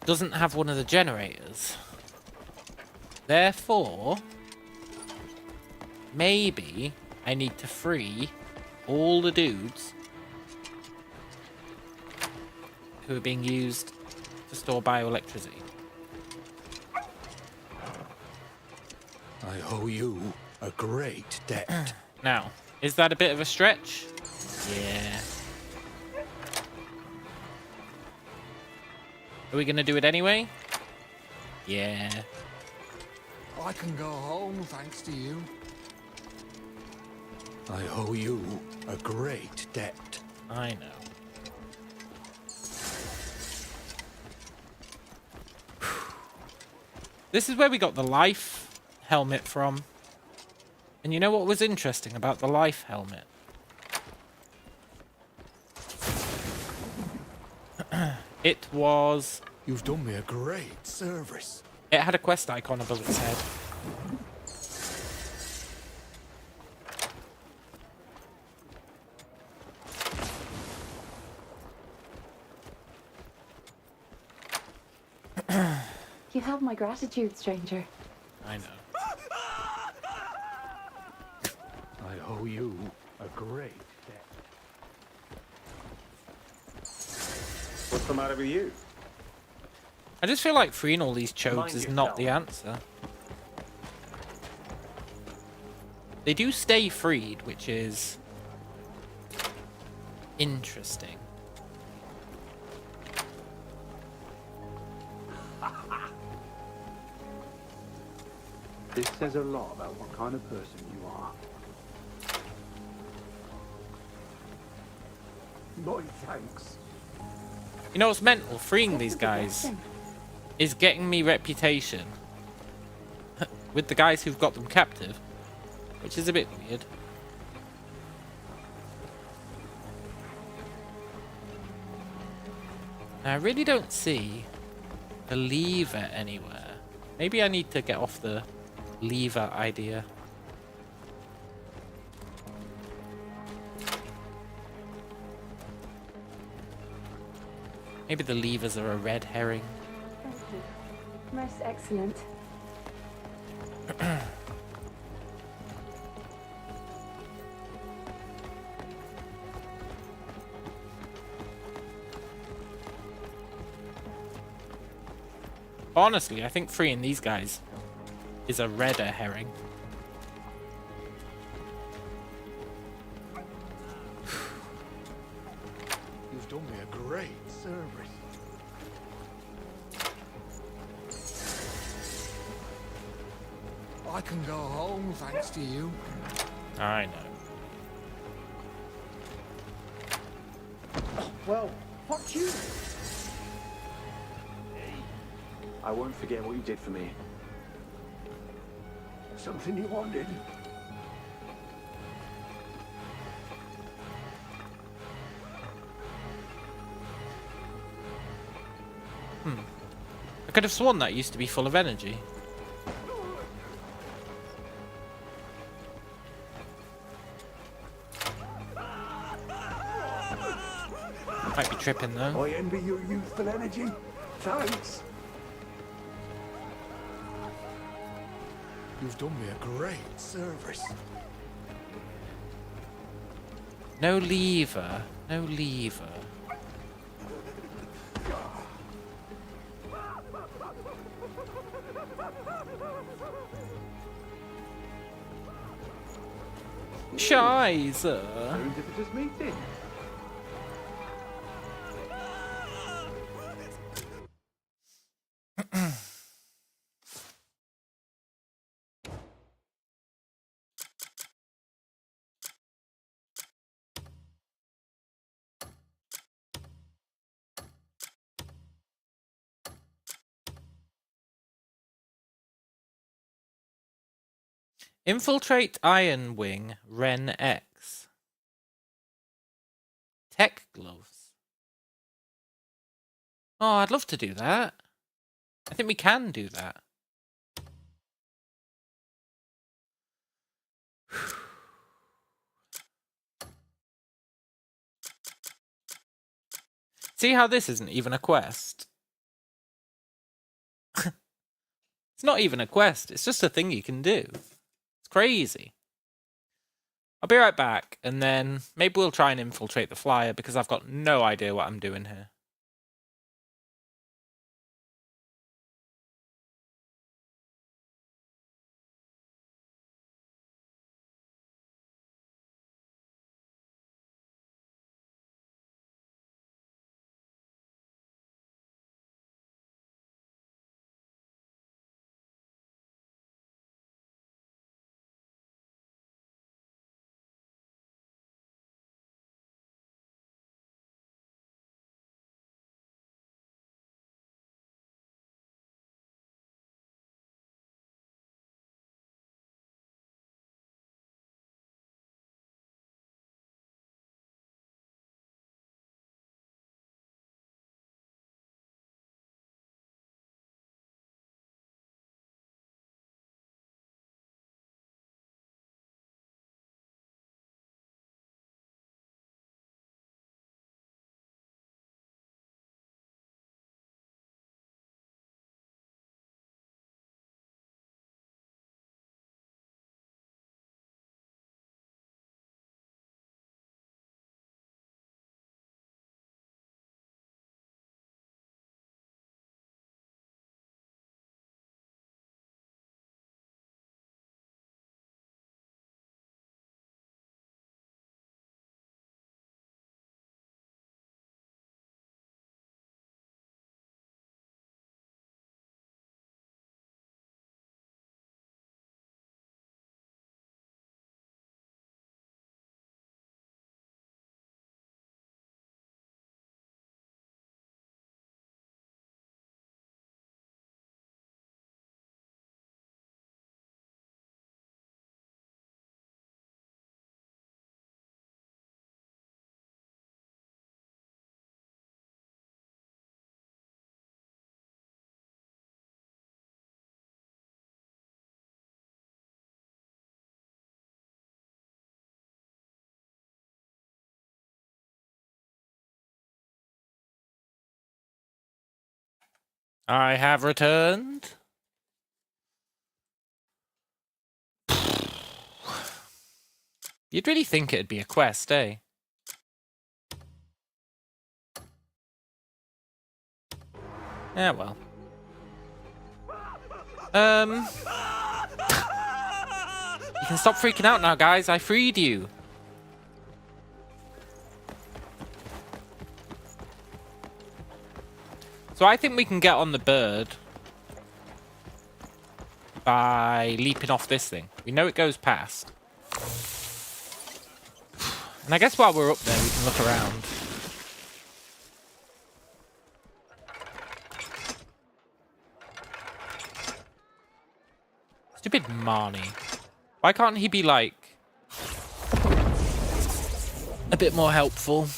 [SPEAKER 1] doesn't have one of the generators. Therefore, maybe I need to free all the dudes who are being used to store bioelectricity.
[SPEAKER 11] I owe you a great debt.
[SPEAKER 1] Now, is that a bit of a stretch? Yeah. Are we gonna do it anyway? Yeah.
[SPEAKER 11] I can go home thanks to you. I owe you a great debt.
[SPEAKER 1] I know. This is where we got the life helmet from. And you know what was interesting about the life helmet? It was...
[SPEAKER 11] You've done me a great service.
[SPEAKER 1] It had a quest icon above its head.
[SPEAKER 12] You have my gratitude, stranger.
[SPEAKER 1] I know.
[SPEAKER 11] I owe you a great debt.
[SPEAKER 5] What's the matter with you?
[SPEAKER 1] I just feel like freeing all these chodes
[SPEAKER 5] Mind
[SPEAKER 1] is not the answer. They do stay freed, which is interesting.
[SPEAKER 19] This says a lot about what kind of person you are. No thanks.
[SPEAKER 1] You know what's mental? Freeing these guys is getting me reputation with the guys who've got them captive, which is a bit weird. Now, I really don't see a lever anywhere. Maybe I need to get off the lever idea. Maybe the levers are a red herring.
[SPEAKER 12] Thank you. Most excellent.
[SPEAKER 1] Honestly, I think freeing these guys is a redder herring.
[SPEAKER 7] You've done me a great service. I can go home thanks to you.
[SPEAKER 1] I know.
[SPEAKER 5] Well, fuck you. I won't forget what you did for me. Something you wanted.
[SPEAKER 1] I could have sworn that used to be full of energy. Might be tripping though.
[SPEAKER 5] I envy your youthful energy. Thanks.
[SPEAKER 7] You've done me a great service.
[SPEAKER 1] No lever. No lever. Scheiße.
[SPEAKER 5] Serendipitous meeting.
[SPEAKER 1] Infiltrate Iron Wing Ren X. Tech gloves. Oh, I'd love to do that. I think we can do that. See how this isn't even a quest? It's not even a quest. It's just a thing you can do. It's crazy. I'll be right back, and then maybe we'll try and infiltrate the flyer, because I've got no idea what I'm doing here. I have returned. You'd really think it'd be a quest, eh? Yeah, well. You can stop freaking out now, guys. I freed you. So I think we can get on the bird by leaping off this thing. We know it goes past. And I guess while we're up there, we can look around. Stupid Marnie. Why can't he be, like, a bit more helpful?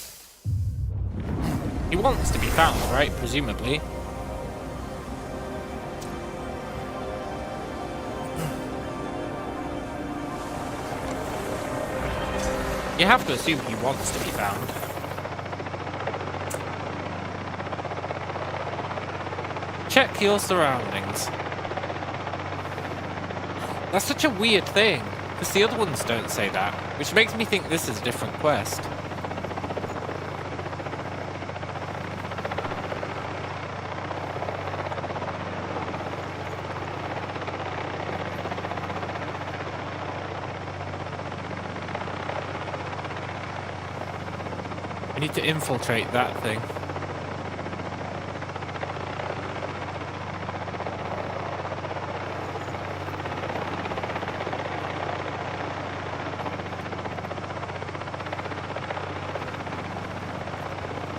[SPEAKER 1] He wants to be found, right? Presumably. You have to assume he wants to be found. Check your surroundings. That's such a weird thing, because the other ones don't say that, which makes me think this is a different quest. We need to infiltrate that thing.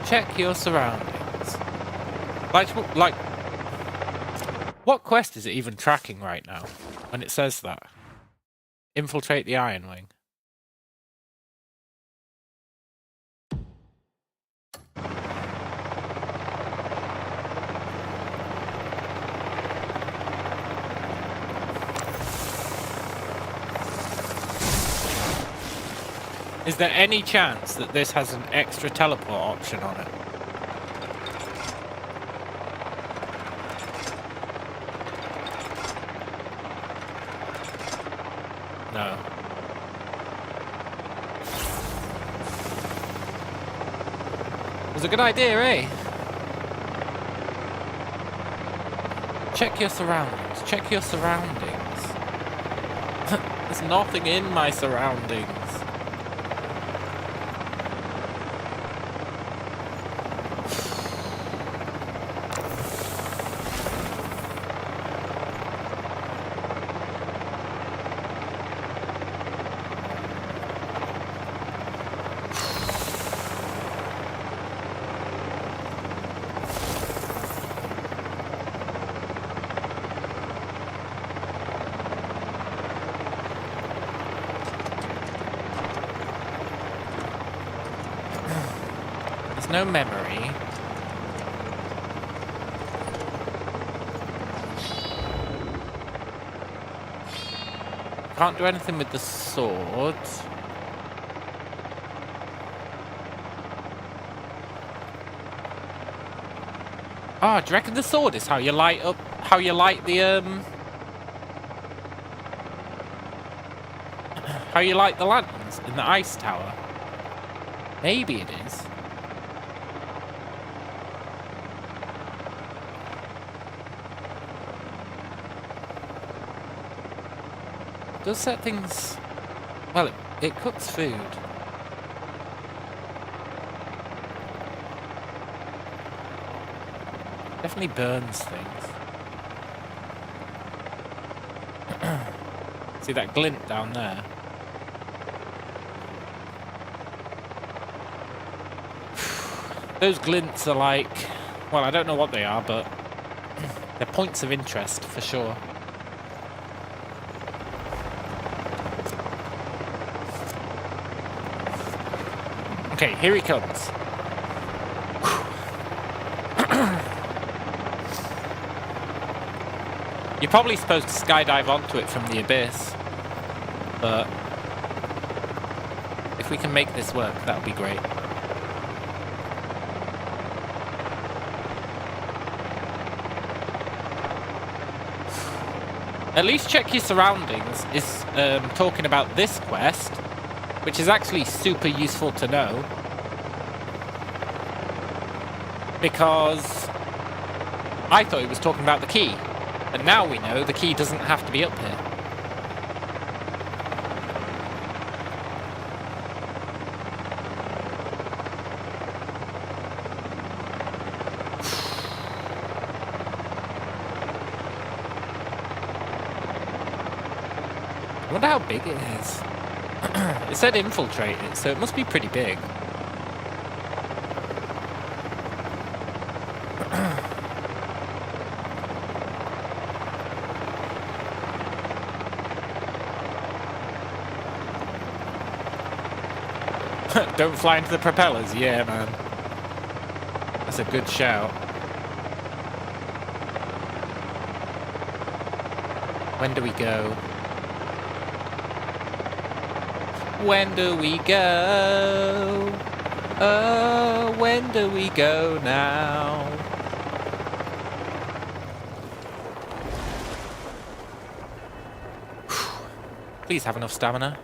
[SPEAKER 1] Check your surroundings. Like, what quest is it even tracking right now when it says that? Infiltrate the Iron Wing. Is there any chance that this has an extra teleport option on it? No. It was a good idea, eh? Check your surroundings. Check your surroundings. There's nothing in my surroundings. No memory. Can't do anything with the sword. Oh, do you reckon the sword is how you light up? How you light the How you light the lanterns in the ice tower? Maybe it is. Does set things... Well, it cooks food. Definitely burns things. See that glint down there? Those glints are like... Well, I don't know what they are, but... they're points of interest, for sure. Okay, here he comes. You're probably supposed to skydive onto it from the abyss, but if we can make this work, that would be great. At least check your surroundings is talking about this quest, which is actually super useful to know, because I thought it was talking about the key. And now we know the key doesn't have to be up here. I wonder how big it is. It said infiltrate it, so it must be pretty big. Don't fly into the propellers. Yeah, man. That's a good shout. When do we go? When do we go? Oh, when do we go now? Please have enough stamina.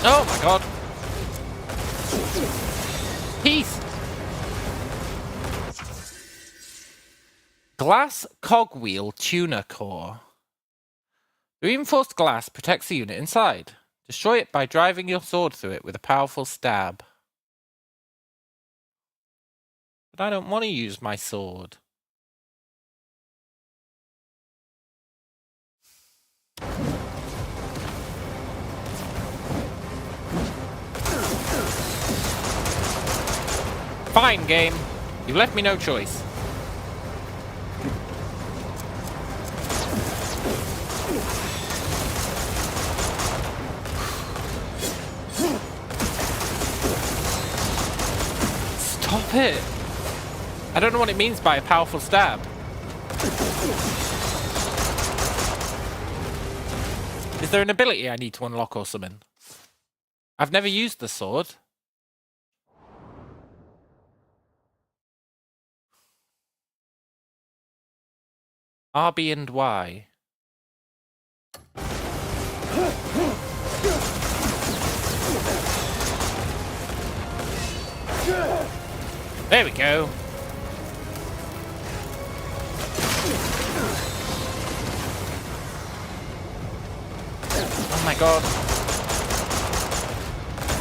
[SPEAKER 1] Oh my god. Peace. Glass cogwheel tuner core. The reinforced glass protects the unit inside. Destroy it by driving your sword through it with a powerful stab. But I don't want to use my sword. Fine, game. You left me no choice. Stop it! I don't know what it means by a powerful stab. Is there an ability I need to unlock or something? I've never used the sword. RB and Y. There we go. Oh my god.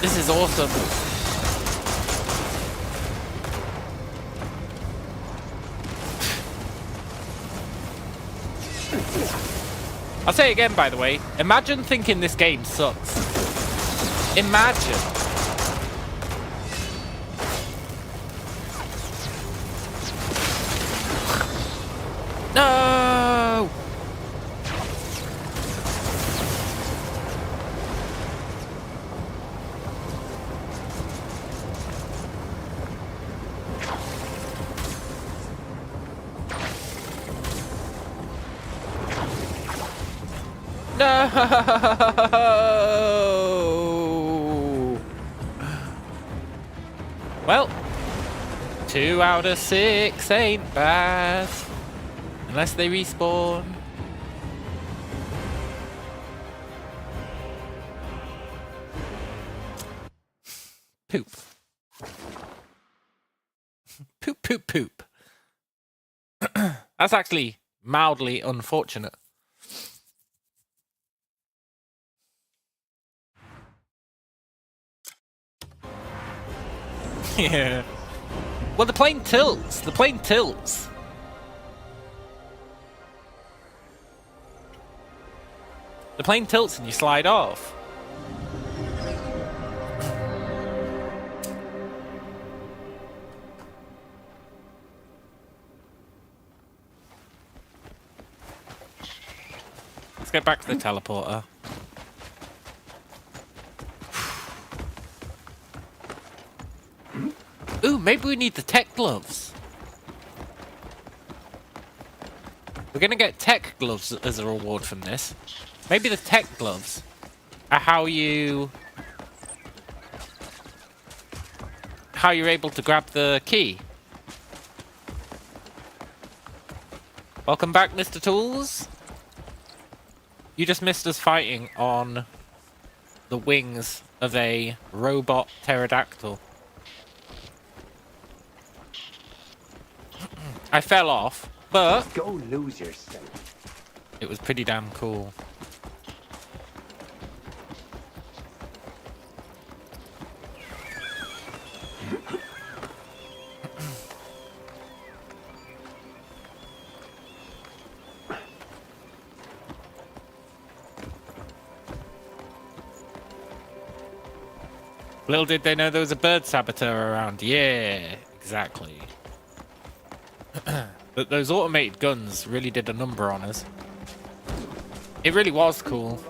[SPEAKER 1] This is awesome. I'll say it again, by the way. Imagine thinking this game sucks. Imagine. No! No! Well, 2 out of 6 ain't bad. Unless they respawn. Poop. Poop, poop, poop. That's actually mildly unfortunate. Yeah. Well, the plane tilts. The plane tilts. The plane tilts and you slide off. Let's get back to the teleporter. Ooh, maybe we need the tech gloves. We're gonna get tech gloves as a reward from this. Maybe the tech gloves are how you're able to grab the key. Welcome back, Mr. Tools. You just missed us fighting on the wings of a robot pterodactyl. I fell off, but
[SPEAKER 2] Go lose yourself.
[SPEAKER 1] it was pretty damn cool. Little did they know there was a bird saboteur around. Yeah, exactly. But those automated guns really did a number on us. It really was cool.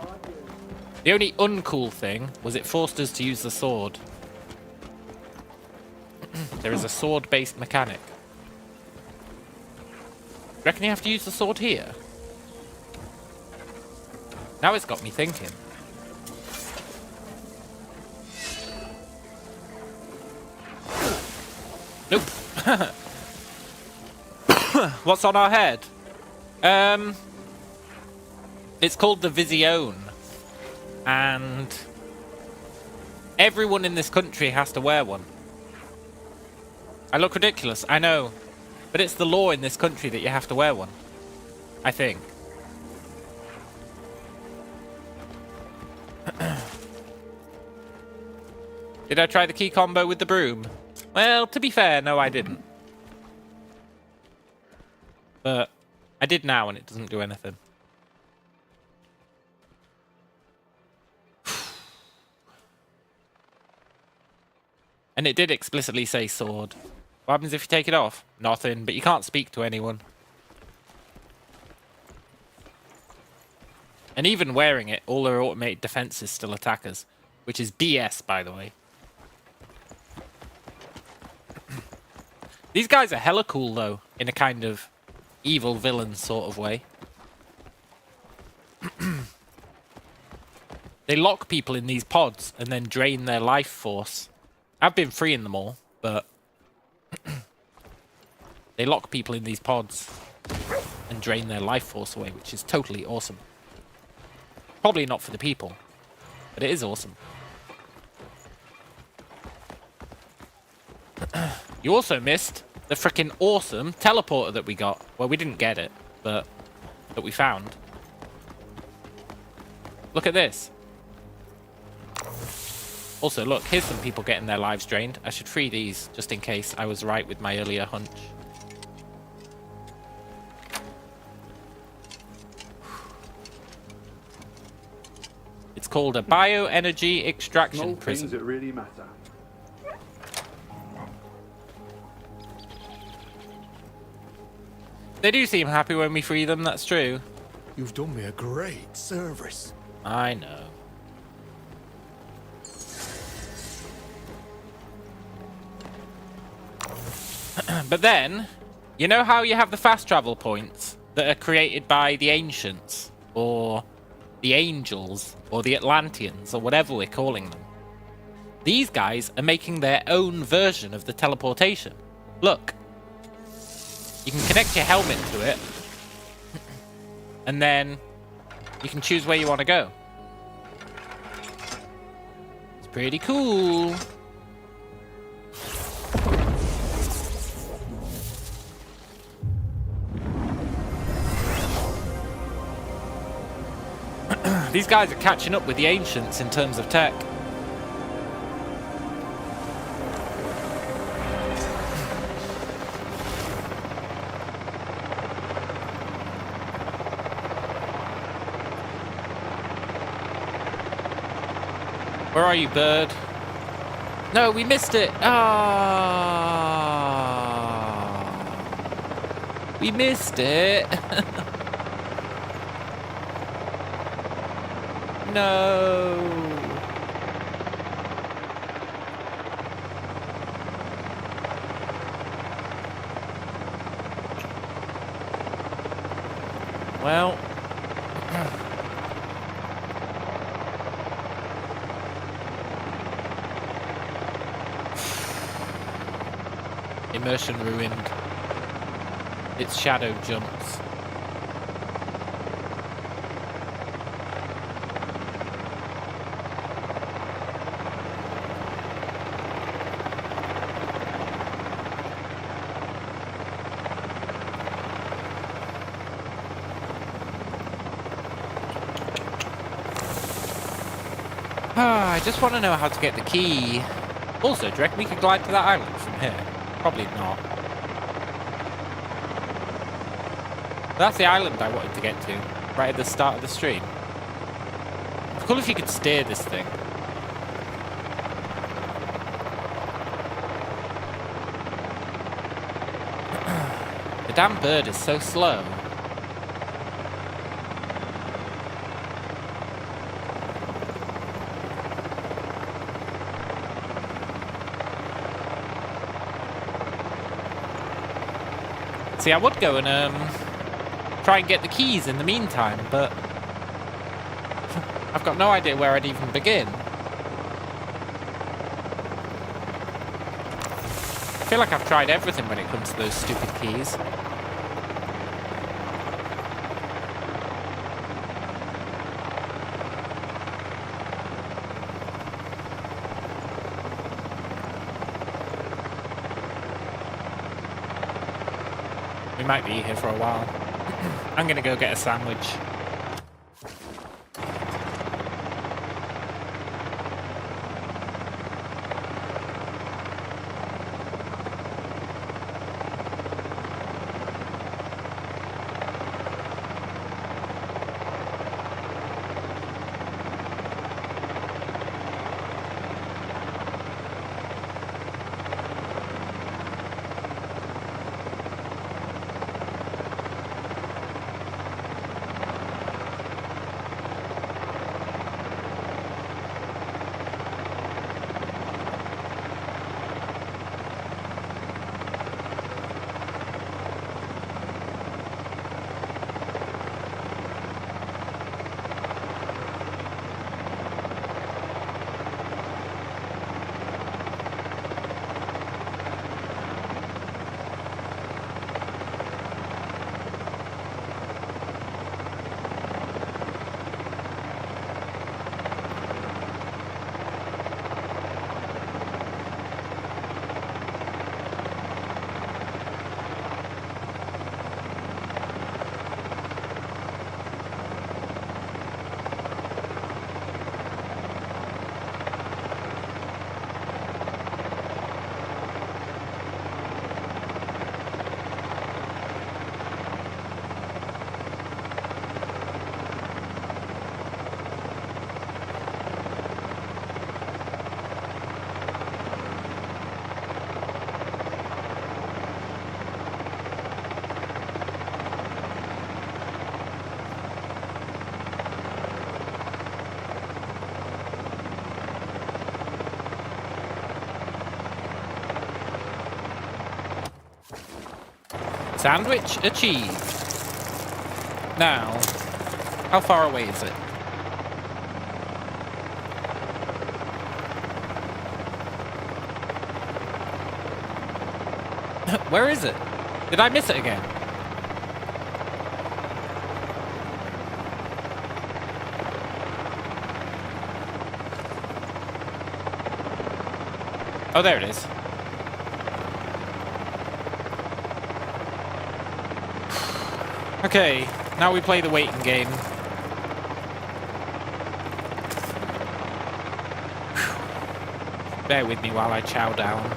[SPEAKER 1] The only uncool thing was it forced us to use the sword. There is a sword-based mechanic. Reckon you have to use the sword here? Now it's got me thinking. Nope. What's on our head? It's called the Vision. And everyone in this country has to wear one. I look ridiculous, I know. But it's the law in this country that you have to wear one. I think. Did I try the key combo with the broom? Well, to be fair, no, I didn't. But I did now, and it doesn't do anything. And it did explicitly say sword. What happens if you take it off? Nothing, but you can't speak to anyone. And even wearing it, all their automated defenses still attack us. Which is BS, by the way. These guys are hella cool, though, in a kind of evil villain sort of way. They lock people in these pods and then drain their life force. I've been freeing them all, but they lock people in these pods and drain their life force away, which is totally awesome. Probably not for the people, but it is awesome. You also missed the freaking awesome teleporter that we got. Well, we didn't get it, but that we found. Look at this. Also, look, here's some people getting their lives drained. I should free these, just in case I was right with my earlier hunch. It's called a bioenergy extraction prison.
[SPEAKER 19] Things that really matter.
[SPEAKER 1] They do seem happy when we free them, that's true.
[SPEAKER 21] You've done me a great service.
[SPEAKER 1] I know. But then, you know how you have the fast travel points that are created by the ancients, or the angels, or the Atlanteans, or whatever we're calling them? These guys are making their own version of the teleportation. Look. You can connect your helmet to it, and then you can choose where you want to go. It's pretty cool. These guys are catching up with the ancients in terms of tech. Where are you, bird? No, we missed it. Ah, we missed it. No. Well. Immersion ruined. Its shadow jumps. I just want to know how to get the key. Also, do you reckon we could glide to that island from here? Probably not. That's the island I wanted to get to, right at the start of the stream. It's cool if you could steer this thing. The damn bird is so slow. See, I would go and try and get the keys in the meantime, but I've got no idea where I'd even begin. I feel like I've tried everything when it comes to those stupid keys. We might be here for a while. I'm gonna go get a sandwich. Sandwich achieved. Now, how far away is it? Where is it? Did I miss it again? Oh, there it is. Okay, now we play the waiting game. Bear with me while I chow down.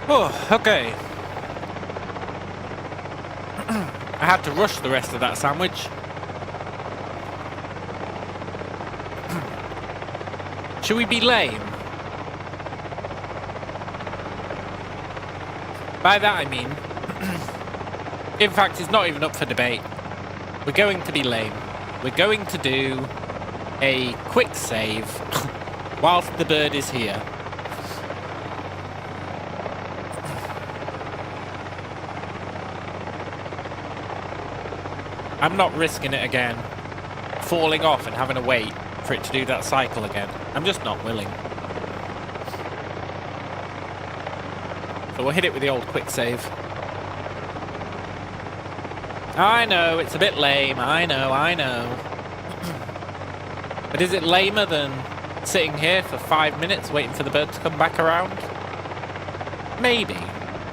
[SPEAKER 1] Oh, okay. I had to rush the rest of that sandwich. Should we be lame? By that I mean, in fact, it's not even up for debate. We're going to be lame. We're going to do a quick save whilst the bird is here. I'm not risking it again. Falling off and having to wait for it to do that cycle again. I'm just not willing. So we'll hit it with the old quick save. I know, it's a bit lame. I know. But is it lamer than sitting here for 5 minutes waiting for the bird to come back around? Maybe.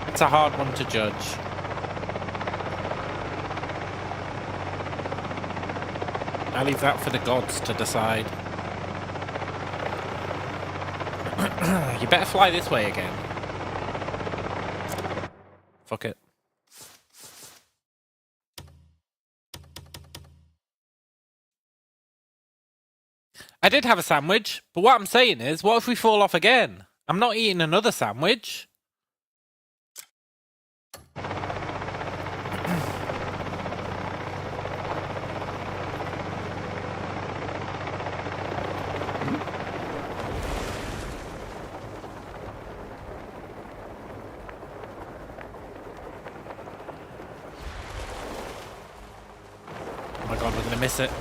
[SPEAKER 1] It's a hard one to judge. I leave that for the gods to decide. You better fly this way again. Fuck it. I did have a sandwich, but what I'm saying is, what if we fall off again? I'm not eating another sandwich. Oh my god, we're gonna miss it.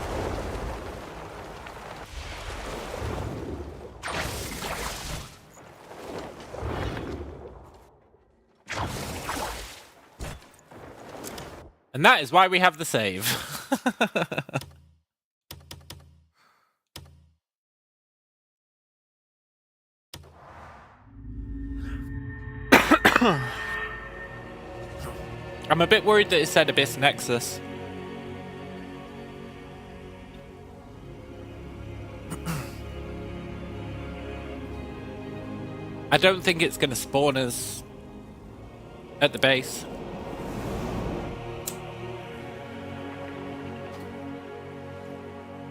[SPEAKER 1] And that is why we have the save. I'm a bit worried that it said Abyss Nexus. I don't think it's going to spawn us at the base.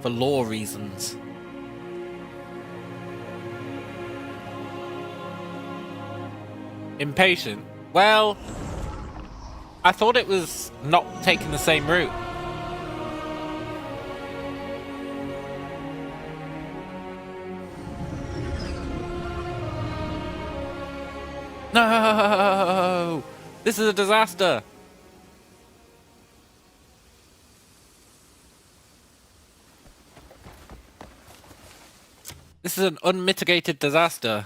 [SPEAKER 1] For lore reasons. Impatient? Well, I thought it was not taking the same route. No! This is a disaster! This is an unmitigated disaster.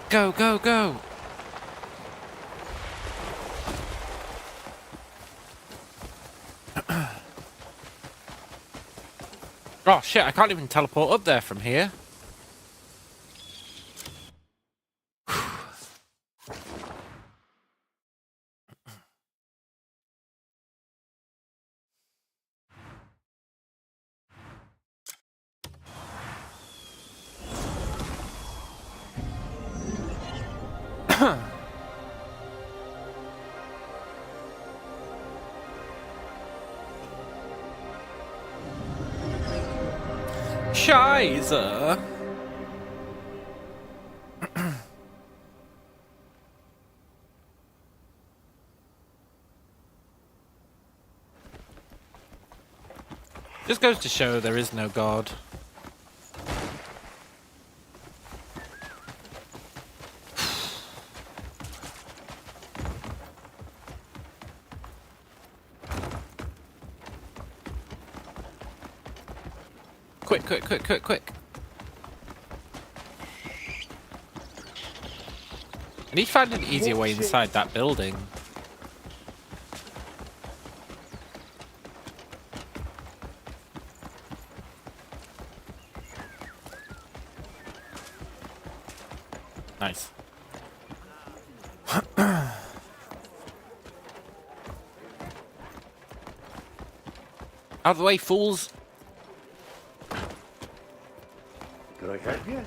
[SPEAKER 1] Go, go, go! Oh shit, I can't even teleport up there from here. Scheiße. Just goes to show there is no God. Quick, quick, quick, quick, quick. I need to find an easier way inside that building. Nice. Out of the way, fools!
[SPEAKER 19] Can I help you?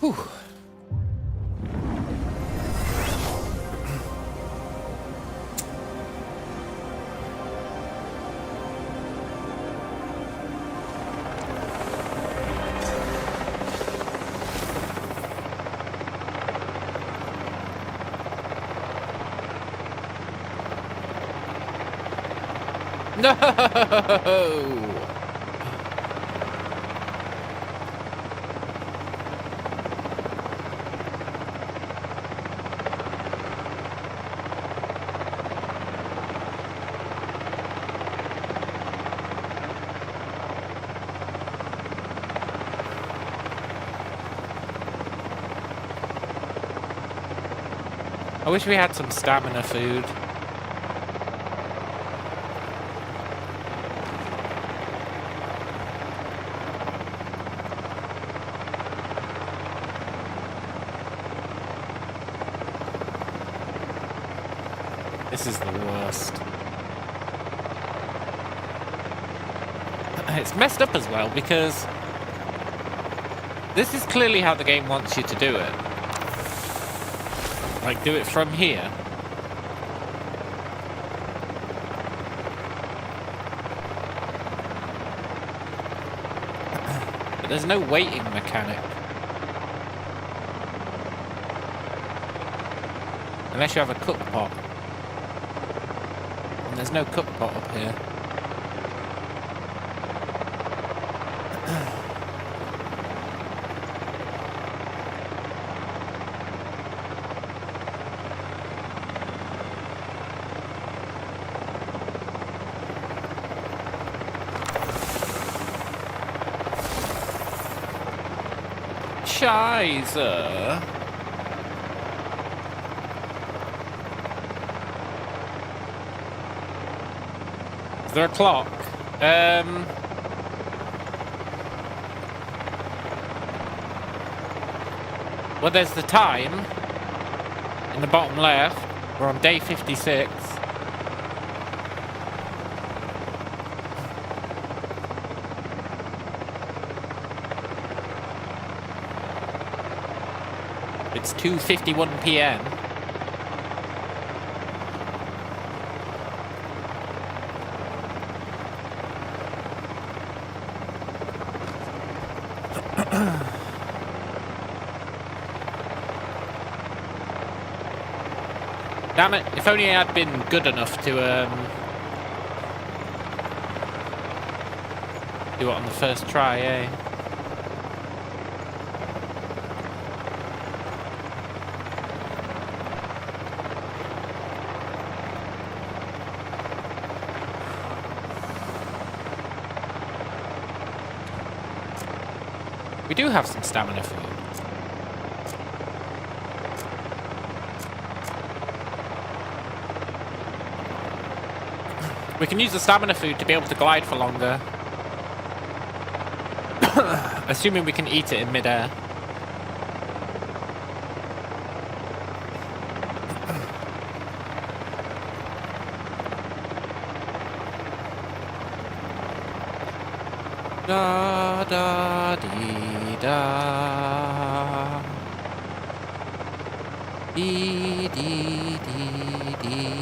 [SPEAKER 1] Whew. No! I wish we had some stamina food. This is the worst. It's messed up as well because this is clearly how the game wants you to do it. Like, do it from here. But there's no waiting mechanic. Unless you have a cook pot. And there's no cook pot up here. Scheiße. Is there a clock? Well, there's the time in the bottom left. We're on day 56. It's 2:51 p.m. Damn it, if only I had been good enough to do it on the first try, eh? We do have some stamina food. We can use the stamina food to be able to glide for longer. Assuming we can eat it in midair. Da da dee da. Dee dee dee dee.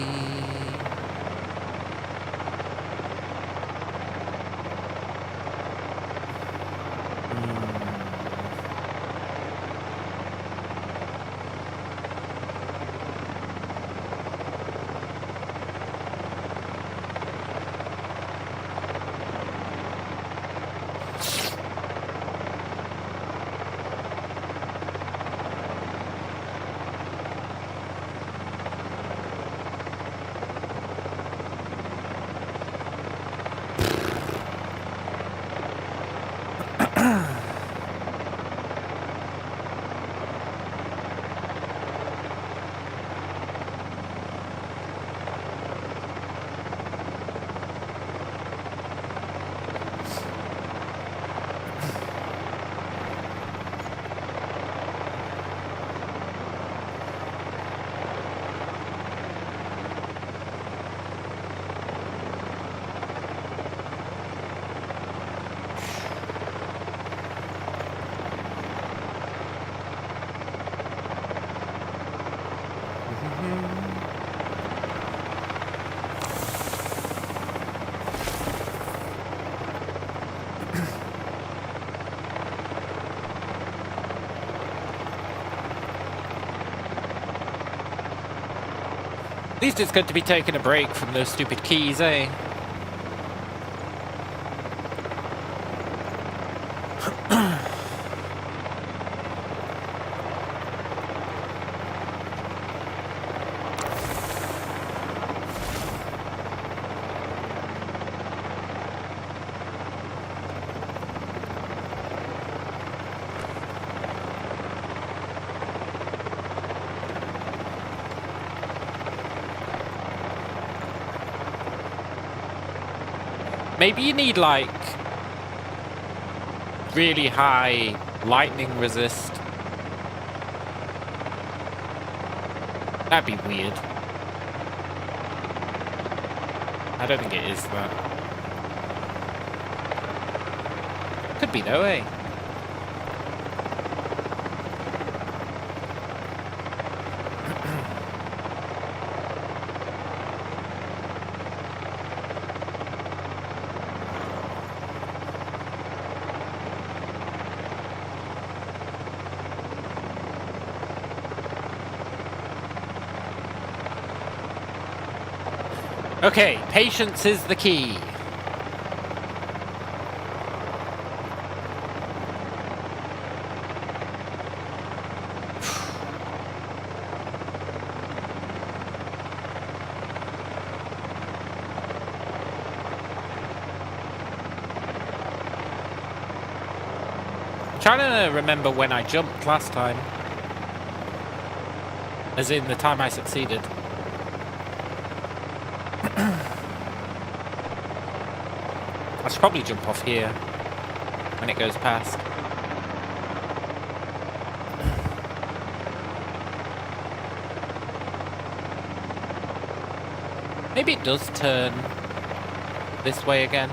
[SPEAKER 1] least it's good to be taking a break from those stupid keys, eh? Maybe you need, like, really high lightning resist. That'd be weird. I don't think it is that. Could be though, eh? Okay, patience is the key. I'm trying to remember when I jumped last time. As in the time I succeeded. I should probably jump off here when it goes past. Maybe it does turn this way again.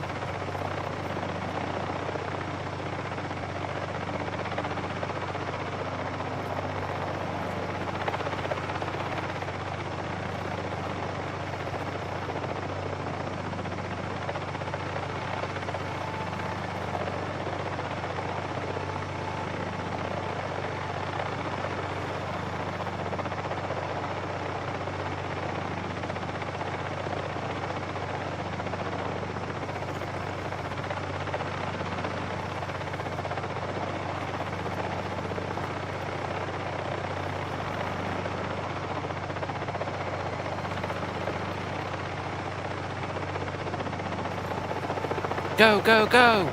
[SPEAKER 1] Go, go, go!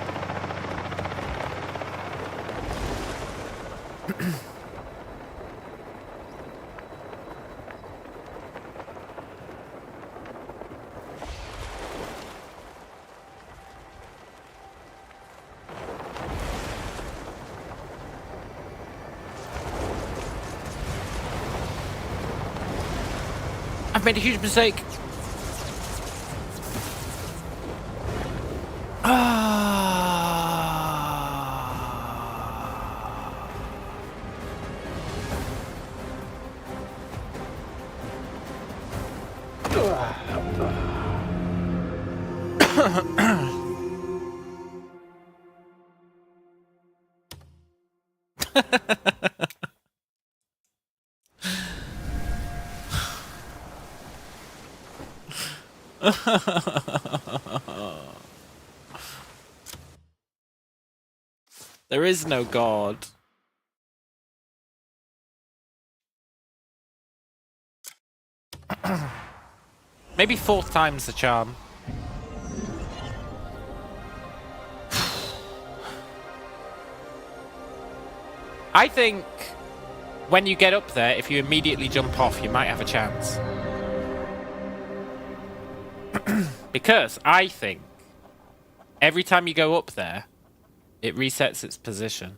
[SPEAKER 1] I've made a huge mistake. There is no God. Maybe fourth time's the charm. I think when you get up there, if you immediately jump off, you might have a chance. Because I think every time you go up there, it resets its position.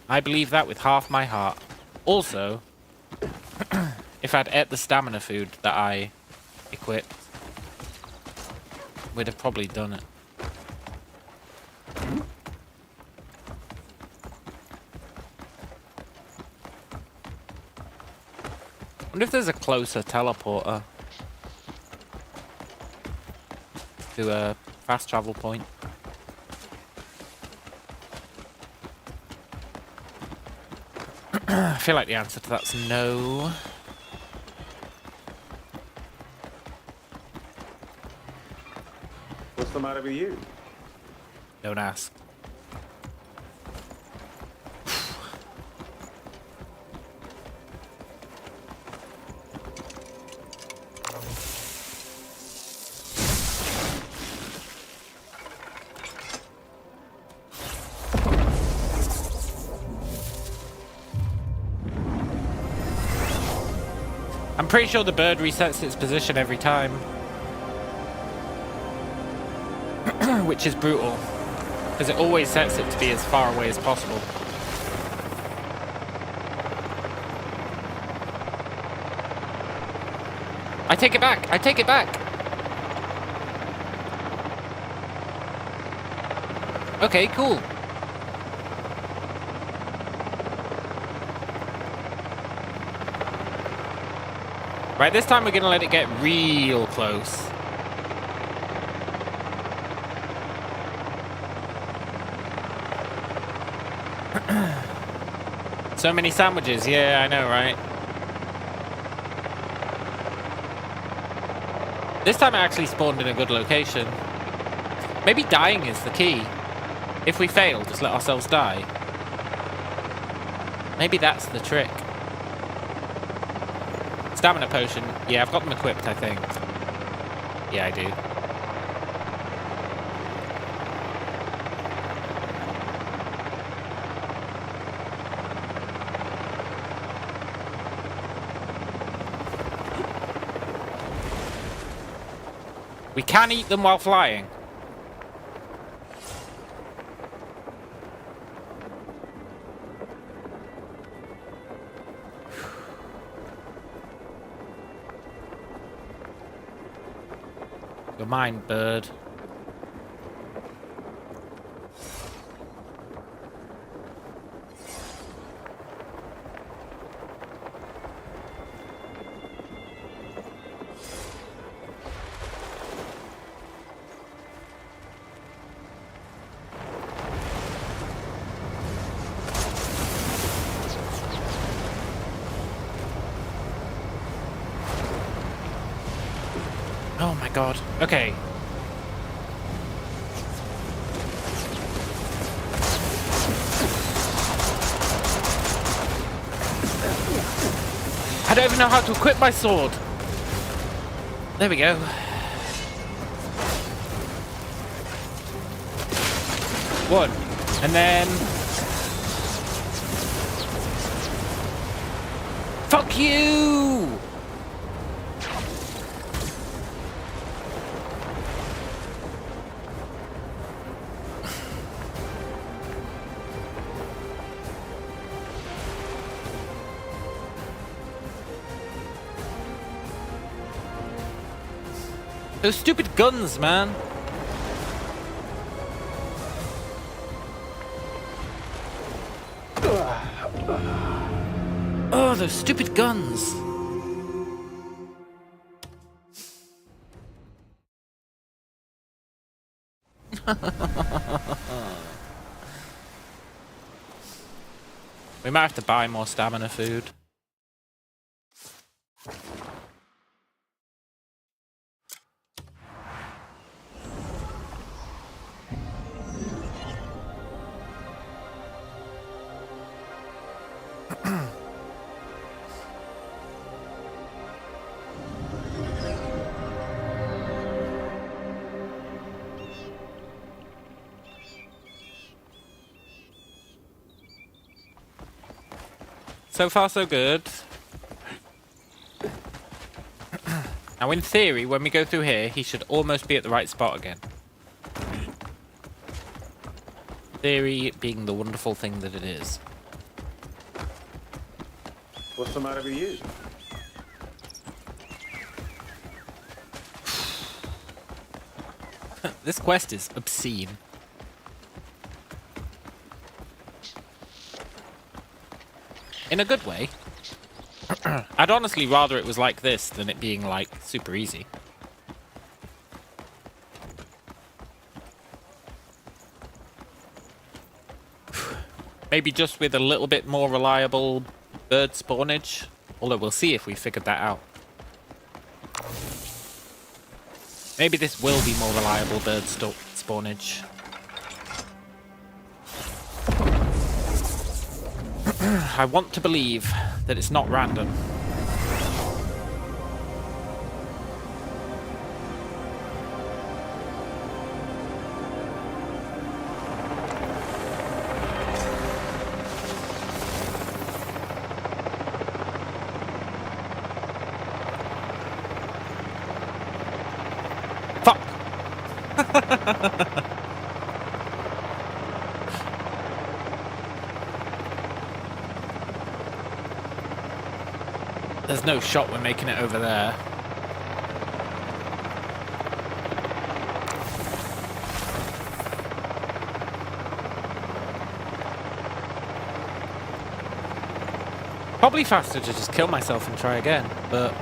[SPEAKER 1] I believe that with half my heart. Also, if I'd ate the stamina food that I equipped, we'd have probably done it. I wonder if there's a closer teleporter to a fast travel point. I feel like the answer to that's no.
[SPEAKER 5] What's the matter with you?
[SPEAKER 1] Don't ask. I'm pretty sure the bird resets its position every time. Which is brutal. Because it always sets it to be as far away as possible. I take it back! I take it back! Okay, cool. Right, this time we're gonna let it get real close. So many sandwiches, yeah, I know, right? This time I actually spawned in a good location. Maybe dying is the key. If we fail, just let ourselves die. Maybe that's the trick. Stamina potion. Yeah, I've got them equipped, I think. Yeah, I do. We can eat them while flying. You're mine, bird. Oh my god. Okay. I don't even know how to equip my sword. There we go. One. And then... Fuck you! Those stupid guns, man. Oh, those stupid guns. We might have to buy more stamina food. So far, so good. Now, in theory, when we go through here, he should almost be at the right spot again. Theory being the wonderful thing that it is.
[SPEAKER 5] What's the matter with you?
[SPEAKER 1] This quest is obscene. In a good way. I'd honestly rather it was like this than it being, like, super easy. Maybe just with a little bit more reliable bird spawnage. Although we'll see if we figured that out. Maybe this will be more reliable bird spawnage. I want to believe that it's not random. Fuck! There's no shot we're making it over there. Probably faster to just kill myself and try again, but...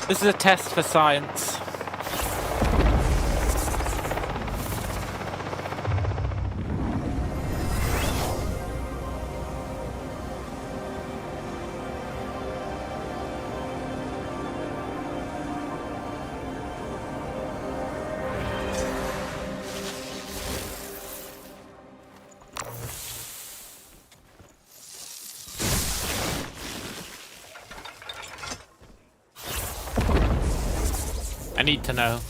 [SPEAKER 1] This is a test for science. I need to know.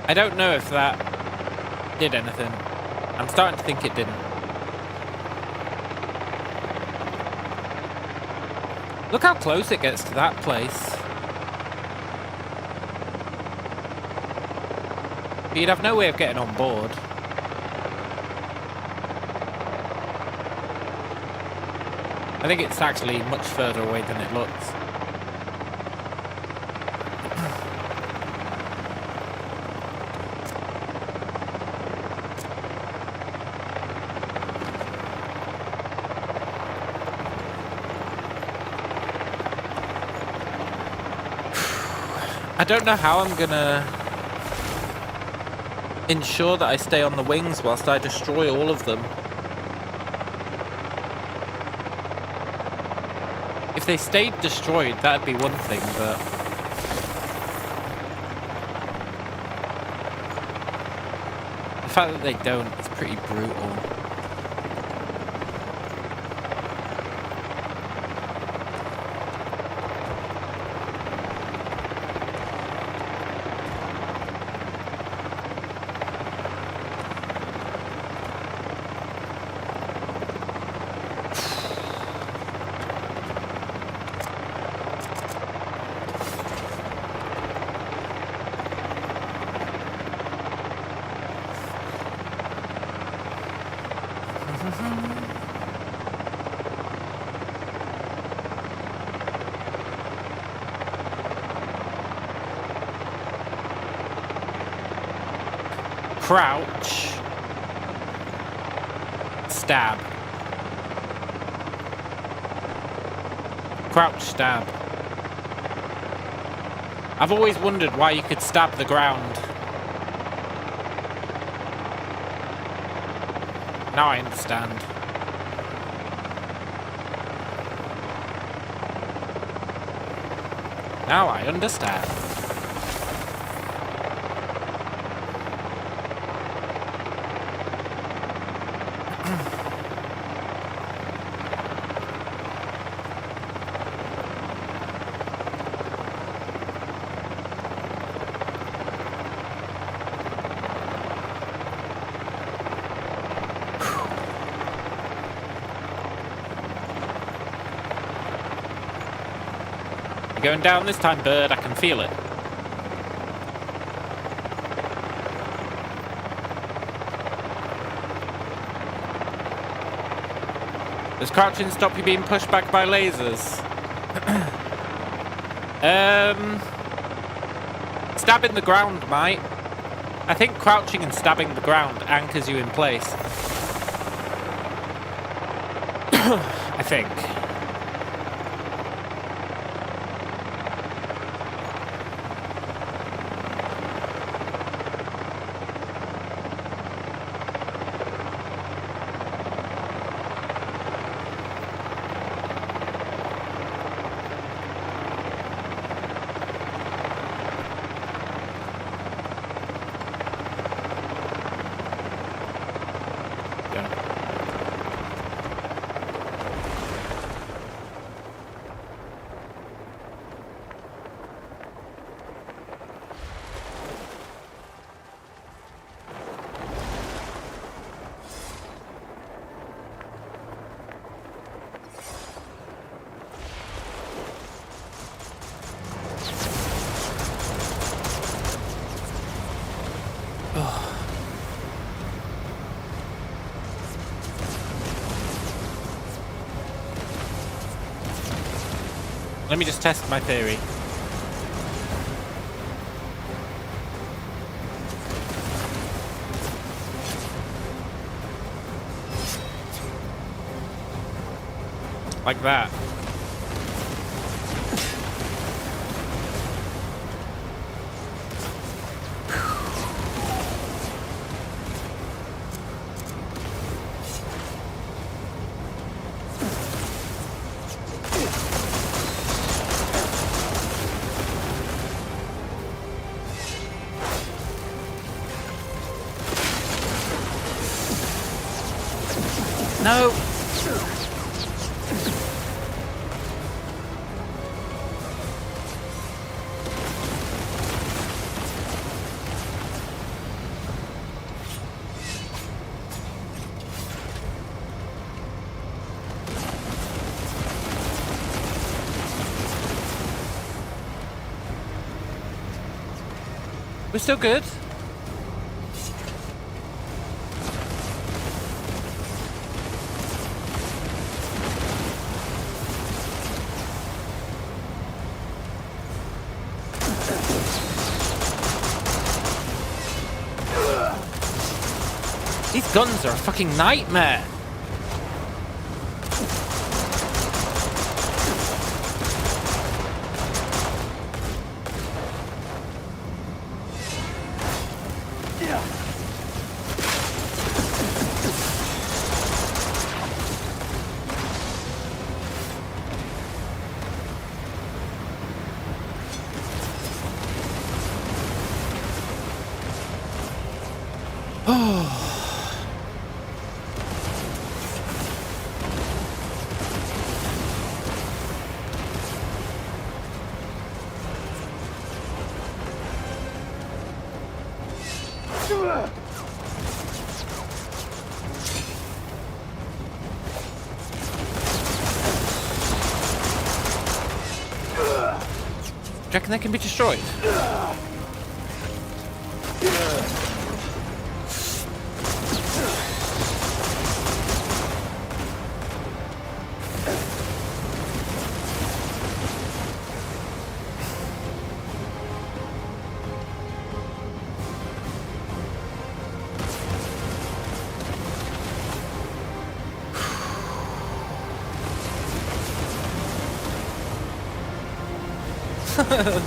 [SPEAKER 1] I don't know if that did anything. I'm starting to think it didn't. Look how close it gets to that place. You'd have no way of getting on board. I think it's actually much further away than it looks. I don't know how I'm gonna ensure that I stay on the wings whilst I destroy all of them. If they stayed destroyed, that'd be one thing, but... the fact that they don't is pretty brutal. Crouch. Stab. Crouch, stab. I've always wondered why you could stab the ground. Now I understand. Now I understand. going down this time, bird. I can feel it. Does crouching stop you being pushed back by lasers? Stabbing the ground might. I think crouching and stabbing the ground anchors you in place. I think. Let me just test my theory. Like that. No! We're still good. These guns are a fucking nightmare. Do you reckon they can be destroyed?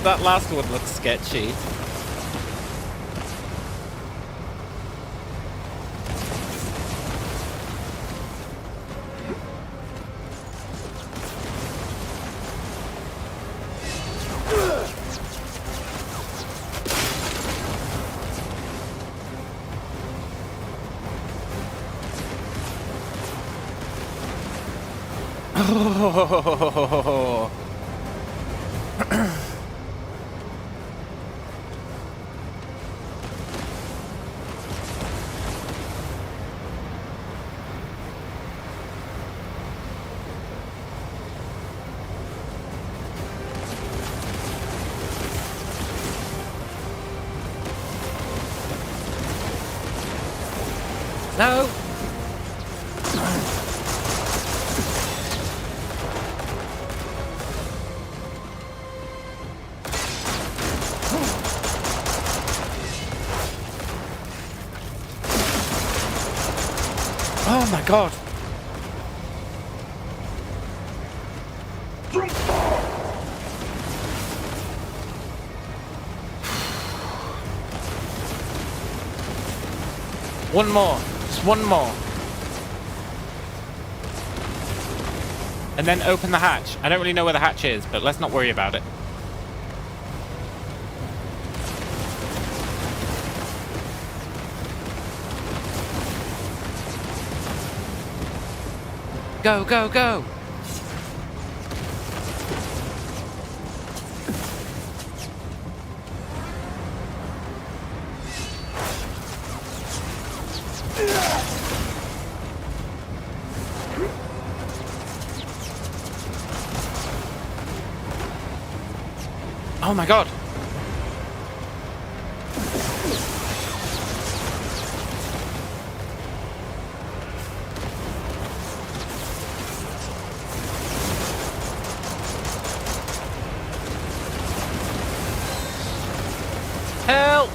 [SPEAKER 1] That last one looks sketchy. Oh. No! Oh my god! One more. Just one more. And then open the hatch. I don't really know where the hatch is, but let's not worry about it. Go, go, go! Oh my god! Help!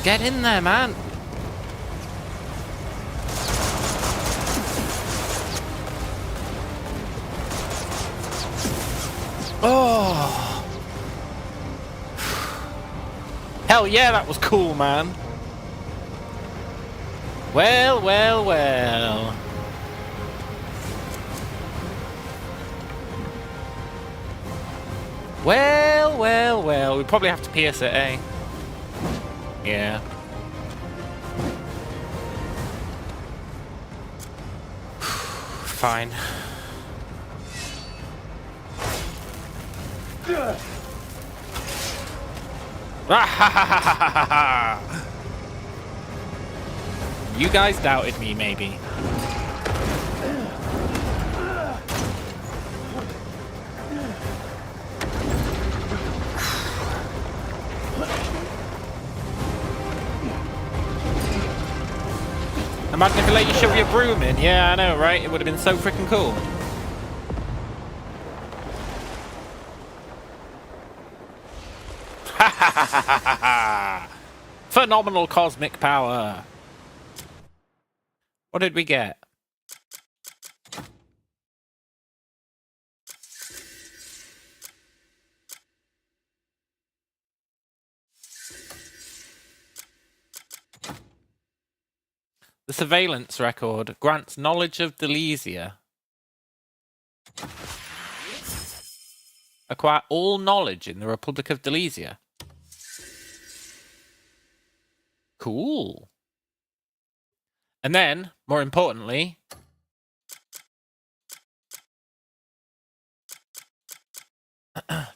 [SPEAKER 1] Get in there, man! Oh! Hell yeah, that was cool, man! Well, well, well. Well, well, well. We probably have to pierce it, eh? Yeah. Fine. You guys doubted me, maybe. Imagine if I let you shove your broom in. Yeah, I know, right? It would have been so freaking cool. Phenomenal cosmic power. What did we get? The surveillance record grants knowledge of Delesia. Acquire all knowledge in the Republic of Delesia. Cool. And then, more importantly,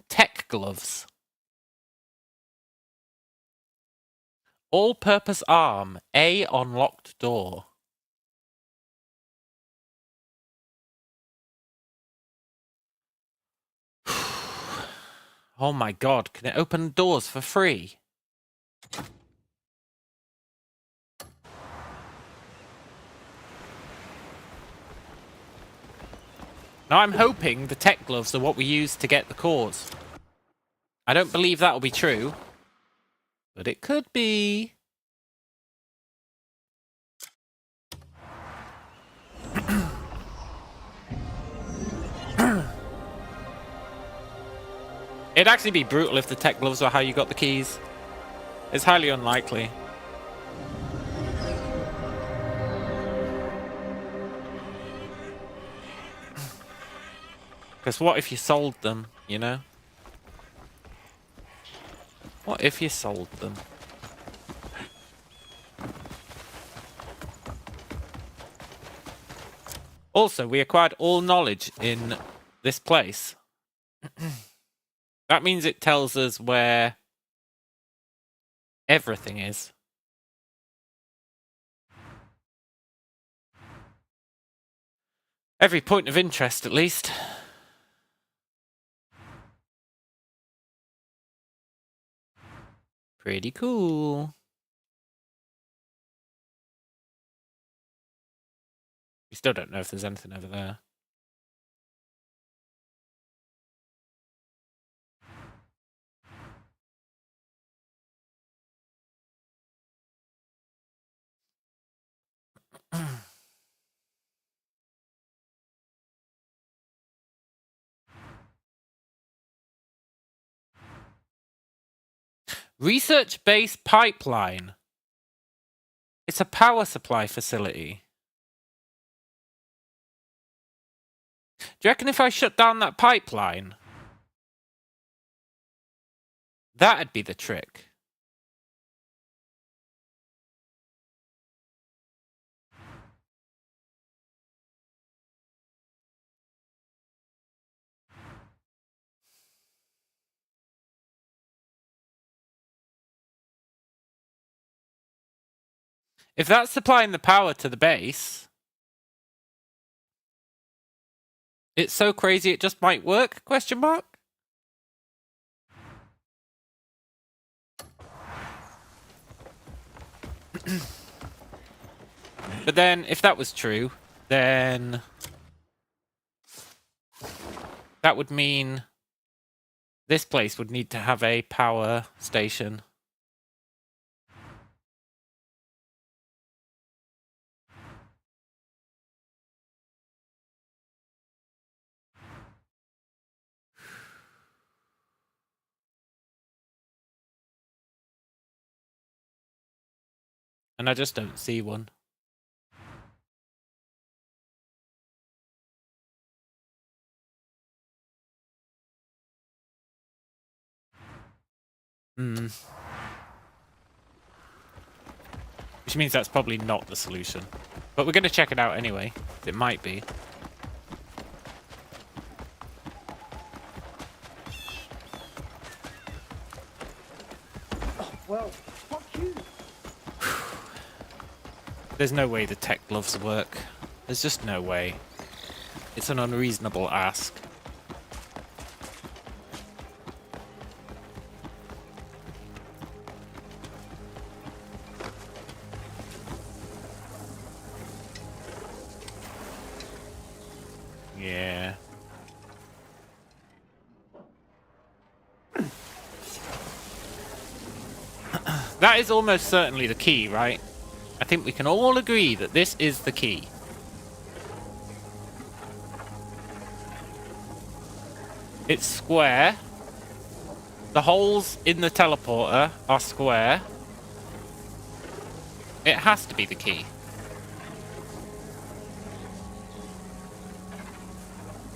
[SPEAKER 1] tech gloves. All-purpose arm. A unlocked door. Oh my god, can it open doors for free? Now I'm hoping the tech gloves are what we use to get the cores. I don't believe that will be true, but it could be. It'd actually be brutal if the tech gloves were how you got the keys. It's highly unlikely. Because what if you sold them, you know? What if you sold them? Also, we acquired all knowledge in this place. That means it tells us where everything is. Every point of interest, at least. Pretty cool. We still don't know if there's anything over there. Research base pipeline. It's a power supply facility. Do you reckon if I shut down that pipeline, that'd be the trick? If that's supplying the power to the base, it's so crazy it just might work? Question mark? But then, if that was true, then that would mean this place would need to have a power station. And I just don't see one. Which means that's probably not the solution. But we're going to check it out anyway. It might be.
[SPEAKER 16] Oh, well, fuck you.
[SPEAKER 1] There's no way the tech gloves work. There's just no way. It's an unreasonable ask. Yeah. That is almost certainly the key, right? I think we can all agree that this is the key. It's square. The holes in the teleporter are square. It has to be the key.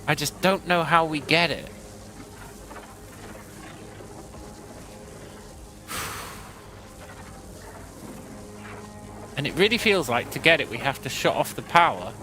[SPEAKER 1] I just don't know how we get it. And it really feels like to get it we have to shut off the power.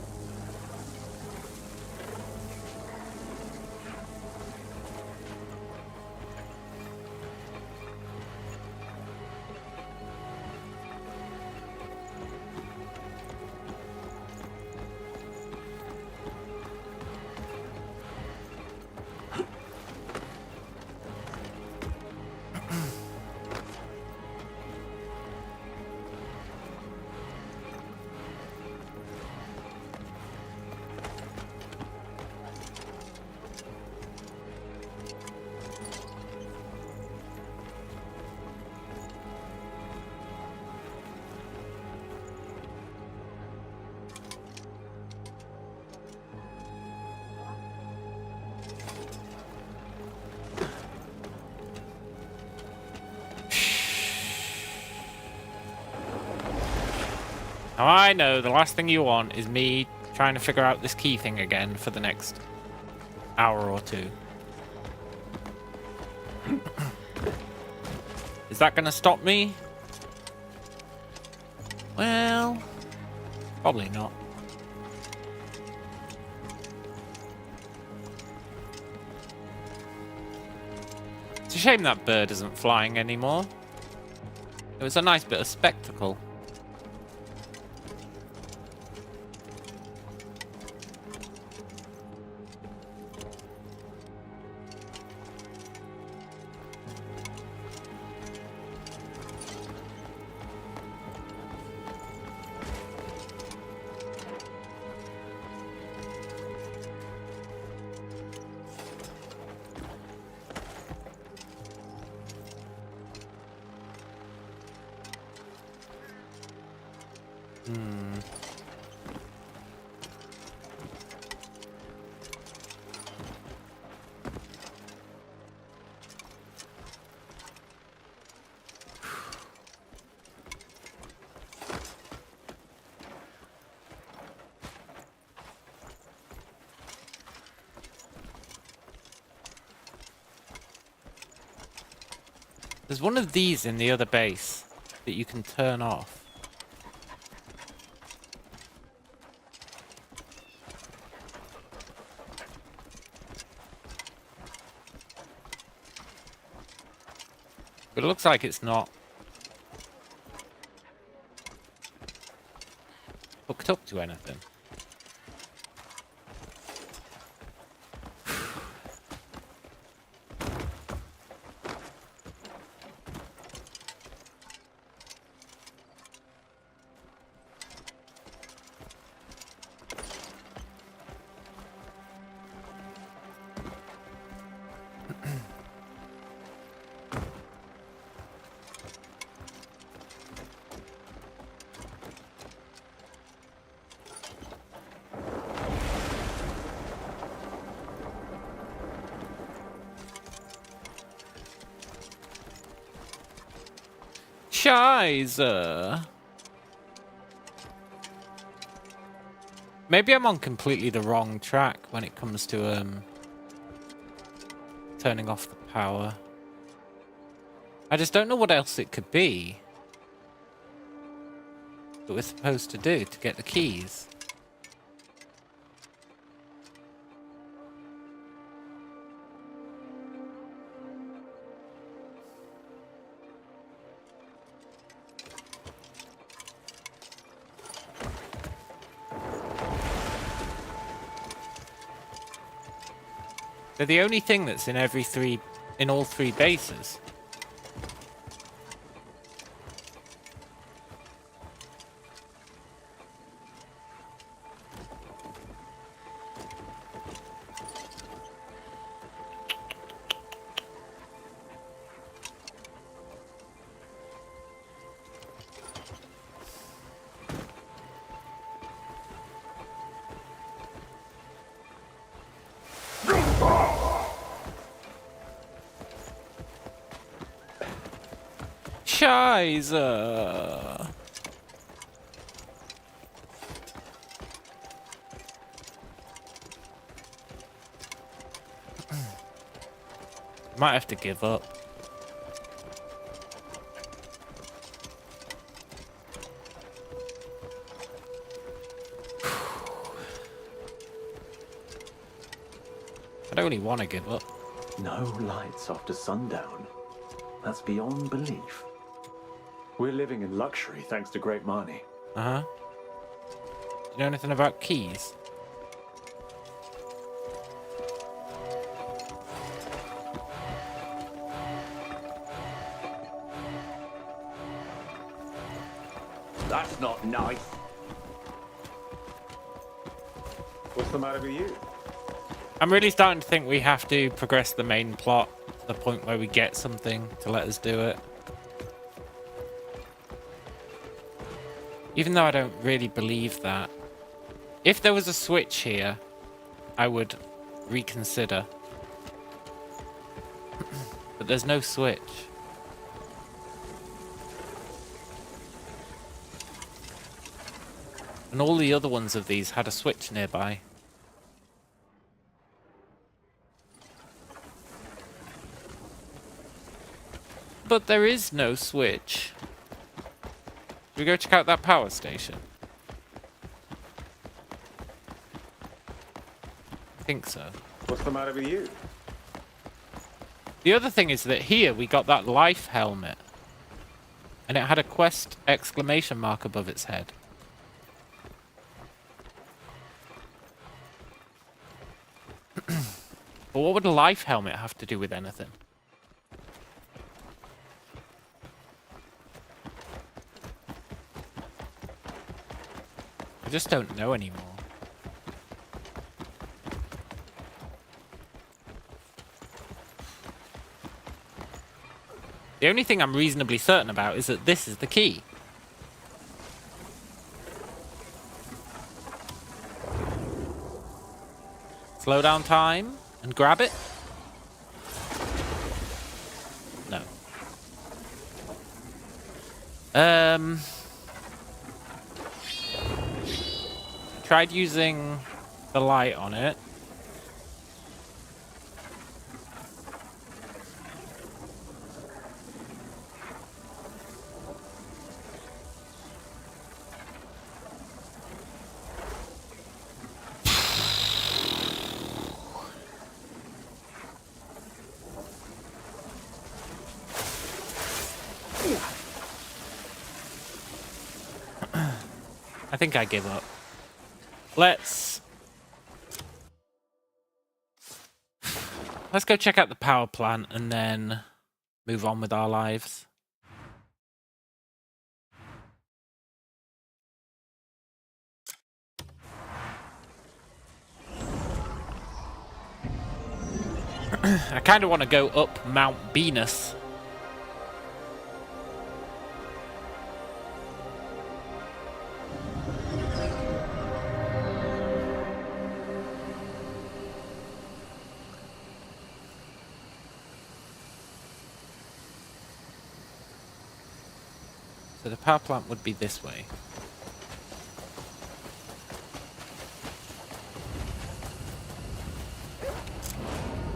[SPEAKER 1] Now I know the last thing you want is me trying to figure out this key thing again for the next hour or two. Is that going to stop me? Well, probably not. It's a shame that bird isn't flying anymore. It was a nice bit of spectacle. Hmm. There's one of these in the other base that you can turn off. But it looks like it's not hooked up to anything. Scheiße. Maybe I'm on completely the wrong track when it comes to turning off the power. I just don't know what else it could be that we're supposed to do to get the keys. They're the only thing that's in all three bases. Scheiße. Might have to give up. I don't really want to give up.
[SPEAKER 19] No lights after sundown. That's beyond belief. We're living in luxury thanks to Great Marnie.
[SPEAKER 1] Uh-huh. Do you know anything about keys?
[SPEAKER 2] That's not nice.
[SPEAKER 5] What's the matter with you?
[SPEAKER 1] I'm really starting to think we have to progress the main plot to the point where we get something to let us do it. Even though I don't really believe that. If there was a switch here, I would reconsider. But there's no switch. And all the other ones of these had a switch nearby. But there is no switch. Should we go check out that power station? I think so.
[SPEAKER 5] What's the matter with you?
[SPEAKER 1] The other thing is that here we got that life helmet. And it had a quest exclamation mark above its head. But what would a life helmet have to do with anything? I just don't know anymore. The only thing I'm reasonably certain about is that this is the key. Slow down time and grab it. No. Tried using the light on it. I think I give up. Let's go check out the power plant and then move on with our lives. I kind of want to go up Mount Venus. So the power plant would be this way.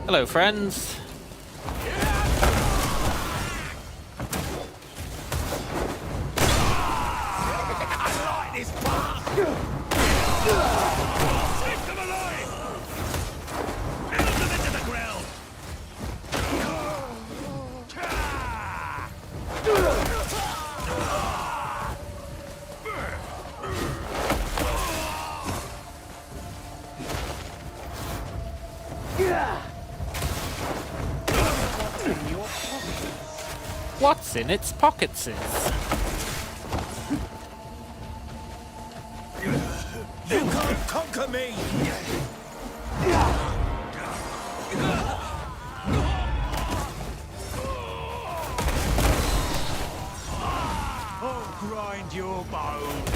[SPEAKER 1] Hello, friends. What's in its pockets is?
[SPEAKER 6] You can't conquer me!
[SPEAKER 2] Oh, grind your bones!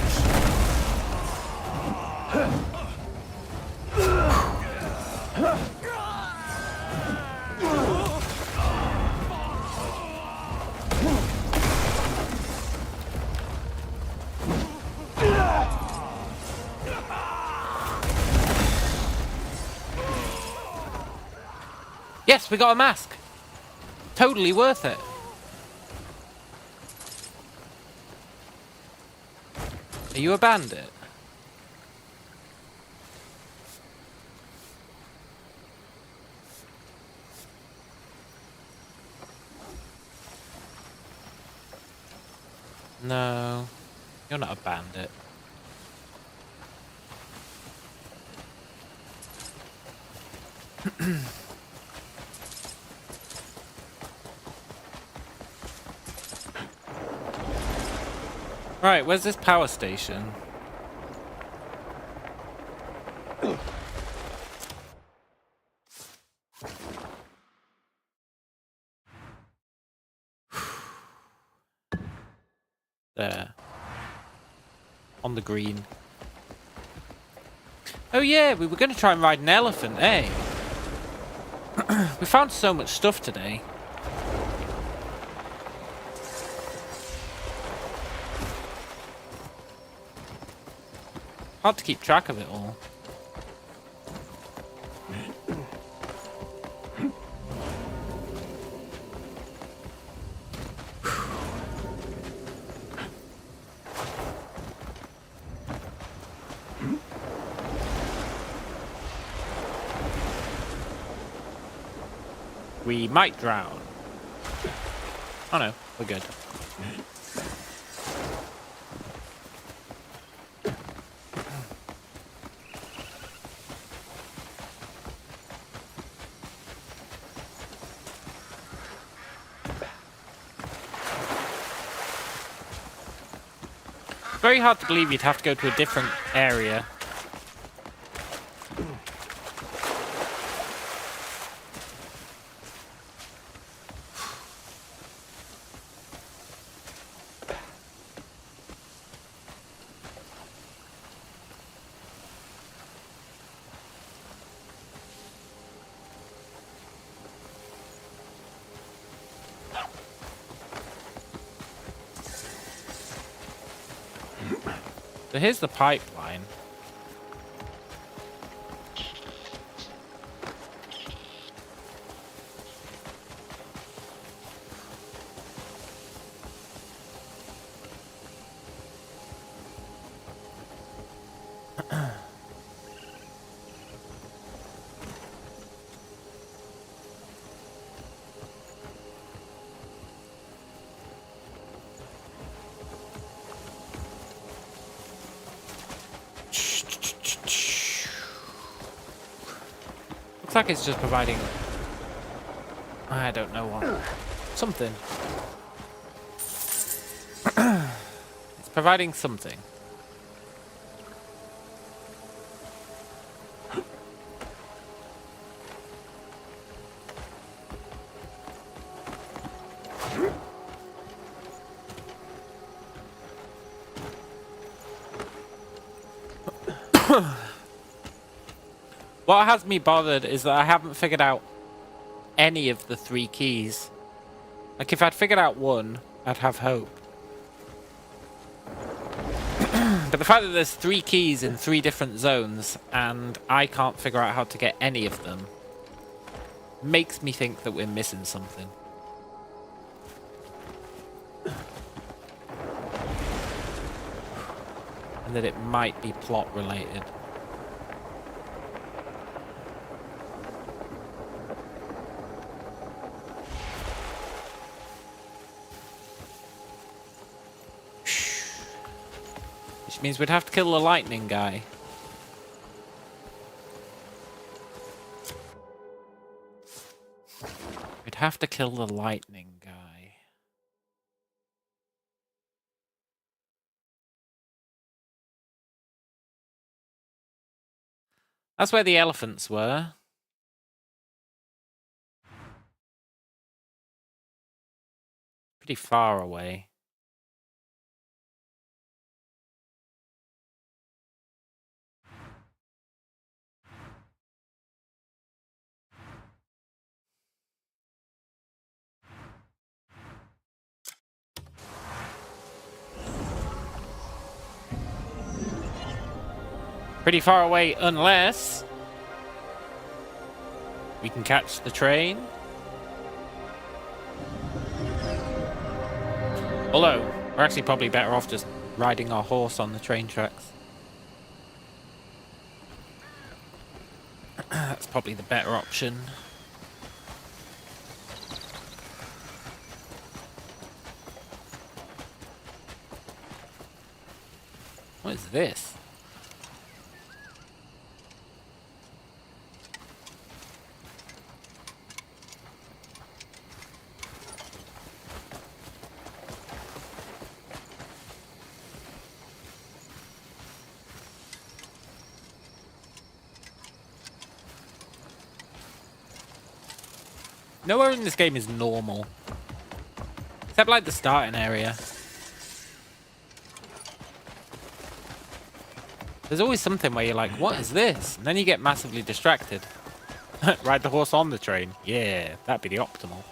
[SPEAKER 1] Yes, we got a mask. Totally worth it. Are you a bandit? No, you're not a bandit. Right, where's this power station? There. On the green. Oh yeah, we were going to try and ride an elephant, eh? We found so much stuff today. Hard to keep track of it all. We might drown. Oh no, we're good. Very hard to believe you'd have to go to a different area. So here's the pipeline. Looks like it's just providing... I don't know what. Something. It's providing something. What has me bothered is that I haven't figured out any of the 3 keys. Like, if I'd figured out one, I'd have hope. But the fact that there's 3 keys in 3 different zones, and I can't figure out how to get any of them, makes me think that we're missing something. And that it might be plot related. Which means we'd have to kill the lightning guy. We'd have to kill the lightning guy. That's where the elephants were. Pretty far away. Pretty far away unless we can catch the train. Although, we're actually probably better off just riding our horse on the train tracks. That's probably the better option. What is this? Nowhere in this game is normal. Except like the starting area. There's always something where you're like, what is this? And then you get massively distracted. Ride the horse on the train. Yeah, that'd be the optimal.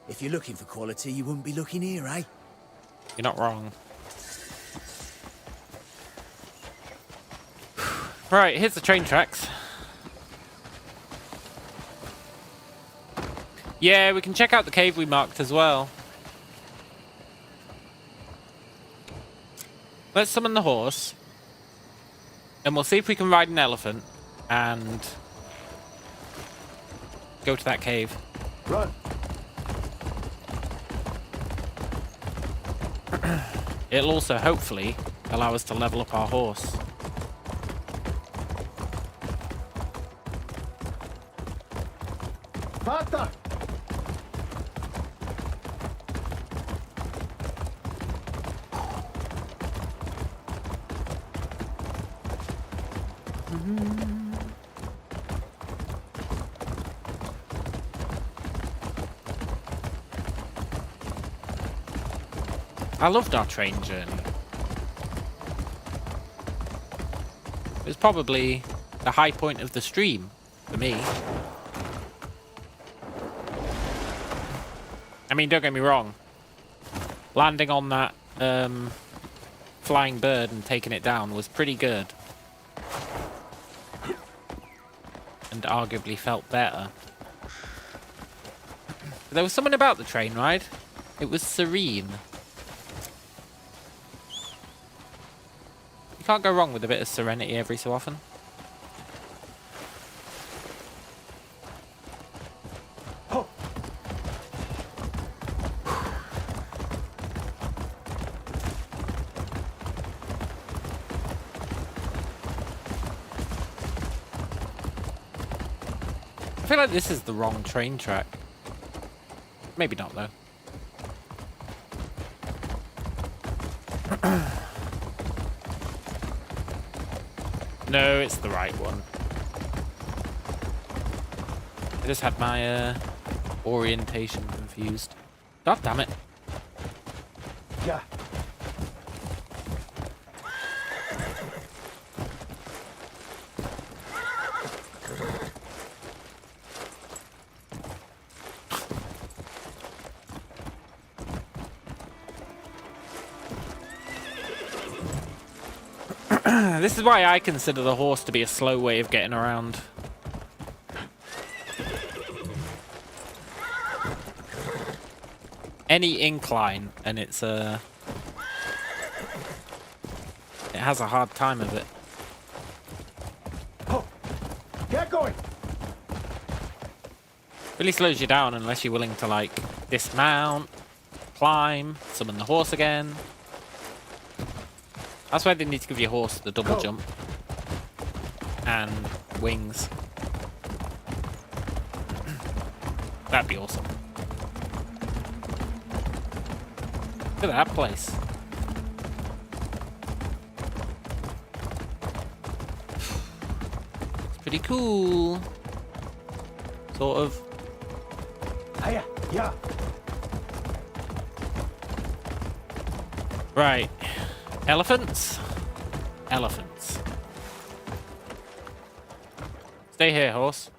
[SPEAKER 21] If you're looking for quality, you wouldn't be looking here, eh?
[SPEAKER 1] You're not wrong. Right, here's the train tracks. Yeah, we can check out the cave we marked as well. Let's summon the horse. And we'll see if we can ride an elephant and go to that cave.
[SPEAKER 21] Run.
[SPEAKER 1] It'll also, hopefully, allow us to level up our horse.
[SPEAKER 21] Pata!
[SPEAKER 1] I loved our train journey. It was probably the high point of the stream. For me. I mean, don't get me wrong. Landing on that flying bird and taking it down was pretty good. And arguably felt better. But there was something about the train ride. It was serene. You can't go wrong with a bit of serenity every so often. I feel like this is the wrong train track. Maybe not, though. No, it's the right one. I just had my orientation confused. God damn it.
[SPEAKER 2] Yeah.
[SPEAKER 1] This is why I consider the horse to be a slow way of getting around. Any incline, and it has a hard time of it.
[SPEAKER 2] Oh, get going.
[SPEAKER 1] Really slows you down unless you're willing to, like, dismount, climb, summon the horse again. That's why they need to give your horse the double jump and wings. That'd be awesome. Look at that place. It's pretty cool. Sort of.
[SPEAKER 2] Hiya, yeah.
[SPEAKER 1] Right. Elephants? Elephants. Stay here, horse.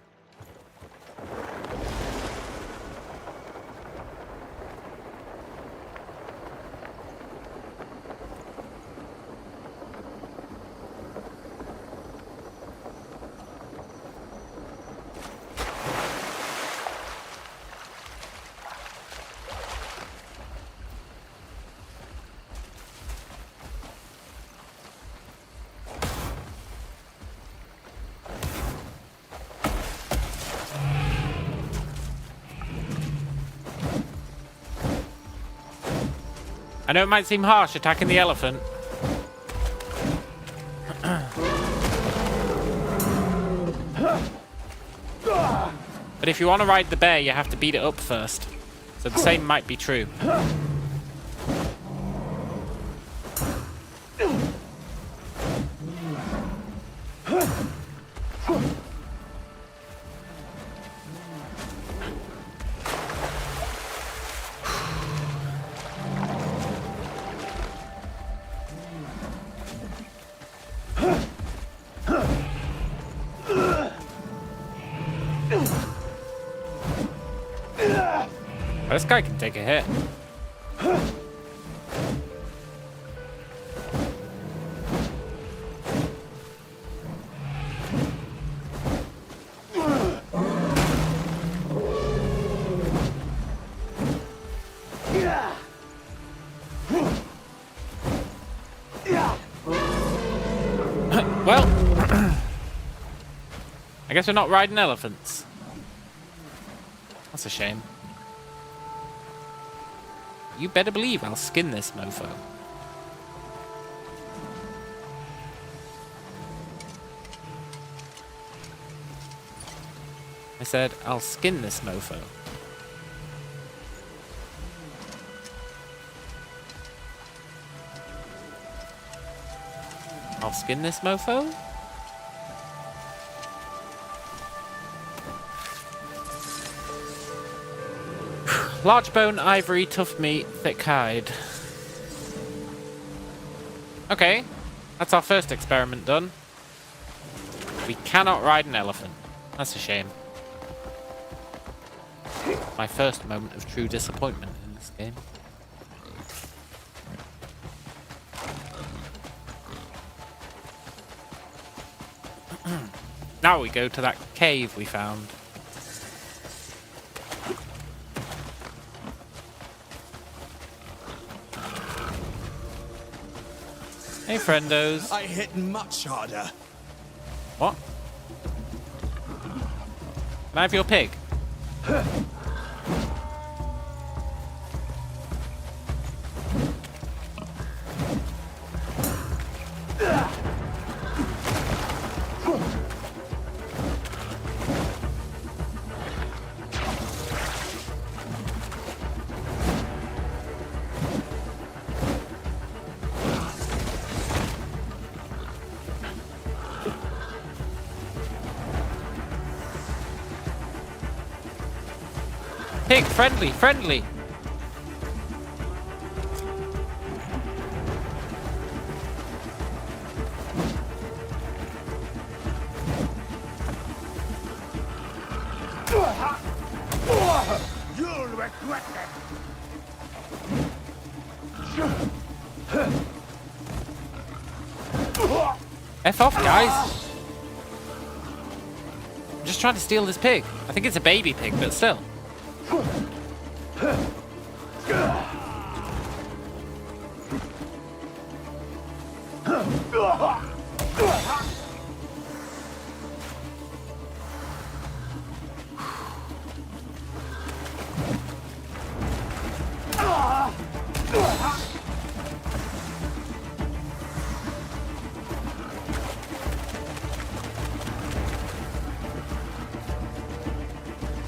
[SPEAKER 1] I know it might seem harsh attacking the elephant. But if you want to ride the bear, you have to beat it up first. So the same might be true. This guy can take a hit. Well, I guess we're not riding elephants. That's a shame. You better believe I'll skin this mofo. I said, I'll skin this mofo. I'll skin this mofo? Large bone, ivory, tough meat, thick hide. Okay, that's our first experiment done. We cannot ride an elephant. That's a shame. My first moment of true disappointment in this game. Now we go to that cave we found. Hey, friendos.
[SPEAKER 21] I hit much harder.
[SPEAKER 1] What? Can I have your pig? Pig, friendly, friendly.
[SPEAKER 6] You'll regret it.
[SPEAKER 1] F off, guys. I'm just trying to steal this pig. I think it's a baby pig, but still.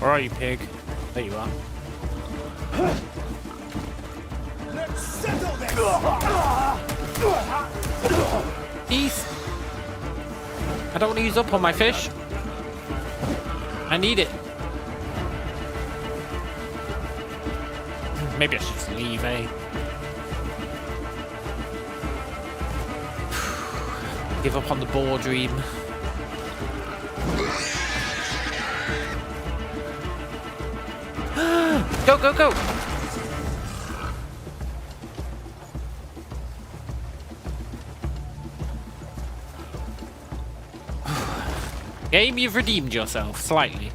[SPEAKER 1] Where are you, pig? There you are.
[SPEAKER 6] Let's settle this.
[SPEAKER 1] Peace. I don't want to use up all my fish. I need it. Maybe I should just leave, eh? Give up on the boar dream. Go, go, go! Game, you've redeemed yourself slightly.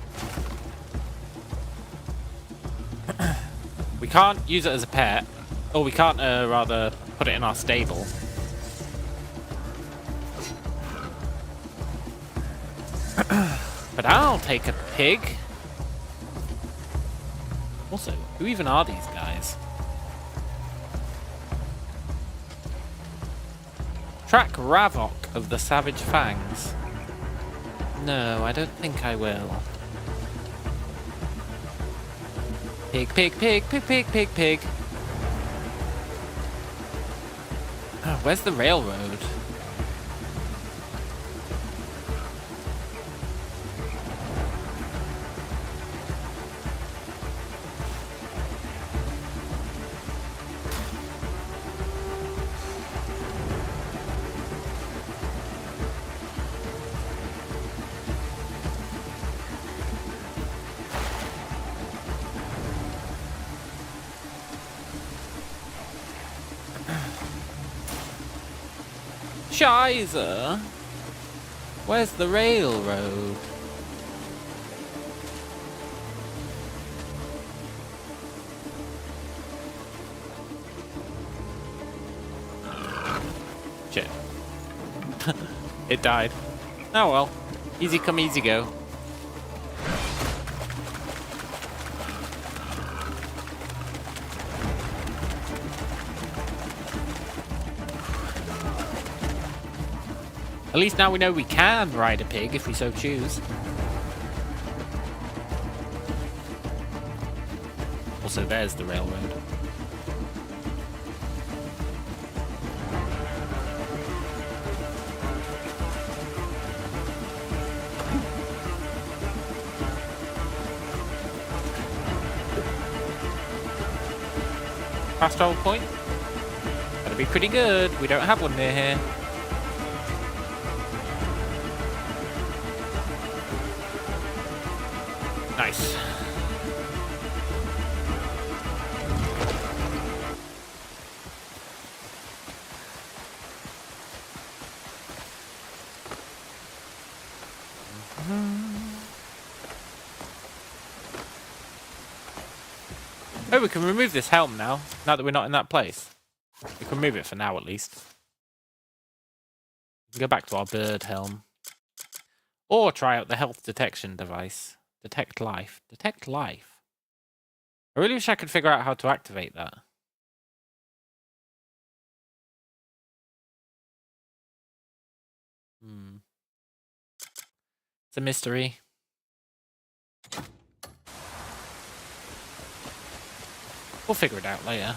[SPEAKER 1] We can't use it as a pet. Or we can't, rather, put it in our stable. But I'll take a pig. Also, who even are these guys? Track Ravok of the Savage Fangs. No, I don't think I will. Pig, pig, pig, pig, pig, pig, pig. Oh, where's the railroad? Shiza! Where's the railroad? Shit. It died. Oh well. Easy come, easy go. At least now we know we can ride a pig if we so choose. Also, there's the railroad. Fast travel point? That'll be pretty good. We don't have one near here. Nice. Oh, we can remove this helm now that we're not in that place. We can remove it for now, at least. We can go back to our bird helm. Or try out the health detection device. Detect life. Detect life. I really wish I could figure out how to activate that. It's a mystery. We'll figure it out later.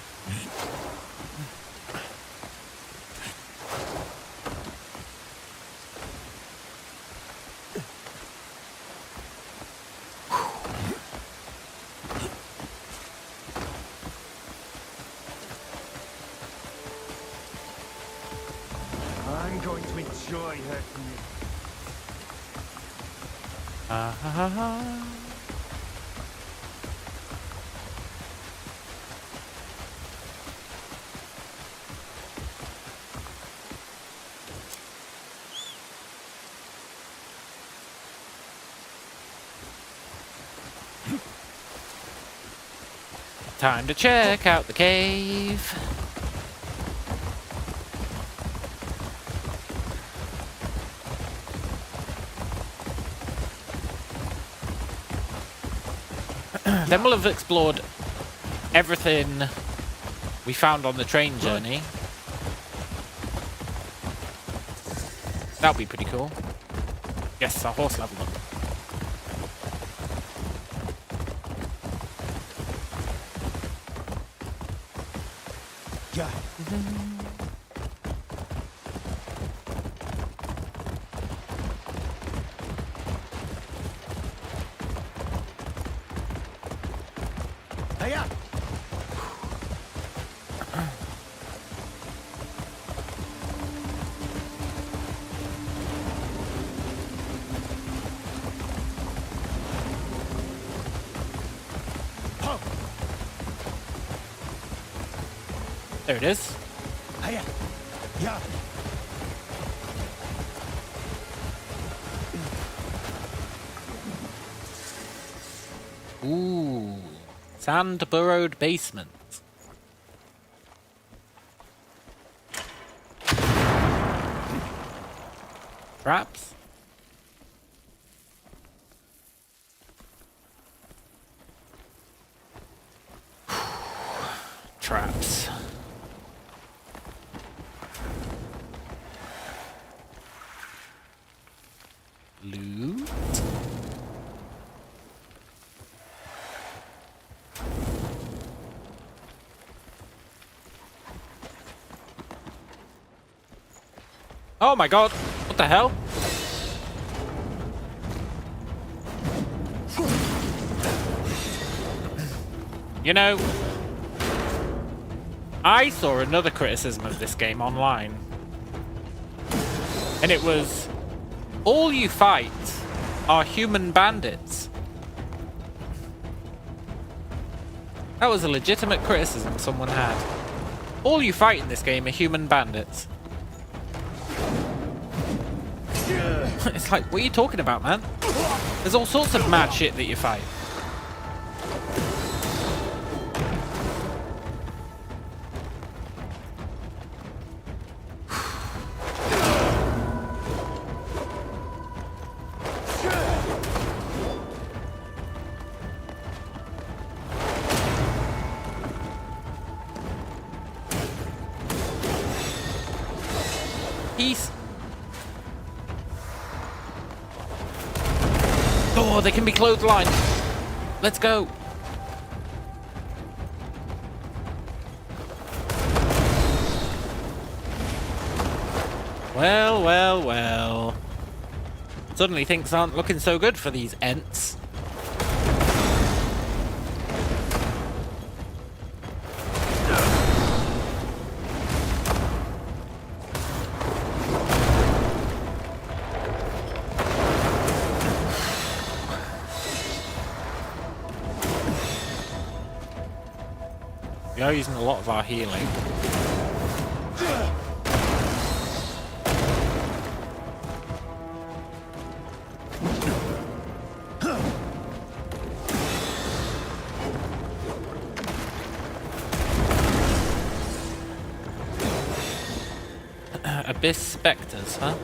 [SPEAKER 2] I'm going to enjoy hurting you.
[SPEAKER 1] Time to check out the cave. Then we'll have explored everything we found on the train journey. That'll be pretty cool. Yes, our horse leveled up.
[SPEAKER 2] Yeah. Hey up.
[SPEAKER 1] There it is.
[SPEAKER 2] Hey up. Yeah.
[SPEAKER 1] Ooh. Sand burrowed basement. Traps? Traps. Loot. Oh my god, what the hell? You know, I saw another criticism of this game online. And it was, all you fight are human bandits. That was a legitimate criticism someone had. All you fight in this game are human bandits. It's like, what are you talking about, man? There's all sorts of mad shit that you fight. Peace. Oh, they can be clotheslined. Let's go. Well, well, well. Suddenly things aren't looking so good for these Ents. We are using a lot of our healing. Abyss Spectres, huh?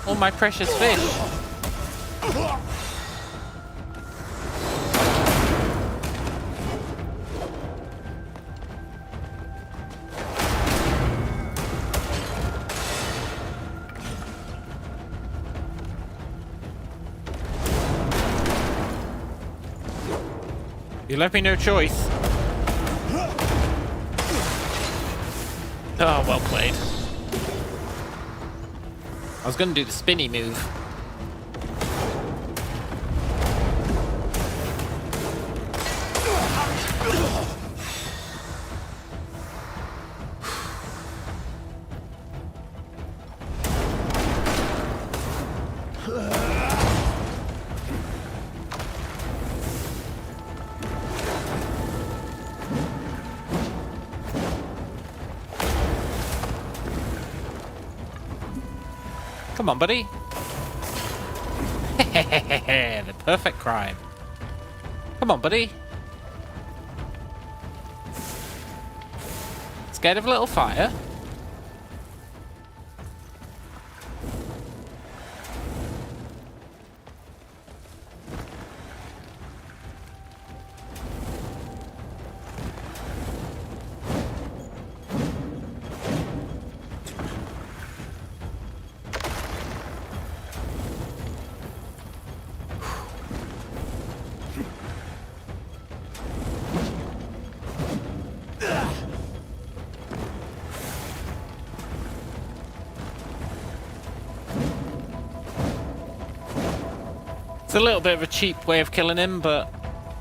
[SPEAKER 1] Oh, my precious fish! You left me no choice. Oh, well played. I was going to do the spinny move. Come on, buddy. The perfect crime. Come on, buddy. Scared of a little fire? It's a little bit of a cheap way of killing him, but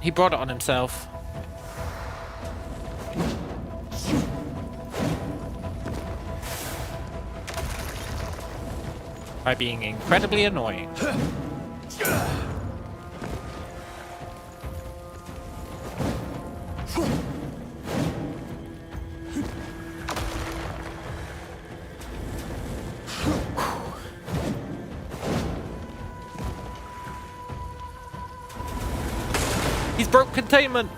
[SPEAKER 1] he brought it on himself. By being incredibly annoying. He's broke containment!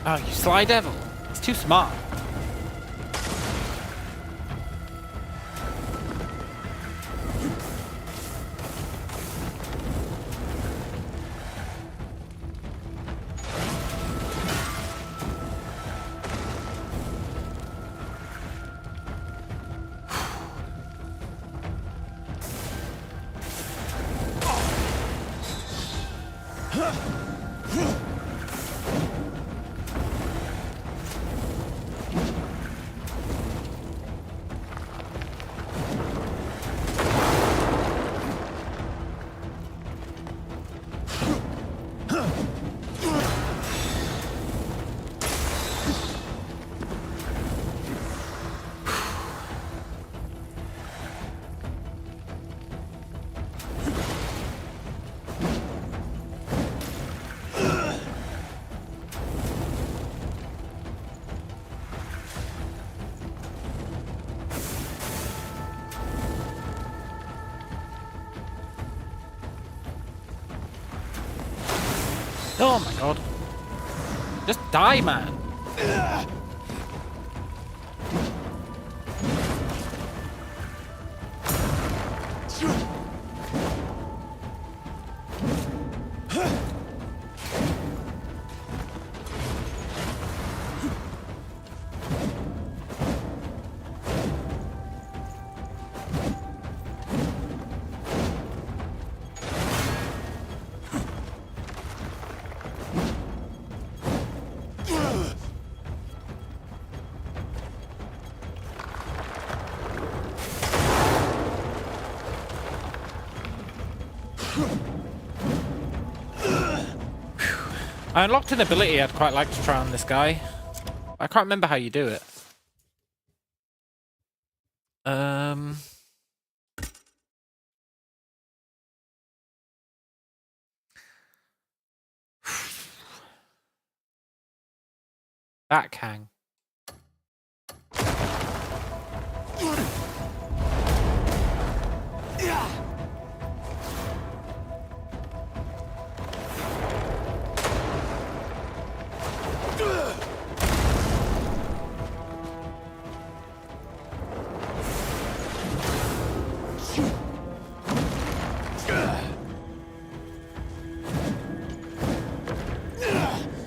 [SPEAKER 1] Oh, you sly devil. He's too smart. Oh my god. Just die, man. I unlocked an ability I'd quite like to try on this guy. I can't remember how you do it. Backhang.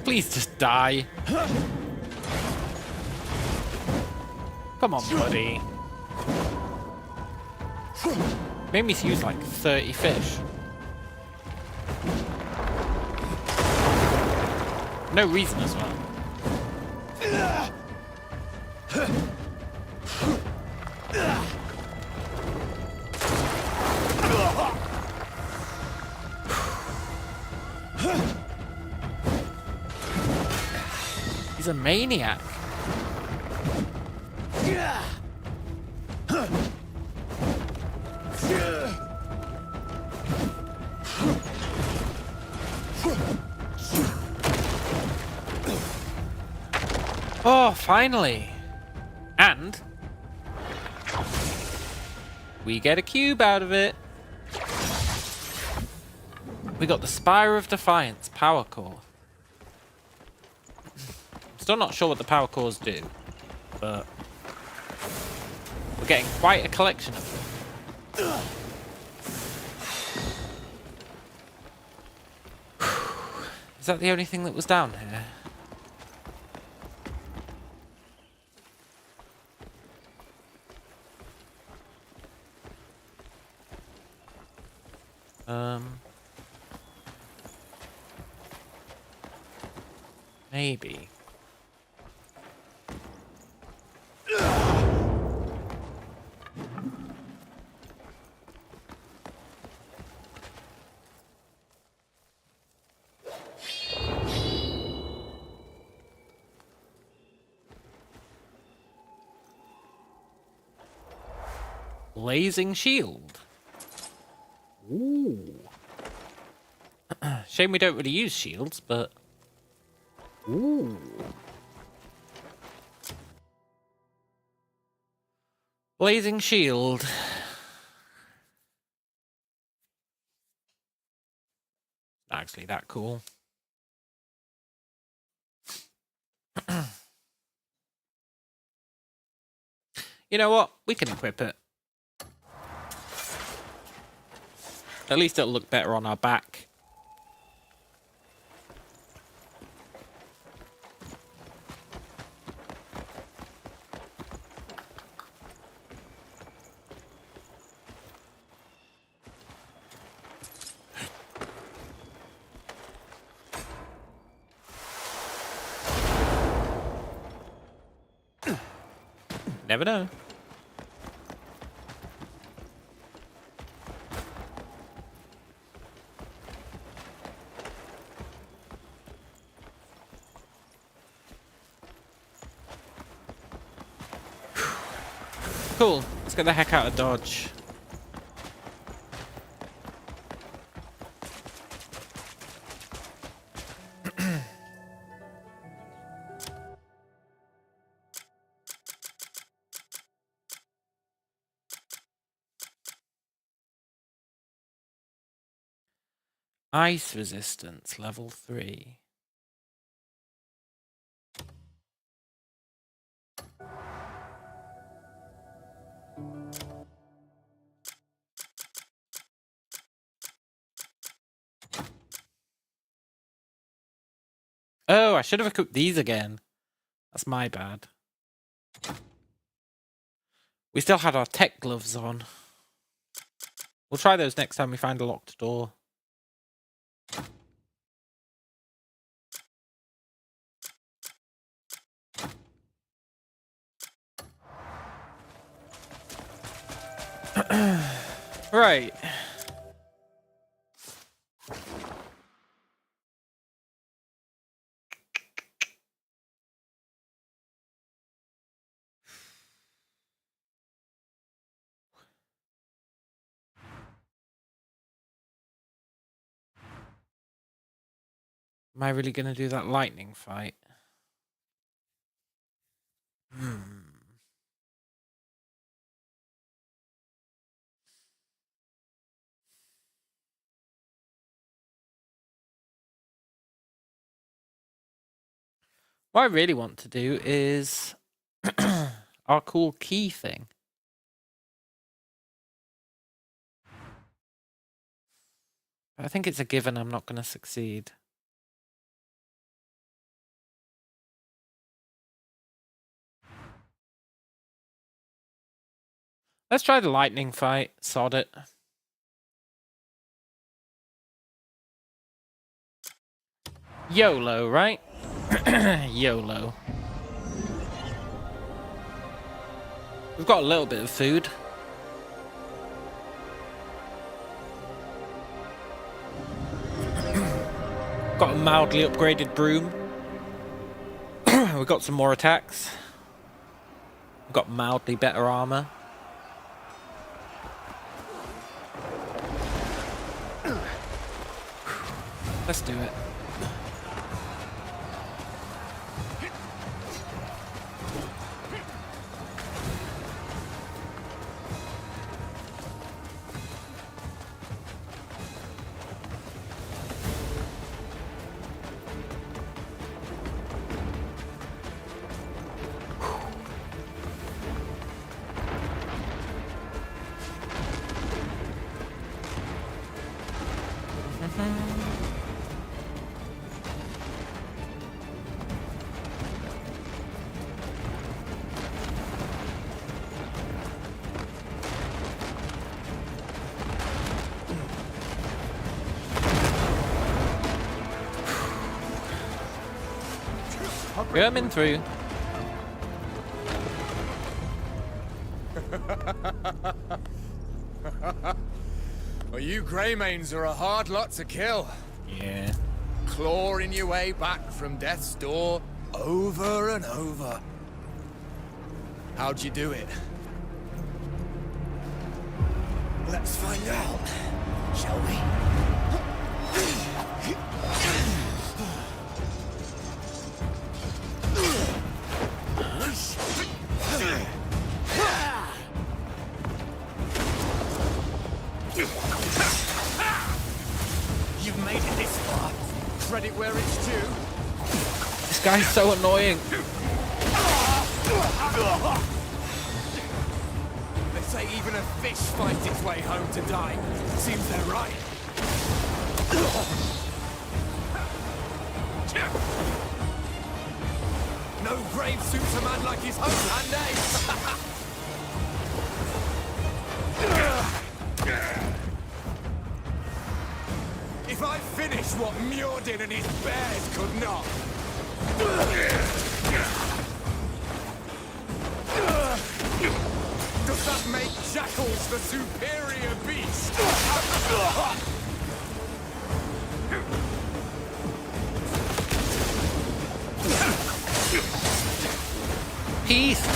[SPEAKER 1] Please just die. Come on, buddy. Made me use like 30 fish. No reason as well. He's a maniac. Oh, finally. And we get a cube out of it. We got the Spire of Defiance power core. Still not sure what the power cores do, but we're getting quite a collection of them. Is that the only thing that was down here? Maybe. Blazing shield. Ooh. Shame we don't really use shields, but ooh. Blazing shield. Not actually that cool. You know what? We can equip it. At least it'll look better on our back. Never know. Cool. Let's get the heck out of Dodge. Ice resistance, level 3. Oh, I should have equipped these again. That's my bad. We still had our tech gloves on. We'll try those next time we find a locked door. Right. Am I really going to do that lightning fight? What I really want to do is our cool key thing. I think it's a given I'm not going to succeed. Let's try the lightning fight. Sod it. YOLO, right? YOLO. We've got a little bit of food. Got a mildly upgraded broom. We've got some more attacks. We've got mildly better armor. Let's do it. Coming through.
[SPEAKER 14] Well, you Greymanes are a hard lot to kill.
[SPEAKER 1] Yeah.
[SPEAKER 14] Clawing your way back from death's door over and over. How'd you do it? Let's find out, shall we? You've made it this far. Credit where it's due.
[SPEAKER 1] This guy's so annoying.
[SPEAKER 14] They say even a fish finds its way home to die. Seems they're right. No grave suits a man like his homeland, eh? If I finish what Mjordin and his bears could not. Does that make jackals the superior beast?
[SPEAKER 1] Peace.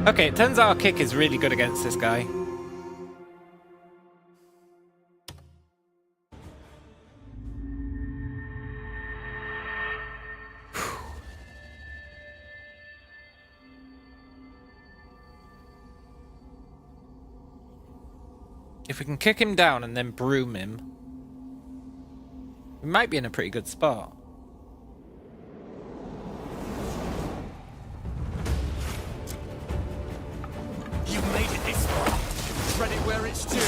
[SPEAKER 1] Okay, it turns out our kick is really good against this guy. If we can kick him down and then broom him, we might be in a pretty good spot.
[SPEAKER 14] You've made it this far. Credit where it's due.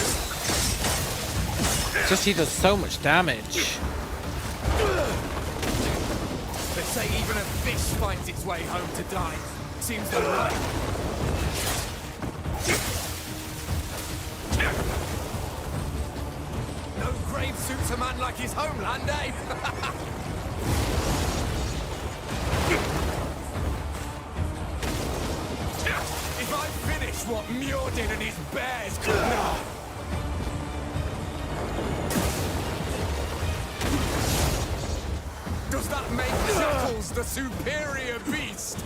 [SPEAKER 1] It's just he does so much damage.
[SPEAKER 14] They say even a fish finds its way home to die. Seems they're right. No grave suits a man like his homeland, eh? If I finish what Mjordin and his bears could not. Does that make Jackals the superior beast?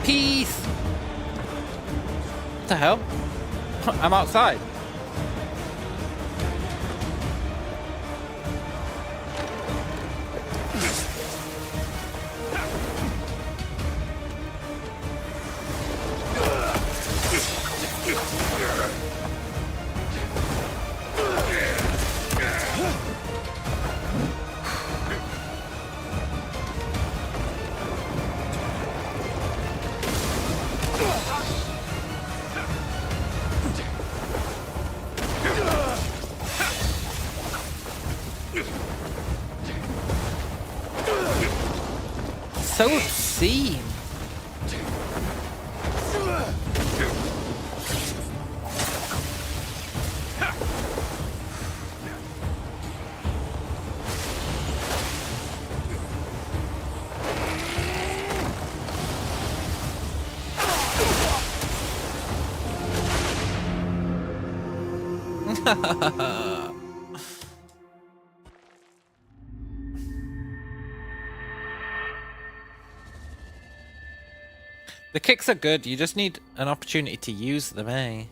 [SPEAKER 1] Peace! What the hell? I'm outside. So obscene. The kicks are good, you just need an opportunity to use them, eh?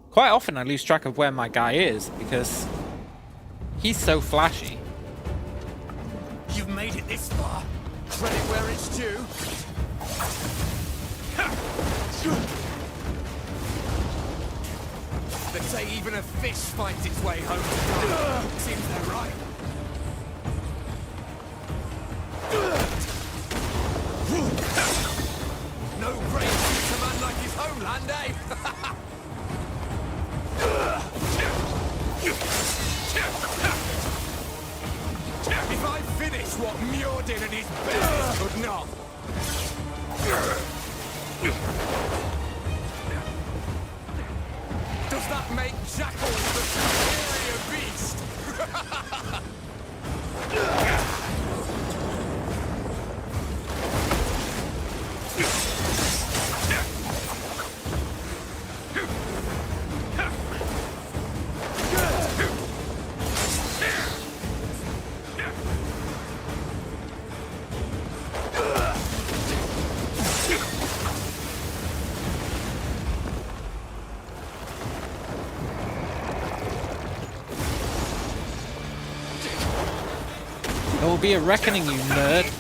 [SPEAKER 1] Quite often I lose track of where my guy is because he's so flashy.
[SPEAKER 14] You've made it this far. Credit where it's due. They say even a fish finds its way home to God. Seems they're right. No great fisherman like his homeland, eh? If I finish what Mjordin and his bears could not. Does that make Jackals the superior beast?
[SPEAKER 1] There will be a reckoning, you nerd.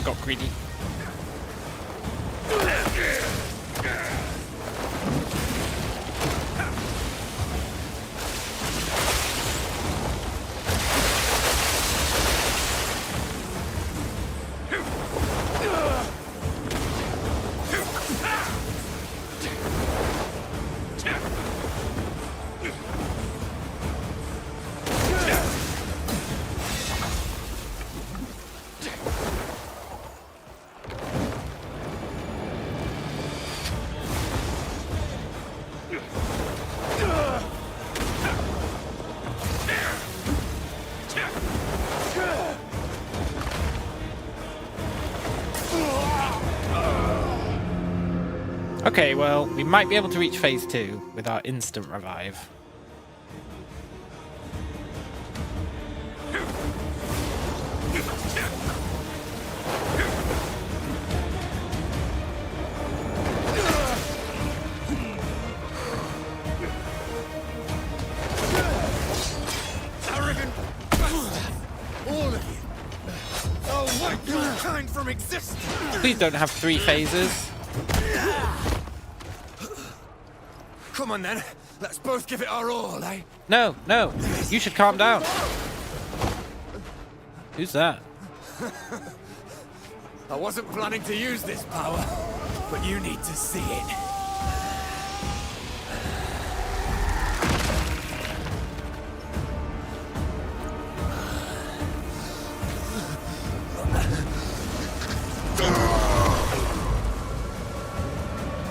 [SPEAKER 1] I got greedy. Okay, well, we might be able to reach phase 2 with our instant revive.
[SPEAKER 14] Arrogant bastard! All of you! I'll wipe your kind from existence!
[SPEAKER 1] Please don't have 3 phases.
[SPEAKER 14] Come on then, let's both give it our all, eh?
[SPEAKER 1] No, no, you should calm down. Who's that?
[SPEAKER 14] I wasn't planning to use this power, but you need to see it.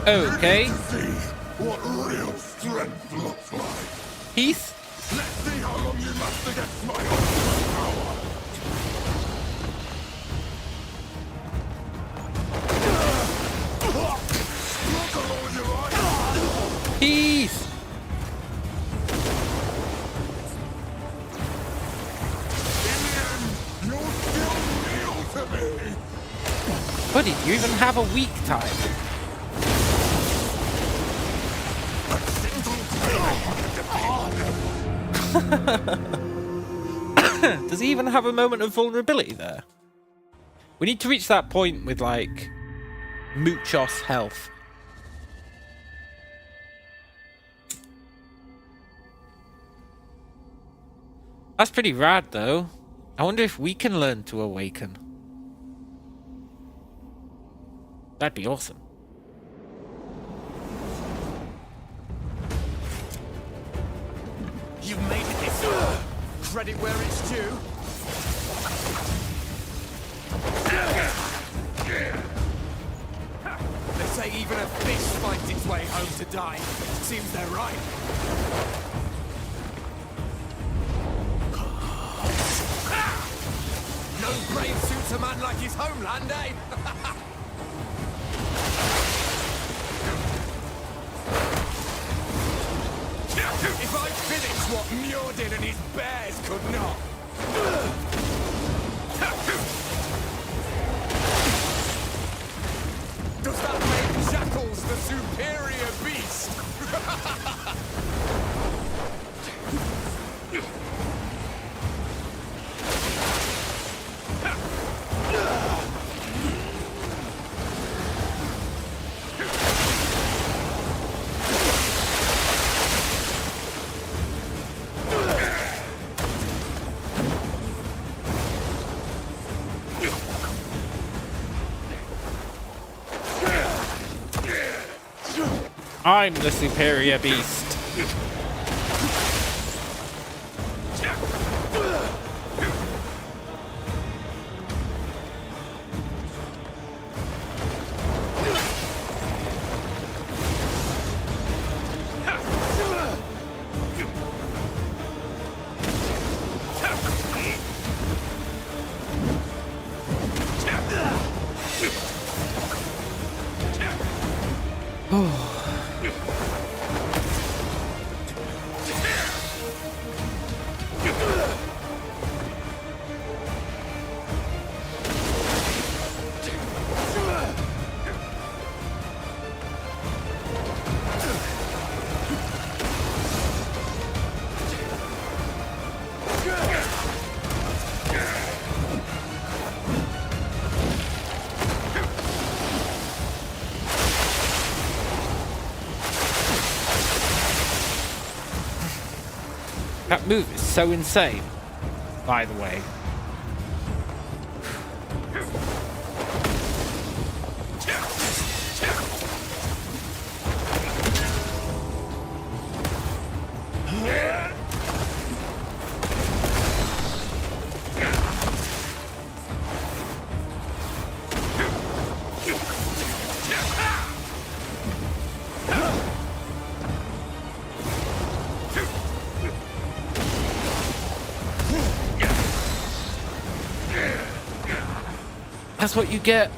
[SPEAKER 1] Okay.
[SPEAKER 10] What real strength looks like.
[SPEAKER 1] Peace?
[SPEAKER 10] Let's see how long you last against my ultimate power. Look all your eyes.
[SPEAKER 1] Peace!
[SPEAKER 10] In the end, you'll still kneel to me.
[SPEAKER 1] Buddy, do you even have a weak time? Does he even have a moment of vulnerability there? We need to reach that point with, like, Muchos health. That's pretty rad, though. I wonder if we can learn to awaken. That'd be awesome.
[SPEAKER 14] You've made it this far. Credit where it's due. They say even a fish finds its way home to die. Seems they're right. No brave suits a man like his homeland, eh? If I finish what Mjordin and his bears could not. Does that make Jackals the superior beast?
[SPEAKER 1] I'm the superior beast. move is so insane, by the way. That's what you get.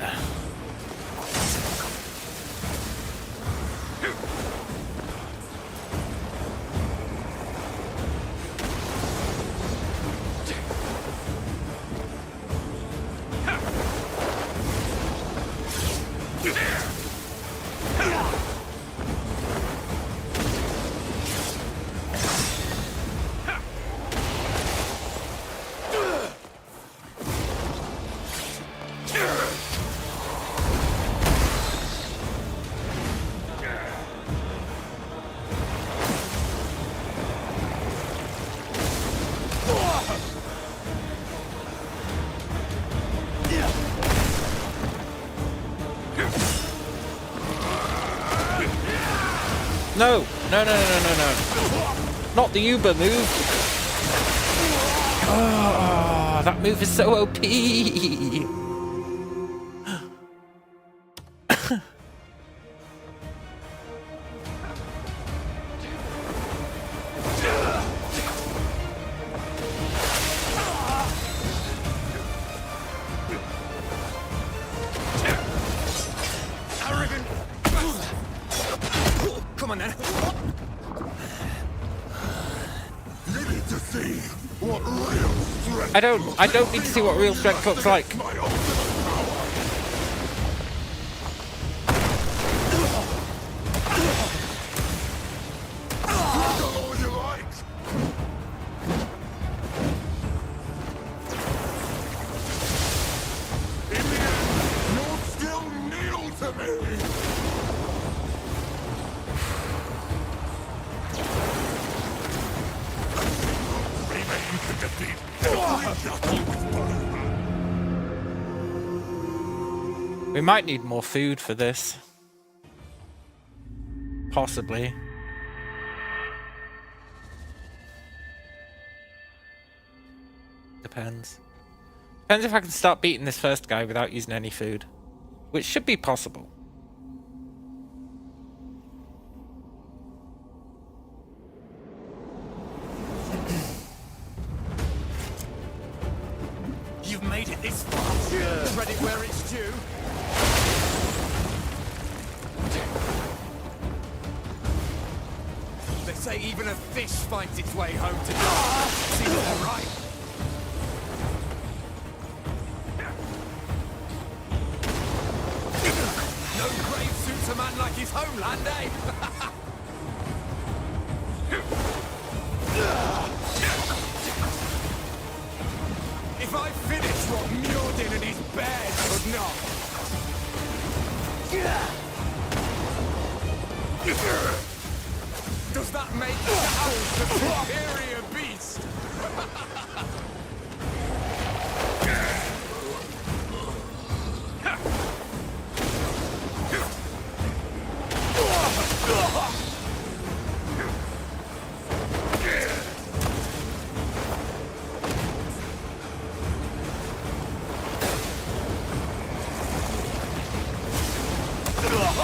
[SPEAKER 1] No, no, no, no, no, no. Not the Uber move. Oh, that move is so OP.
[SPEAKER 14] Come on then.
[SPEAKER 10] You need to see what real strength.
[SPEAKER 1] I don't need to see what real strength looks like. We might need more food for this. Possibly. Depends. Depends if I can start beating this first guy without using any food. Which should be possible.
[SPEAKER 14] You've made it this far. Yeah. Credit where it's due. They say even a fish finds its way home to God. Seems they're right. No grave suits a man like his homeland, eh? If I finish what Mjordin and his bears could not. Does that make the owl the superior beast?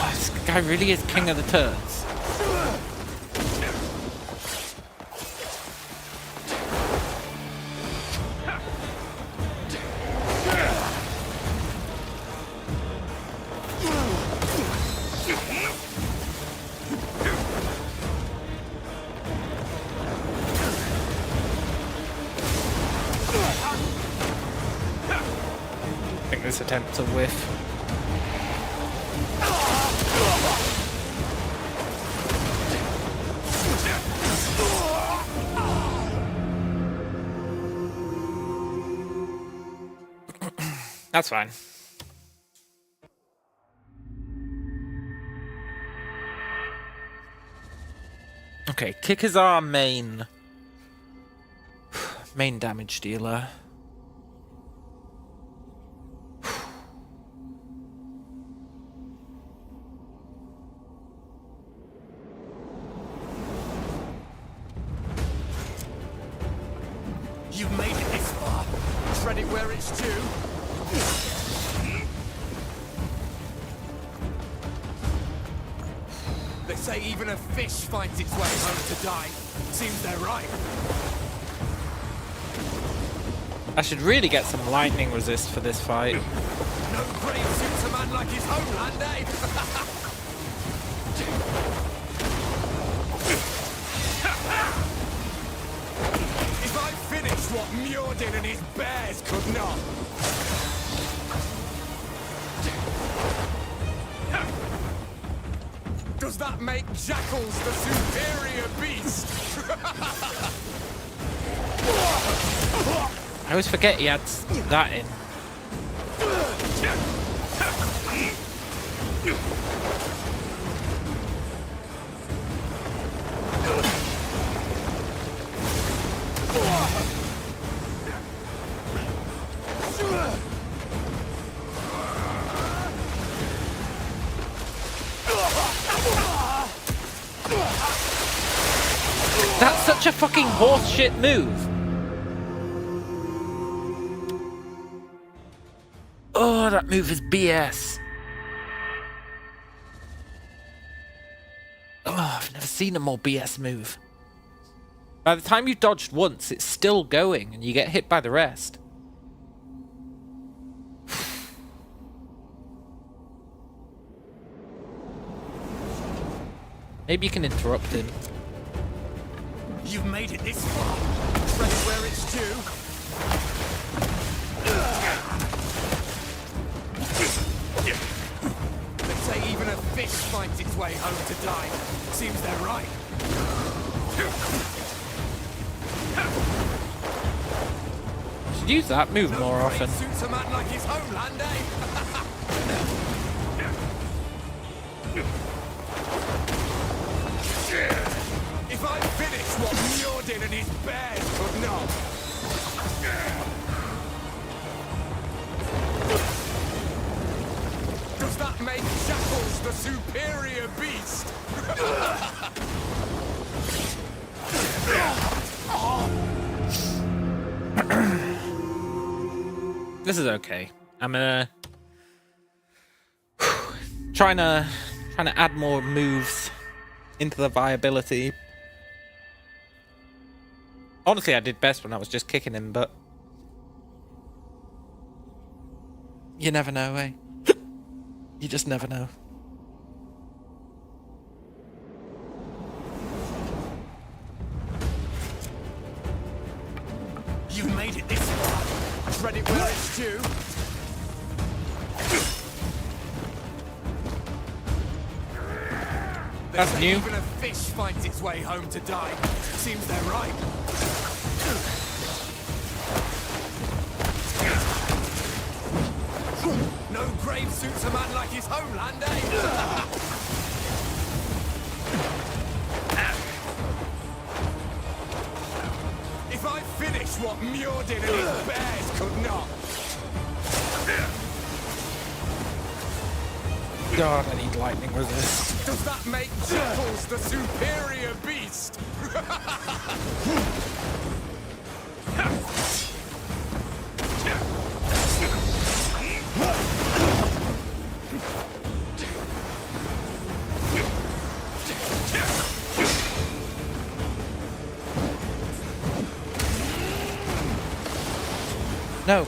[SPEAKER 1] This guy really is king of the turds. I think this attempt's a whiff. That's fine. Okay, kickers are our main Main damage dealer.
[SPEAKER 14] You've made it this far. Tread it where it's due. They say even a fish finds its way home to die. Seems they're right.
[SPEAKER 1] I should really get some lightning resist for this fight.
[SPEAKER 14] No grave suits a man like his homeland, eh? If I finish what Mjordin and his bears could not. Does that make jackals the superior beast?
[SPEAKER 1] I always forget he had that in. That's such a fucking horseshit move. Oh, that move is BS. Oh, I've never seen a more BS move. By the time you've dodged once, it's still going and you get hit by the rest. Maybe you can interrupt him.
[SPEAKER 14] You've made it this far. Tread it where it's due. They say even a fish finds its way home to die. Seems they're right.
[SPEAKER 1] Should use that move more often.
[SPEAKER 14] Suits a man like his homeland, eh? If I finish what Mjordin and his bears could not. Does that make jackals the superior beast?
[SPEAKER 1] This is okay. I'm trying to add more moves into the viability. Honestly, I did best when I was just kicking him, but you never know, eh? You just never know.
[SPEAKER 14] You've made it this far. Tread it where it's due.
[SPEAKER 1] That's new.
[SPEAKER 14] Even a fish finds its way home to die. Seems they're right. No grave suits a man like his homeland, eh? If I finish what Mjordin and his bears could not.
[SPEAKER 1] God, I need lightning resist.
[SPEAKER 14] Does that make jackals the superior beast?
[SPEAKER 1] No.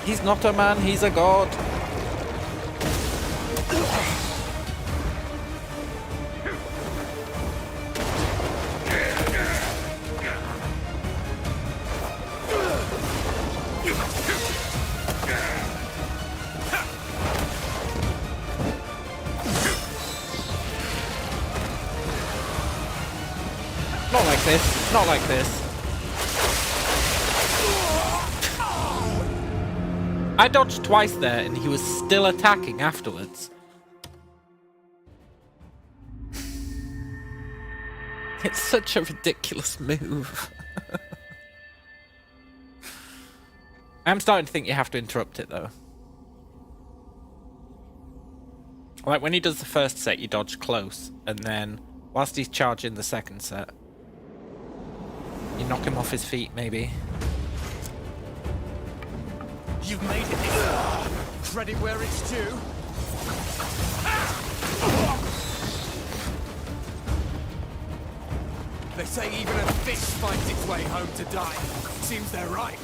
[SPEAKER 1] He's not a man, he's a god. Not like this. Not like this. I dodged twice there, and he was still attacking afterwards. It's such a ridiculous move. I'm starting to think you have to interrupt it, though. Like, when he does the first set, you dodge close, and then, whilst he's charging the second set, you knock him off his feet, maybe.
[SPEAKER 14] You've made it this. Credit where it's due. They say even a fish finds its way home to die. Seems they're right.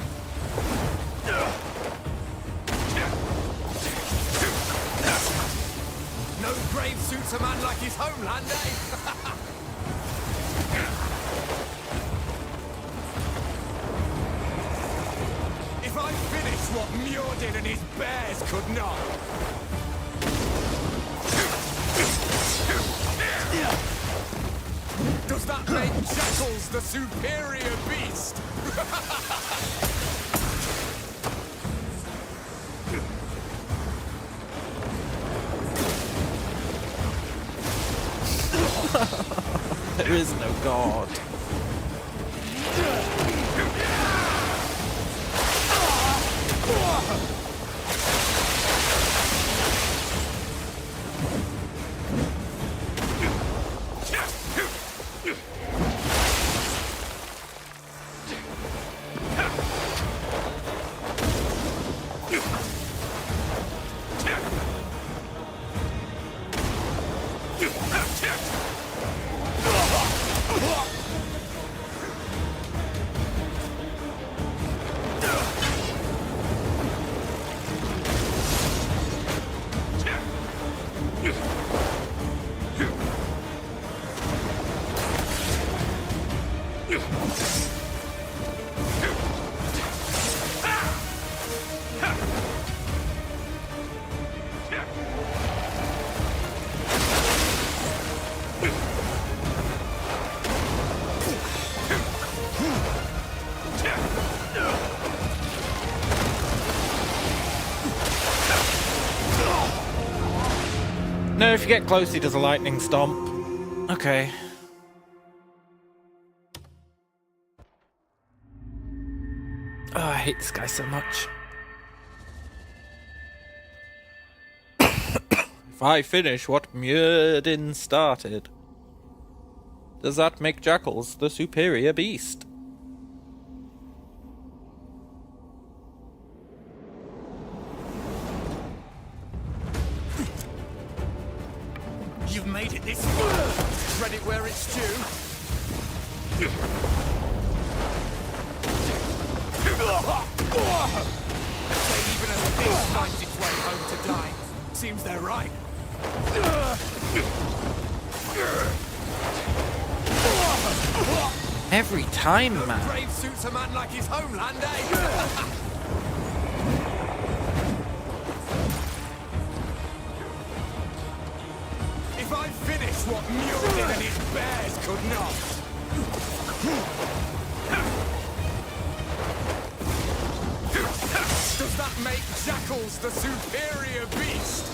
[SPEAKER 14] No grave suits a man like his homeland, eh? If I finish what Mjordin and his bears could not. Does that make Jackals the superior beast?
[SPEAKER 1] There is no god. No, if you get close, he does a lightning stomp. Okay. Oh, I hate this guy so much. If I finish what Mjordin started, does that make Jackals the superior beast?
[SPEAKER 14] You've made it this far. Credit where it's due. Say even a fish finds its way home to die. Seems they're right.
[SPEAKER 1] Every time,
[SPEAKER 14] No
[SPEAKER 1] man.
[SPEAKER 14] grave suits a man like his homeland, eh? If I finish what Mjordin and his bears could not. Does that make Jackals the superior beast?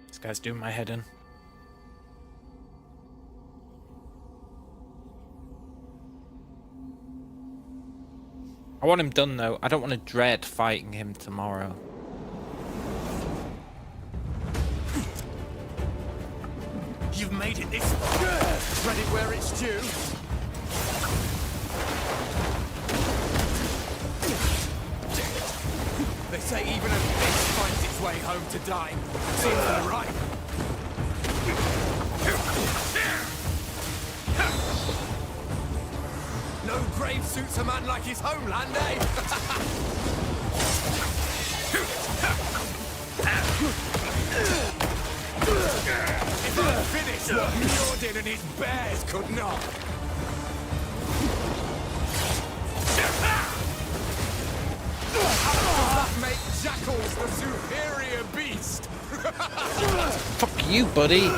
[SPEAKER 1] This guy's doing my head in. I want him done though. I don't want to dread fighting him tomorrow.
[SPEAKER 14] You've made it this far. Spread it where it's due. They say even a fish finds its way home to die. Seems they're right. No grave suits a man like his homeland, eh? If I finish what Mjordin and his bears could not. That make jackals the superior beast.
[SPEAKER 1] Fuck you, buddy.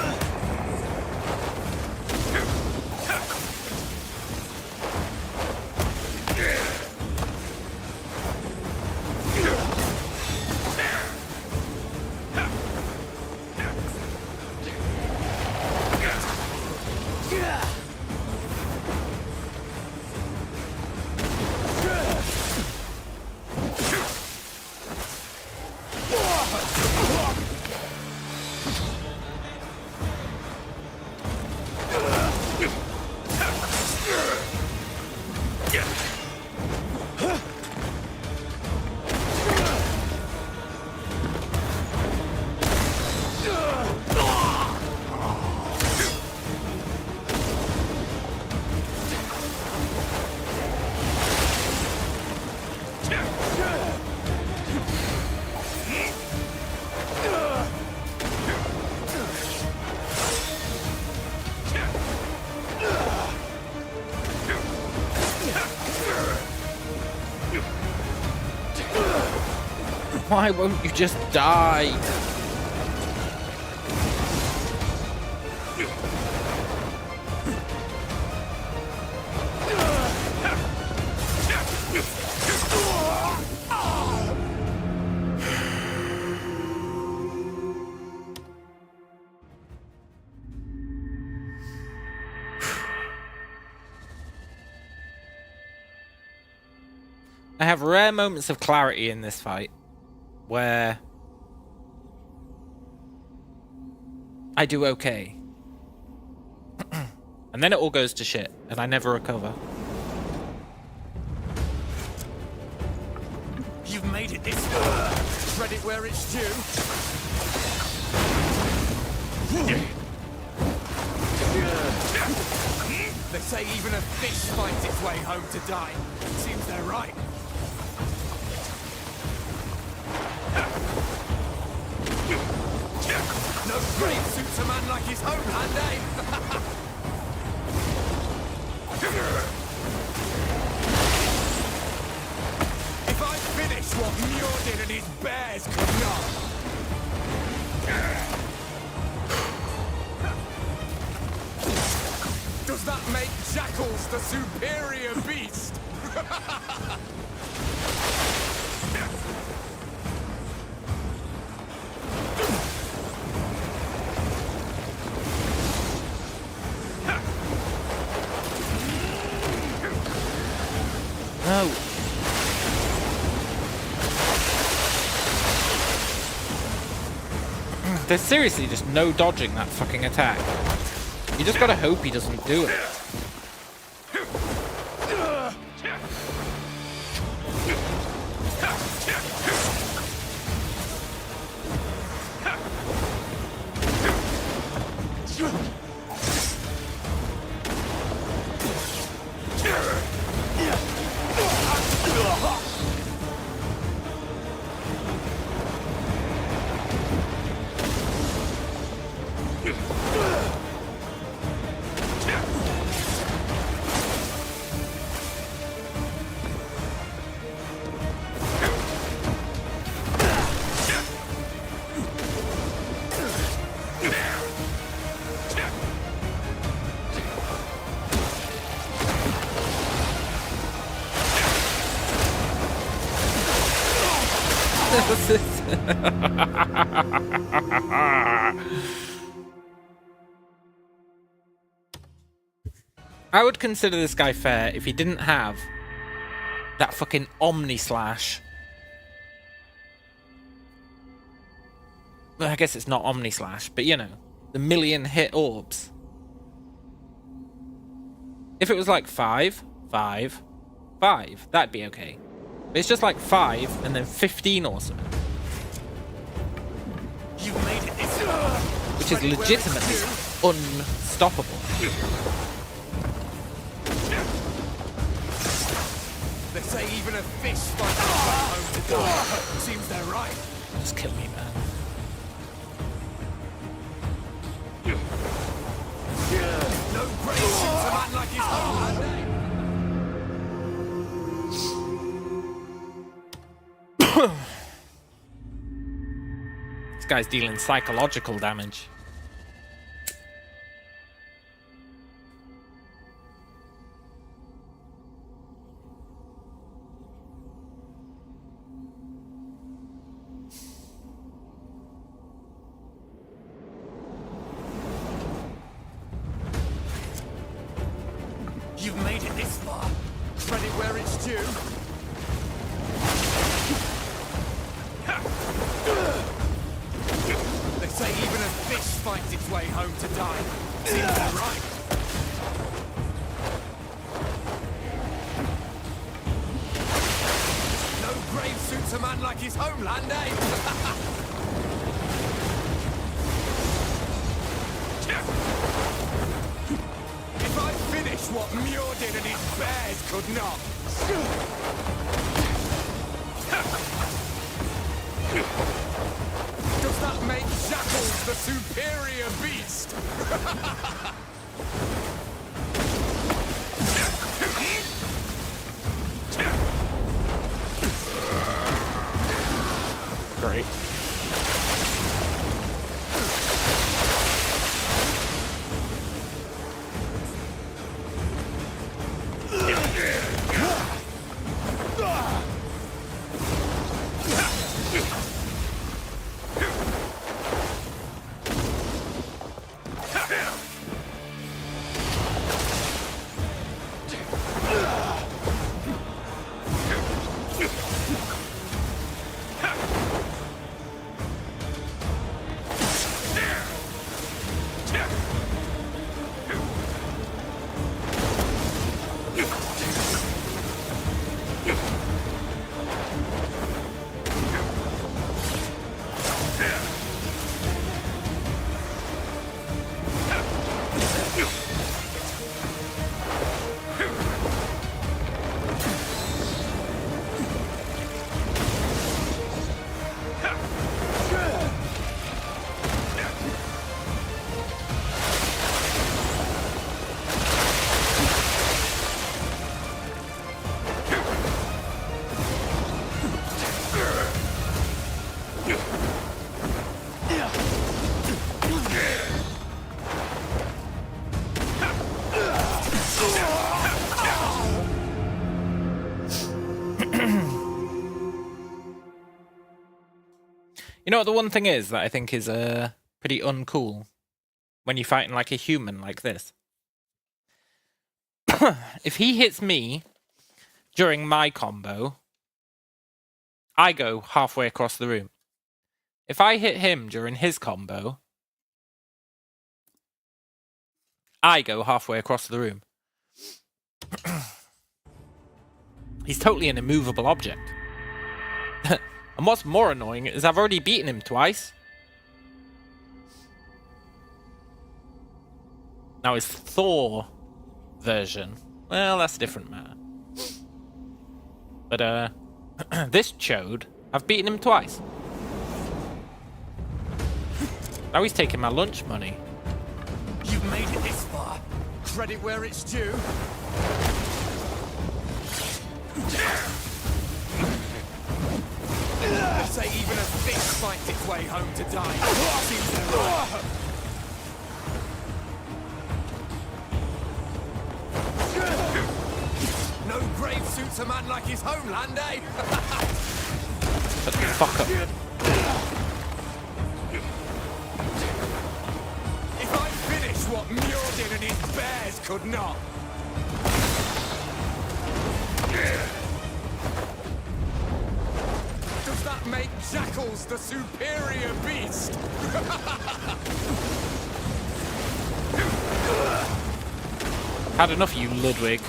[SPEAKER 1] Why won't you just die? I have rare moments of clarity in this fight where I do okay. And then it all goes to shit and I never recover.
[SPEAKER 14] You've made it this far. Spread it where it's due. They say even a fish finds its way home to die. Seems they're right. No grave suits a man like his homeland, eh? If I finish what Mjordin and his bears could not. Does that make jackals the superior beast?
[SPEAKER 1] No. There's seriously just no dodging that fucking attack. You just gotta hope he doesn't do it. I would consider this guy fair if he didn't have That fucking Omni Slash. Well, I guess it's not Omni Slash, but you know, the 1,000,000 hit orbs. If it was like 5, 5, 5, that'd be okay. But it's just like 5 and then 15 or something.
[SPEAKER 14] You've made it this far.
[SPEAKER 1] Which is legitimately unstoppable.
[SPEAKER 14] They say even a fish finds its way home to die. Seems they're right.
[SPEAKER 1] Just kill me, man.
[SPEAKER 14] No great shoots a man like his homeland, eh?
[SPEAKER 1] This guy's dealing psychological damage.
[SPEAKER 14] You've made it this far. Credit where it's due. They say even a fish finds its way home to die. Seems they're right. No grave suits a man like his homeland, eh? If I finish what Muir did and his bears could not. Does that make jackals the superior beast?
[SPEAKER 1] Great. You know what the one thing is that I think is pretty uncool when you're fighting like a human like this? If he hits me during my combo, I go halfway across the room. If I hit him during his combo, I go halfway across the room. He's totally an immovable object. And what's more annoying is I've already beaten him twice. Now his Thor version, well, that's a different matter. But this chode, I've beaten him twice. Now he's taking my lunch money.
[SPEAKER 14] You've made it this far. Credit where it's due. They say even a fish finds its way home to die. Seems they're right. No grave suits a man like his homeland, eh?
[SPEAKER 1] Shut the fuck up.
[SPEAKER 14] If I finish what Muir did and his bears could not. jackal's the superior beast!
[SPEAKER 1] Had enough, you Ludwig.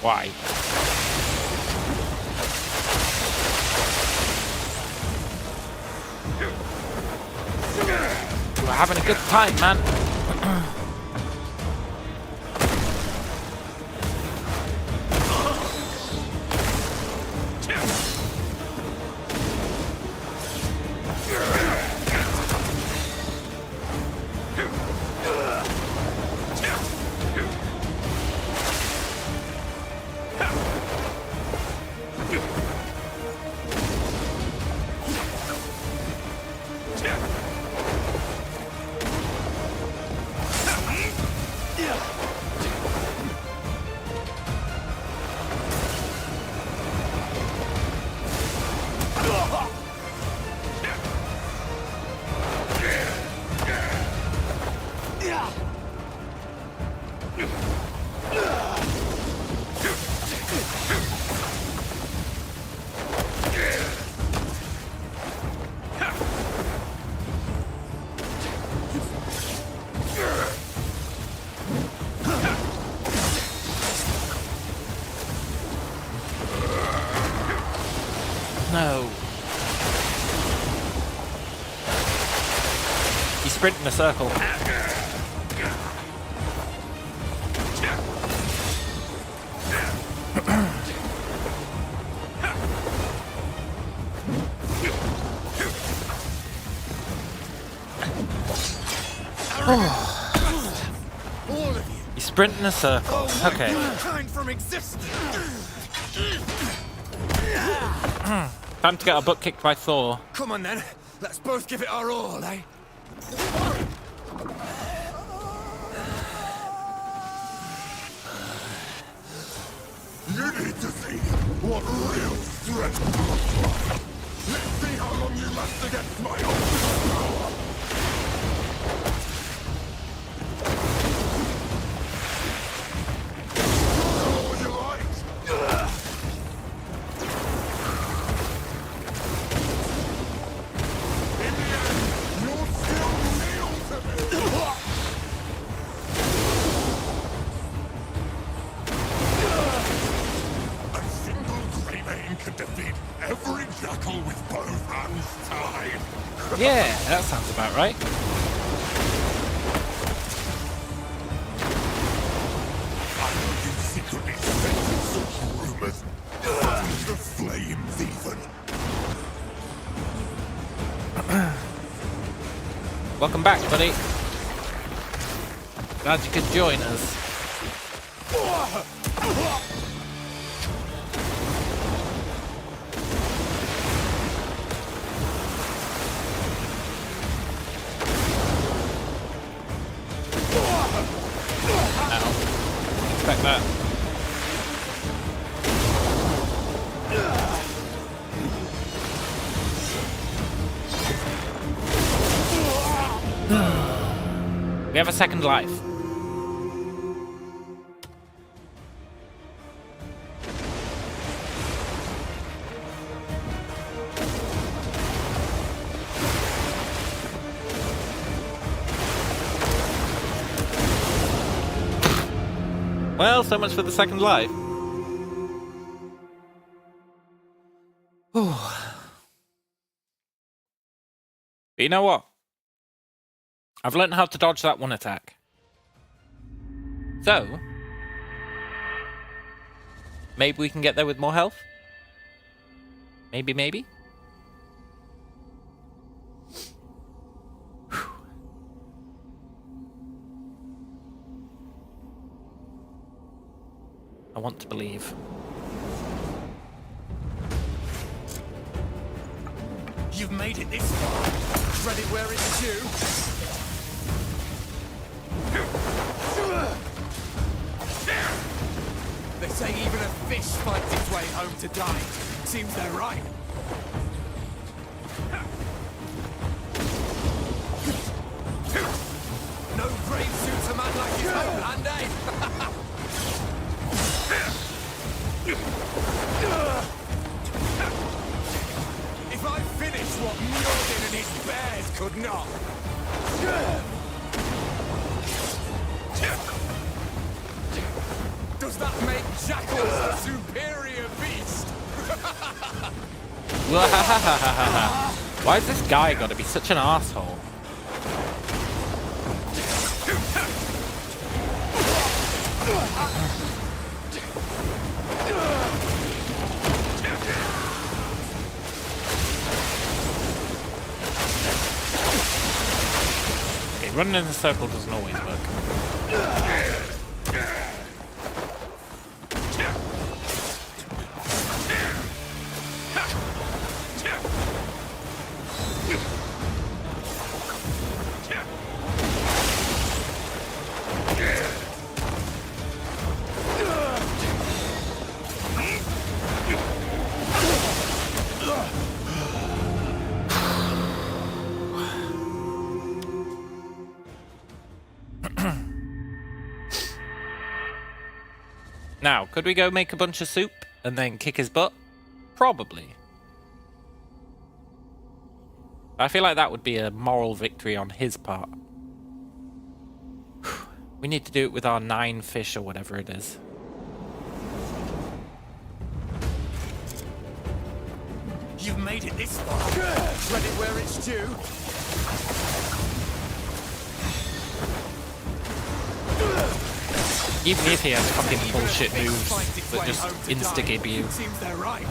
[SPEAKER 1] Why? We're having a good time, man. No. You sprint in a circle. You sprint in a circle. Okay.
[SPEAKER 14] From existence.
[SPEAKER 1] Time to get our butt kicked by Thor.
[SPEAKER 14] Come on then, let's both give it our all, eh?
[SPEAKER 10] You need to see what real strength looks like. Let's see how long you last against my ultimate power. All you like. In the end, you'll still kneel to me. Can defeat every jackal with both hands tied.
[SPEAKER 1] Yeah, that sounds about right.
[SPEAKER 10] I know you secretly scented such rumors. The flames even.
[SPEAKER 1] Welcome back, buddy. Glad you could join us. Expect that. We have a second life. Well, so much for the second life. But you know what? I've learned how to dodge that one attack. So, maybe we can get there with more health? Maybe, maybe? I want to believe.
[SPEAKER 14] You've made it this far. Credit where it's due. to die. Seems they're right. No grave suits a man like his homeland, eh? If I finish what Mjolnir and his bears could not. Does that make jackals the superior beast?
[SPEAKER 1] Why has this guy got to be such an asshole? Okay, running in a circle doesn't always work. Now, could we go make a bunch of soup and then kick his butt? Probably. I feel like that would be a moral victory on his part. We need to do it with our 9 fish or whatever it is.
[SPEAKER 14] You've made it this far. Credit where it's due.
[SPEAKER 1] Even if he has fucking bullshit moves that just insta-gib you.
[SPEAKER 14] Seems they're right.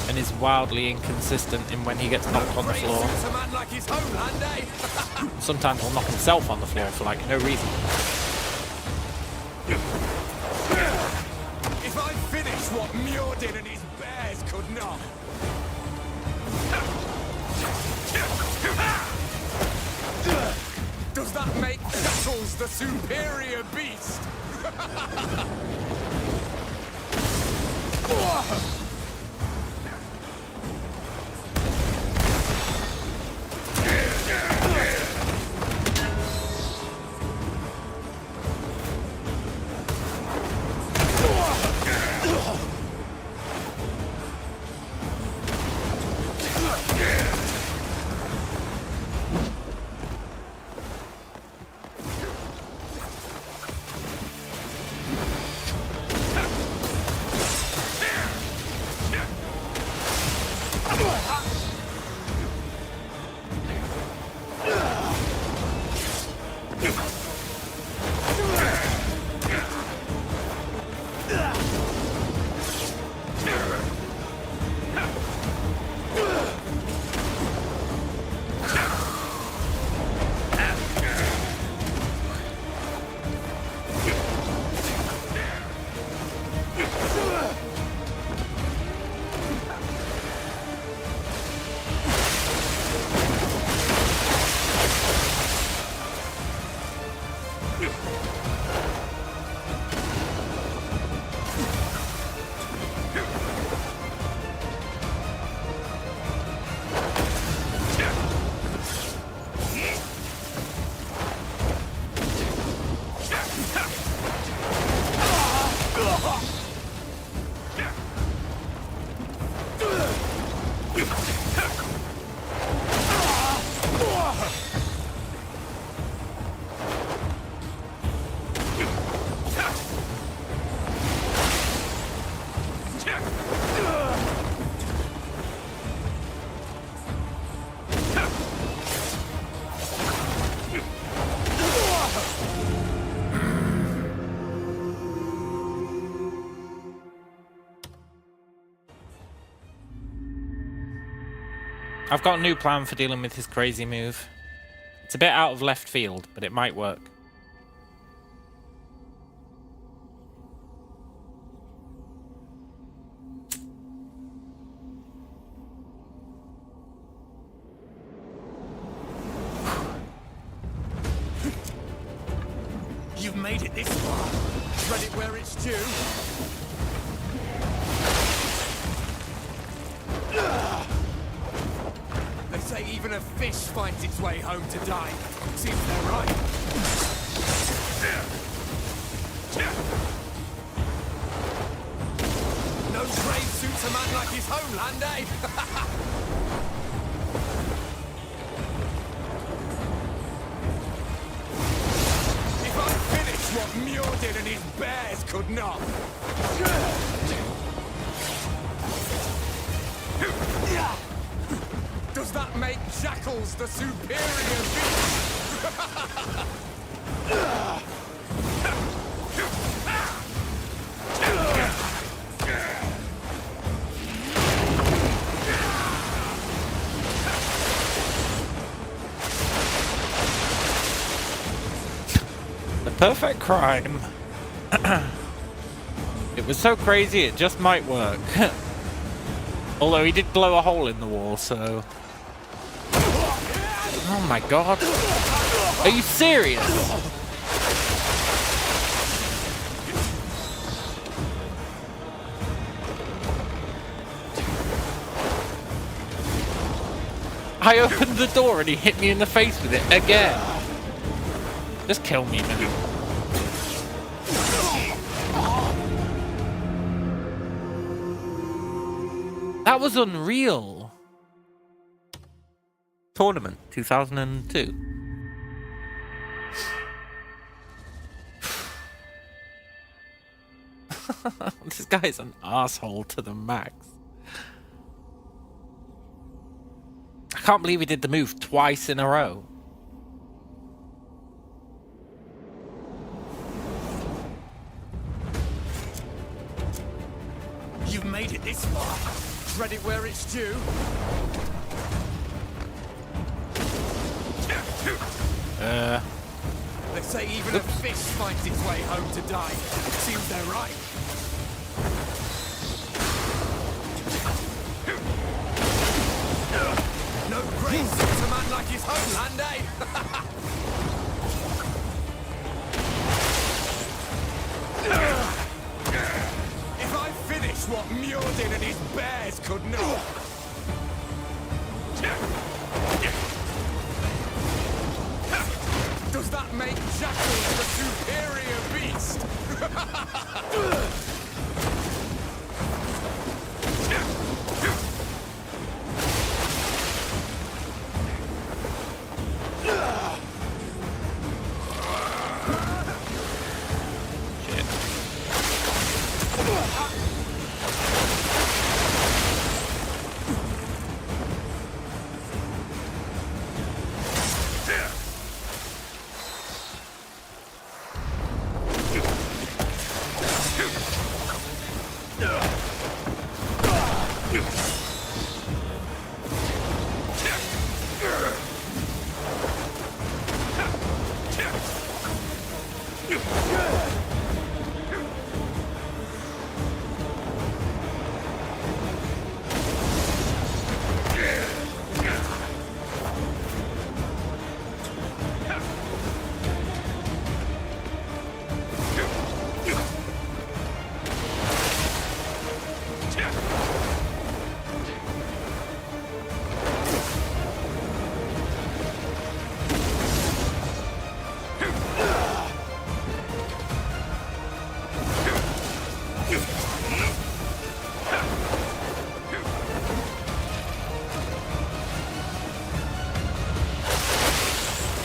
[SPEAKER 1] And is wildly inconsistent in when he gets knocked on the floor. Sometimes he'll knock himself on the floor for like no reason.
[SPEAKER 14] If I finish what Mjolnir and his bears could not. Does that make jackals the superior beast?
[SPEAKER 1] I've got a new plan for dealing with his crazy move. It's a bit out of left field, but it might work.
[SPEAKER 14] You've made it this far. Credit where it's due. They say even a fish finds its way home to die. Seems they're right. No grave suits a man like his homeland, eh? If I finish what Muir did and his bears could not. Does that make jackals the superior beast?
[SPEAKER 1] The perfect crime. It was so crazy it just might work. Although he did blow a hole in the wall, so... Oh my god. Are you serious? I opened the door and he hit me in the face with it again. Just kill me now. That was unreal. Tournament 2002. This guy's an asshole to the max. I can't believe he did the move twice in a row.
[SPEAKER 14] You've made it this far. Credit where it's due. They say even a fish finds its way home to die. Seems they're right. No grave suits a man like his homeland, eh? If I finish what Muir did and his bears could not. Does that make jackals the superior beast?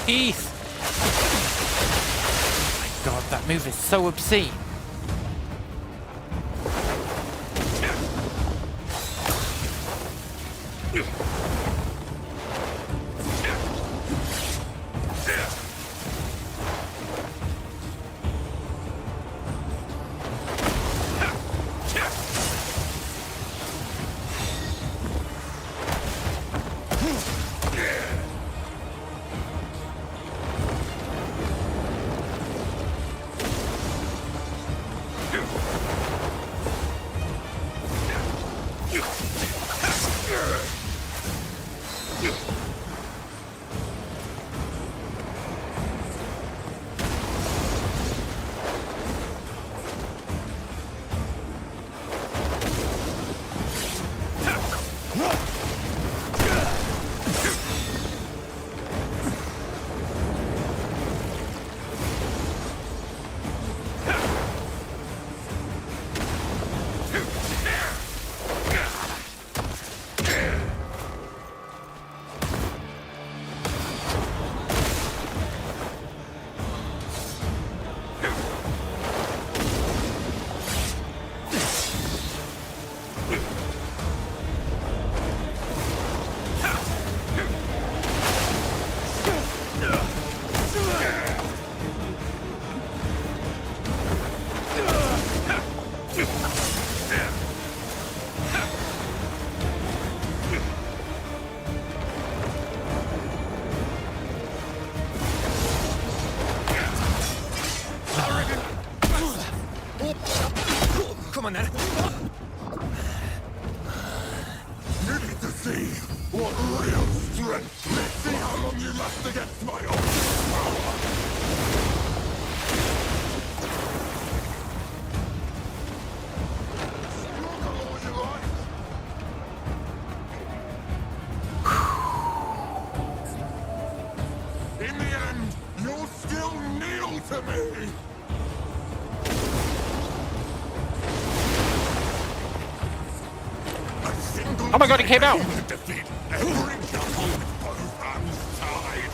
[SPEAKER 1] Heath! Oh my god, that move is so obscene.
[SPEAKER 14] Come on then.
[SPEAKER 10] You need to see what real strength. Let's see how long you last against my ultimate power. Struggle all you like. In the end, you'll still kneel to me.
[SPEAKER 1] Oh my god, he came out!
[SPEAKER 10] Defeat every devil with both hands tied.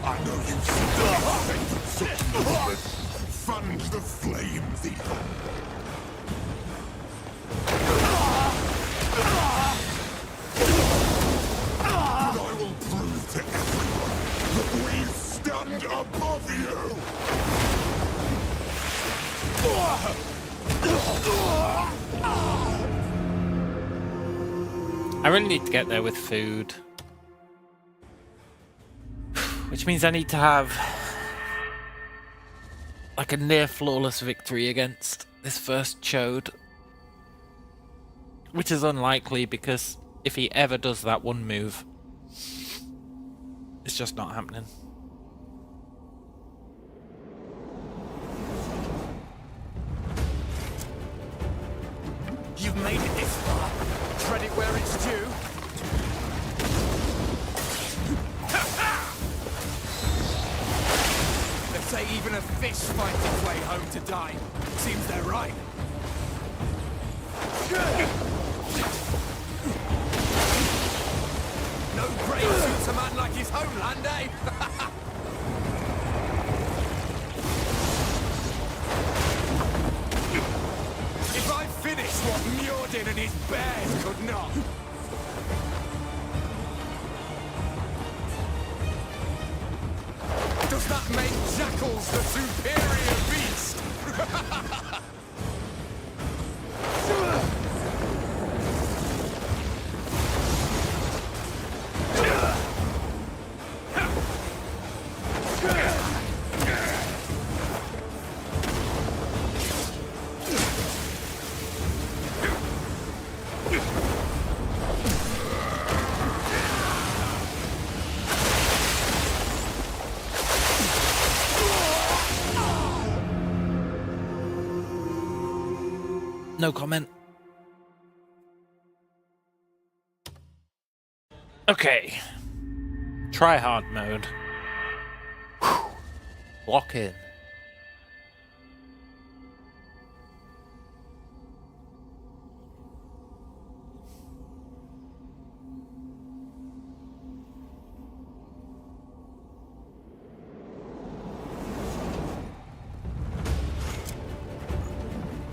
[SPEAKER 10] I know you see such movement. Fund the flames, Ethan. But I will prove to everyone that we stand above you.
[SPEAKER 1] I really need to get there with food. Which means I need to have like a near flawless victory against this first chode. Which is unlikely because if he ever does that one move, it's just not happening.
[SPEAKER 14] You've made it this far. Credit where it's due. They say even a fish finds its way home to die. Seems they're right. No grave suits a man like his homeland, eh? If I finish what Mjordin and his bears could not. Does that make jackals the superior beast?
[SPEAKER 1] No comment. Okay. Try hard mode. Whew. Lock in.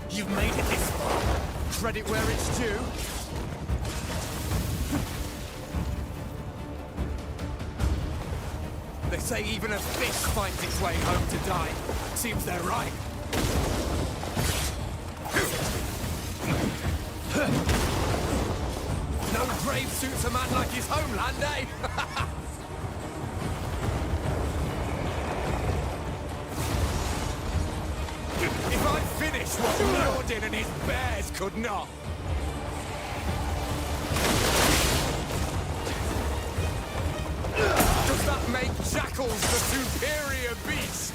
[SPEAKER 14] You've made it this far. Credit where it's due. They say even a fish finds its way home to die. Seems they're right. No grave suits a man like his homeland, eh? If I finish what Mjordin and his bears could not. Does that make jackals the superior beast?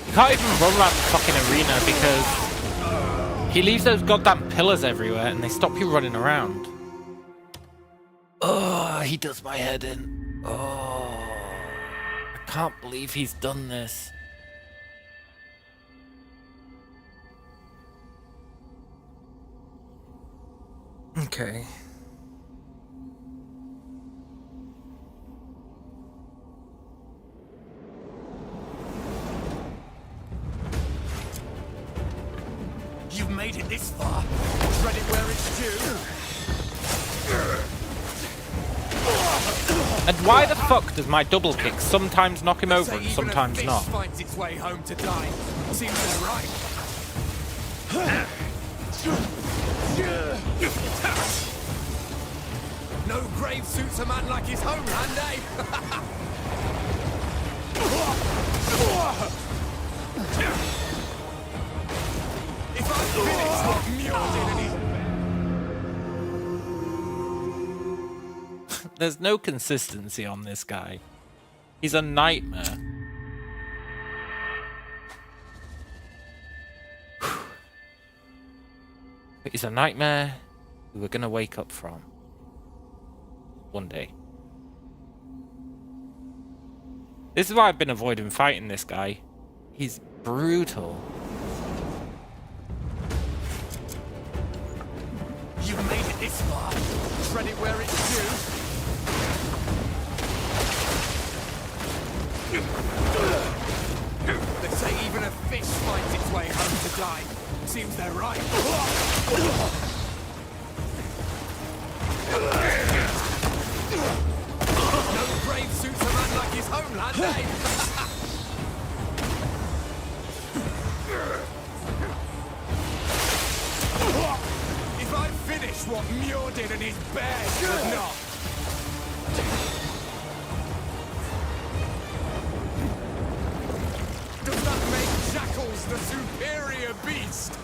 [SPEAKER 1] You can't even run around the fucking arena because he leaves those goddamn pillars everywhere and they stop you running around. Oh, he does my head in. Oh, I can't believe he's done this. Okay.
[SPEAKER 14] You've made it this far. Credit where it's due.
[SPEAKER 1] And why the fuck does my double kick sometimes knock him over and sometimes not?
[SPEAKER 14] Finds its way home to die. Seems they're right. No grave suits a man like his homeland, eh? If I finish what Muir did and
[SPEAKER 1] There's no consistency on this guy. He's a nightmare. But he's a nightmare who we're gonna wake up from. One day. This is why I've been avoiding fighting this guy. He's brutal.
[SPEAKER 14] you made it this far. Credit where it's due. They say even a fish finds its way home to die. Seems they're right. No grave suits a man like his homeland, eh? If I finish what Muir did and his bears would not. Does that make jackals the superior beast?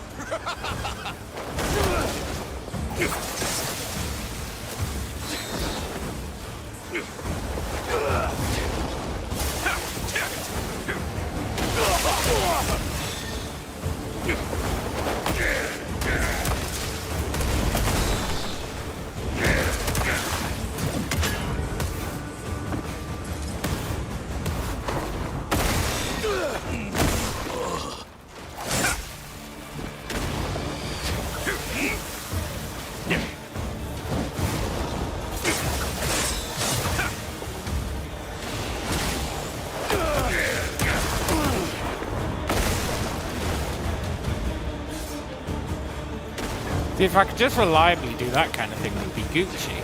[SPEAKER 1] See, if I could just reliably do that kind of thing, it would be Gucci.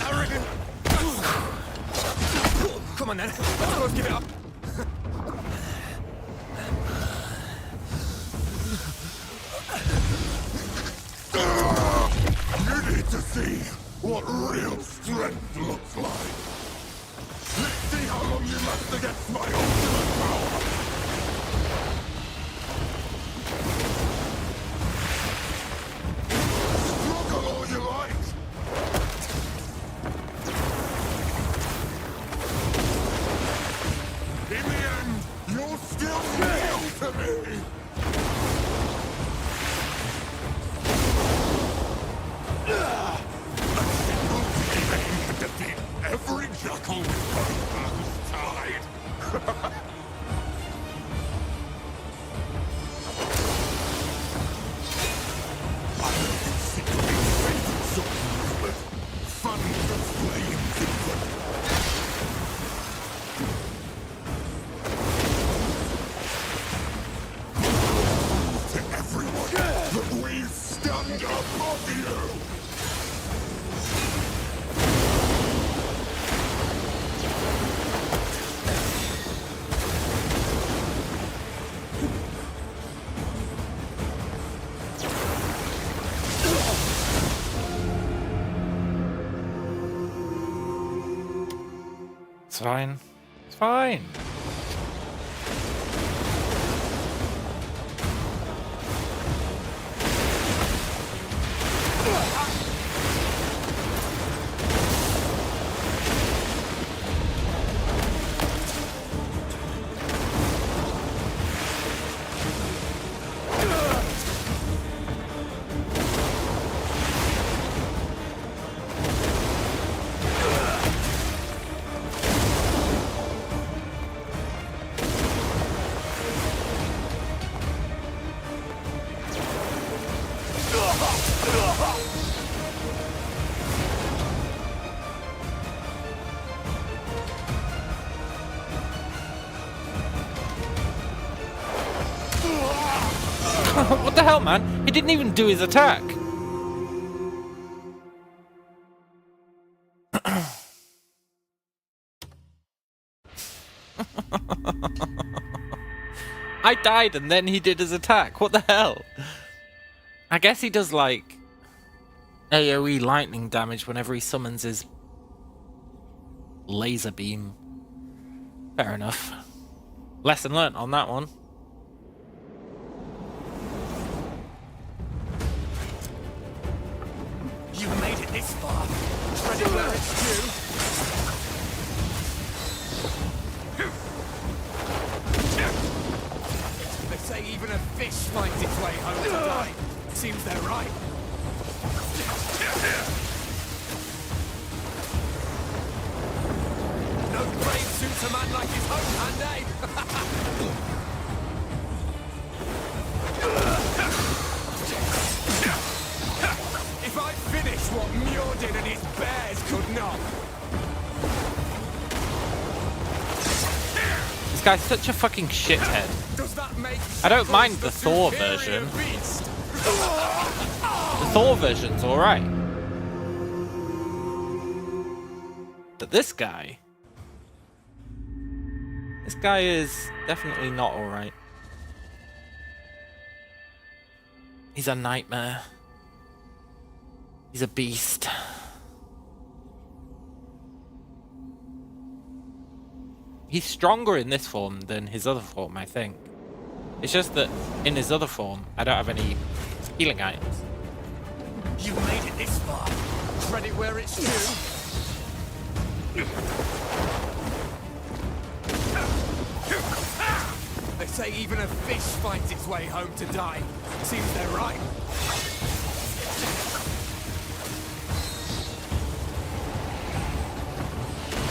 [SPEAKER 14] Arrogant. Come on then, let's both give it up.
[SPEAKER 10] You need to see what real strength looks like. Let's see how long you last against my ultimate power. Struggle all you like. In the end, you'll still kneel to me. Defeat every jackal with both hands tied. I can secretly favorite something with fans of flames even. To everyone that we stand above you.
[SPEAKER 1] It's fine. It's fine. What the hell, man? He didn't even do his attack. I died and then he did his attack. What the hell? I guess he does like AoE lightning damage whenever he summons his laser beam. Fair enough. Lesson learnt on that one.
[SPEAKER 14] You made it this far. Credit where it's due. They say even a fish finds its way home to die. Seems they're right. No brave suits a man like his homeland, eh? If I finish what Muir did and his bears could not.
[SPEAKER 1] This guy's such a fucking shithead.
[SPEAKER 14] Does that make
[SPEAKER 1] I don't mind the Thor version. The Thor version's alright. But this guy is definitely not alright. He's a nightmare. He's a beast. He's stronger in this form than his other form, I think. It's just that in his other form, I don't have any healing items.
[SPEAKER 14] You made it this far. Credit where it's due. They say even a fish finds its way home to die. Seems they're right.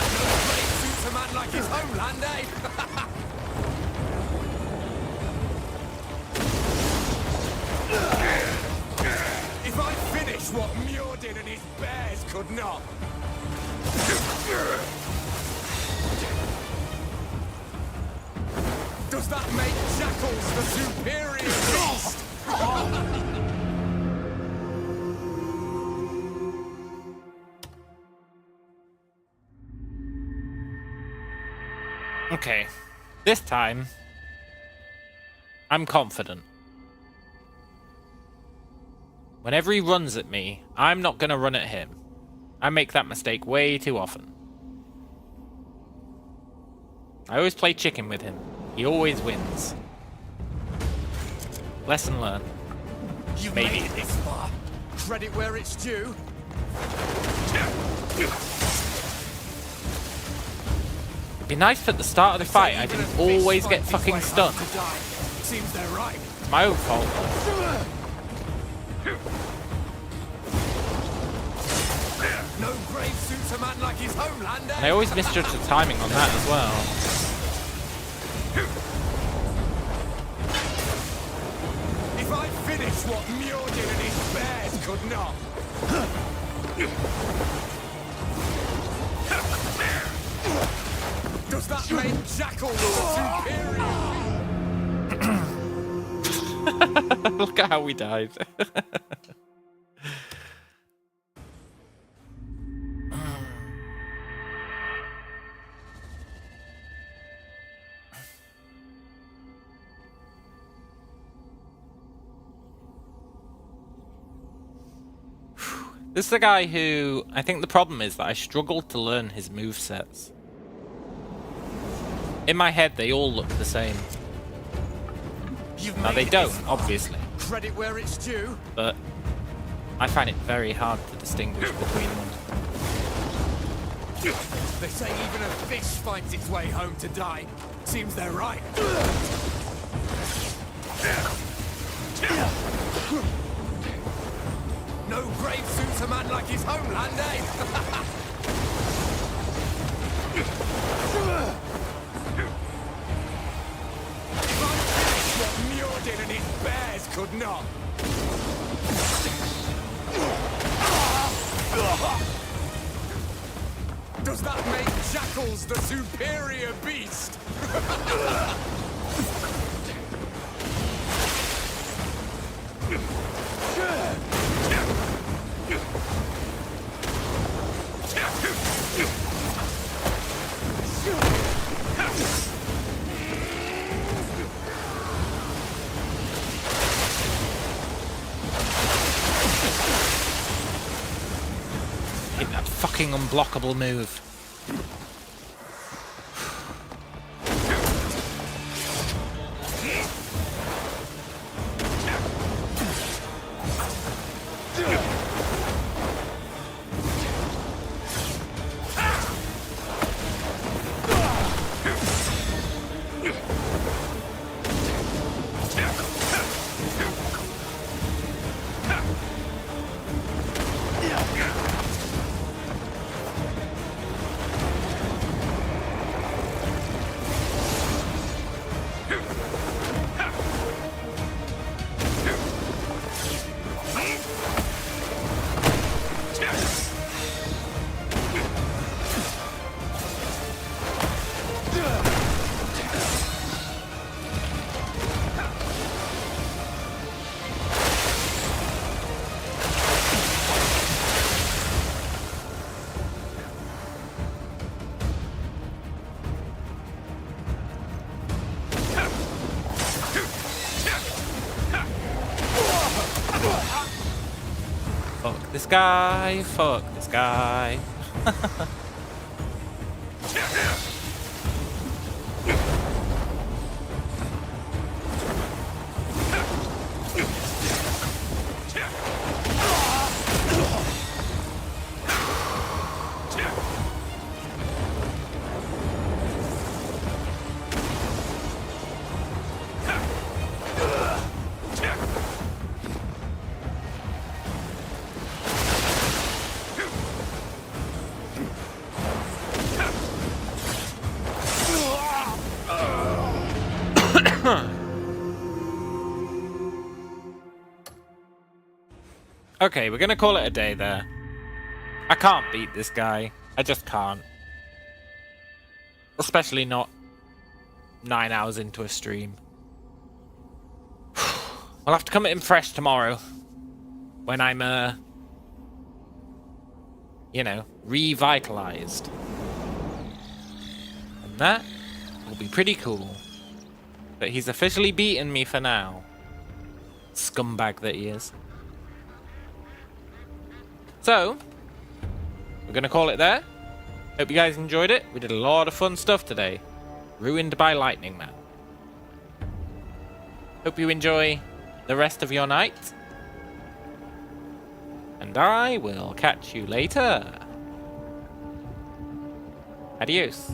[SPEAKER 14] No brave suits a man like his homeland, eh? If I finish what Muir did and his bears could not. Does that make jackals the superior beast?
[SPEAKER 1] Okay, this time, I'm confident. Whenever he runs at me, I'm not gonna run at him. I make that mistake way too often. I always play chicken with him. He always wins. Lesson learned.
[SPEAKER 14] You
[SPEAKER 1] Maybe.
[SPEAKER 14] made it this far. Credit where it's due.
[SPEAKER 1] It'd be nice if at the start of the fight I didn't always get fucking stunned.
[SPEAKER 14] Seems they're right.
[SPEAKER 1] It's my own fault.
[SPEAKER 14] No grave suits a man like his homeland, eh?
[SPEAKER 1] And I always misjudge the timing on that as well.
[SPEAKER 14] If I finish what Muir did and his bears could not. Does that make jackals superior?
[SPEAKER 1] Look at how we died. This is the guy who, I think the problem is that I struggled to learn his movesets. In my head, they all look the same. Now they don't, obviously.
[SPEAKER 14] Credit where it's due.
[SPEAKER 1] But I find it very hard to distinguish between them.
[SPEAKER 14] They say even a fish finds its way home to die. Seems they're right. No grave suits a man like his homeland, eh? If I finish what Muir did and his bears could not. Does that make jackals the superior beast?
[SPEAKER 1] Hit that fucking unblockable move. Fuck this guy, fuck this guy. Okay, we're gonna call it a day there. I can't beat this guy. I just can't. Especially not 9 hours into a stream. I'll have to come at him fresh tomorrow. When I'm, you know, revitalized. And that will be pretty cool. But he's officially beaten me for now. Scumbag that he is. So, we're going to call it there. Hope you guys enjoyed it. We did a lot of fun stuff today. Ruined by Lightning Man. Hope you enjoy the rest of your night. And I will catch you later. Adios.